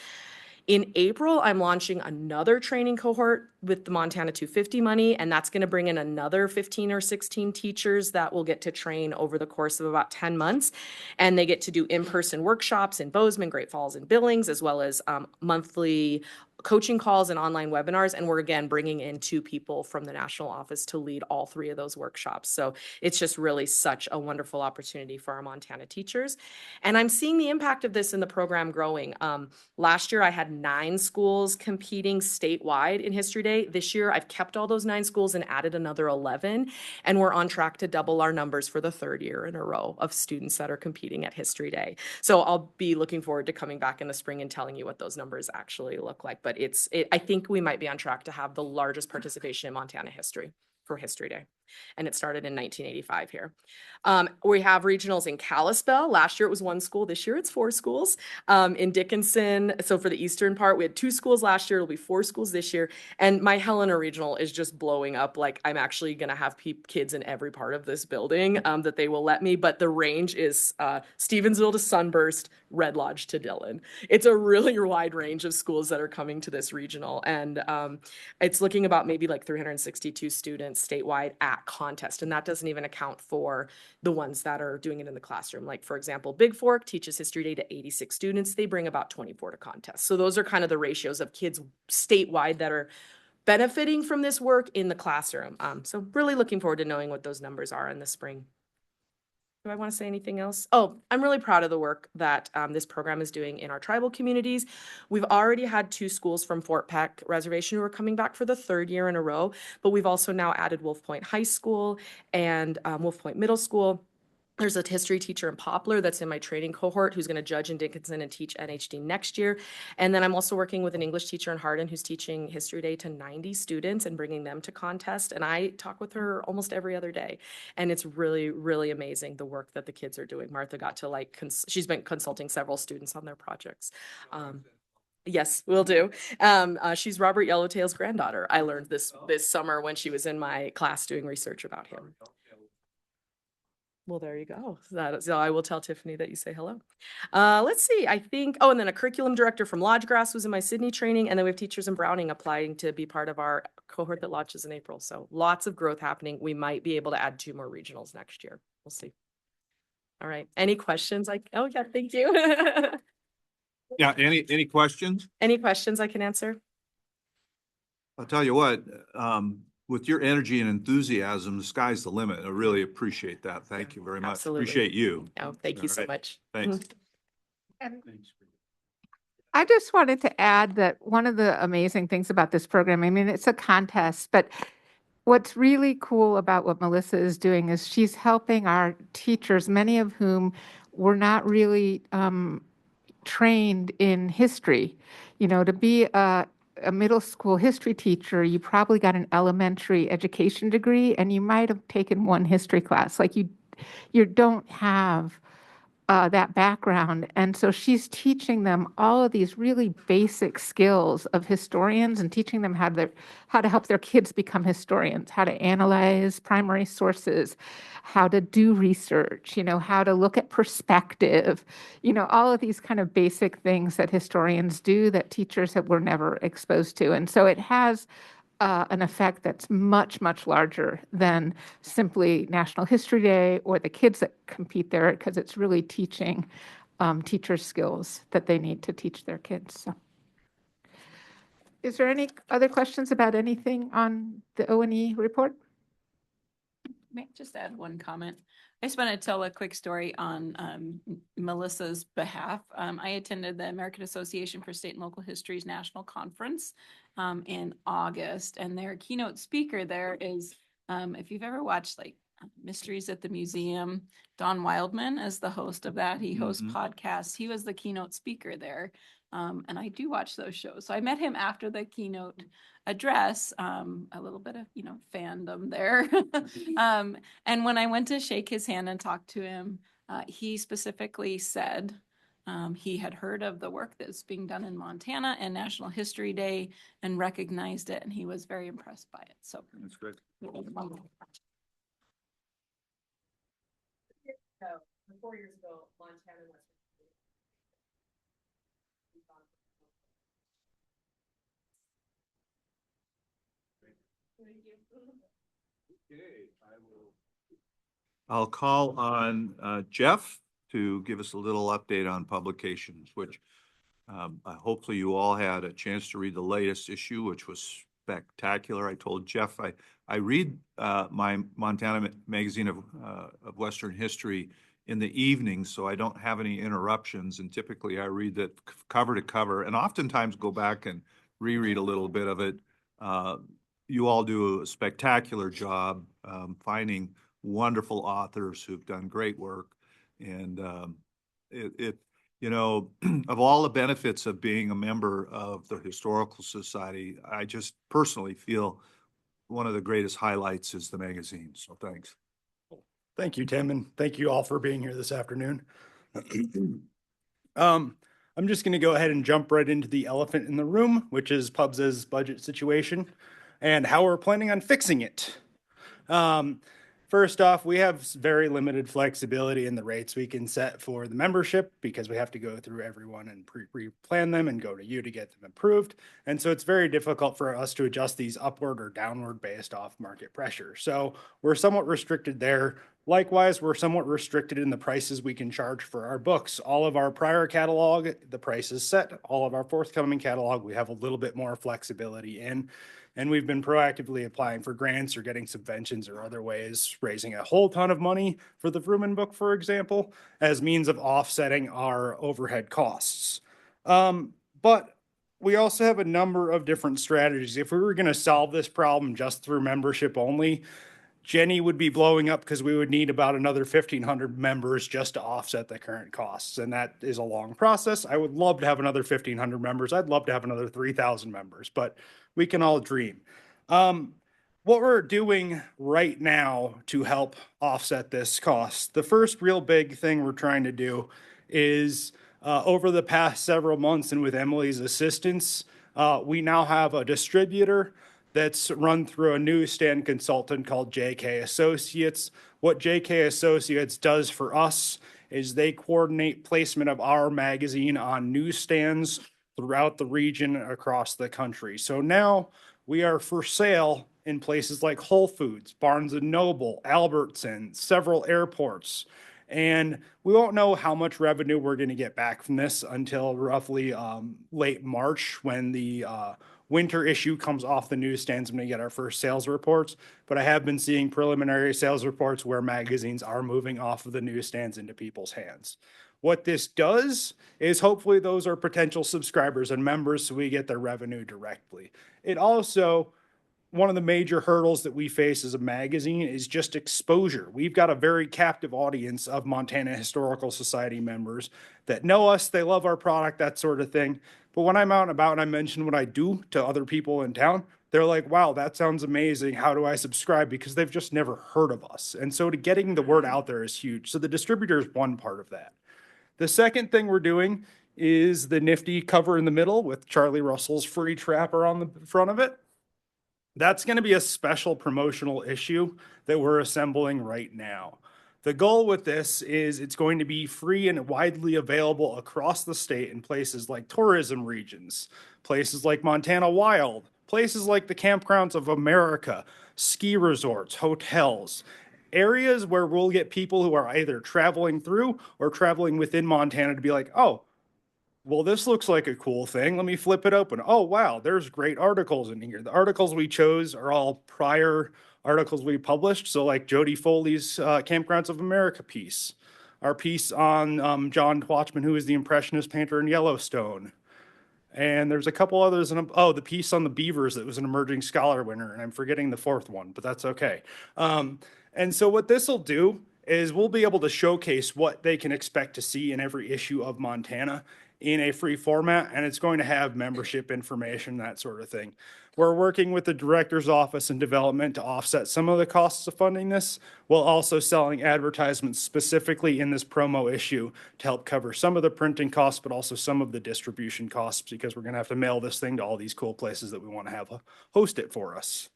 R: In April, I'm launching another training cohort with the Montana 250 money, and that's going to bring in another 15 or 16 teachers that will get to train over the course of about 10 months. And they get to do in-person workshops in Bozeman, Great Falls, and Billings, as well as monthly coaching calls and online webinars. And we're again bringing in 2 people from the national office to lead all 3 of those workshops. So it's just really such a wonderful opportunity for our Montana teachers. And I'm seeing the impact of this in the program growing. Last year, I had 9 schools competing statewide in History Day. This year, I've kept all those 9 schools and added another 11. And we're on track to double our numbers for the 3rd year in a row of students that are competing at History Day. So I'll be looking forward to coming back in the spring and telling you what those numbers actually look like. But I think we might be on track to have the largest participation in Montana history for History Day. And it started in 1985 here. We have regionals in Kalispell. Last year it was 1 school. This year it's 4 schools. In Dickinson, so for the eastern part, we had 2 schools last year. It'll be 4 schools this year. And my Helena regional is just blowing up. Like, I'm actually going to have kids in every part of this building that they will let me. But the range is Stevensville to Sunburst, Red Lodge to Dillon. It's a really wide range of schools that are coming to this regional. And it's looking about maybe like 362 students statewide at contest. And that doesn't even account for the ones that are doing it in the classroom. Like, for example, Big Fork teaches History Day to 86 students. They bring about 24 to contest. So those are kind of the ratios of kids statewide that are benefiting from this work in the classroom. So really looking forward to knowing what those numbers are in the spring. Do I want to say anything else? Oh, I'm really proud of the work that this program is doing in our tribal communities. We've already had 2 schools from Fort Peck Reservation who are coming back for the 3rd year in a row, but we've also now added Wolf Point High School and Wolf Point Middle School. There's a history teacher in Poplar that's in my training cohort who's going to judge in Dickinson and teach NHD next year. And then I'm also working with an English teacher in Hardin who's teaching History Day to 90 students and bringing them to contest. And I talk with her almost every other day. And it's really, really amazing the work that the kids are doing. Martha got to she's been consulting several students on their projects. Yes, will do. She's Robert Yellowtail's granddaughter. I learned this summer when she was in my class doing research about him. Well, there you go. So I will tell Tiffany that you say hello. Let's see. I think, and then a curriculum director from Lodgegrass was in my Sydney training. And then we have teachers in Browning applying to be part of our cohort that launches in April. So lots of growth happening. We might be able to add 2 more regionals next year. We'll see. All right. Any questions? Oh yeah, thank you.
A: Yeah, any questions?
R: Any questions I can answer?
A: I'll tell you what, with your energy and enthusiasm, the sky's the limit. I really appreciate that. Thank you very much.
R: Absolutely.
A: Appreciate you.
R: Oh, thank you so much.
A: Thanks.
W: And I just wanted to add that one of the amazing things about this program, I mean, it's a contest, but what's really cool about what Melissa is doing is she's helping our teachers, many of whom were not really trained in history. You know, to be a middle school history teacher, you probably got an elementary education degree and you might have taken 1 history class. Like you don't have that background. And so she's teaching them all of these really basic skills of historians and teaching them how to help their kids become historians, how to analyze primary sources, how to do research, you know, how to look at perspective, you know, all of these kind of basic things that historians do that teachers were never exposed to. And so it has an effect that's much, much larger than simply National History Day or the kids that compete there, because it's really teaching teachers skills that they need to teach their kids. So, is there any other questions about anything on the O&E report?
C: May I just add one comment? I just want to tell a quick story on Melissa's behalf. I attended the American Association for State and Local History's National Conference in August, and their keynote speaker there is, if you've ever watched like Mysteries at the Museum, Don Wildman is the host of that. He hosts podcasts. He was the keynote speaker there. And I do watch those shows. So I met him after the keynote address, a little bit of, you know, fandom there. And when I went to shake his hand and talk to him, he specifically said he had heard of the work that's being done in Montana and National History Day and recognized it. And he was very impressed by it. So
A: that's great.
R: 4 years ago, Montana was.
A: I'll call on Jeff to give us a little update on publications, which hopefully you all had a chance to read the latest issue, which was spectacular. I told Jeff I read my Montana Magazine of Western History in the evening, so I don't have any interruptions. And typically I read that cover to cover and oftentimes go back and reread a little bit of it. You all do a spectacular job finding wonderful authors who've done great work. And you know, of all the benefits of being a member of the Historical Society, I just personally feel one of the greatest highlights is the magazine. So thanks.
S: Thank you, Tim, and thank you all for being here this afternoon. I'm just going to go ahead and jump right into the elephant in the room, which is Pubs's budget situation and how we're planning on fixing it. First off, we have very limited flexibility in the rates we can set for the membership because we have to go through everyone and pre-plan them and go to you to get them approved. And so it's very difficult for us to adjust these upward or downward based off market pressure. So we're somewhat restricted there. Likewise, we're somewhat restricted in the prices we can charge for our books. All of our prior catalog, the price is set. All of our forthcoming catalog, we have a little bit more flexibility in. And we've been proactively applying for grants or getting subventions or other ways, raising a whole ton of money for the Vrooman book, for example, as means of offsetting our overhead costs. But we also have a number of different strategies. If we were going to solve this problem just through membership only, Jenni would be blowing up because we would need about another 1,500 members just to offset the current costs. And that is a long process. I would love to have another 1,500 members. I'd love to have another 3,000 members, but we can all dream. What we're doing right now to help offset this cost, the first real big thing we're trying to do is Over the past several months and with Emily's assistance, we now have a distributor that's run through a newsstand consultant called JK Associates. What JK Associates does for us is they coordinate placement of our magazine on newsstands throughout the region across the country. So now we are for sale in places like Whole Foods, Barnes & Noble, Albertson, several airports. And we won't know how much revenue we're going to get back from this until roughly late March, when the winter issue comes off the newsstands and we get our first sales reports. But I have been seeing preliminary sales reports where magazines are moving off of the newsstands into people's hands. What this does is hopefully those are potential subscribers and members, so we get their revenue directly. It also, one of the major hurdles that we face as a magazine is just exposure. We've got a very captive audience of Montana Historical Society members that know us, they love our product, that sort of thing. But when I'm out and about and I mention what I do to other people in town, they're like, wow, that sounds amazing. How do I subscribe? Because they've just never heard of us. And so getting the word out there is huge. So the distributor is one part of that. The second thing we're doing is the nifty cover in the middle with Charlie Russell's free trapper on the front of it. That's going to be a special promotional issue that we're assembling right now. The goal with this is it's going to be free and widely available across the state in places like tourism regions, places like Montana Wild, places like the Campgrounds of America, ski resorts, hotels, areas where we'll get people who are either traveling through or traveling within Montana to be like, oh, well, this looks like a cool thing. Let me flip it open. Oh, wow, there's great articles in here. The articles we chose are all prior articles we published. So like Jody Foley's Campgrounds of America piece, our piece on John Twatchman, who is the Impressionist painter in Yellowstone. And there's a couple others. The piece on the beavers that was an emerging scholar winner. And I'm forgetting the fourth one, but that's okay. And so what this will do is we'll be able to showcase what they can expect to see in every issue of Montana in a free format, and it's going to have membership information, that sort of thing. We're working with the director's office and development to offset some of the costs of funding this, while also selling advertisements specifically in this promo issue to help cover some of the printing costs, but also some of the distribution costs, because we're going to have to mail this thing to all these cool places that we want to have host it for us.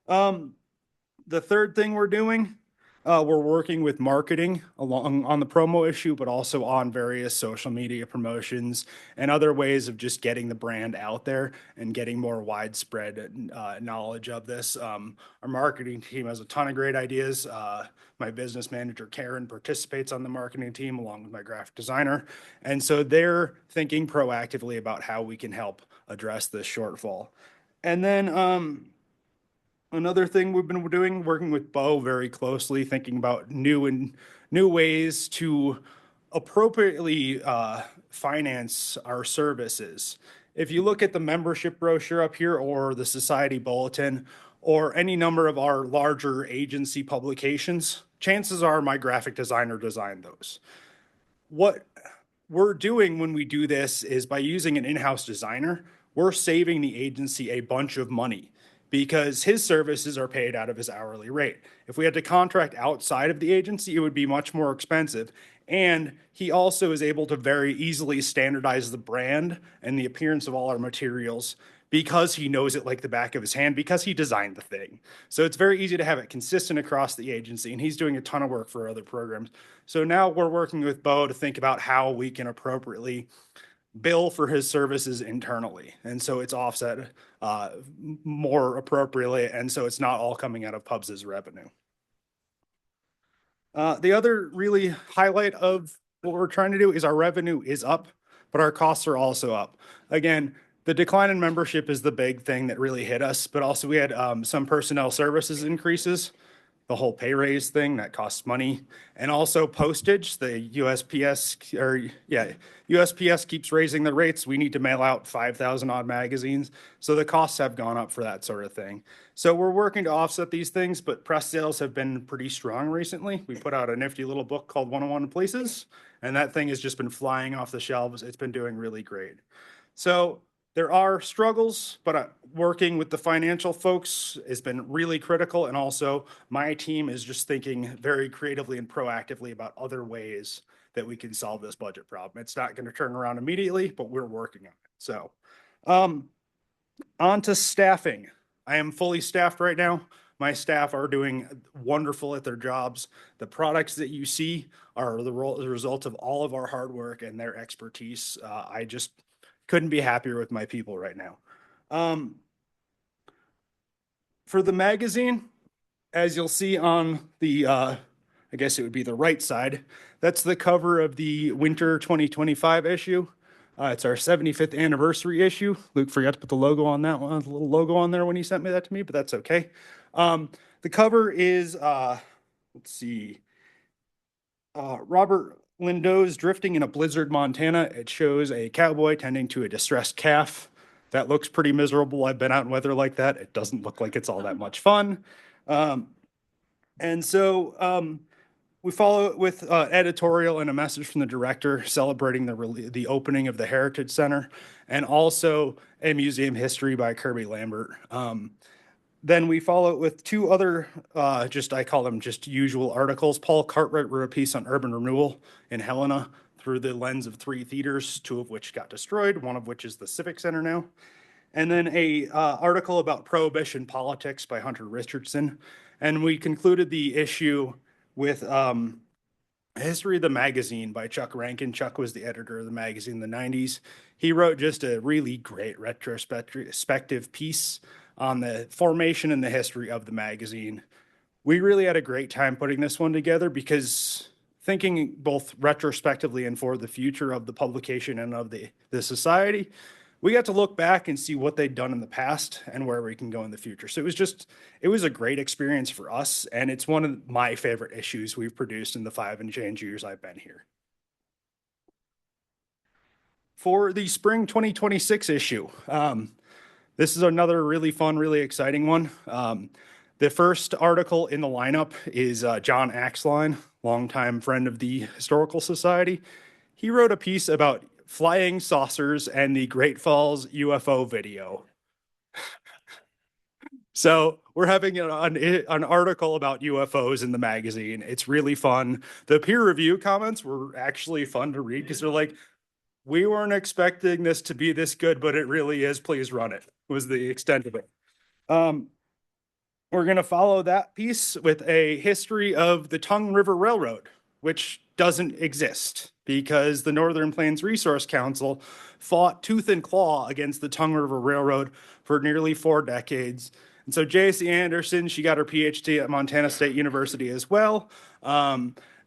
S: The third thing we're doing, we're working with marketing along on the promo issue, but also on various social media promotions and other ways of just getting the brand out there and getting more widespread knowledge of this. Our marketing team has a ton of great ideas. My business manager, Karen, participates on the marketing team along with my graphic designer. And so they're thinking proactively about how we can help address this shortfall. And then, another thing we've been doing, working with Bo very closely, thinking about new ways to appropriately finance our services. If you look at the membership brochure up here, or the society bulletin, or any number of our larger agency publications, chances are my graphic designer designed those. What we're doing when we do this is, by using an in-house designer, we're saving the agency a bunch of money, because his services are paid out of his hourly rate. If we had to contract outside of the agency, it would be much more expensive. And he also is able to very easily standardize the brand and the appearance of all our materials, because he knows it like the back of his hand, because he designed the thing. So it's very easy to have it consistent across the agency, and he's doing a ton of work for other programs. So now we're working with Bo to think about how we can appropriately bill for his services internally. And so it's offset more appropriately. And so it's not all coming out of Pubs' revenue. The other really highlight of what we're trying to do is our revenue is up, but our costs are also up. Again, the decline in membership is the big thing that really hit us, but also we had some personnel services increases. The whole pay raise thing that costs money, and also postage. The USPS keeps raising the rates. We need to mail out 5,000 odd magazines, so the costs have gone up for that sort of thing. So we're working to offset these things, but press sales have been pretty strong recently. We put out a nifty little book called 101 Places, and that thing has just been flying off the shelves. It's been doing really great. So there are struggles, but working with the financial folks has been really critical. And also my team is just thinking very creatively and proactively about other ways that we can solve this budget problem. It's not going to turn around immediately, but we're working on it. So, on to staffing. I am fully staffed right now. My staff are doing wonderful at their jobs. The products that you see are the result of all of our hard work and their expertise. I just couldn't be happier with my people right now. For the magazine, as you'll see on the, I guess it would be the right side, that's the cover of the winter 2025 issue. It's our 75th anniversary issue. Luke forgot to put the logo on that one, the little logo on there when he sent me that to me, but that's okay. The cover is, let's see, Robert Lindau's Drifting in a Blizzard, Montana. It shows a cowboy tending to a distressed calf. That looks pretty miserable. I've been out in weather like that. It doesn't look like it's all that much fun. And so we follow it with editorial and a message from the director celebrating the opening of the Heritage Center, and also a museum history by Kirby Lambert. Then we follow it with two other, I call them just usual articles. Paul Cartwright wrote a piece on urban renewal in Helena through the lens of 3 theaters, 2 of which got destroyed, 1 of which is the Civic Center now. And then a article about prohibition politics by Hunter Richardson. And we concluded the issue with History of the Magazine by Chuck Rankin. Chuck was the editor of the magazine in the 90s. He wrote just a really great retrospective piece on the formation and the history of the magazine. We really had a great time putting this one together because thinking both retrospectively and for the future of the publication and of the society, we got to look back and see what they'd done in the past and where we can go in the future. So it was a great experience for us, and it's one of my favorite issues we've produced in the 5 and change years I've been here. For the spring 2026 issue, this is another really fun, really exciting one. The first article in the lineup is John Axline, longtime friend of the Historical Society. He wrote a piece about flying saucers and the Great Falls UFO video. So we're having an article about UFOs in the magazine. It's really fun. The peer review comments were actually fun to read because they're like, we weren't expecting this to be this good, but it really is. Please run it, was the extent of it. We're going to follow that piece with a history of the Tongue River Railroad, which doesn't exist because the Northern Plains Resource Council fought tooth and claw against the Tongue River Railroad for nearly 4 decades. And so J.C. Anderson, she got her PhD at Montana State University as well.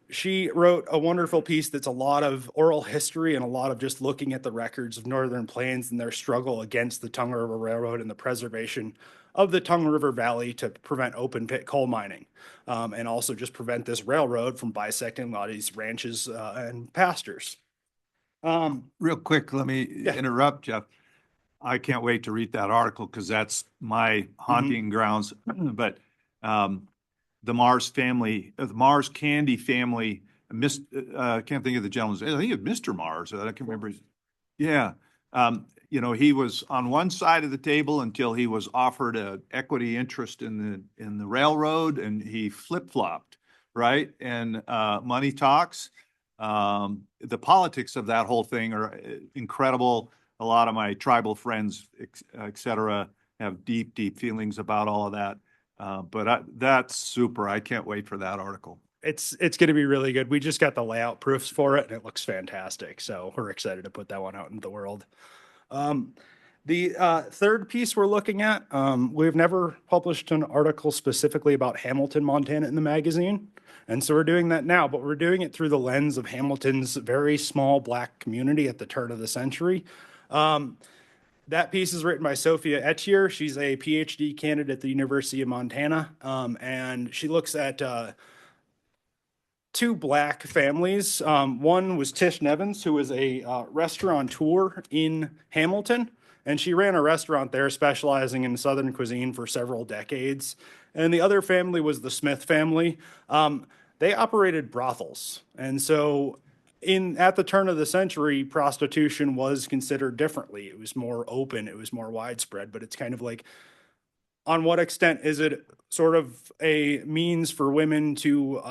S: She wrote a wonderful piece that's a lot of oral history and a lot of just looking at the records of Northern Plains and their struggle against the Tongue River Railroad and the preservation of the Tongue River Valley to prevent open pit coal mining, and also just prevent this railroad from bisecting a lot of these ranches and pastures.
A: Real quick, let me interrupt, Jeff. I can't wait to read that article because that's my haunting grounds. But the Mars family, the Mars Candi family, I can't think of the gentleman's name. I think it's Mr. Mars. I can't remember. Yeah. You know, he was on one side of the table until he was offered an equity interest in the railroad, and he flip-flopped, right? And money talks. The politics of that whole thing are incredible. A lot of my tribal friends, et cetera, have deep, deep feelings about all of that. But that's super. I can't wait for that article.
S: It's going to be really good. We just got the layout proofs for it, and it looks fantastic. So we're excited to put that one out into the world. The third piece we're looking at, we've never published an article specifically about Hamilton, Montana in the magazine. And so we're doing that now, but we're doing it through the lens of Hamilton's very small Black community at the turn of the century. That piece is written by Sophia Etier. She's a PhD candidate at the University of Montana, and she looks at 2 Black families. One was Tish Nevins, who was a restaurateur in Hamilton, and she ran a restaurant there specializing in Southern cuisine for several decades. And the other family was the Smith family. They operated brothels, and so at the turn of the century, prostitution was considered differently. It was more open, it was more widespread, but it's kind of like, on what extent is it sort of a means for women to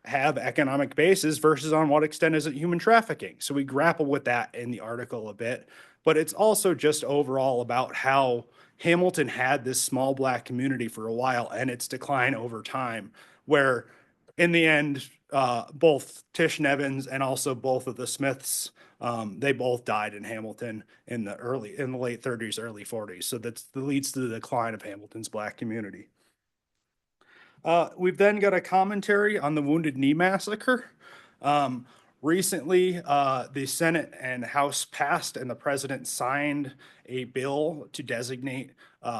S: have economic basis versus on what extent is it human trafficking. So we grapple with that in the article a bit, but it's also just overall about how Hamilton had this small Black community for a while and its decline over time, where in the end, both Tish Nevins and also both of the Smiths, they both died in Hamilton in the late 30s, early 40s. So that leads to the decline of Hamilton's Black community. We've then got a commentary on the Wounded Knee Massacre. Recently, the Senate and House passed and the president signed a bill to designate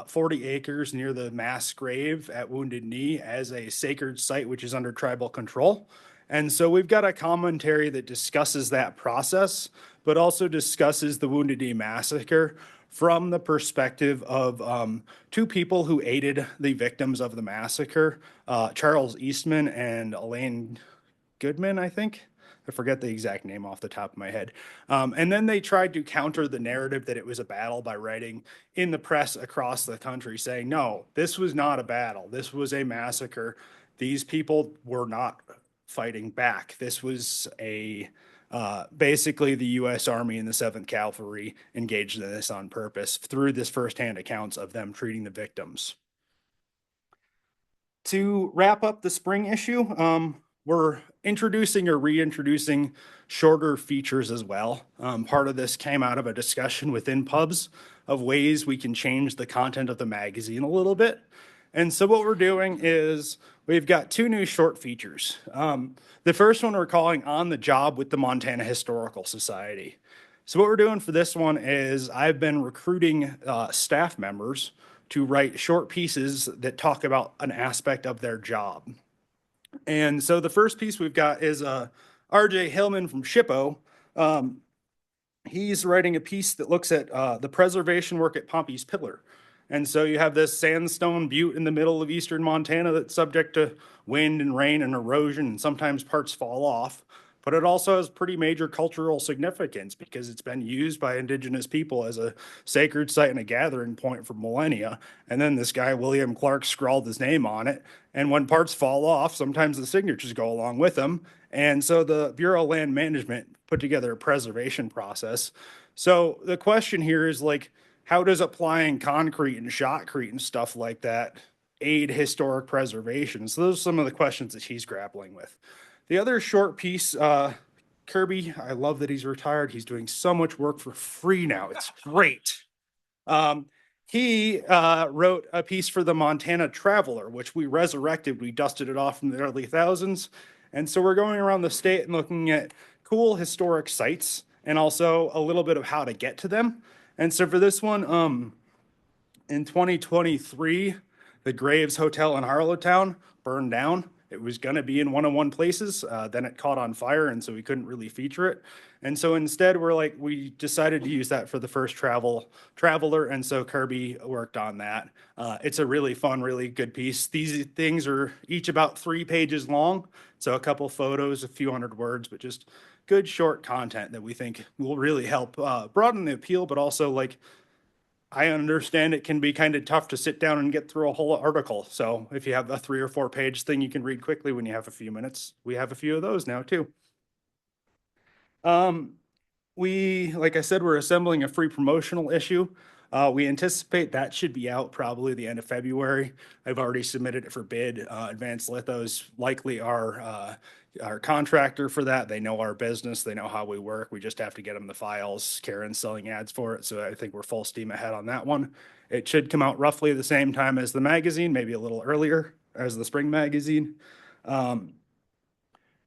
S: 40 acres near the mass grave at Wounded Knee as a sacred site, which is under tribal control. And so we've got a commentary that discusses that process, but also discusses the Wounded Knee Massacre from the perspective of two people who aided the victims of the massacre, Charles Eastman and Elaine Goodman, I think. I forget the exact name off the top of my head. And then they tried to counter the narrative that it was a battle by writing in the press across the country saying, no, this was not a battle. This was a massacre. These people were not fighting back. This was basically the U.S. Army and the 7th Cavalry engaged in this on purpose through this firsthand accounts of them treating the victims. To wrap up the spring issue, we're introducing or reintroducing shorter features as well. Part of this came out of a discussion within pubs of ways we can change the content of the magazine a little bit. And so what we're doing is we've got 2 new short features. The first one we're calling On the Job with the Montana Historical Society. So what we're doing for this one is I've been recruiting staff members to write short pieces that talk about an aspect of their job. And so the first piece we've got is RJ Hillman from SHPO. He's writing a piece that looks at the preservation work at Pompey's Pillar. And so you have this sandstone butte in the middle of eastern Montana that's subject to wind and rain and erosion, and sometimes parts fall off. But it also has pretty major cultural significance because it's been used by indigenous people as a sacred site and a gathering point for millennia. And then this guy, William Clark, scrawled his name on it. And when parts fall off, sometimes the signatures go along with them. And so the Bureau of Land Management put together a preservation process. So the question here is like, how does applying concrete and shotcrete and stuff like that aid historic preservation? So those are some of the questions that he's grappling with. The other short piece, Kirby, I love that he's retired. He's doing so much work for free now. It's great. He wrote a piece for the Montana Traveler, which we resurrected. We dusted it off from the early thousands. And so we're going around the state and looking at cool historic sites and also a little bit of how to get to them. And so for this one, in 2023, the Graves Hotel in Harlowtown burned down. It was going to be in 101 places. Then it caught on fire, and so we couldn't really feature it. And so instead, we decided to use that for the first Traveler, and so Kirby worked on that. It's a really fun, really good piece. These things are each about 3 pages long, so a couple photos, a few hundred words, but just good short content that we think will really help broaden the appeal, but also I understand it can be kind of tough to sit down and get through a whole article. So if you have a 3 or 4 page thing you can read quickly when you have a few minutes, we have a few of those now too. Like I said, we're assembling a free promotional issue. We anticipate that should be out probably the end of February. I've already submitted it for bid. Advanced Litho's likely our contractor for that. They know our business. They know how we work. We just have to get them the files. Karen's selling ads for it. So I think we're full steam ahead on that one. It should come out roughly the same time as the magazine, maybe a little earlier as the spring magazine. And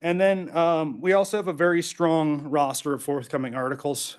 S: then we also have a very strong roster of forthcoming articles.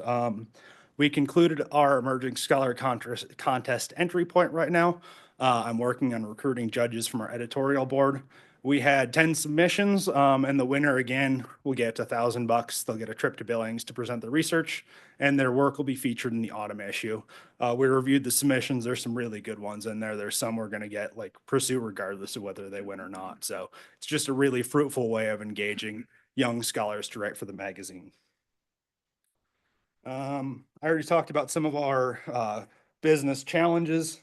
S: We concluded our Emerging Scholar Contest entry point right now. I'm working on recruiting judges from our editorial board. We had 10 submissions, and the winner again will get $1,000. They'll get a trip to Billings to present their research, and their work will be featured in the autumn issue. We reviewed the submissions. There's some really good ones in there. There's some we're going to get pursue regardless of whether they win or not. So it's just a really fruitful way of engaging young scholars to write for the magazine. I already talked about some of our business challenges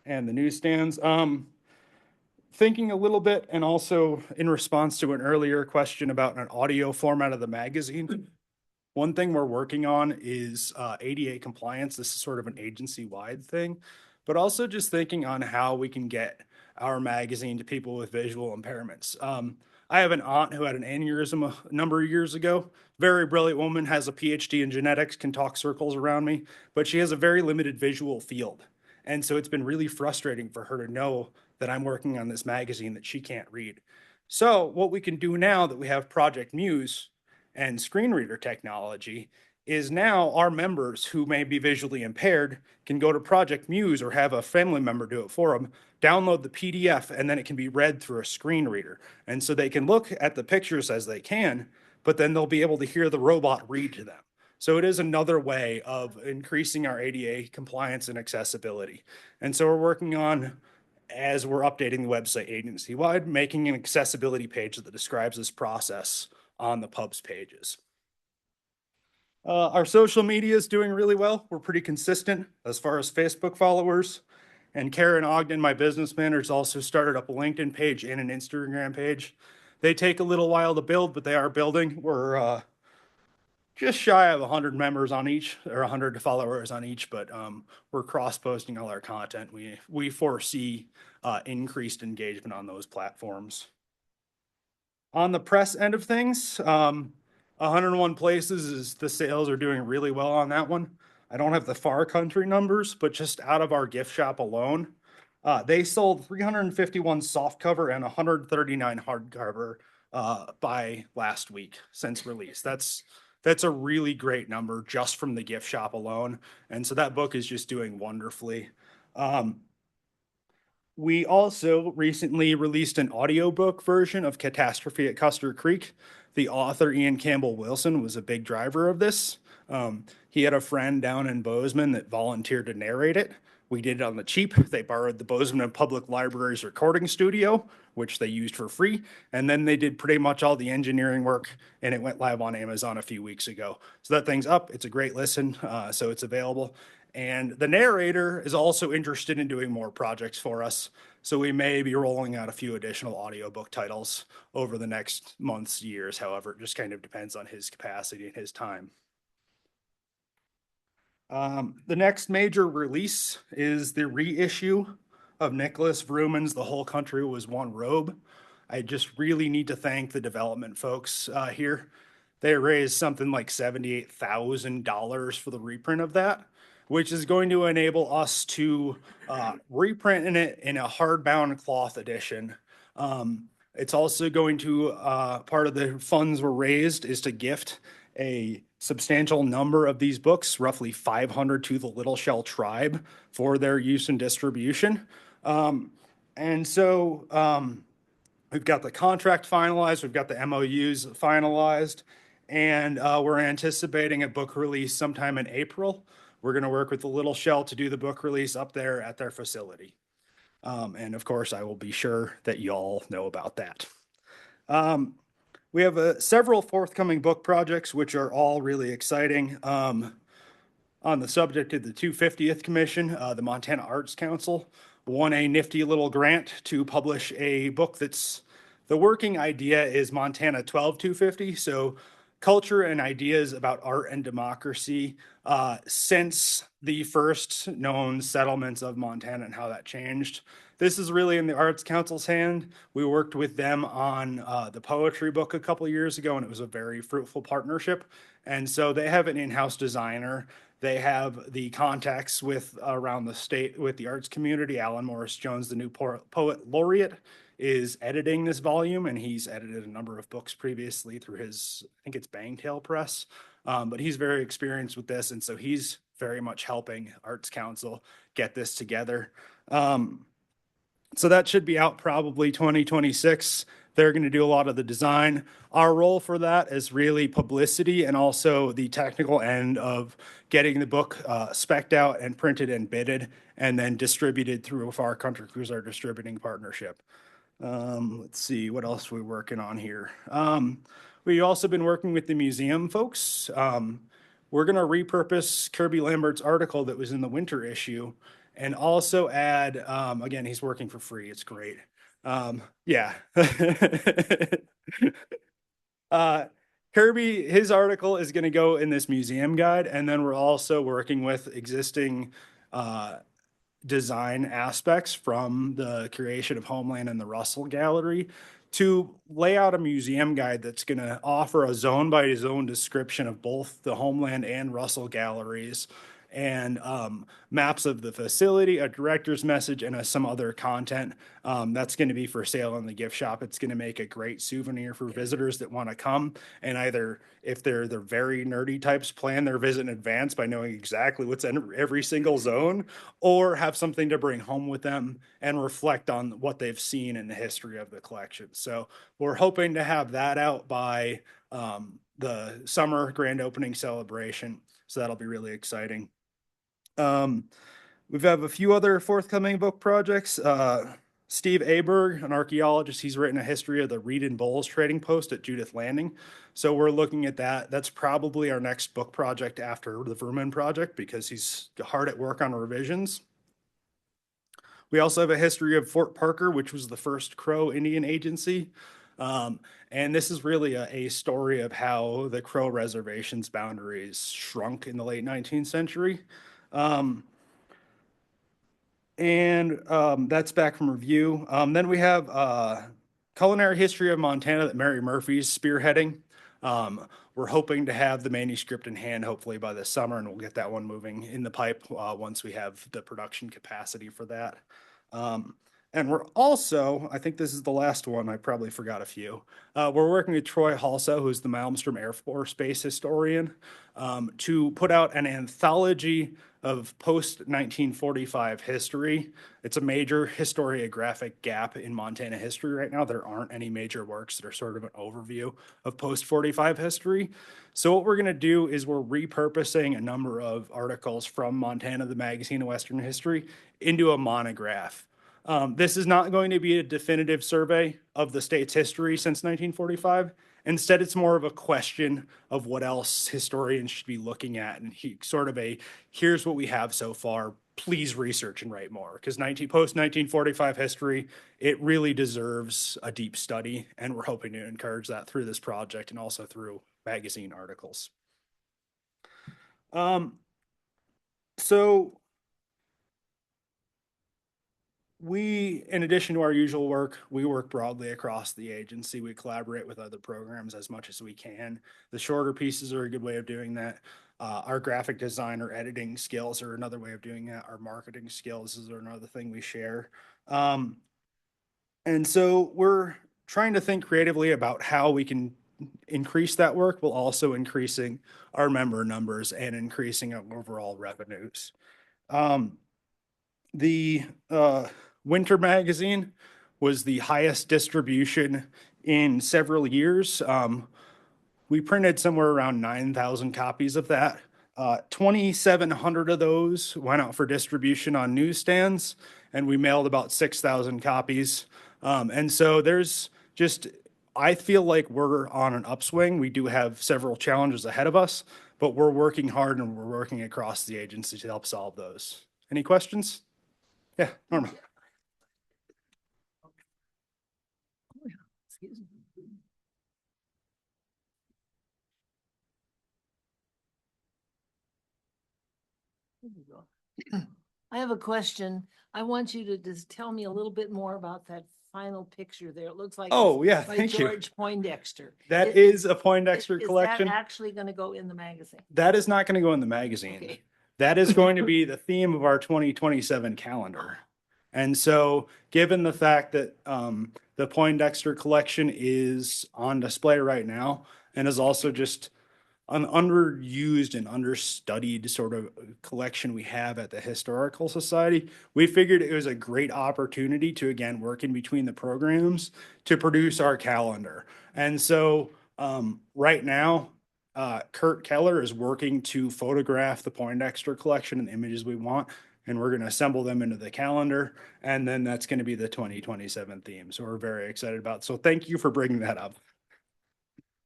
S: and the newsstands. thinking a little bit, and also in response to an earlier question about an audio format of the magazine, one thing we're working on is ADA compliance. This is sort of an agency-wide thing, but also just thinking on how we can get our magazine to people with visual impairments. I have an aunt who had an aneurysm a number of years ago. Very brilliant woman, has a PhD in genetics, can talk circles around me, but she has a very limited visual field. And so it's been really frustrating for her to know that I'm working on this magazine that she can't read. So what we can do now that we have Project Muse and screen reader technology is now our members who may be visually impaired can go to Project Muse or have a family member do it for them, download the PDF, and then it can be read through a screen reader. And so they can look at the pictures as they can, but then they'll be able to hear the robot read to them. So it is another way of increasing our ADA compliance and accessibility. And so we're working on, as we're updating the website agency-wide, making an accessibility page that describes this process on the pub's pages. Our social media is doing really well. We're pretty consistent as far as Facebook followers. And Karen Ogden, my business manager, has also started up a LinkedIn page and an Instagram page. They take a little while to build, but they are building. We're just shy of 100 members on each, or 100 followers on each, but we're cross-posting all our content. We foresee increased engagement on those platforms. On the press end of things, 101 Places is the sales are doing really well on that one. I don't have the far country numbers, but just out of our gift shop alone, they sold 351 softcover and 139 hardcover by last week since release. That's a really great number just from the gift shop alone. And so that book is just doing wonderfully. We also recently released an audiobook version of Catastrophe at Custer Creek. The author, Ian Campbell Wilson, was a big driver of this. He had a friend down in Bozeman that volunteered to narrate it. We did it on the cheap. They borrowed the Bozeman Public Library's recording studio, which they used for free. And then they did pretty much all the engineering work, and it went live on Amazon a few weeks ago. So that thing's up. It's a great listen. So it's available. And the narrator is also interested in doing more projects for us. So we may be rolling out a few additional audiobook titles over the next months, years. However, it just kind of depends on his capacity and his time. The next major release is the reissue of Nicholas Vrooman's The Whole Country Was One Robe. I just really need to thank the development folks here. They raised something like $78,000 for the reprint of that, which is going to enable us to reprint it in a hardbound cloth edition. It's also going to, part of the funds were raised is to gift a substantial number of these books, roughly 500 to the Little Shell tribe for their use and distribution. And so we've got the contract finalized, we've got the MOUs finalized, and we're anticipating a book release sometime in April. We're going to work with the Little Shell to do the book release up there at their facility. And of course, I will be sure that you all know about that. We have several forthcoming book projects, which are all really exciting. On the subject of the 250th Commission, the Montana Arts Council won a nifty little grant to publish a book that's, the working idea is Montana 12250. So culture and ideas about art and democracy since the first known settlements of Montana and how that changed. This is really in the Arts Council's hand. We worked with them on the poetry book a couple years ago, and it was a very fruitful partnership. And so they have an in-house designer. They have the contacts with around the state with the arts community. Alan Morris Jones, the new poet laureate, is editing this volume, and he's edited a number of books previously through his, I think it's Bangtail Press, but he's very experienced with this, and so he's very much helping Arts Council get this together. So that should be out probably 2026. They're going to do a lot of the design. Our role for that is really publicity and also the technical end of getting the book spec'd out and printed and bidded and then distributed through Far Country Cruise, our distributing partnership. Let's see, what else are we working on here? We've also been working with the museum folks. We're going to repurpose Kirby Lambert's article that was in the winter issue and also add, again, he's working for free, it's great. Yeah. Kirby, his article is going to go in this museum guide, and then we're also working with existing design aspects from the creation of Homeland and the Russell Gallery to lay out a museum guide that's going to offer a zone by zone description of both the Homeland and Russell galleries, and maps of the facility, a director's message, and some other content that's going to be for sale in the gift shop. It's going to make a great souvenir for visitors that want to come, and either if they're very nerdy types, plan their visit in advance by knowing exactly what's in every single zone, or have something to bring home with them and reflect on what they've seen in the history of the collection. So we're hoping to have that out by the summer grand opening celebration. So that'll be really exciting. We have a few other forthcoming book projects. Steve Aberg, an archaeologist, he's written a history of the Reed and Bowles trading post at Judith Landing. So we're looking at that. That's probably our next book project after the Vermin project, because he's hard at work on revisions. We also have a history of Fort Parker, which was the first Crow Indian agency. And this is really a story of how the Crow reservation's boundaries shrunk in the late 19th century. That's back from review. Then we have Culinary History of Montana that Mary Murphy's spearheading. We're hoping to have the manuscript in hand hopefully by this summer, and we'll get that one moving in the pipe once we have the production capacity for that. And we're also, I think this is the last one, I probably forgot a few. We're working with Troy Halso, who's the Malmstrom Air Force Base historian, to put out an anthology of post-1945 history. It's a major historiographic gap in Montana history right now. There aren't any major works that are sort of an overview of post-45 history. So what we're going to do is we're repurposing a number of articles from Montana, the Magazine of Western History, into a monograph. This is not going to be a definitive survey of the state's history since 1945. Instead, it's more of a question of what else historians should be looking at, and here's what we have so far. Please research and write more, because post-1945 history, it really deserves a deep study, and we're hoping to encourage that through this project and also through magazine articles. So we, in addition to our usual work, we work broadly across the agency. We collaborate with other programs as much as we can. The shorter pieces are a good way of doing that. Our graphic design or editing skills are another way of doing that. Our marketing skills is another thing we share. And so we're trying to think creatively about how we can increase that work while also increasing our member numbers and increasing our overall revenues. The Winter magazine was the highest distribution in several years. We printed somewhere around 9,000 copies of that. 2,700 of those went out for distribution on newsstands, and we mailed about 6,000 copies. And so I feel like we're on an upswing. We do have several challenges ahead of us, but we're working hard and we're working across the agency to help solve those. Any questions? Yeah, Norma.
D: Excuse me. There you go. I have a question. I want you to just tell me a little bit more about that final picture there. It looks like it's by
S: Thank you.
D: George Poindexter.
S: That is a Poindexter collection.
D: Is that actually going to go in the magazine?
S: That is not going to go in the magazine.
D: Okay.
S: That is going to be the theme of our 2027 calendar. And so given the fact that the Poindexter collection is on display right now and is also just an underused and understudied sort of collection we have at the Historical Society, we figured it was a great opportunity to, again, work in between the programs to produce our calendar. And so right now, Kurt Keller is working to photograph the Poindexter collection and the images we want, and we're going to assemble them into the calendar, and then that's going to be the 2027 theme. So we're very excited about it. So thank you for bringing that up.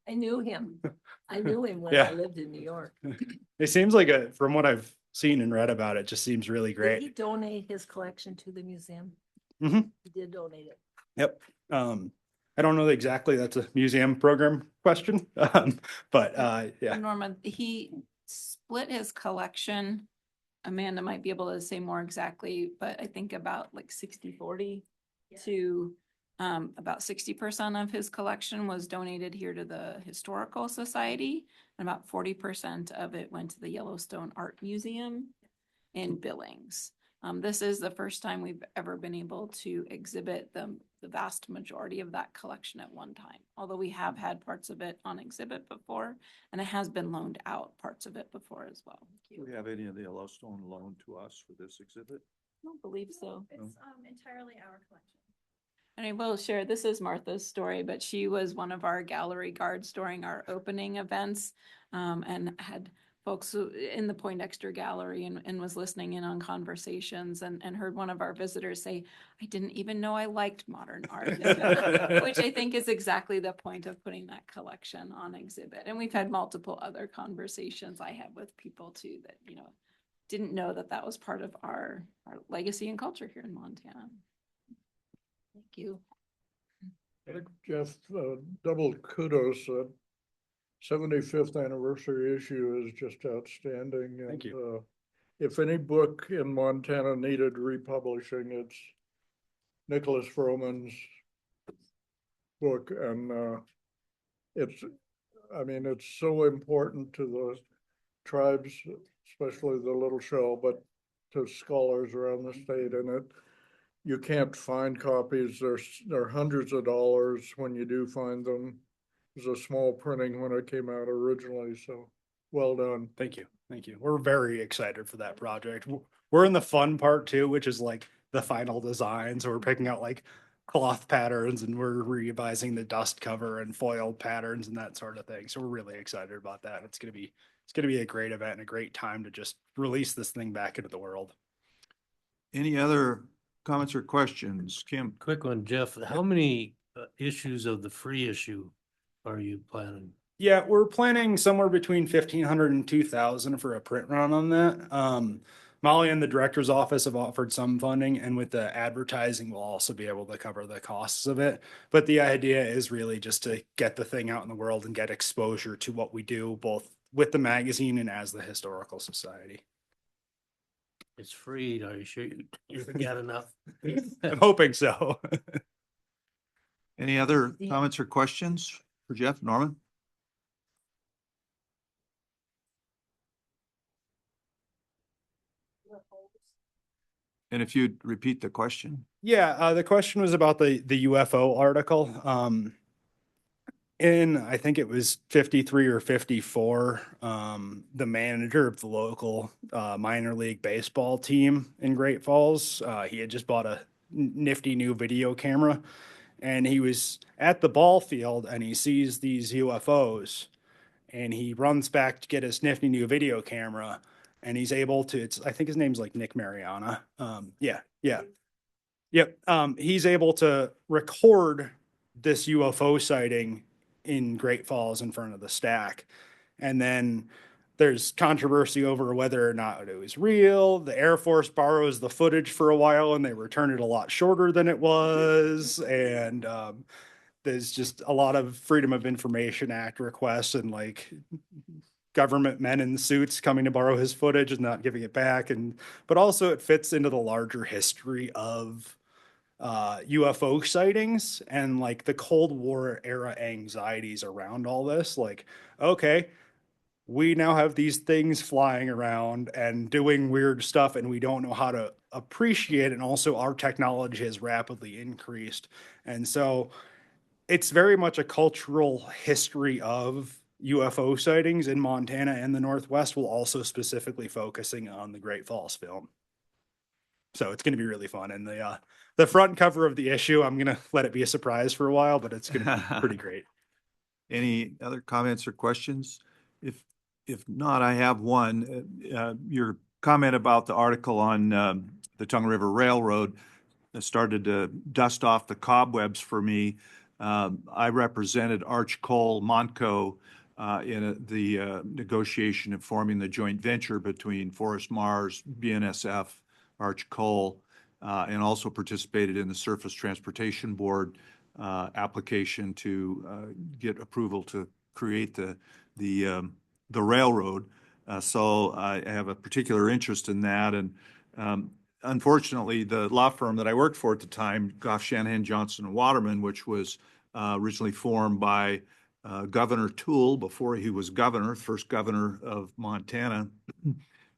D: I knew him. I knew him when
S: Yeah.
D: I lived in New York.
S: It seems like from what I've seen and read about it, just seems really
D: Did he
S: great.
D: donate his collection to the museum?
S: Mhm.
D: He did donate it.
S: Yep. I don't know exactly, that's a museum program question, but yeah.
C: Norman, he split his collection. Amanda might be able to say more exactly, but I think about like 60-40 to about 60% of his collection was donated here to the Historical Society, and about 40% of it went to the Yellowstone Art Museum in Billings. This is the first time we've ever been able to exhibit the vast majority of that collection at one time. Although we have had parts of it on exhibit before, and it has been loaned out parts of it before as well.
A: Do we have any of the Yellowstone loaned to us for this exhibit?
C: I don't believe so.
U: It's entirely our collection.
C: And I will share, this is Martha's story, but she was one of our gallery guards during our opening events, and had folks in the Poindexter Gallery and was listening in on conversations and heard one of our visitors say, I didn't even know I liked modern art, which I think is exactly the point of putting that collection on exhibit. And we've had multiple other conversations I had with people too that, didn't know that that was part of our legacy and culture here in Montana. Thank you.
I: I think, Jeff, double kudos. 75th anniversary issue is just outstanding.
S: Thank
I: you. If any book in Montana needed republishing, it's Nicholas Froman's book. And it's so important to the tribes, especially the Little Shell, but to scholars around the state. And you can't find copies. They're hundreds of dollars when you do find them. It was a small printing when it came out originally, so well done.
S: Thank you. Thank you. We're very excited for that project. We're in the fun part too, which is like the final design. So we're picking out like cloth patterns and we're revising the dust cover and foil patterns and that sort of thing. So we're really excited about that. It's gonna be a great event and a great time to just release this thing back into the world.
A: Any other comments or questions? Kim?
M: Quick one, Jeff. How many issues of the free issue are you planning?
S: Yeah, we're planning somewhere between 1,500 and 2,000 for a print run on that. Molly and the director's office have offered some funding, and with the advertising, we'll also be able to cover the costs of it. But the idea is really just to get the thing out in the world and get exposure to what we do, both with the magazine and as the Historical Society.
M: It's free. Are you sure you got enough?
S: I'm hoping so.
A: Any other comments or questions for Jeff? Norman? And if you'd repeat the question.
S: Yeah, the question was about the UFO article. In, I think it was 53 or 54, the manager of the local minor league baseball team in Great Falls, he had just bought a nifty new video camera, and he was at the ball field and he sees these UFOs, and he runs back to get his nifty new video camera, and he's able to, I think his name's like Nick Mariana. He's able to record this UFO sighting in Great Falls in front of the stack. And then there's controversy over whether or not it was real. The Air Force borrows the footage for a while and they return it a lot shorter than it was. And there's just a lot of Freedom of Information Act requests and like government men in suits coming to borrow his footage and not giving it back. But also it fits into the larger history of UFO sightings and like the Cold War era anxieties around all this. Like, okay, we now have these things flying around and doing weird stuff and we don't know how to appreciate it. And also our technology has rapidly increased. And so it's very much a cultural history of UFO sightings in Montana and the Northwest, while also specifically focusing on the Great Falls film. So it's going to be really fun. And the front cover of the issue, I'm going to let it be a surprise for a while, but it's going to be pretty great.
A: Any other comments or questions? If not, I have one. Your comment about the article on the Tongue River Railroad started to dust off the cobwebs for me. I represented Arch Kohl Montco in the negotiation of forming the joint venture between Forest Mars, BNSF, Arch Kohl, and also participated in the Surface Transportation Board application to get approval to create the railroad. So I have a particular interest in that. And unfortunately, the law firm that I worked for at the time, Goff, Shanahan, Johnson, and Waterman, which was originally formed by Governor Toole before he was governor, first governor of Montana,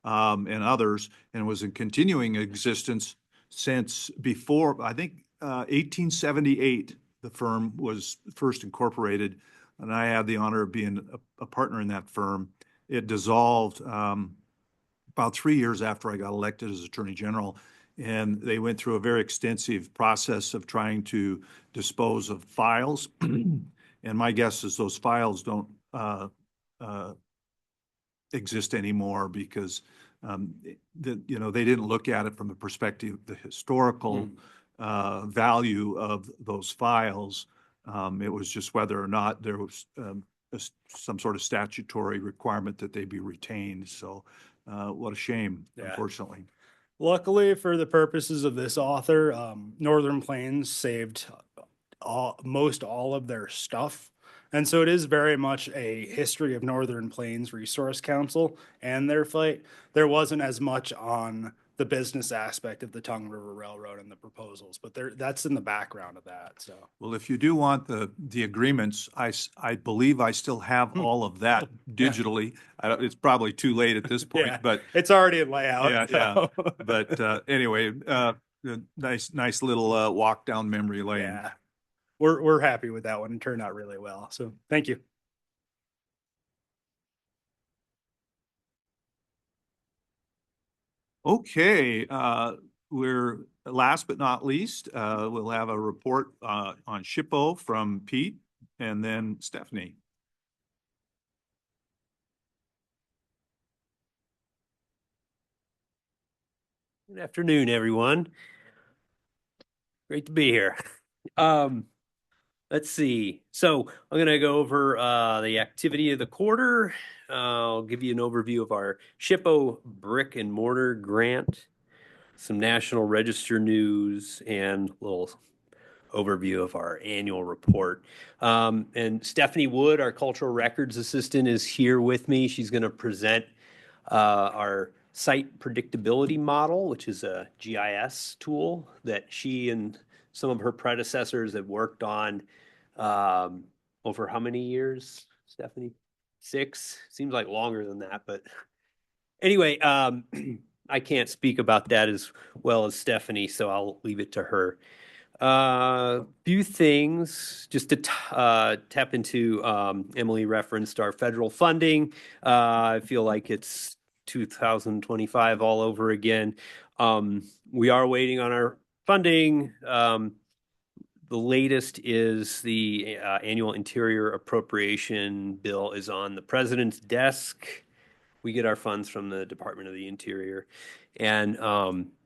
A: and others, and was in continuing existence since before, I think, 1878, the firm was first incorporated, and I had the honor of being a partner in that firm. It dissolved about 3 years after I got elected as Attorney General, and they went through a very extensive process of trying to dispose of files. And my guess is those files don't exist anymore because they didn't look at it from the perspective of the historical value of those files. It was just whether or not there was some sort of statutory requirement that they be retained. So what a shame, unfortunately.
S: Luckily for the purposes of this author, Northern Plains saved most all of their stuff. And so it is very much a history of Northern Plains Resource Council and their fight. There wasn't as much on the business aspect of the Tongue River Railroad and the proposals, but that's in the background of that. So,
A: well, if you do want the agreements, I believe I still have all of that digitally. It's probably too late at this point, but
S: it's already in layout.
A: Yeah. But anyway, nice little walk down memory lane.
S: Yeah. We're happy with that one. It turned out really well. So thank you.
A: Okay, we're last but not least, we'll have a report on SHPO from Pete and then Steffany.
B: Good afternoon, everyone. Great to be here. Let's see. So I'm going to go over the activity of the quarter. I'll give you an overview of our SHPO brick and mortar grant, some National Register news, and a little overview of our annual report. And Steffany Wood, our cultural records assistant, is here with me. She's going to present our site predictability model, which is a GIS tool that she and some of her predecessors have worked on over how many years, Steffany? 6? Seems like longer than that, but anyway, I can't speak about that as well as Steffany, so I'll leave it to her. Few things just to tap into. Emily referenced our federal funding. I feel like it's 2025 all over again. We are waiting on our funding. The latest is the annual interior appropriation bill is on the president's desk. We get our funds from the Department of the Interior. And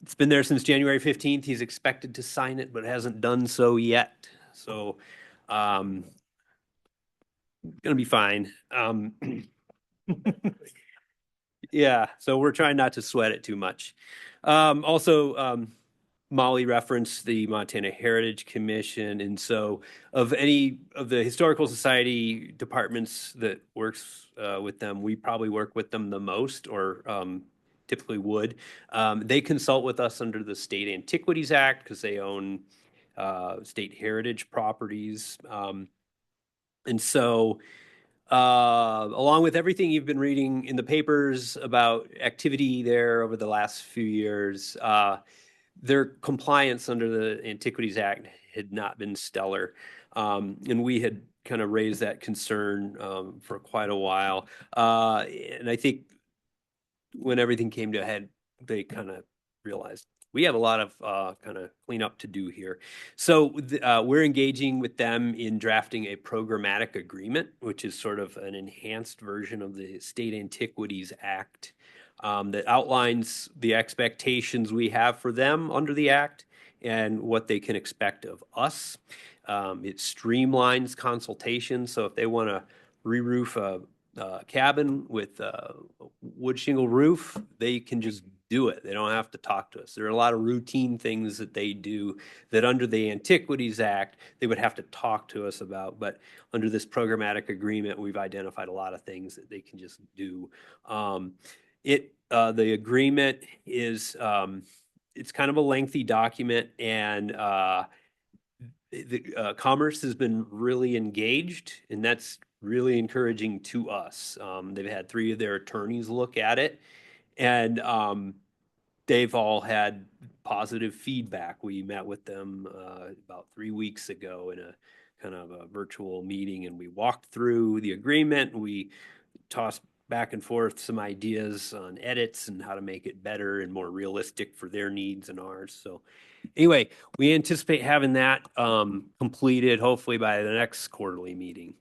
B: it's been there since January 15th. He's expected to sign it, but hasn't done so yet. So going to be fine. Yeah, so we're trying not to sweat it too much. Also, Molly referenced the Montana Heritage Commission. And so of any of the Historical Society departments that works with them, we probably work with them the most, or typically would. They consult with us under the State Antiquities Act because they own state heritage properties. And so along with everything you've been reading in the papers about activity there over the last few years, their compliance under the Antiquities Act had not been stellar. And we had kind of raised that concern for quite a while. And I think when everything came to a head, they kind of realized we have a lot of kind of cleanup to do here. So we're engaging with them in drafting a programmatic agreement, which is sort of an enhanced version of the State Antiquities Act that outlines the expectations we have for them under the Act and what they can expect of us. It streamlines consultation. So if they want to re-roof a cabin with a wood shingle roof, they can just do it. They don't have to talk to us. There are a lot of routine things that they do that under the Antiquities Act, they would have to talk to us about. But under this programmatic agreement, we've identified a lot of things that they can just do. The agreement is, it's kind of a lengthy document, and Commerce has been really engaged, and that's really encouraging to us. They've had 3 of their attorneys look at it, and they've all had positive feedback. We met with them about 3 weeks ago in a kind of a virtual meeting, and we walked through the agreement. We tossed back and forth some ideas on edits and how to make it better and more realistic for their needs and ours. So anyway, we anticipate having that completed hopefully by the next quarterly meeting.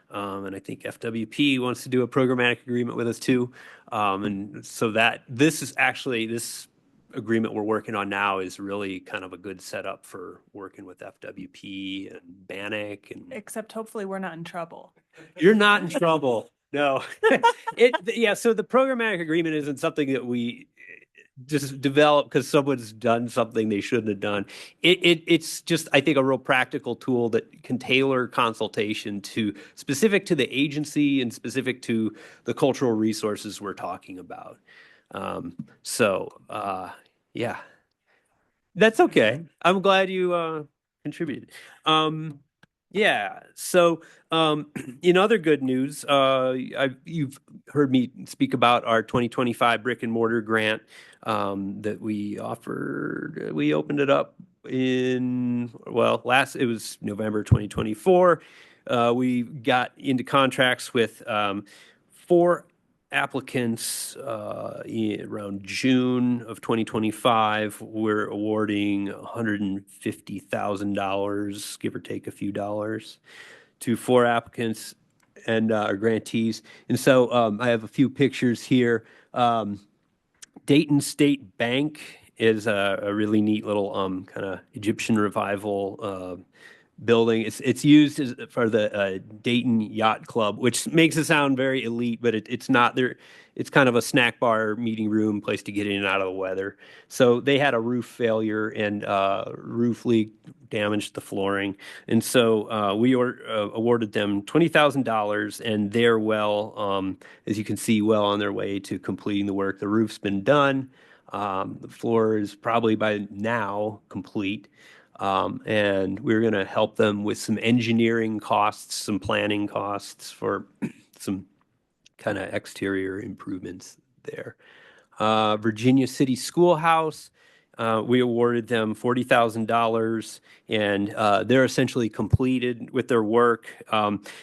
B: And I think FWP wants to do a programmatic agreement with us too. And so that this agreement we're working on now is really kind of a good setup for working with FWP and Bannock. And
L: Except hopefully we're not in trouble.
B: you're not in trouble. No. So the programmatic agreement isn't something that we just develop because someone's done something they shouldn't have done. It's just, I think, a real practical tool that can tailor consultation to specific to the agency and specific to the cultural resources we're talking about. Yeah, that's okay. I'm glad you contributed. Yeah. So, in other good news, you've heard me speak about our 2025 brick and mortar grant that we offered. We opened it up it was November 2024. We got into contracts with 4 applicants around June of 2025. We're awarding $150,000, give or take a few dollars, to 4 applicants and our grantees. And so I have a few pictures here. Dayton State Bank is a really neat little kind of Egyptian revival building. It's used for the Dayton Yacht Club, which makes it sound very elite, but it's not there. It's kind of a snack bar, meeting room, place to get in and out of the weather. So they had a roof failure, and roof leak damaged the flooring. And so we awarded them $20,000, and they're as you can see, well on their way to completing the work. The roof's been done. The floor is probably by now complete. And we're going to help them with some engineering costs, some planning costs for some kind of exterior improvements there. Virginia City Schoolhouse, we awarded them $40,000, and they're essentially completed with their work.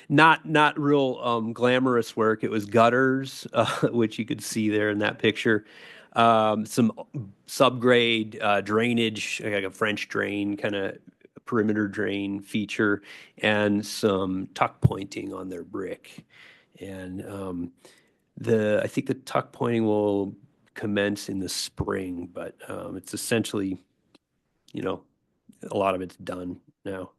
B: Not real glamorous work. It was gutters, which you could see there in that picture. Some subgrade drainage, like a French drain, kind of perimeter drain feature, and some tuck pointing on their brick. And I think the tuck pointing will commence in the spring, but it's essentially, a lot of it's done now.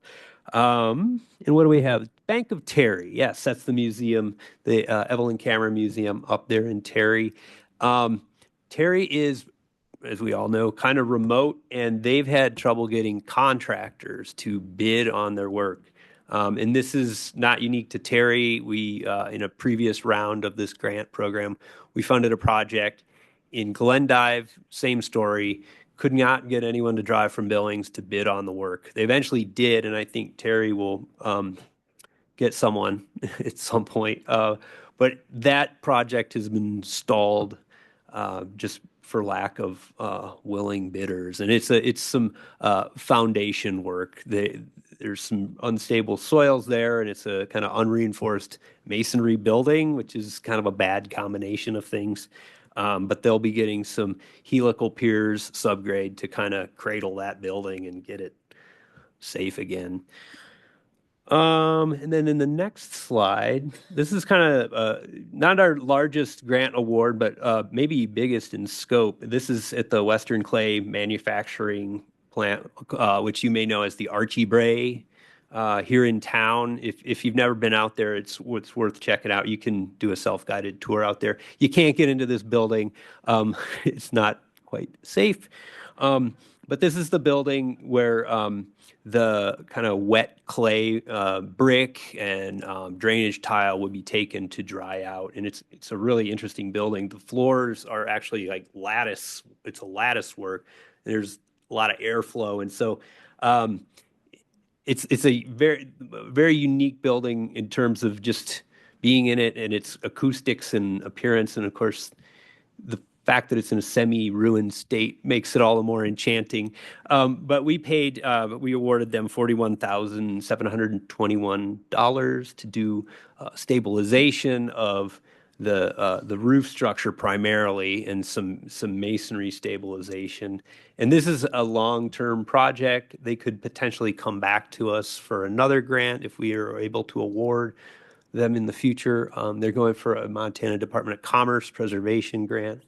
B: And what do we have? Bank of Terry. Yes, that's the museum, the Evelyn Cameron Museum up there in Terry. Terry is, as we all know, kind of remote, and they've had trouble getting contractors to bid on their work. And this is not unique to Terry. We, in a previous round of this grant program, we funded a project in Glendive, same story, could not get anyone to drive from Billings to bid on the work. They eventually did, and I think Terry will get someone at some point. But that project has been stalled just for lack of willing bidders. And it's some foundation work. There's some unstable soils there, and it's a kind of unreinforced masonry building, which is kind of a bad combination of things. But they'll be getting some helical piers subgrade to kind of cradle that building and get it safe again. And then in the next slide, this is kind of not our largest grant award, but maybe biggest in scope. This is at the Western Clay Manufacturing Plant, which you may know as the Archie Bray here in town. If you've never been out there, it's worth checking out. You can do a self-guided tour out there. You can't get into this building. It's not quite safe. But this is the building where the kind of wet clay brick and drainage tile would be taken to dry out. And it's a really interesting building. The floors are actually like lattice. It's a lattice work. There's a lot of airflow. And so it's a very unique building in terms of just being in it and its acoustics and appearance. And of course, the fact that it's in a semi-ruined state makes it all the more enchanting. But we awarded them $41,721 to do stabilization of the roof structure primarily, and some masonry stabilization. And this is a long-term project. They could potentially come back to us for another grant if we are able to award them in the future. They're going for a Montana Department of Commerce preservation grant.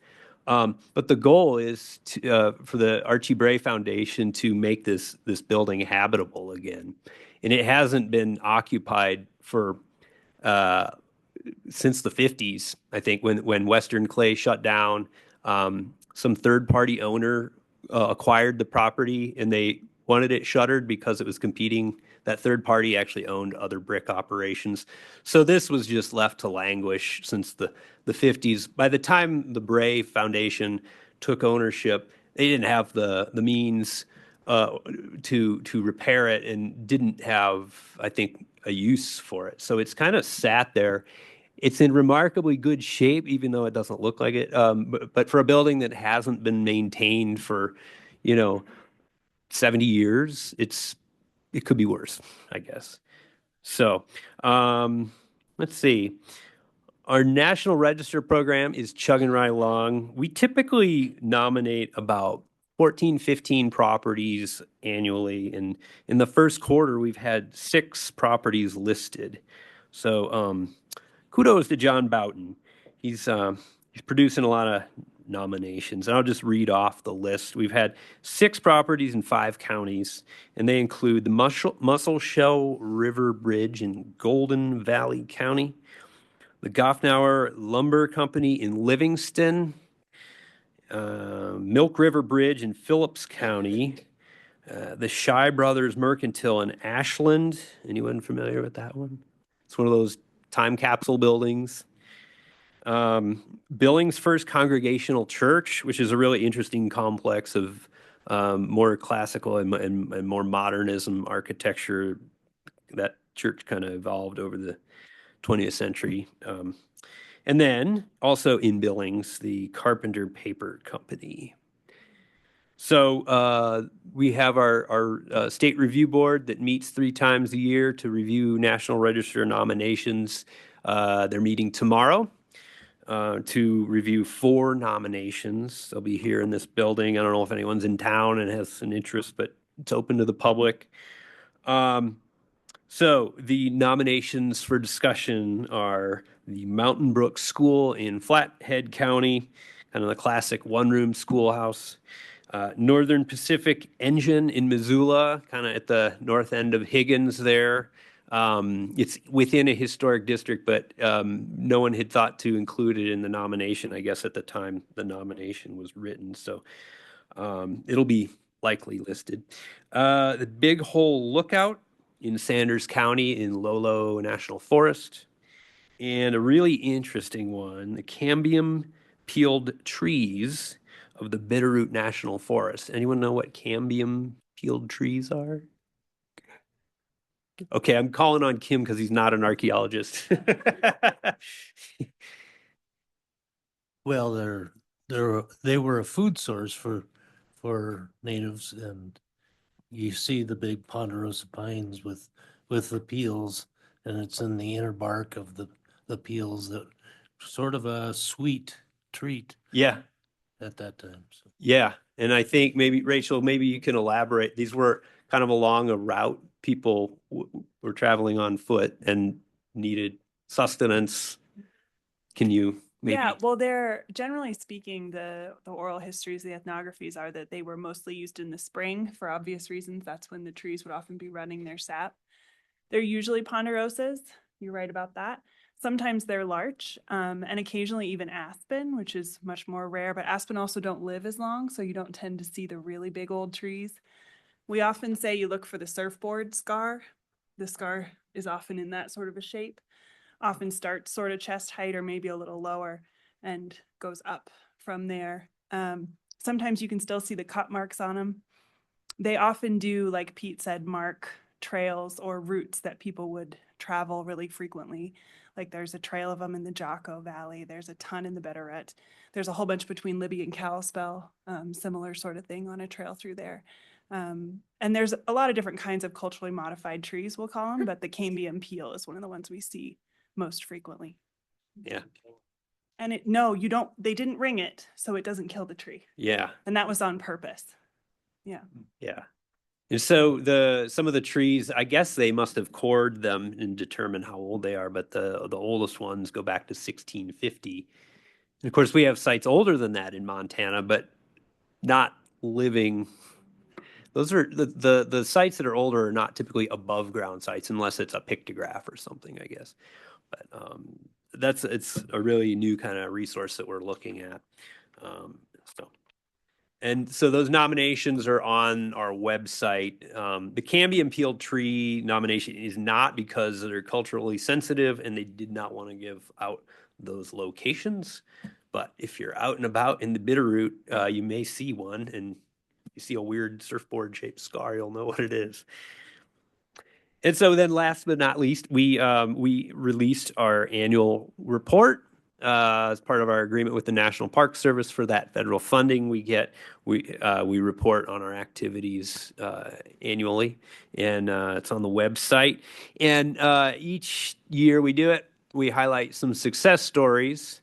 B: But the goal is for the Archie Bray Foundation to make this building habitable again. And it hasn't been occupied for since the 50s, I think, when Western Clay shut down. Some third-party owner acquired the property, and they wanted it shuttered because it was competing. That third party actually owned other brick operations. So this was just left to languish since the 50s. By the time the Bray Foundation took ownership, they didn't have the means to repair it, and didn't have, I think, a use for it. So it's kind of sat there. It's in remarkably good shape, even though it doesn't look like it. But for a building that hasn't been maintained for, 70 years, it could be worse, I guess. So let's see. Our National Register program is chugging right along. We typically nominate about 14, 15 properties annually. And in the first quarter, we've had 6 properties listed. So kudos to John Boughton. He's producing a lot of nominations. And I'll just read off the list. We've had 6 properties in 5 counties, and they include the Muscle Shell River Bridge in Golden Valley County, the Goffnauer Lumber Company in Livingston, Milk River Bridge in Phillips County, the Shy Brothers Mercantile in Ashland. Anyone familiar with that one? It's one of those time capsule buildings. Billings First Congregational Church, which is a really interesting complex of more classical and more modernism architecture. That church kind of evolved over the 20th century. And then also in Billings, the Carpenter Paper Company. So we have our state review board that meets 3 times a year to review National Register nominations. They're meeting tomorrow to review 4 nominations. They'll be here in this building. I don't know if anyone's in town and has an interest, but it's open to the public. So the nominations for discussion are the Mountain Brook School in Flathead County, kind of the classic one-room schoolhouse. Northern Pacific Engine in Missoula, kind of at the north end of Higgins there. It's within a historic district, but no one had thought to include it in the nomination, I guess, at the time the nomination was written. So it'll be likely listed. The Big Hole Lookout in Sanders County in Lolo National Forest. And a really interesting one, the cambium peeled trees of the Bitterroot National Forest. Anyone know what cambium peeled trees are? Okay, I'm calling on Kim because he's not an archaeologist.
M: Well, they were a food source for natives, and you see the big ponderosa pines with the peels, and it's in the inner bark of the peels that sort of a sweet treat.
B: Yeah.
M: At that time. So.
B: Yeah, and I think maybe Rachel, maybe you can elaborate. These were kind of along a route people were traveling on foot and needed sustenance. Can you maybe?
L: Yeah, well, they're generally speaking, the oral histories, the ethnographies are that they were mostly used in the spring for obvious reasons. That's when the trees would often be running their sap. They're usually ponderosas. You're right about that. Sometimes they're larch, and occasionally even aspen, which is much more rare, but aspen also don't live as long, so you don't tend to see the really big old trees. We often say you look for the surfboard scar. The scar is often in that sort of a shape, often starts sort of chest height or maybe a little lower and goes up from there. Sometimes you can still see the cut marks on them. They often do, like Pete said, mark trails or routes that people would travel really frequently. Like there's a trail of them in the Jocko Valley. There's a ton in the Betterette. There's a whole bunch between Libby and Kalispell, similar sort of thing on a trail through there. And there's a lot of different kinds of culturally modified trees, we'll call them, but the cambium peel is one of the ones we see most frequently.
B: Yeah.
L: And they didn't ring it, so it doesn't kill the tree.
B: Yeah.
L: And that was on purpose. Yeah.
B: Yeah. And so some of the trees, I guess they must have cored them and determined how old they are, but the oldest ones go back to 1650. And of course, we have sites older than that in Montana, but not living. Those are the sites that are older are not typically above ground sites unless it's a pictograph or something, I guess. But it's a really new kind of resource that we're looking at. And so those nominations are on our website. The cambium peeled tree nomination is not because they're culturally sensitive and they did not want to give out those locations. But if you're out and about in the Bitterroot, you may see one, and you see a weird surfboard shaped scar, you'll know what it is. And so then last but not least, we released our annual report. As part of our agreement with the National Park Service for that federal funding we get, we report on our activities annually, and it's on the website. And each year we do it, we highlight some success stories.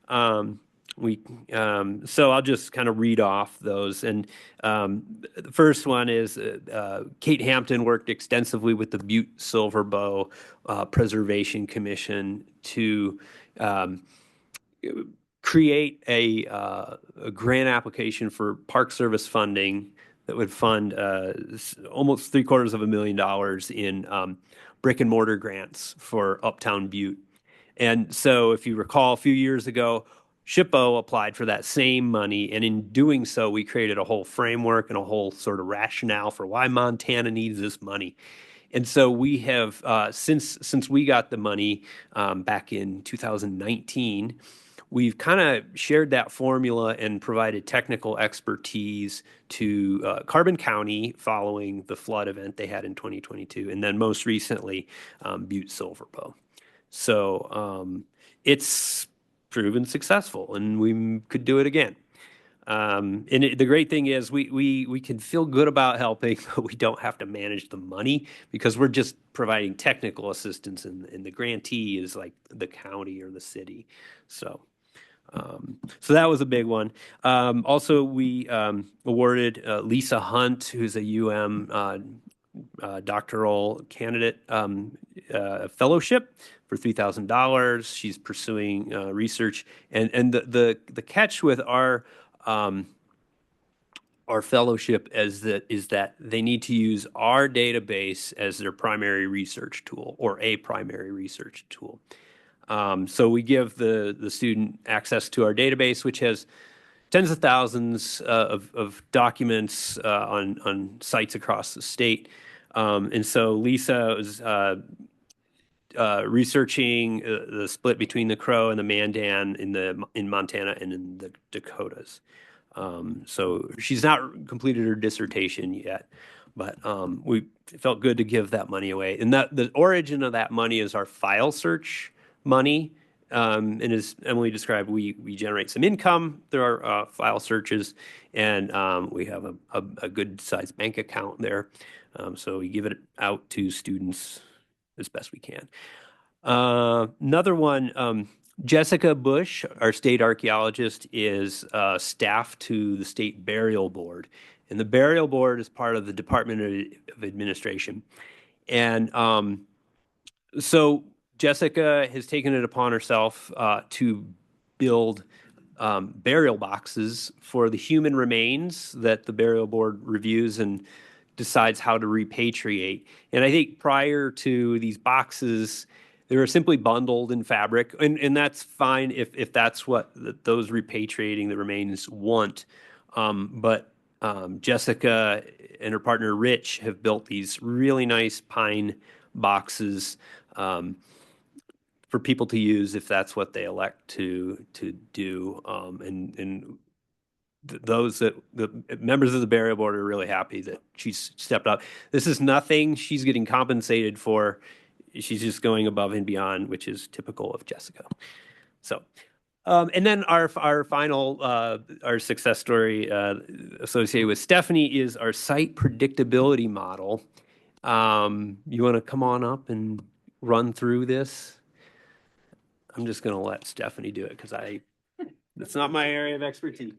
B: So I'll just kind of read off those. And the first one is Kate Hampton worked extensively with the Butte Silver Bow Preservation Commission to create a grant application for Park Service funding that would fund almost $750,000 in brick and mortar grants for Uptown Butte. And so if you recall, a few years ago, SHPO applied for that same money, and in doing so, we created a whole framework and a whole sort of rationale for why Montana needs this money. And so we have, since we got the money back in 2019, we've kind of shared that formula and provided technical expertise to Carbon County following the flood event they had in 2022, and then most recently, Butte Silver Bow. So it's proven successful, and we could do it again. The great thing is we can feel good about helping, but we don't have to manage the money because we're just providing technical assistance, and the grantee is like the county or the city. So that was a big one. Also, we awarded Lisa Hunt, who's a doctoral candidate, fellowship for $3,000. She's pursuing research, and the catch with our fellowship is that they need to use our database as their primary research tool or a primary research tool. So we give the student access to our database, which has tens of thousands of documents on sites across the state. And so Lisa was researching the split between the Crow and the Mandan in Montana and in the Dakotas. So she's not completed her dissertation yet, but we felt good to give that money away. And the origin of that money is our file search money. And as Emily described, we generate some income through our file searches, and we have a good sized bank account there. So we give it out to students as best we can. Another one, Jessica Bush, our state archaeologist, is staff to the State Burial Board. And the Burial Board is part of the Department of Administration. And so Jessica has taken it upon herself to build burial boxes for the human remains that the Burial Board reviews and decides how to repatriate. And I think prior to these boxes, They were simply bundled in fabric, and that's fine if that's what those repatriating the remains want. But Jessica and her partner Rich have built these really nice pine boxes for people to use if that's what they elect to do. Those that the members of the burial board are really happy that she's stepped up. This is nothing she's getting compensated for. She's just going above and beyond, which is typical of Jessica. So, and then our final our success story associated with Steffany is our site predictability model. You want to come on up and run through this? I'm just going to let Steffany do it because that's not my area of expertise.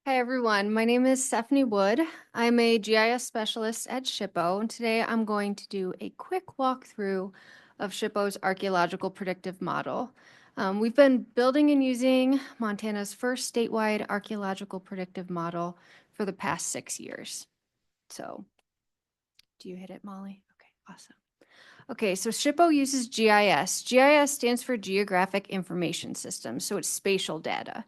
E: Hi everyone, my name is Steffany Wood. I'm a GIS specialist at SHPO, and today I'm going to do a quick walkthrough of SHPO's archaeological predictive model. We've been building and using Montana's first statewide archaeological predictive model for the past 6 years. So, do you hit it, Molly? Okay, awesome. Okay, so SHPO uses GIS. GIS stands for Geographic Information System, so it's spatial data.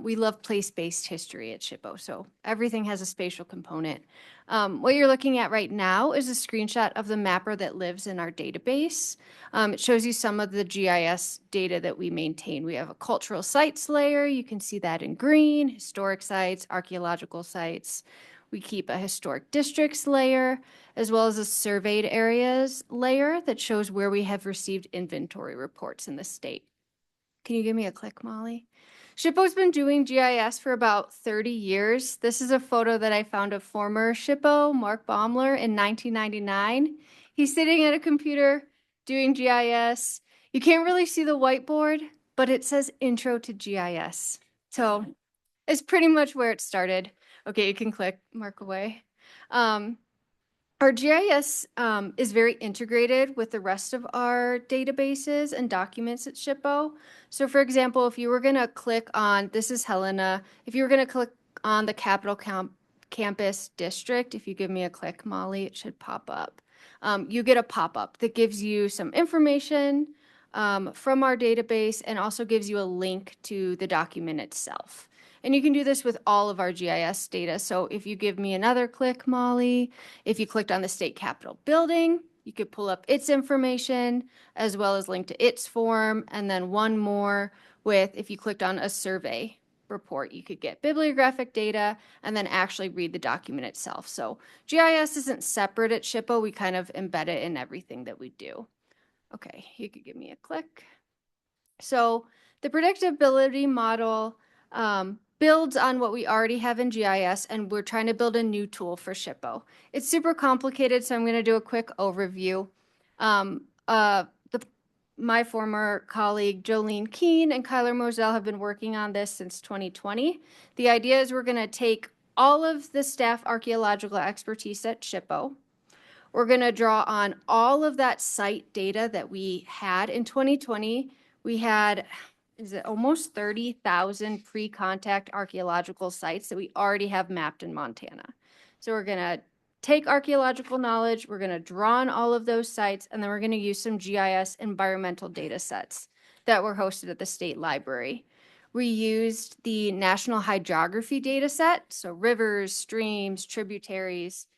E: We love place-based history at SHPO, so everything has a spatial component. What you're looking at right now is a screenshot of the mapper that lives in our database. It shows you some of the GIS data that we maintain. We have a cultural sites layer. You can see that in green, historic sites, archaeological sites. We keep a historic districts layer, as well as a surveyed areas layer that shows where we have received inventory reports in the state. Can you give me a click, Molly? SHPO's been doing GIS for about 30 years. This is a photo that I found of former SHPO, Mark Baumler, in 1999. He's sitting at a computer doing GIS. You can't really see the whiteboard, but it says Intro to GIS. So it's pretty much where it started. Okay, you can click, mark away. Our GIS is very integrated with the rest of our databases and documents at SHPO. So for example, if you were gonna click on, this is Helena, if you were gonna click on the Capital Campus District, if you give me a click, Molly, it should pop up. You get a pop-up that gives you some information from our database and also gives you a link to the document itself. And you can do this with all of our GIS data. So if you give me another click, Molly, if you clicked on the state capitol building, you could pull up its information as well as link to its form. And then one more with, if you clicked on a survey report, you could get bibliographic data and then actually read the document itself. So GIS isn't separate at SHPO. We kind of embed it in everything that we do. Okay, you could give me a click. So the predictability model builds on what we already have in GIS, and we're trying to build a new tool for SHPO. It's super complicated, so I'm going to do a quick overview. My former colleague Jolene Keene and Kyler Moselle have been working on this since 2020. The idea is we're going to take all of the staff archaeological expertise at SHPO. We're going to draw on all of that site data that we had in 2020. We had almost 30,000 pre-contact archaeological sites that we already have mapped in Montana. So we're going to take archaeological knowledge, we're going to draw on all of those sites, and then we're going to use some GIS environmental data sets that were hosted at the state library. We used the National Hydrography data set, so rivers, streams, tributaries.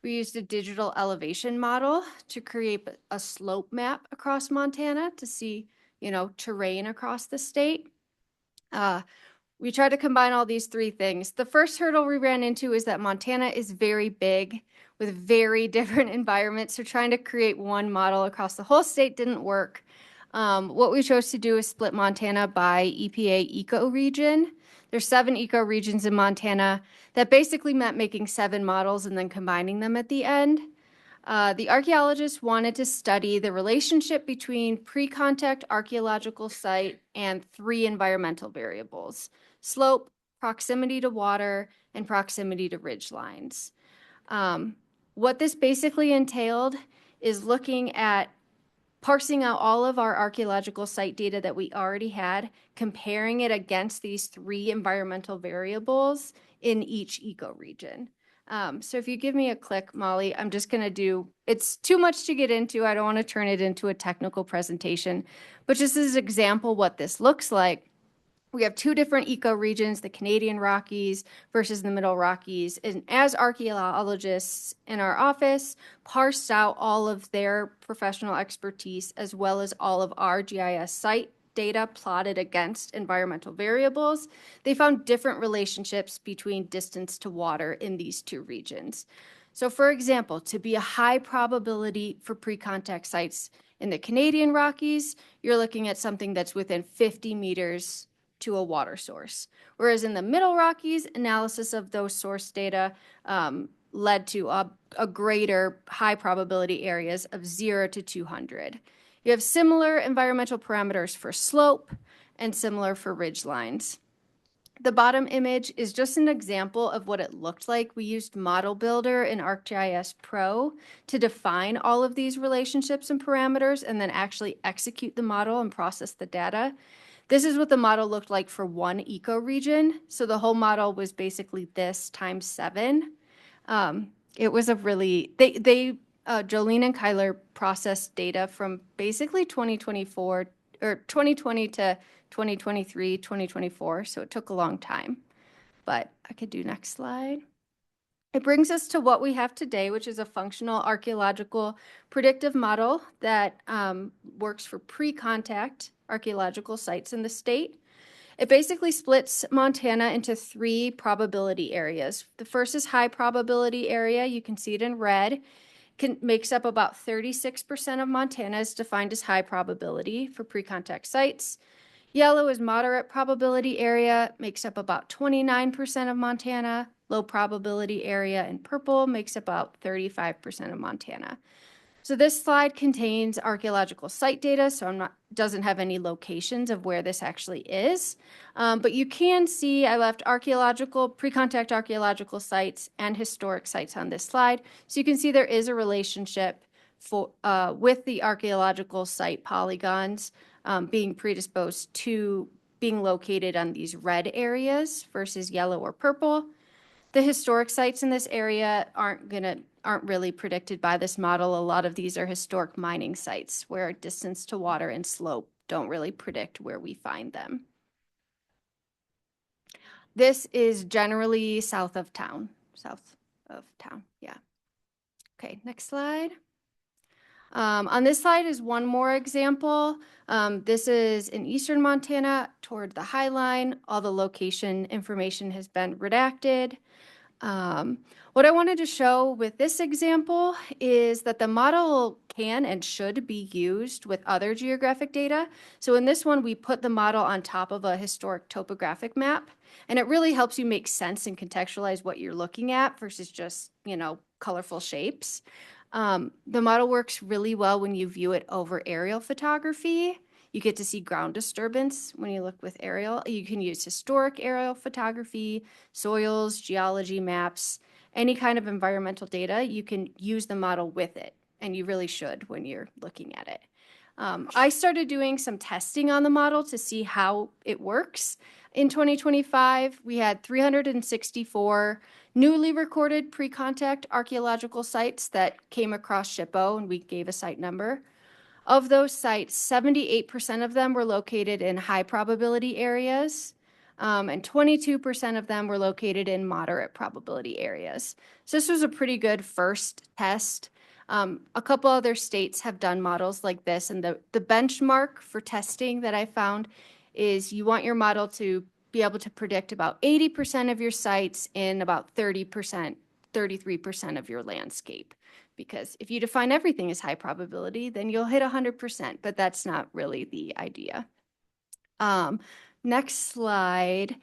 E: We used a digital elevation model to create a slope map across Montana to see terrain across the state. We tried to combine all these three things. The first hurdle we ran into is that Montana is very big with very different environments. So trying to create one model across the whole state didn't work. What we chose to do is split Montana by EPA ecoregion. There's 7 ecoregions in Montana. That basically meant making 7 models and then combining them at the end. The archaeologists wanted to study the relationship between pre-contact archaeological site and 3 environmental variables: slope, proximity to water, and proximity to ridge lines. What this basically entailed is looking at parsing out all of our archaeological site data that we already had, comparing it against these 3 environmental variables in each ecoregion. So if you give me a click, Molly, I'm just going to do, it's too much to get into. I don't want to turn it into a technical presentation, but just as an example, what this looks like. We have two different ecoregions, the Canadian Rockies versus the Middle Rockies. And as archaeologists in our office parsed out all of their professional expertise, as well as all of our GIS site data plotted against environmental variables, they found different relationships between distance to water in these two regions. So for example, to be a high probability for pre-contact sites in the Canadian Rockies, you're looking at something that's within 50 meters to a water source. Whereas in the Middle Rockies, analysis of those source data led to a greater high probability areas of 0 to 200. You have similar environmental parameters for slope and similar for ridge lines. The bottom image is just an example of what it looked like. We used Model Builder in ArcGIS Pro to define all of these relationships and parameters and then actually execute the model and process the data. This is what the model looked like for one ecoregion. So the whole model was basically this times 7. It was a really, Jolene and Kyler processed data from basically 2024 or 2020 to 2023, 2024. So it took a long time, but I could do next slide. It brings us to what we have today, which is a functional archaeological predictive model that works for pre-contact archaeological sites in the state. It basically splits Montana into 3 probability areas. The first is high probability area. You can see it in red. Makes up about 36% of Montana, is defined as high probability for pre-contact sites. Yellow is moderate probability area, makes up about 29% of Montana. Low probability area in purple makes up about 35% of Montana. So this slide contains archaeological site data, so doesn't have any locations of where this actually is. But you can see I left pre-contact archaeological sites and historic sites on this slide. So you can see there is a relationship with the archaeological site polygons being predisposed to being located on these red areas versus yellow or purple. The historic sites in this area aren't really predicted by this model. A lot of these are historic mining sites where distance to water and slope don't really predict where we find them. This is generally south of town, yeah. Okay, next slide. On this slide is one more example. This is in eastern Montana toward the High Line. All the location information has been redacted. What I wanted to show with this example is that the model can and should be used with other geographic data. So in this one, we put the model on top of a historic topographic map, and it really helps you make sense and contextualize what you're looking at versus just, colorful shapes. The model works really well when you view it over aerial photography. You get to see ground disturbance when you look with aerial. You can use historic aerial photography, soils, geology maps, any kind of environmental data. You can use the model with it, and you really should when you're looking at it. I started doing some testing on the model to see how it works. In 2025, we had 364 newly recorded pre-contact archaeological sites that came across SHPO, and we gave a site number. Of those sites, 78% of them were located in high probability areas, and 22% of them were located in moderate probability areas. So this was a pretty good first test. A couple other states have done models like this, and the benchmark for testing that I found is you want your model to be able to predict about 80% of your sites in about 30%, 33% of your landscape. Because if you define everything as high probability, then you'll hit 100%, but that's not really the idea. Next slide.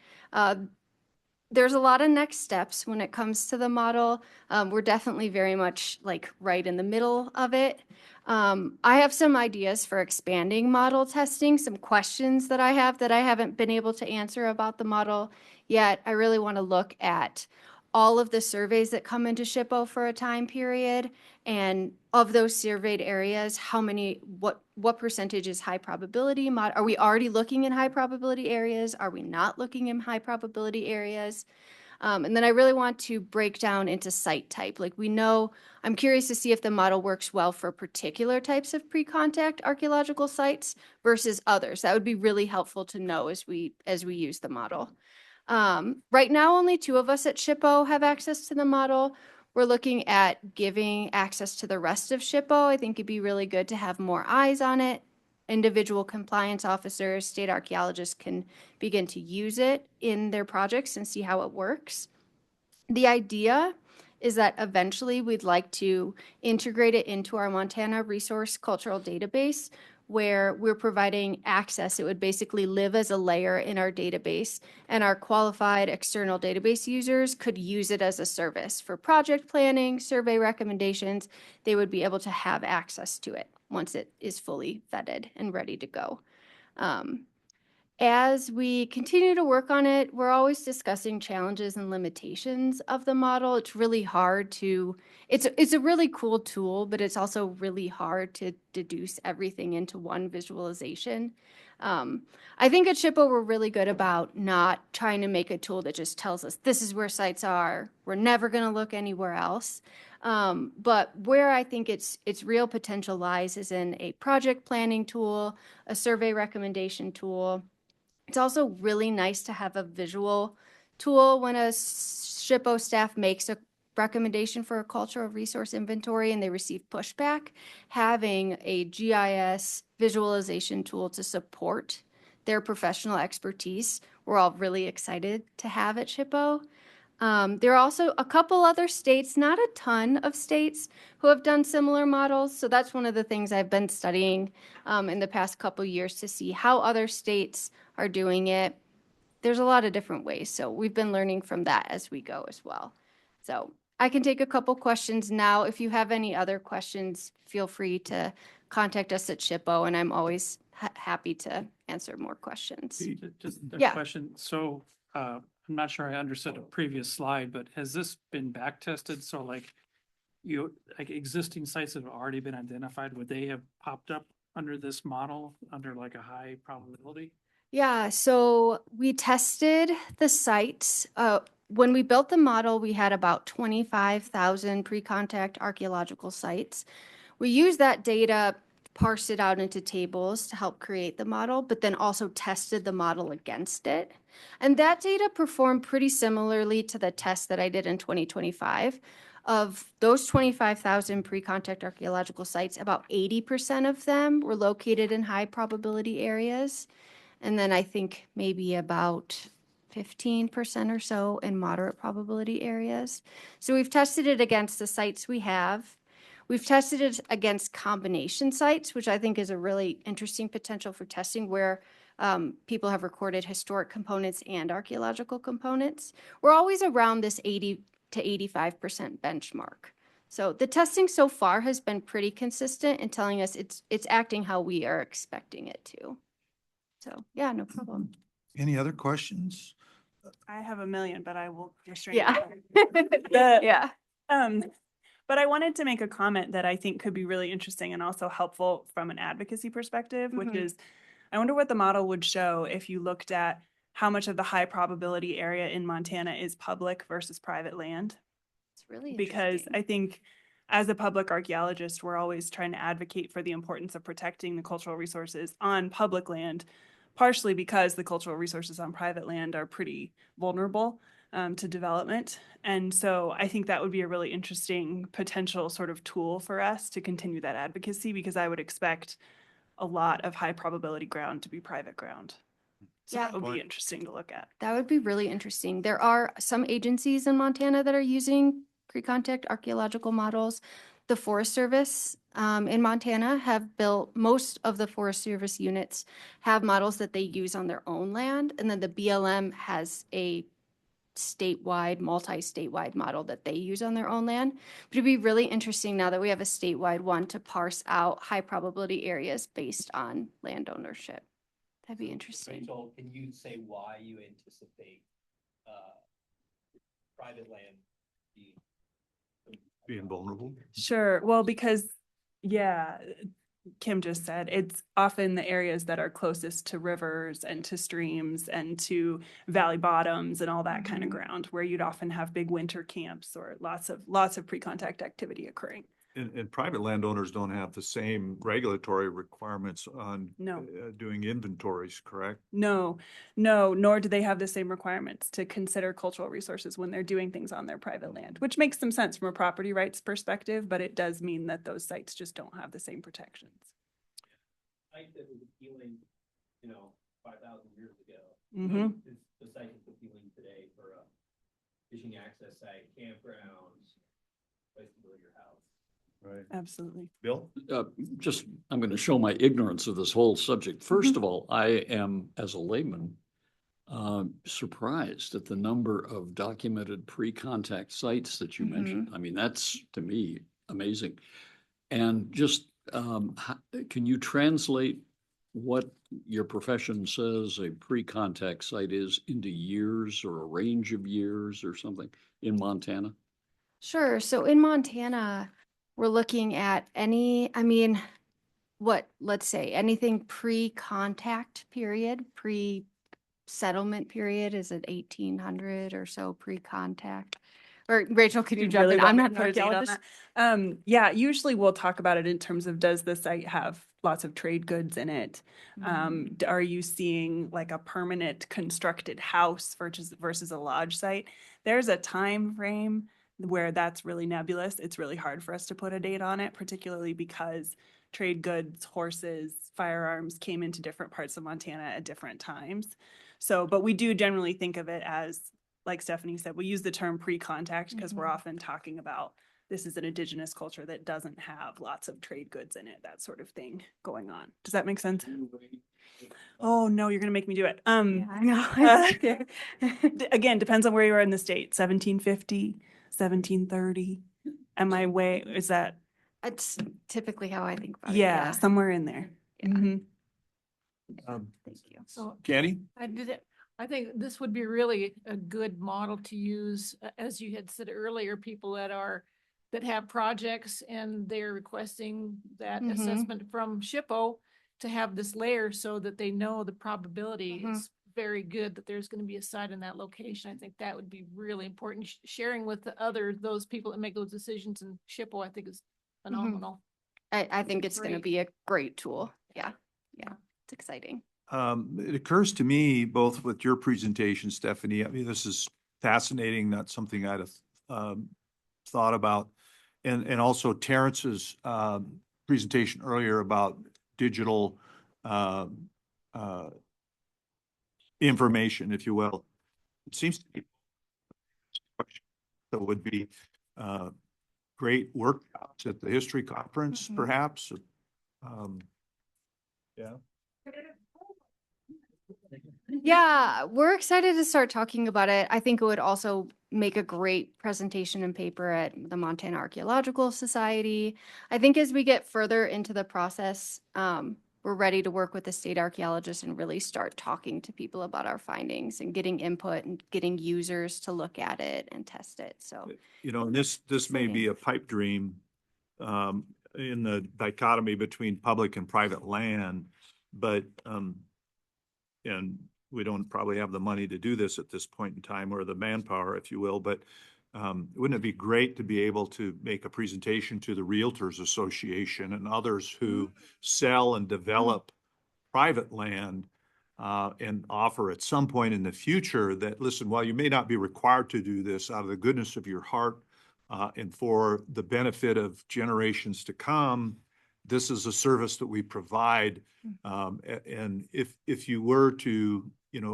E: There's a lot of next steps when it comes to the model. We're definitely very much right in the middle of it. I have some ideas for expanding model testing, some questions that I have that I haven't been able to answer about the model yet. I really want to look at all of the surveys that come into SHPO for a time period, and of those surveyed areas, what percentage is high probability? Are we already looking in high probability areas? Are we not looking in high probability areas? And then I really want to break down into site type. Like we know, I'm curious to see if the model works well for particular types of pre-contact archaeological sites versus others. That would be really helpful to know as we use the model. Right now, only 2 of us at SHPO have access to the model. We're looking at giving access to the rest of SHPO. I think it'd be really good to have more eyes on it. Individual compliance officers, state archaeologists can begin to use it in their projects and see how it works. The idea is that eventually we'd like to integrate it into our Montana Resource Cultural Database, where we're providing access. It would basically live as a layer in our database, and our qualified external database users could use it as a service for project planning, survey recommendations. They would be able to have access to it once it is fully vetted and ready to go. As we continue to work on it, we're always discussing challenges and limitations of the model. It's really hard to, it's a really cool tool, but it's also really hard to deduce everything into one visualization. I think at SHPO we're really good about not trying to make a tool that just tells us this is where sites are. We're never going to look anywhere else. But where I think its real potential lies is in a project planning tool, a survey recommendation tool. It's also really nice to have a visual tool when a SHPO staff makes a recommendation for a cultural resource inventory and they receive pushback. Having a GIS visualization tool to support their professional expertise, we're all really excited to have at SHPO. There are also a couple other states, not a ton of states, who have done similar models. So that's one of the things I've been studying in the past couple years to see how other states are doing it. There's a lot of different ways. So we've been learning from that as we go as well. So I can take a couple questions now. If you have any other questions, feel free to contact us at SHPO, and I'm always happy to answer more questions.
F: Just a
E: Yeah.
F: question. So I'm not sure I understood a previous slide, but has this been back tested? So like existing sites that have already been identified, would they have popped up under this model under like a high probability?
E: Yeah, so we tested the sites. When we built the model, we had about 25,000 pre-contact archaeological sites. We used that data, parsed it out into tables to help create the model, but then also tested the model against it. And that data performed pretty similarly to the test that I did in 2025. Of those 25,000 pre-contact archaeological sites, about 80% of them were located in high probability areas. And then I think maybe about 15% or so in moderate probability areas. So we've tested it against the sites we have. We've tested it against combination sites, which I think is a really interesting potential for testing where people have recorded historic components and archaeological components. We're always around this 80 to 85% benchmark. So the testing so far has been pretty consistent in telling us it's acting how we are expecting it to. So yeah, no problem.
A: Any other questions?
L: I have a million, but I will restrain.
E: Yeah.
L: Yeah. But I wanted to make a comment that I think could be really interesting and also helpful from an advocacy perspective, which is, I wonder what the model would show if you looked at how much of the high probability area in Montana is public versus private land.
E: It's really
L: because I think as a public archaeologist, we're always trying to advocate for the importance of protecting the cultural resources on public land, partially because the cultural resources on private land are pretty vulnerable to development. And so I think that would be a really interesting potential sort of tool for us to continue that advocacy, because I would expect a lot of high probability ground to be private ground. So
E: Yeah.
L: that would be interesting to look at.
E: That would be really interesting. There are some agencies in Montana that are using pre-contact archaeological models. The Forest Service in Montana have built, most of the Forest Service units have models that they use on their own land. And then the BLM has a statewide, multi-statewide model that they use on their own land. But it'd be really interesting now that we have a statewide one to parse out high probability areas based on land ownership. That'd be interesting.
B: Rachel, can you say why you anticipate private land
A: Being vulnerable?
L: Sure. Well, because, yeah, Kim just said, it's often the areas that are closest to rivers and to streams and to valley bottoms and all that kind of ground, where you'd often have big winter camps or lots of pre-contact activity occurring.
A: And private landowners don't have the same regulatory requirements on
L: No.
A: Doing inventories, correct?
L: No, nor do they have the same requirements to consider cultural resources when they're doing things on their private land, which makes some sense from a property rights perspective, but it does mean that those sites just don't have the same protections.
B: Site that was appealing, 5,000 years ago.
L: Mhm.
B: Is the site that's appealing today for a fishing access site, campgrounds, place to build your house.
A: Right.
L: Absolutely.
A: Bill?
G: I'm going to show my ignorance of this whole subject. First of all, I am, as a layman, surprised at the number of documented pre-contact sites that you mentioned. I mean, that's, to me, amazing. And just, can you translate what your profession says a pre-contact site is into years or a range of years or something in Montana?
E: Sure. So in Montana, we're looking at let's say anything pre-contact period, pre-settlement period, is it 1800 or so pre-contact? Or Rachel, could you jump in? I'm not an archaeologist.
L: Yeah, usually we'll talk about it in terms of, does the site have lots of trade goods in it? Are you seeing like a permanent constructed house versus a lodge site? There's a time frame where that's really nebulous. It's really hard for us to put a date on it, particularly because trade goods, horses, firearms came into different parts of Montana at different times. So, but we do generally think of it as, like Steffany said, we use the term pre-contact because we're often talking about this is an indigenous culture that doesn't have lots of trade goods in it, that sort of thing going on. Does that make sense? Oh, no, you're going to make me do it.
E: Yeah, I know.
L: Again, depends on where you are in the state. 1750, 1730. Am I way, is that?
E: That's typically how I think about it.
L: Yeah, somewhere in there.
E: Yeah.
L: Mhm.
E: Thank you.
H: So
A: Candi?
H: I think this would be really a good model to use, as you had said earlier, people that have projects and they're requesting that
E: Mhm.
H: assessment from SHPO to have this layer so that they know the probability is very good that there's going to be a site in that location. I think that would be really important. Sharing with those people that make those decisions in SHPO, I think is phenomenal.
E: I think it's going to
H: Great.
E: be a great tool. Yeah. It's exciting.
A: It occurs to me, both with your presentation, Steffany, I mean, this is fascinating, not something I'd have thought about. And also Terrance's presentation earlier about digital information, if you will. It seems to be that would be great workshops at the history conference, perhaps. Yeah.
E: Yeah, we're excited to start talking about it. I think it would also make a great presentation and paper at the Montana Archaeological Society. I think as we get further into the process, we're ready to work with the state archaeologists and really start talking to people about our findings and getting input and getting users to look at it and test it. So,
A: This may be a pipe dream in the dichotomy between public and private land, but and we don't probably have the money to do this at this point in time, or the manpower, if you will, but wouldn't it be great to be able to make a presentation to the Realtors Association and others who sell and develop private land and offer at some point in the future that, listen, while you may not be required to do this out of the goodness of your heart and for the benefit of generations to come, this is a service that we provide. And if you were to,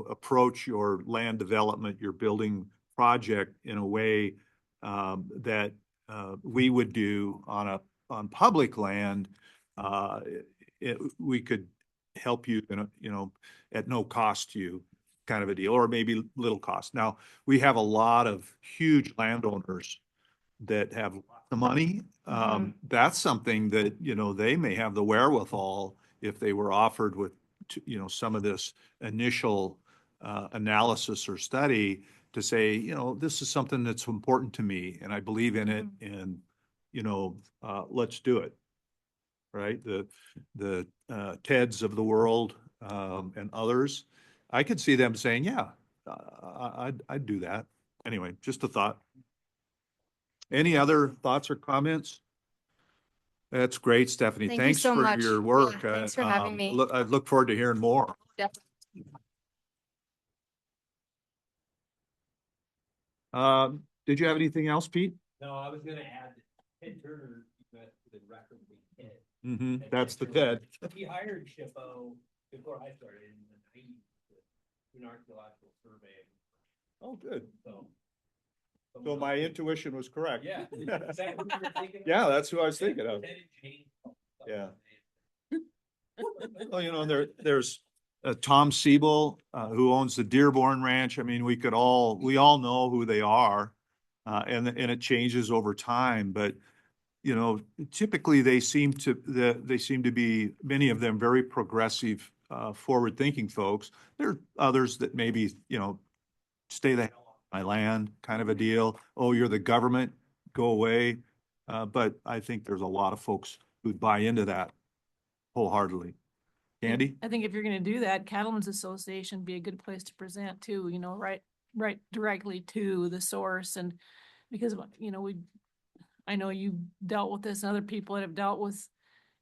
A: approach your land development, your building project in a way that we would do on public land, we could help you, at no cost to you, kind of a deal, or maybe little cost. Now, we have a lot of huge landowners that have lots of money. That's something that, they may have the wherewithal if they were offered with, some of this initial analysis or study to say, this is something that's important to me and I believe in it and, let's do it. right? The Teds of the world, and others. I could see them saying, yeah, I'd do that. Anyway, just a thought. Any other thoughts or comments? That's great, Steffany.
E: Thank you
A: Thanks
E: so
A: for
E: much.
A: your work.
E: Yeah, thanks for having me.
A: I look forward to hearing more.
E: Definitely.
A: Did you have anything else, Pete?
B: No, I was gonna add that Ted Turner, to the record with Ted.
A: Mm-hmm, that's the Ted.
B: He hired SHPO before I started in the 90s to do an archaeological survey.
A: Oh, good.
B: So
A: So my intuition was correct.
B: yeah, is that what you were thinking of?
A: Yeah, that's who I was thinking of.
B: Ted and Jane.
A: Yeah. Well, there's Tom Siebel, who owns the Dearborn Ranch. I mean, we all know who they are. And it changes over time, but typically they seem to be, many of them, very progressive, forward-thinking folks. There are others that maybe, stay the hell off my land kind of a deal. Oh, you're the government, go away. But I think there's a lot of folks who'd buy into that wholeheartely. Candi?
H: I think if you're gonna do that, Cattlemen's Association would be a good place to present too, right directly to the source. And because, I know you dealt with this and other people that have dealt with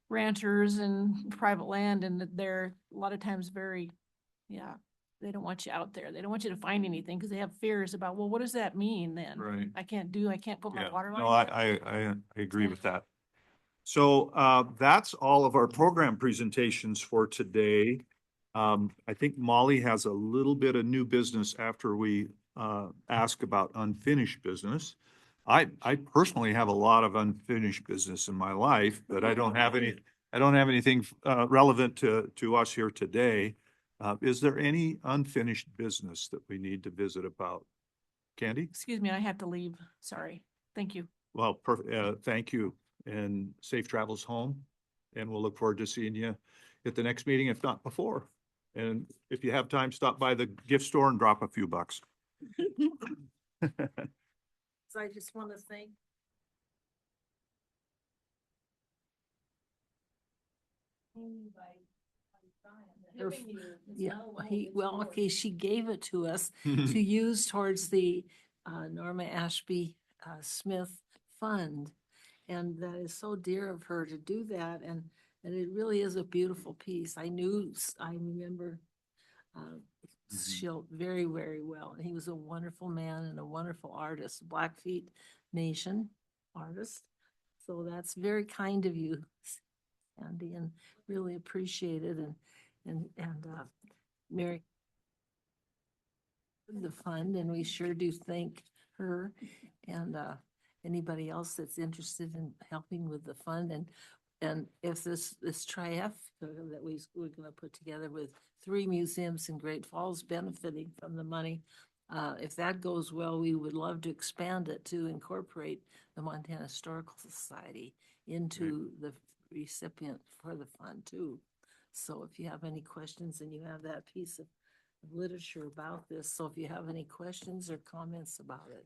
H: ranchers and private land, and that they're a lot of times very, they don't want you out there. They don't want you to find anything because they have fears about, well, what does that mean then?
A: Right.
H: I can't put my water line.
A: No, I agree with that. So that's all of our program presentations for today. I think Molly has a little bit of new business after we ask about unfinished business. I personally have a lot of unfinished business in my life, but I don't have anything relevant to us here today. Is there any unfinished business that we need to visit about? Candi?
H: Excuse me, I have to leave. Sorry. Thank you.
A: Well, perfect. Thank you, and safe travels home. And we'll look forward to seeing you at the next meeting, if not before. And if you have time, stop by the gift store and drop a few bucks.
D: So I just want to thank. Okay, she gave it to us to use towards the Norma Ashby Smith Fund. And that is so dear of her to do that. And it really is a beautiful piece. I remember Schilt very, very well. And he was a wonderful man and a wonderful artist, Blackfeet Nation artist. So that's very kind of you, Andy, and really appreciate it. And Mary, the fund, and we sure do thank her and anybody else that's interested in helping with the fund. And if this triumvirate that we're going to put together with 3 museums in Great Falls benefiting from the money, if that goes well, we would love to expand it to incorporate the Montana Historical Society into the recipient for the fund too. So if you have any questions, and you have that piece of literature about this, so if you have any questions or comments about it,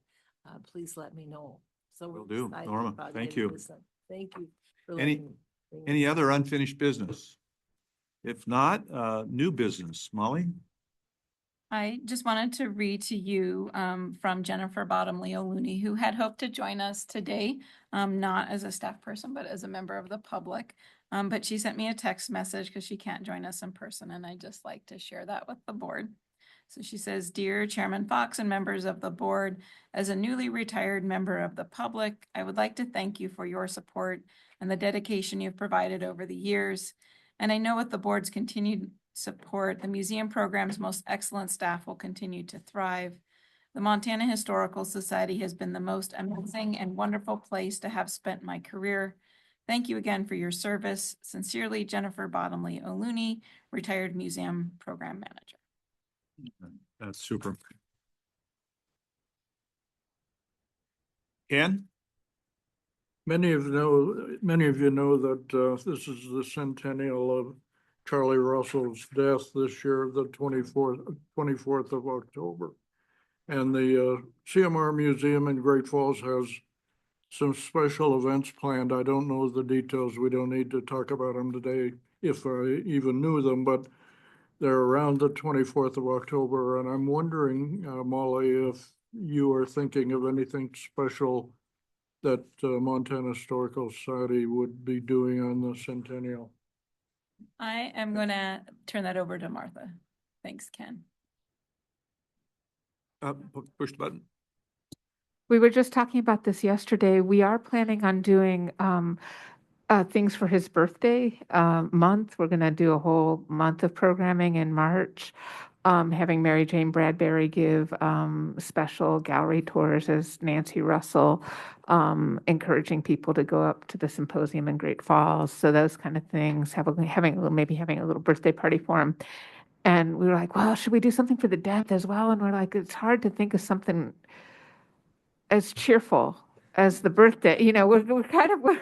D: please let me know. So
A: Will do.
D: excited
A: Norma,
D: about
A: thank
D: getting
A: you.
D: this done. Thank you. For
A: Any
D: letting me bring
A: Any
D: this up.
A: other unfinished business? If not, new business. Molly?
C: I just wanted to read to you from Jennifer Bottomley O'Looney, who had hoped to join us today, not as a staff person, but as a member of the public. But she sent me a text message because she can't join us in person, and I'd just like to share that with the board. So she says, "Dear Chairman Fox and members of the board, as a newly retired member of the public, I would like to thank you for your support and the dedication you've provided over the years. And I know with the board's continued support, the museum program's most excellent staff will continue to thrive. The Montana Historical Society has been the most amazing and wonderful place to have spent my career. Thank you again for your service. Sincerely, Jennifer Bottomley O'Looney, retired museum program manager."
A: That's super. Ken?
I: Many of you know that this is the centennial of Charlie Russell's death this year, the 24th of October. And the CMR Museum in Great Falls has some special events planned. I don't know the details. We don't need to talk about them today, if I even knew them, but they're around the 24th of October, and I'm wondering, Molly, if you are thinking of anything special that Montana Historical Society would be doing on the centennial.
C: I am gonna turn that over to Martha. Thanks, Ken.
A: Push the button.
W: We were just talking about this yesterday. We are planning on doing things for his birthday month. We're going to do a whole month of programming in March, having Mary Jane Bradbury give special gallery tours as Nancy Russell, encouraging people to go up to the symposium in Great Falls. So those kind of things, maybe having a little birthday party for him. And we were like, well, should we do something for the death as well? And we're like, it's hard to think of something as cheerful as the birthday. You know, we're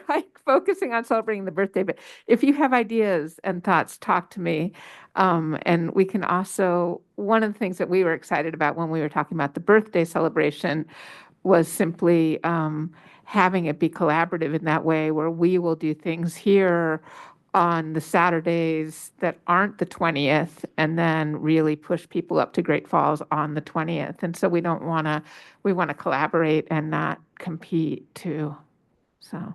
W: like focusing on celebrating the birthday, but if you have ideas and thoughts, talk to me. And we can also, one of the things that we were excited about when we were talking about the birthday celebration was simply having it be collaborative in that way, where we will do things here on the Saturdays that aren't the 20th, and then really push people up to Great Falls on the 20th. And so we want to collaborate and not compete too. So,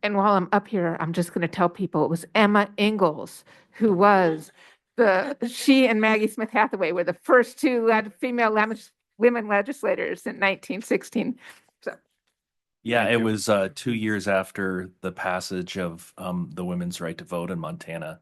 W: and while I'm up here, I'm just going to tell people it was Emma Ingalls who was she and Maggie Smith Hathaway were the first two female women legislators in 1916. So.
O: Yeah, it was 2 years after the passage of the women's right to vote in Montana.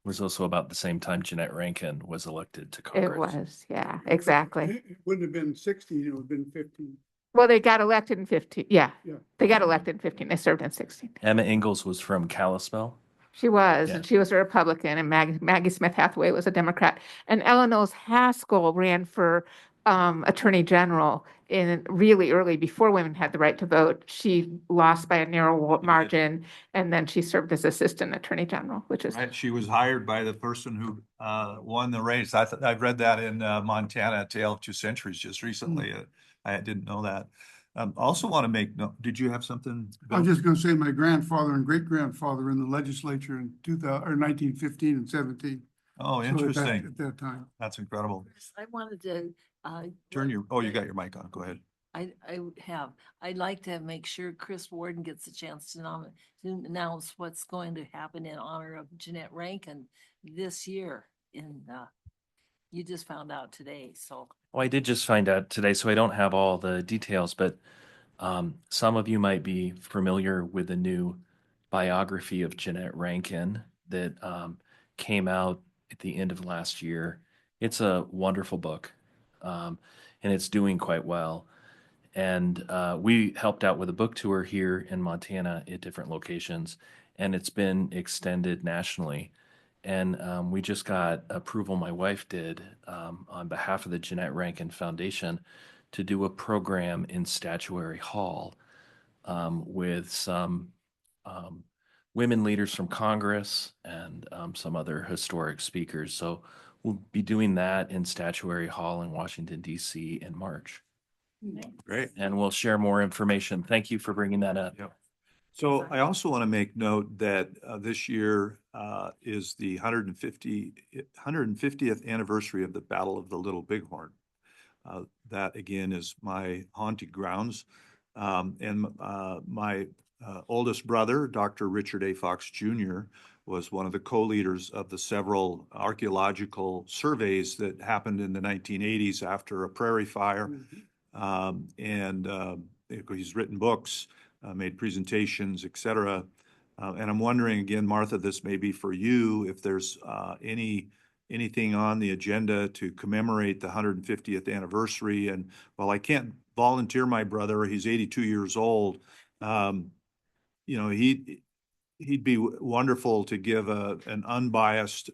O: It was also about the same time Jeanette Rankin was elected to Congress.
W: It was, yeah, exactly.
K: It wouldn't have been 16, it would have been 15.
W: Well, they got elected in 15. Yeah,
K: Yeah.
W: They got elected in 15. They served in 16.
O: Emma Ingalls was from Kalispell.
W: She was,
O: Yeah.
W: and she was a Republican, and Maggie Smith Hathaway was a Democrat. And Eleanor Haskell ran for Attorney General in really early, before women had the right to vote. She lost by a narrow margin, and then she served as Assistant Attorney General, which is
A: Right, she was hired by the person who won the race. I've read that in Montana, A Tale of Two Centuries just recently. I didn't know that. Also want to make note, did you have something?
K: I was just going to say my grandfather and great grandfather in the legislature in 1915 and 17.
A: Oh,
K: So
A: interesting.
K: at that time.
A: That's incredible.
D: I wanted to,
A: You got your mic on. Go ahead.
D: I'd like to make sure Chris Warden gets a chance to announce what's going to happen in honor of Jeanette Rankin this year you just found out today, so.
O: Well, I did just find out today, so I don't have all the details, but some of you might be familiar with the new biography of Jeanette Rankin that came out at the end of last year. It's a wonderful book, and it's doing quite well. And we helped out with a book tour here in Montana at different locations, and it's been extended nationally. And we just got approval, my wife did, on behalf of the Jeanette Rankin Foundation, to do a program in Statuary Hall with some women leaders from Congress and some other historic speakers. So we'll be doing that in Statuary Hall in Washington, D.C. in March.
A: Great.
O: And we'll share more information. Thank you for bringing that up.
A: Yep. So I also want to make note that this year is the 150th anniversary of the Battle of the Little Bighorn. That again is my haunted grounds. And my oldest brother, Dr. Richard A. Fox Jr., was one of the co-leaders of the several archaeological surveys that happened in the 1980s after a prairie fire. He's written books, made presentations, etc. And I'm wondering again, Martha, this may be for you, if there's anything on the agenda to commemorate the 150th anniversary. And while I can't volunteer my brother, he's 82 years old. You know, he'd be wonderful to give an unbiased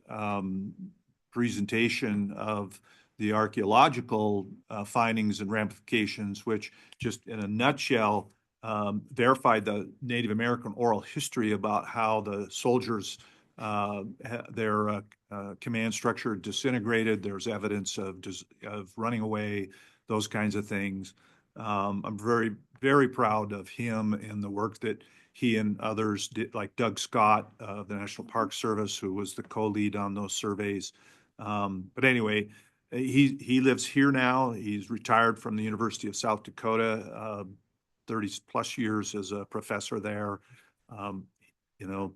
A: presentation of the archaeological findings and ramifications, which just in a nutshell verified the Native American oral history about how the soldiers, their command structure disintegrated. There's evidence of running away, those kinds of things. I'm very very proud of him and the work that he and others did, like Doug Scott of the National Park Service, who was the co-lead on those surveys. But anyway, he lives here now. He's retired from the University of South Dakota, 30 plus years as a professor there. You know,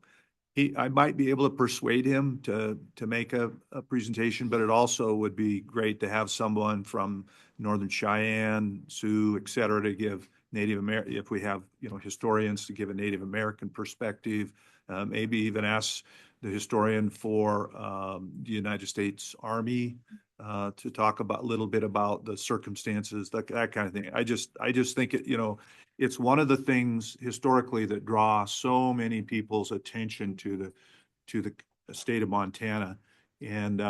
A: I might be able to persuade him to make a presentation, but it also would be great to have someone from Northern Cheyenne, Sioux, et cetera, to give Native American, if we have, you know, historians, to give a Native American perspective, maybe even ask the historian for the United States Army to talk about a little bit about the circumstances, that kind of thing. I just think it, you know, it's one of the things historically that draw so many people's attention to the state of Montana, and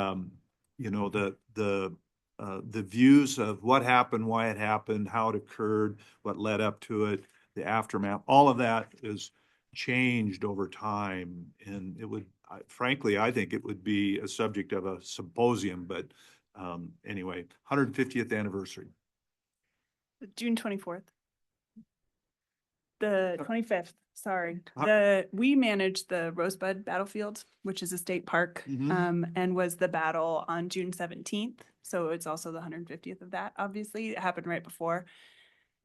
A: you know, the views of what happened, why it happened, how it occurred, what led up to it, the aftermath, all of that is changed over time, and it would, frankly, I think it would be a subject of a symposium. But anyway, 150th anniversary.
L: June 24th. The 25th, sorry.
A: Huh?
L: We managed the Rosebud Battlefield, which is a state park, and was the battle on June 17th. So it's also the 150th of that, obviously. It happened right before.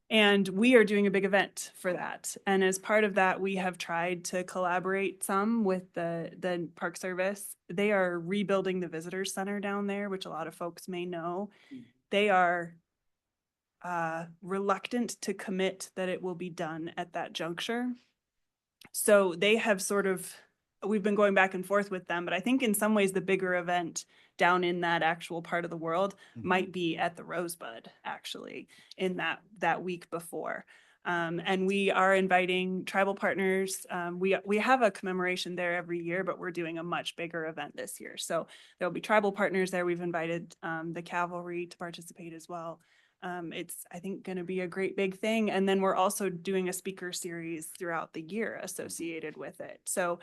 L: And we are doing a big event for that. And as part of that, we have tried to collaborate some with the Park Service. They are rebuilding the visitor center down there, which a lot of folks may know. They are reluctant to commit that it will be done at that juncture. So they have we've been going back and forth with them, but I think in some ways the bigger event down in that actual part of the world might be at the Rosebud, actually, in that week before. And we are inviting tribal partners. We have a commemoration there every year, but we're doing a much bigger event this year. So there'll be tribal partners there. We've invited the cavalry to participate as well. It's, I think, going to be a great big thing. And then we're also doing a speaker series throughout the year associated with it. So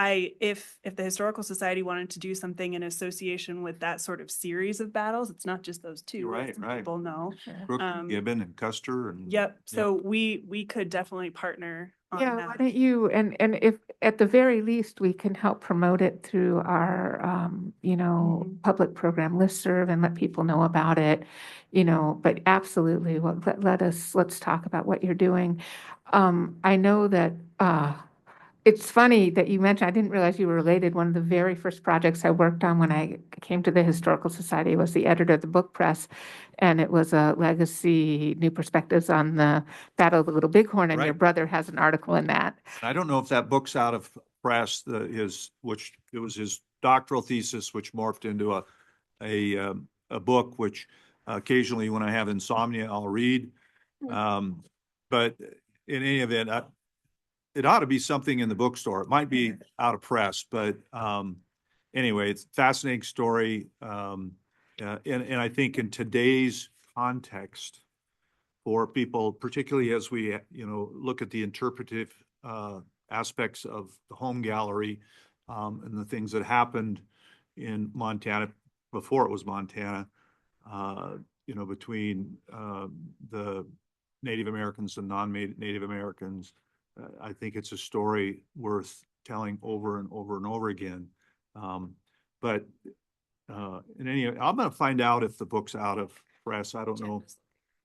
L: if the Historical Society wanted to do something in association with that sort of series of battles, it's not just those two.
A: Right, right.
L: People know.
A: Crook, Gibbon, and Custer, and
L: Yep. So we could definitely partner on
W: Yeah,
L: that.
W: why don't you, and if at the very least, we can help promote it through our, you know, public program listserv and let people know about it, you know, but absolutely, well, let's talk about what you're doing. I know that, it's funny that you mentioned, I didn't realize you were related. One of the very first projects I worked on when I came to the Historical Society was the editor of the book press. And it was a legacy, new perspectives on the Battle of the Little Bighorn. And your
A: Right.
W: brother has an article in that.
A: I don't know if that book's out of press, which it was his doctoral thesis, which morphed into a book, which occasionally when I have insomnia, I'll read. But in any event, it ought to be something in the bookstore. It might be out of press, but anyway, it's a fascinating story. And I think in today's context for people, particularly as we, you know, look at the interpretive aspects of the home gallery and the things that happened in Montana before it was Montana, you know, between the Native Americans and non-Native Americans. I think it's a story worth telling over and over and over again. But in any, I'm going to find out if the book's out of press. I don't know.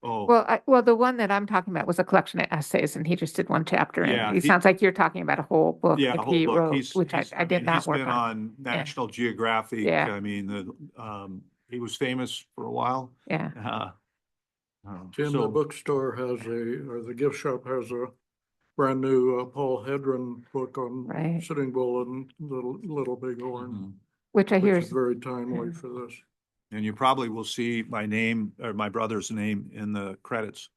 A: Oh,
W: Well, the one that I'm talking about was a collection of essays, and he just did one chapter.
A: Yeah,
W: And it
A: he-
W: sounds like you're talking about a whole book
A: yeah,
W: that
A: whole
W: he
A: book.
W: wrote, which I did not
A: he's
W: work
A: been
W: on.
A: National Geographic.
W: Yeah.
A: I mean, he was famous for a while.
W: Yeah.
I: Tim, the bookstore or the gift shop has a brand new Paul Hedren book on Sitting Bull and Little Bighorn.
W: Which I hear
I: is very timely for this.
A: And you probably will see my name or my brother's name in the credits.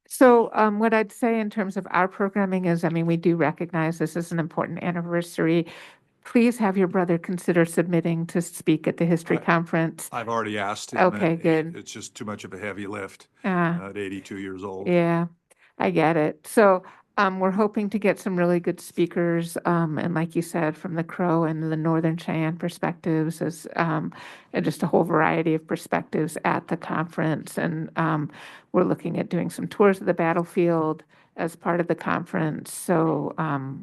W: So what I'd say in terms of our programming is, I mean, we do recognize this is an important anniversary. Please have your brother consider submitting to speak at the history conference.
A: I've already asked him.
W: Okay, good.
A: It's just too much of a heavy lift
W: Ah.
A: at 82 years old.
W: Yeah, I get it. So we're hoping to get some really good speakers, and like you said, from the Crow and the Northern Cheyenne perspectives, as and just a whole variety of perspectives at the conference. And we're looking at doing some tours of the battlefield as part of the conference. So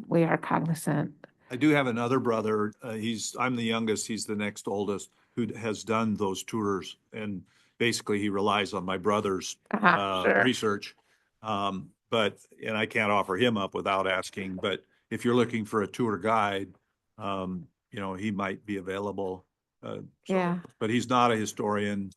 W: we are cognizant.
A: I do have another brother. I'm the youngest. He's the next oldest who has done those tours, and basically he relies on my brother's
W: Sure.
A: research. And I can't offer him up without asking. But if you're looking for a tour guide, he might be available.
W: Yeah.
A: But he's not a historian.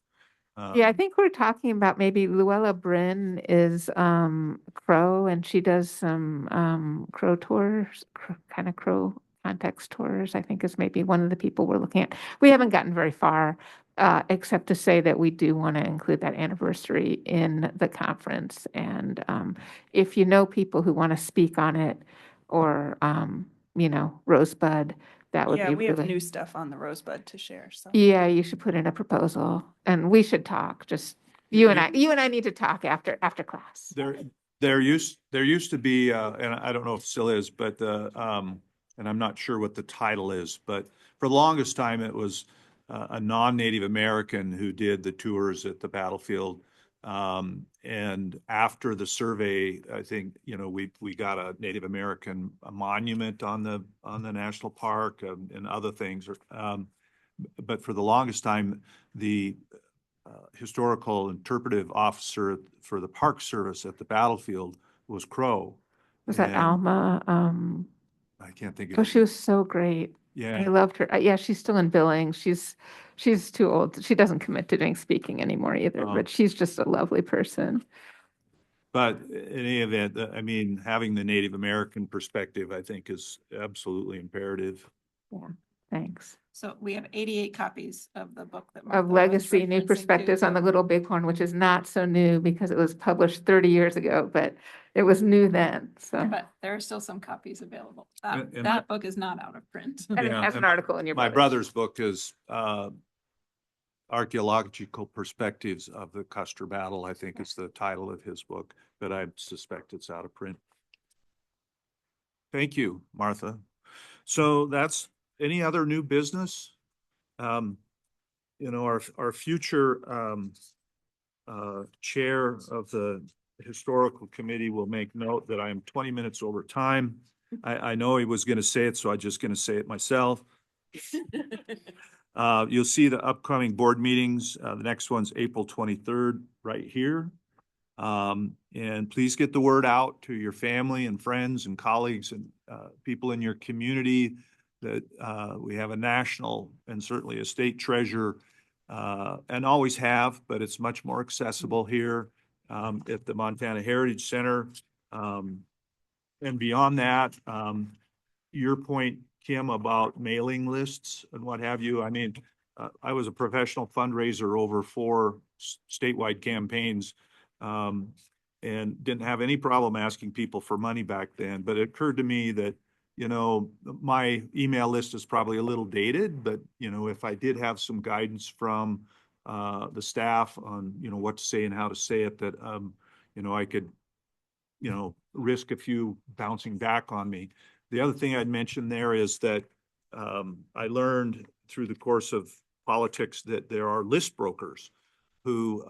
W: Yeah, I think we're talking about maybe Luella Bryn is Crow, and she does some Crow tours, kind of Crow context tours, I think is maybe one of the people we're looking at. We haven't gotten very far, except to say that we do want to include that anniversary in the conference. And if you know people who want to speak on it, or Rosebud, that would
L: Yeah,
W: be
L: we have
W: really.
L: new stuff on the Rosebud to share, so.
W: Yeah, you should put in a proposal, and we should talk, just you and I need to talk after class.
A: There used to be, and I don't know if it still is, but and I'm not sure what the title is, but for the longest time it was a non-Native American who did the tours at the battlefield. And after the survey, I think, we got a Native American monument on the national park and other things. But for the longest time, the historical interpretive officer for the Park Service at the battlefield was Crow.
W: Was that Alma?
A: I can't think of
W: Oh,
A: it.
W: she was so great.
A: Yeah.
W: I loved her. Yeah, she's still in Billings. She's too old. She doesn't commit to doing speaking anymore either,
A: Oh.
W: but she's just a lovely person.
A: But in any event, I mean, having the Native American perspective, I think, is absolutely imperative.
W: Yeah, thanks.
C: So we have 88 copies of the book that
W: Of
C: Martha was
W: Legacy, New
C: referencing
W: Perspectives
C: to.
W: on the Little Bighorn, which is not so new because it was published 30 years ago, but it was new then, so.
C: But there are still some copies available.
A: And
C: That book is not out of print.
W: And it has an article in your
A: My
W: brother's.
A: brother's book is Archaeological Perspectives of the Custer Battle, I think is the title of his book, but I suspect it's out of print. Thank you, Martha. So that's any other new business? Our future chair of the historical committee will make note that I am 20 minutes over time. I know he was going to say it, so I'm just going to say it myself. You'll see the upcoming board meetings. The next one's April 23rd, right here. And please get the word out to your family and friends and colleagues and people in your community that we have a national and certainly a state treasure, and always have, but it's much more accessible here at the Montana Heritage Center. And beyond that, your point, Kim, about mailing lists and what have you. I mean, I was a professional fundraiser over 4 statewide campaigns, and didn't have any problem asking people for money back then. But it occurred to me that, my email list is probably a little dated, but, if I did have some guidance from the staff on, what to say and how to say it, that, I could, risk a few bouncing back on me. The other thing I'd mention there is that I learned through the course of politics that there are list brokers who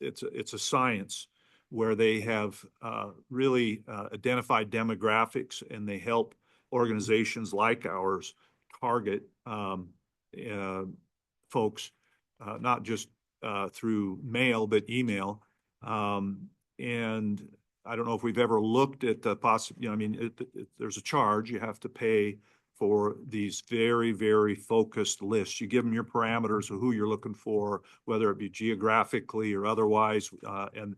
A: it's a science where they have really identified demographics, and they help organizations like ours target folks, not just through mail, but email. And I don't know if we've ever looked at the there's a charge. You have to pay for these very, very focused lists. You give them your parameters of who you're looking for, whether it be geographically or otherwise. And,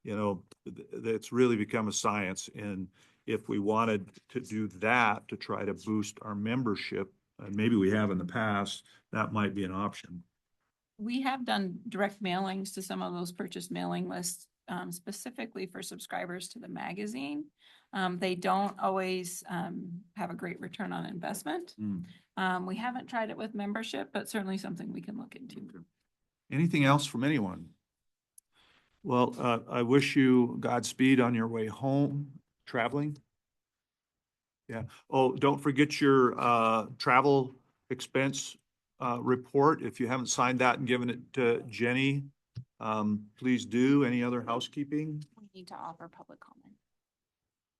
A: it's really become a science. And if we wanted to do that to try to boost our membership, and maybe we have in the past, that might be an option.
C: We have done direct mailings to some of those purchase mailing lists, specifically for subscribers to the magazine. They don't always have a great return on investment. We haven't tried it with membership, but certainly something we can look into.
A: Anything else from anyone? Well, I wish you Godspeed on your way home. traveling? Yeah. Oh, don't forget your travel expense report. If you haven't signed that and given it to Jenni, please do. Any other housekeeping?
C: We need to offer public comment.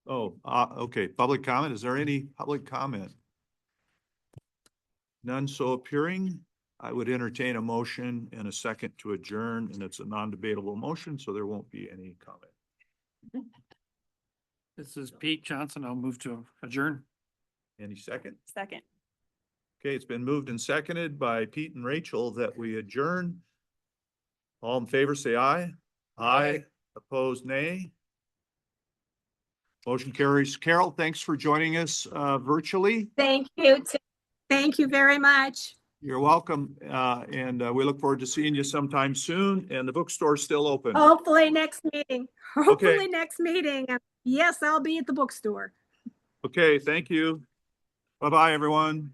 A: Oh, okay. Public comment. Is there any public comment? None so appearing. I would entertain a motion and a second to adjourn, and it's a non-debatable motion, so there won't be any comment.
F: This is Pete Johnson. I'll move to adjourn.
A: Any second?
L: Second.
A: Okay, it's been moved and seconded by Pete and Rachel that we adjourn. All in favor, say aye. Aye. Opposed, nay. Motion carries. Carol, thanks for joining us virtually.
J: Thank you. Thank you very much.
A: You're welcome. And we look forward to seeing you sometime soon. And the bookstore's still open.
J: Hopefully next meeting. Hopefully next meeting. And yes, I'll be at the bookstore.
A: Okay, thank you. Bye-bye, everyone.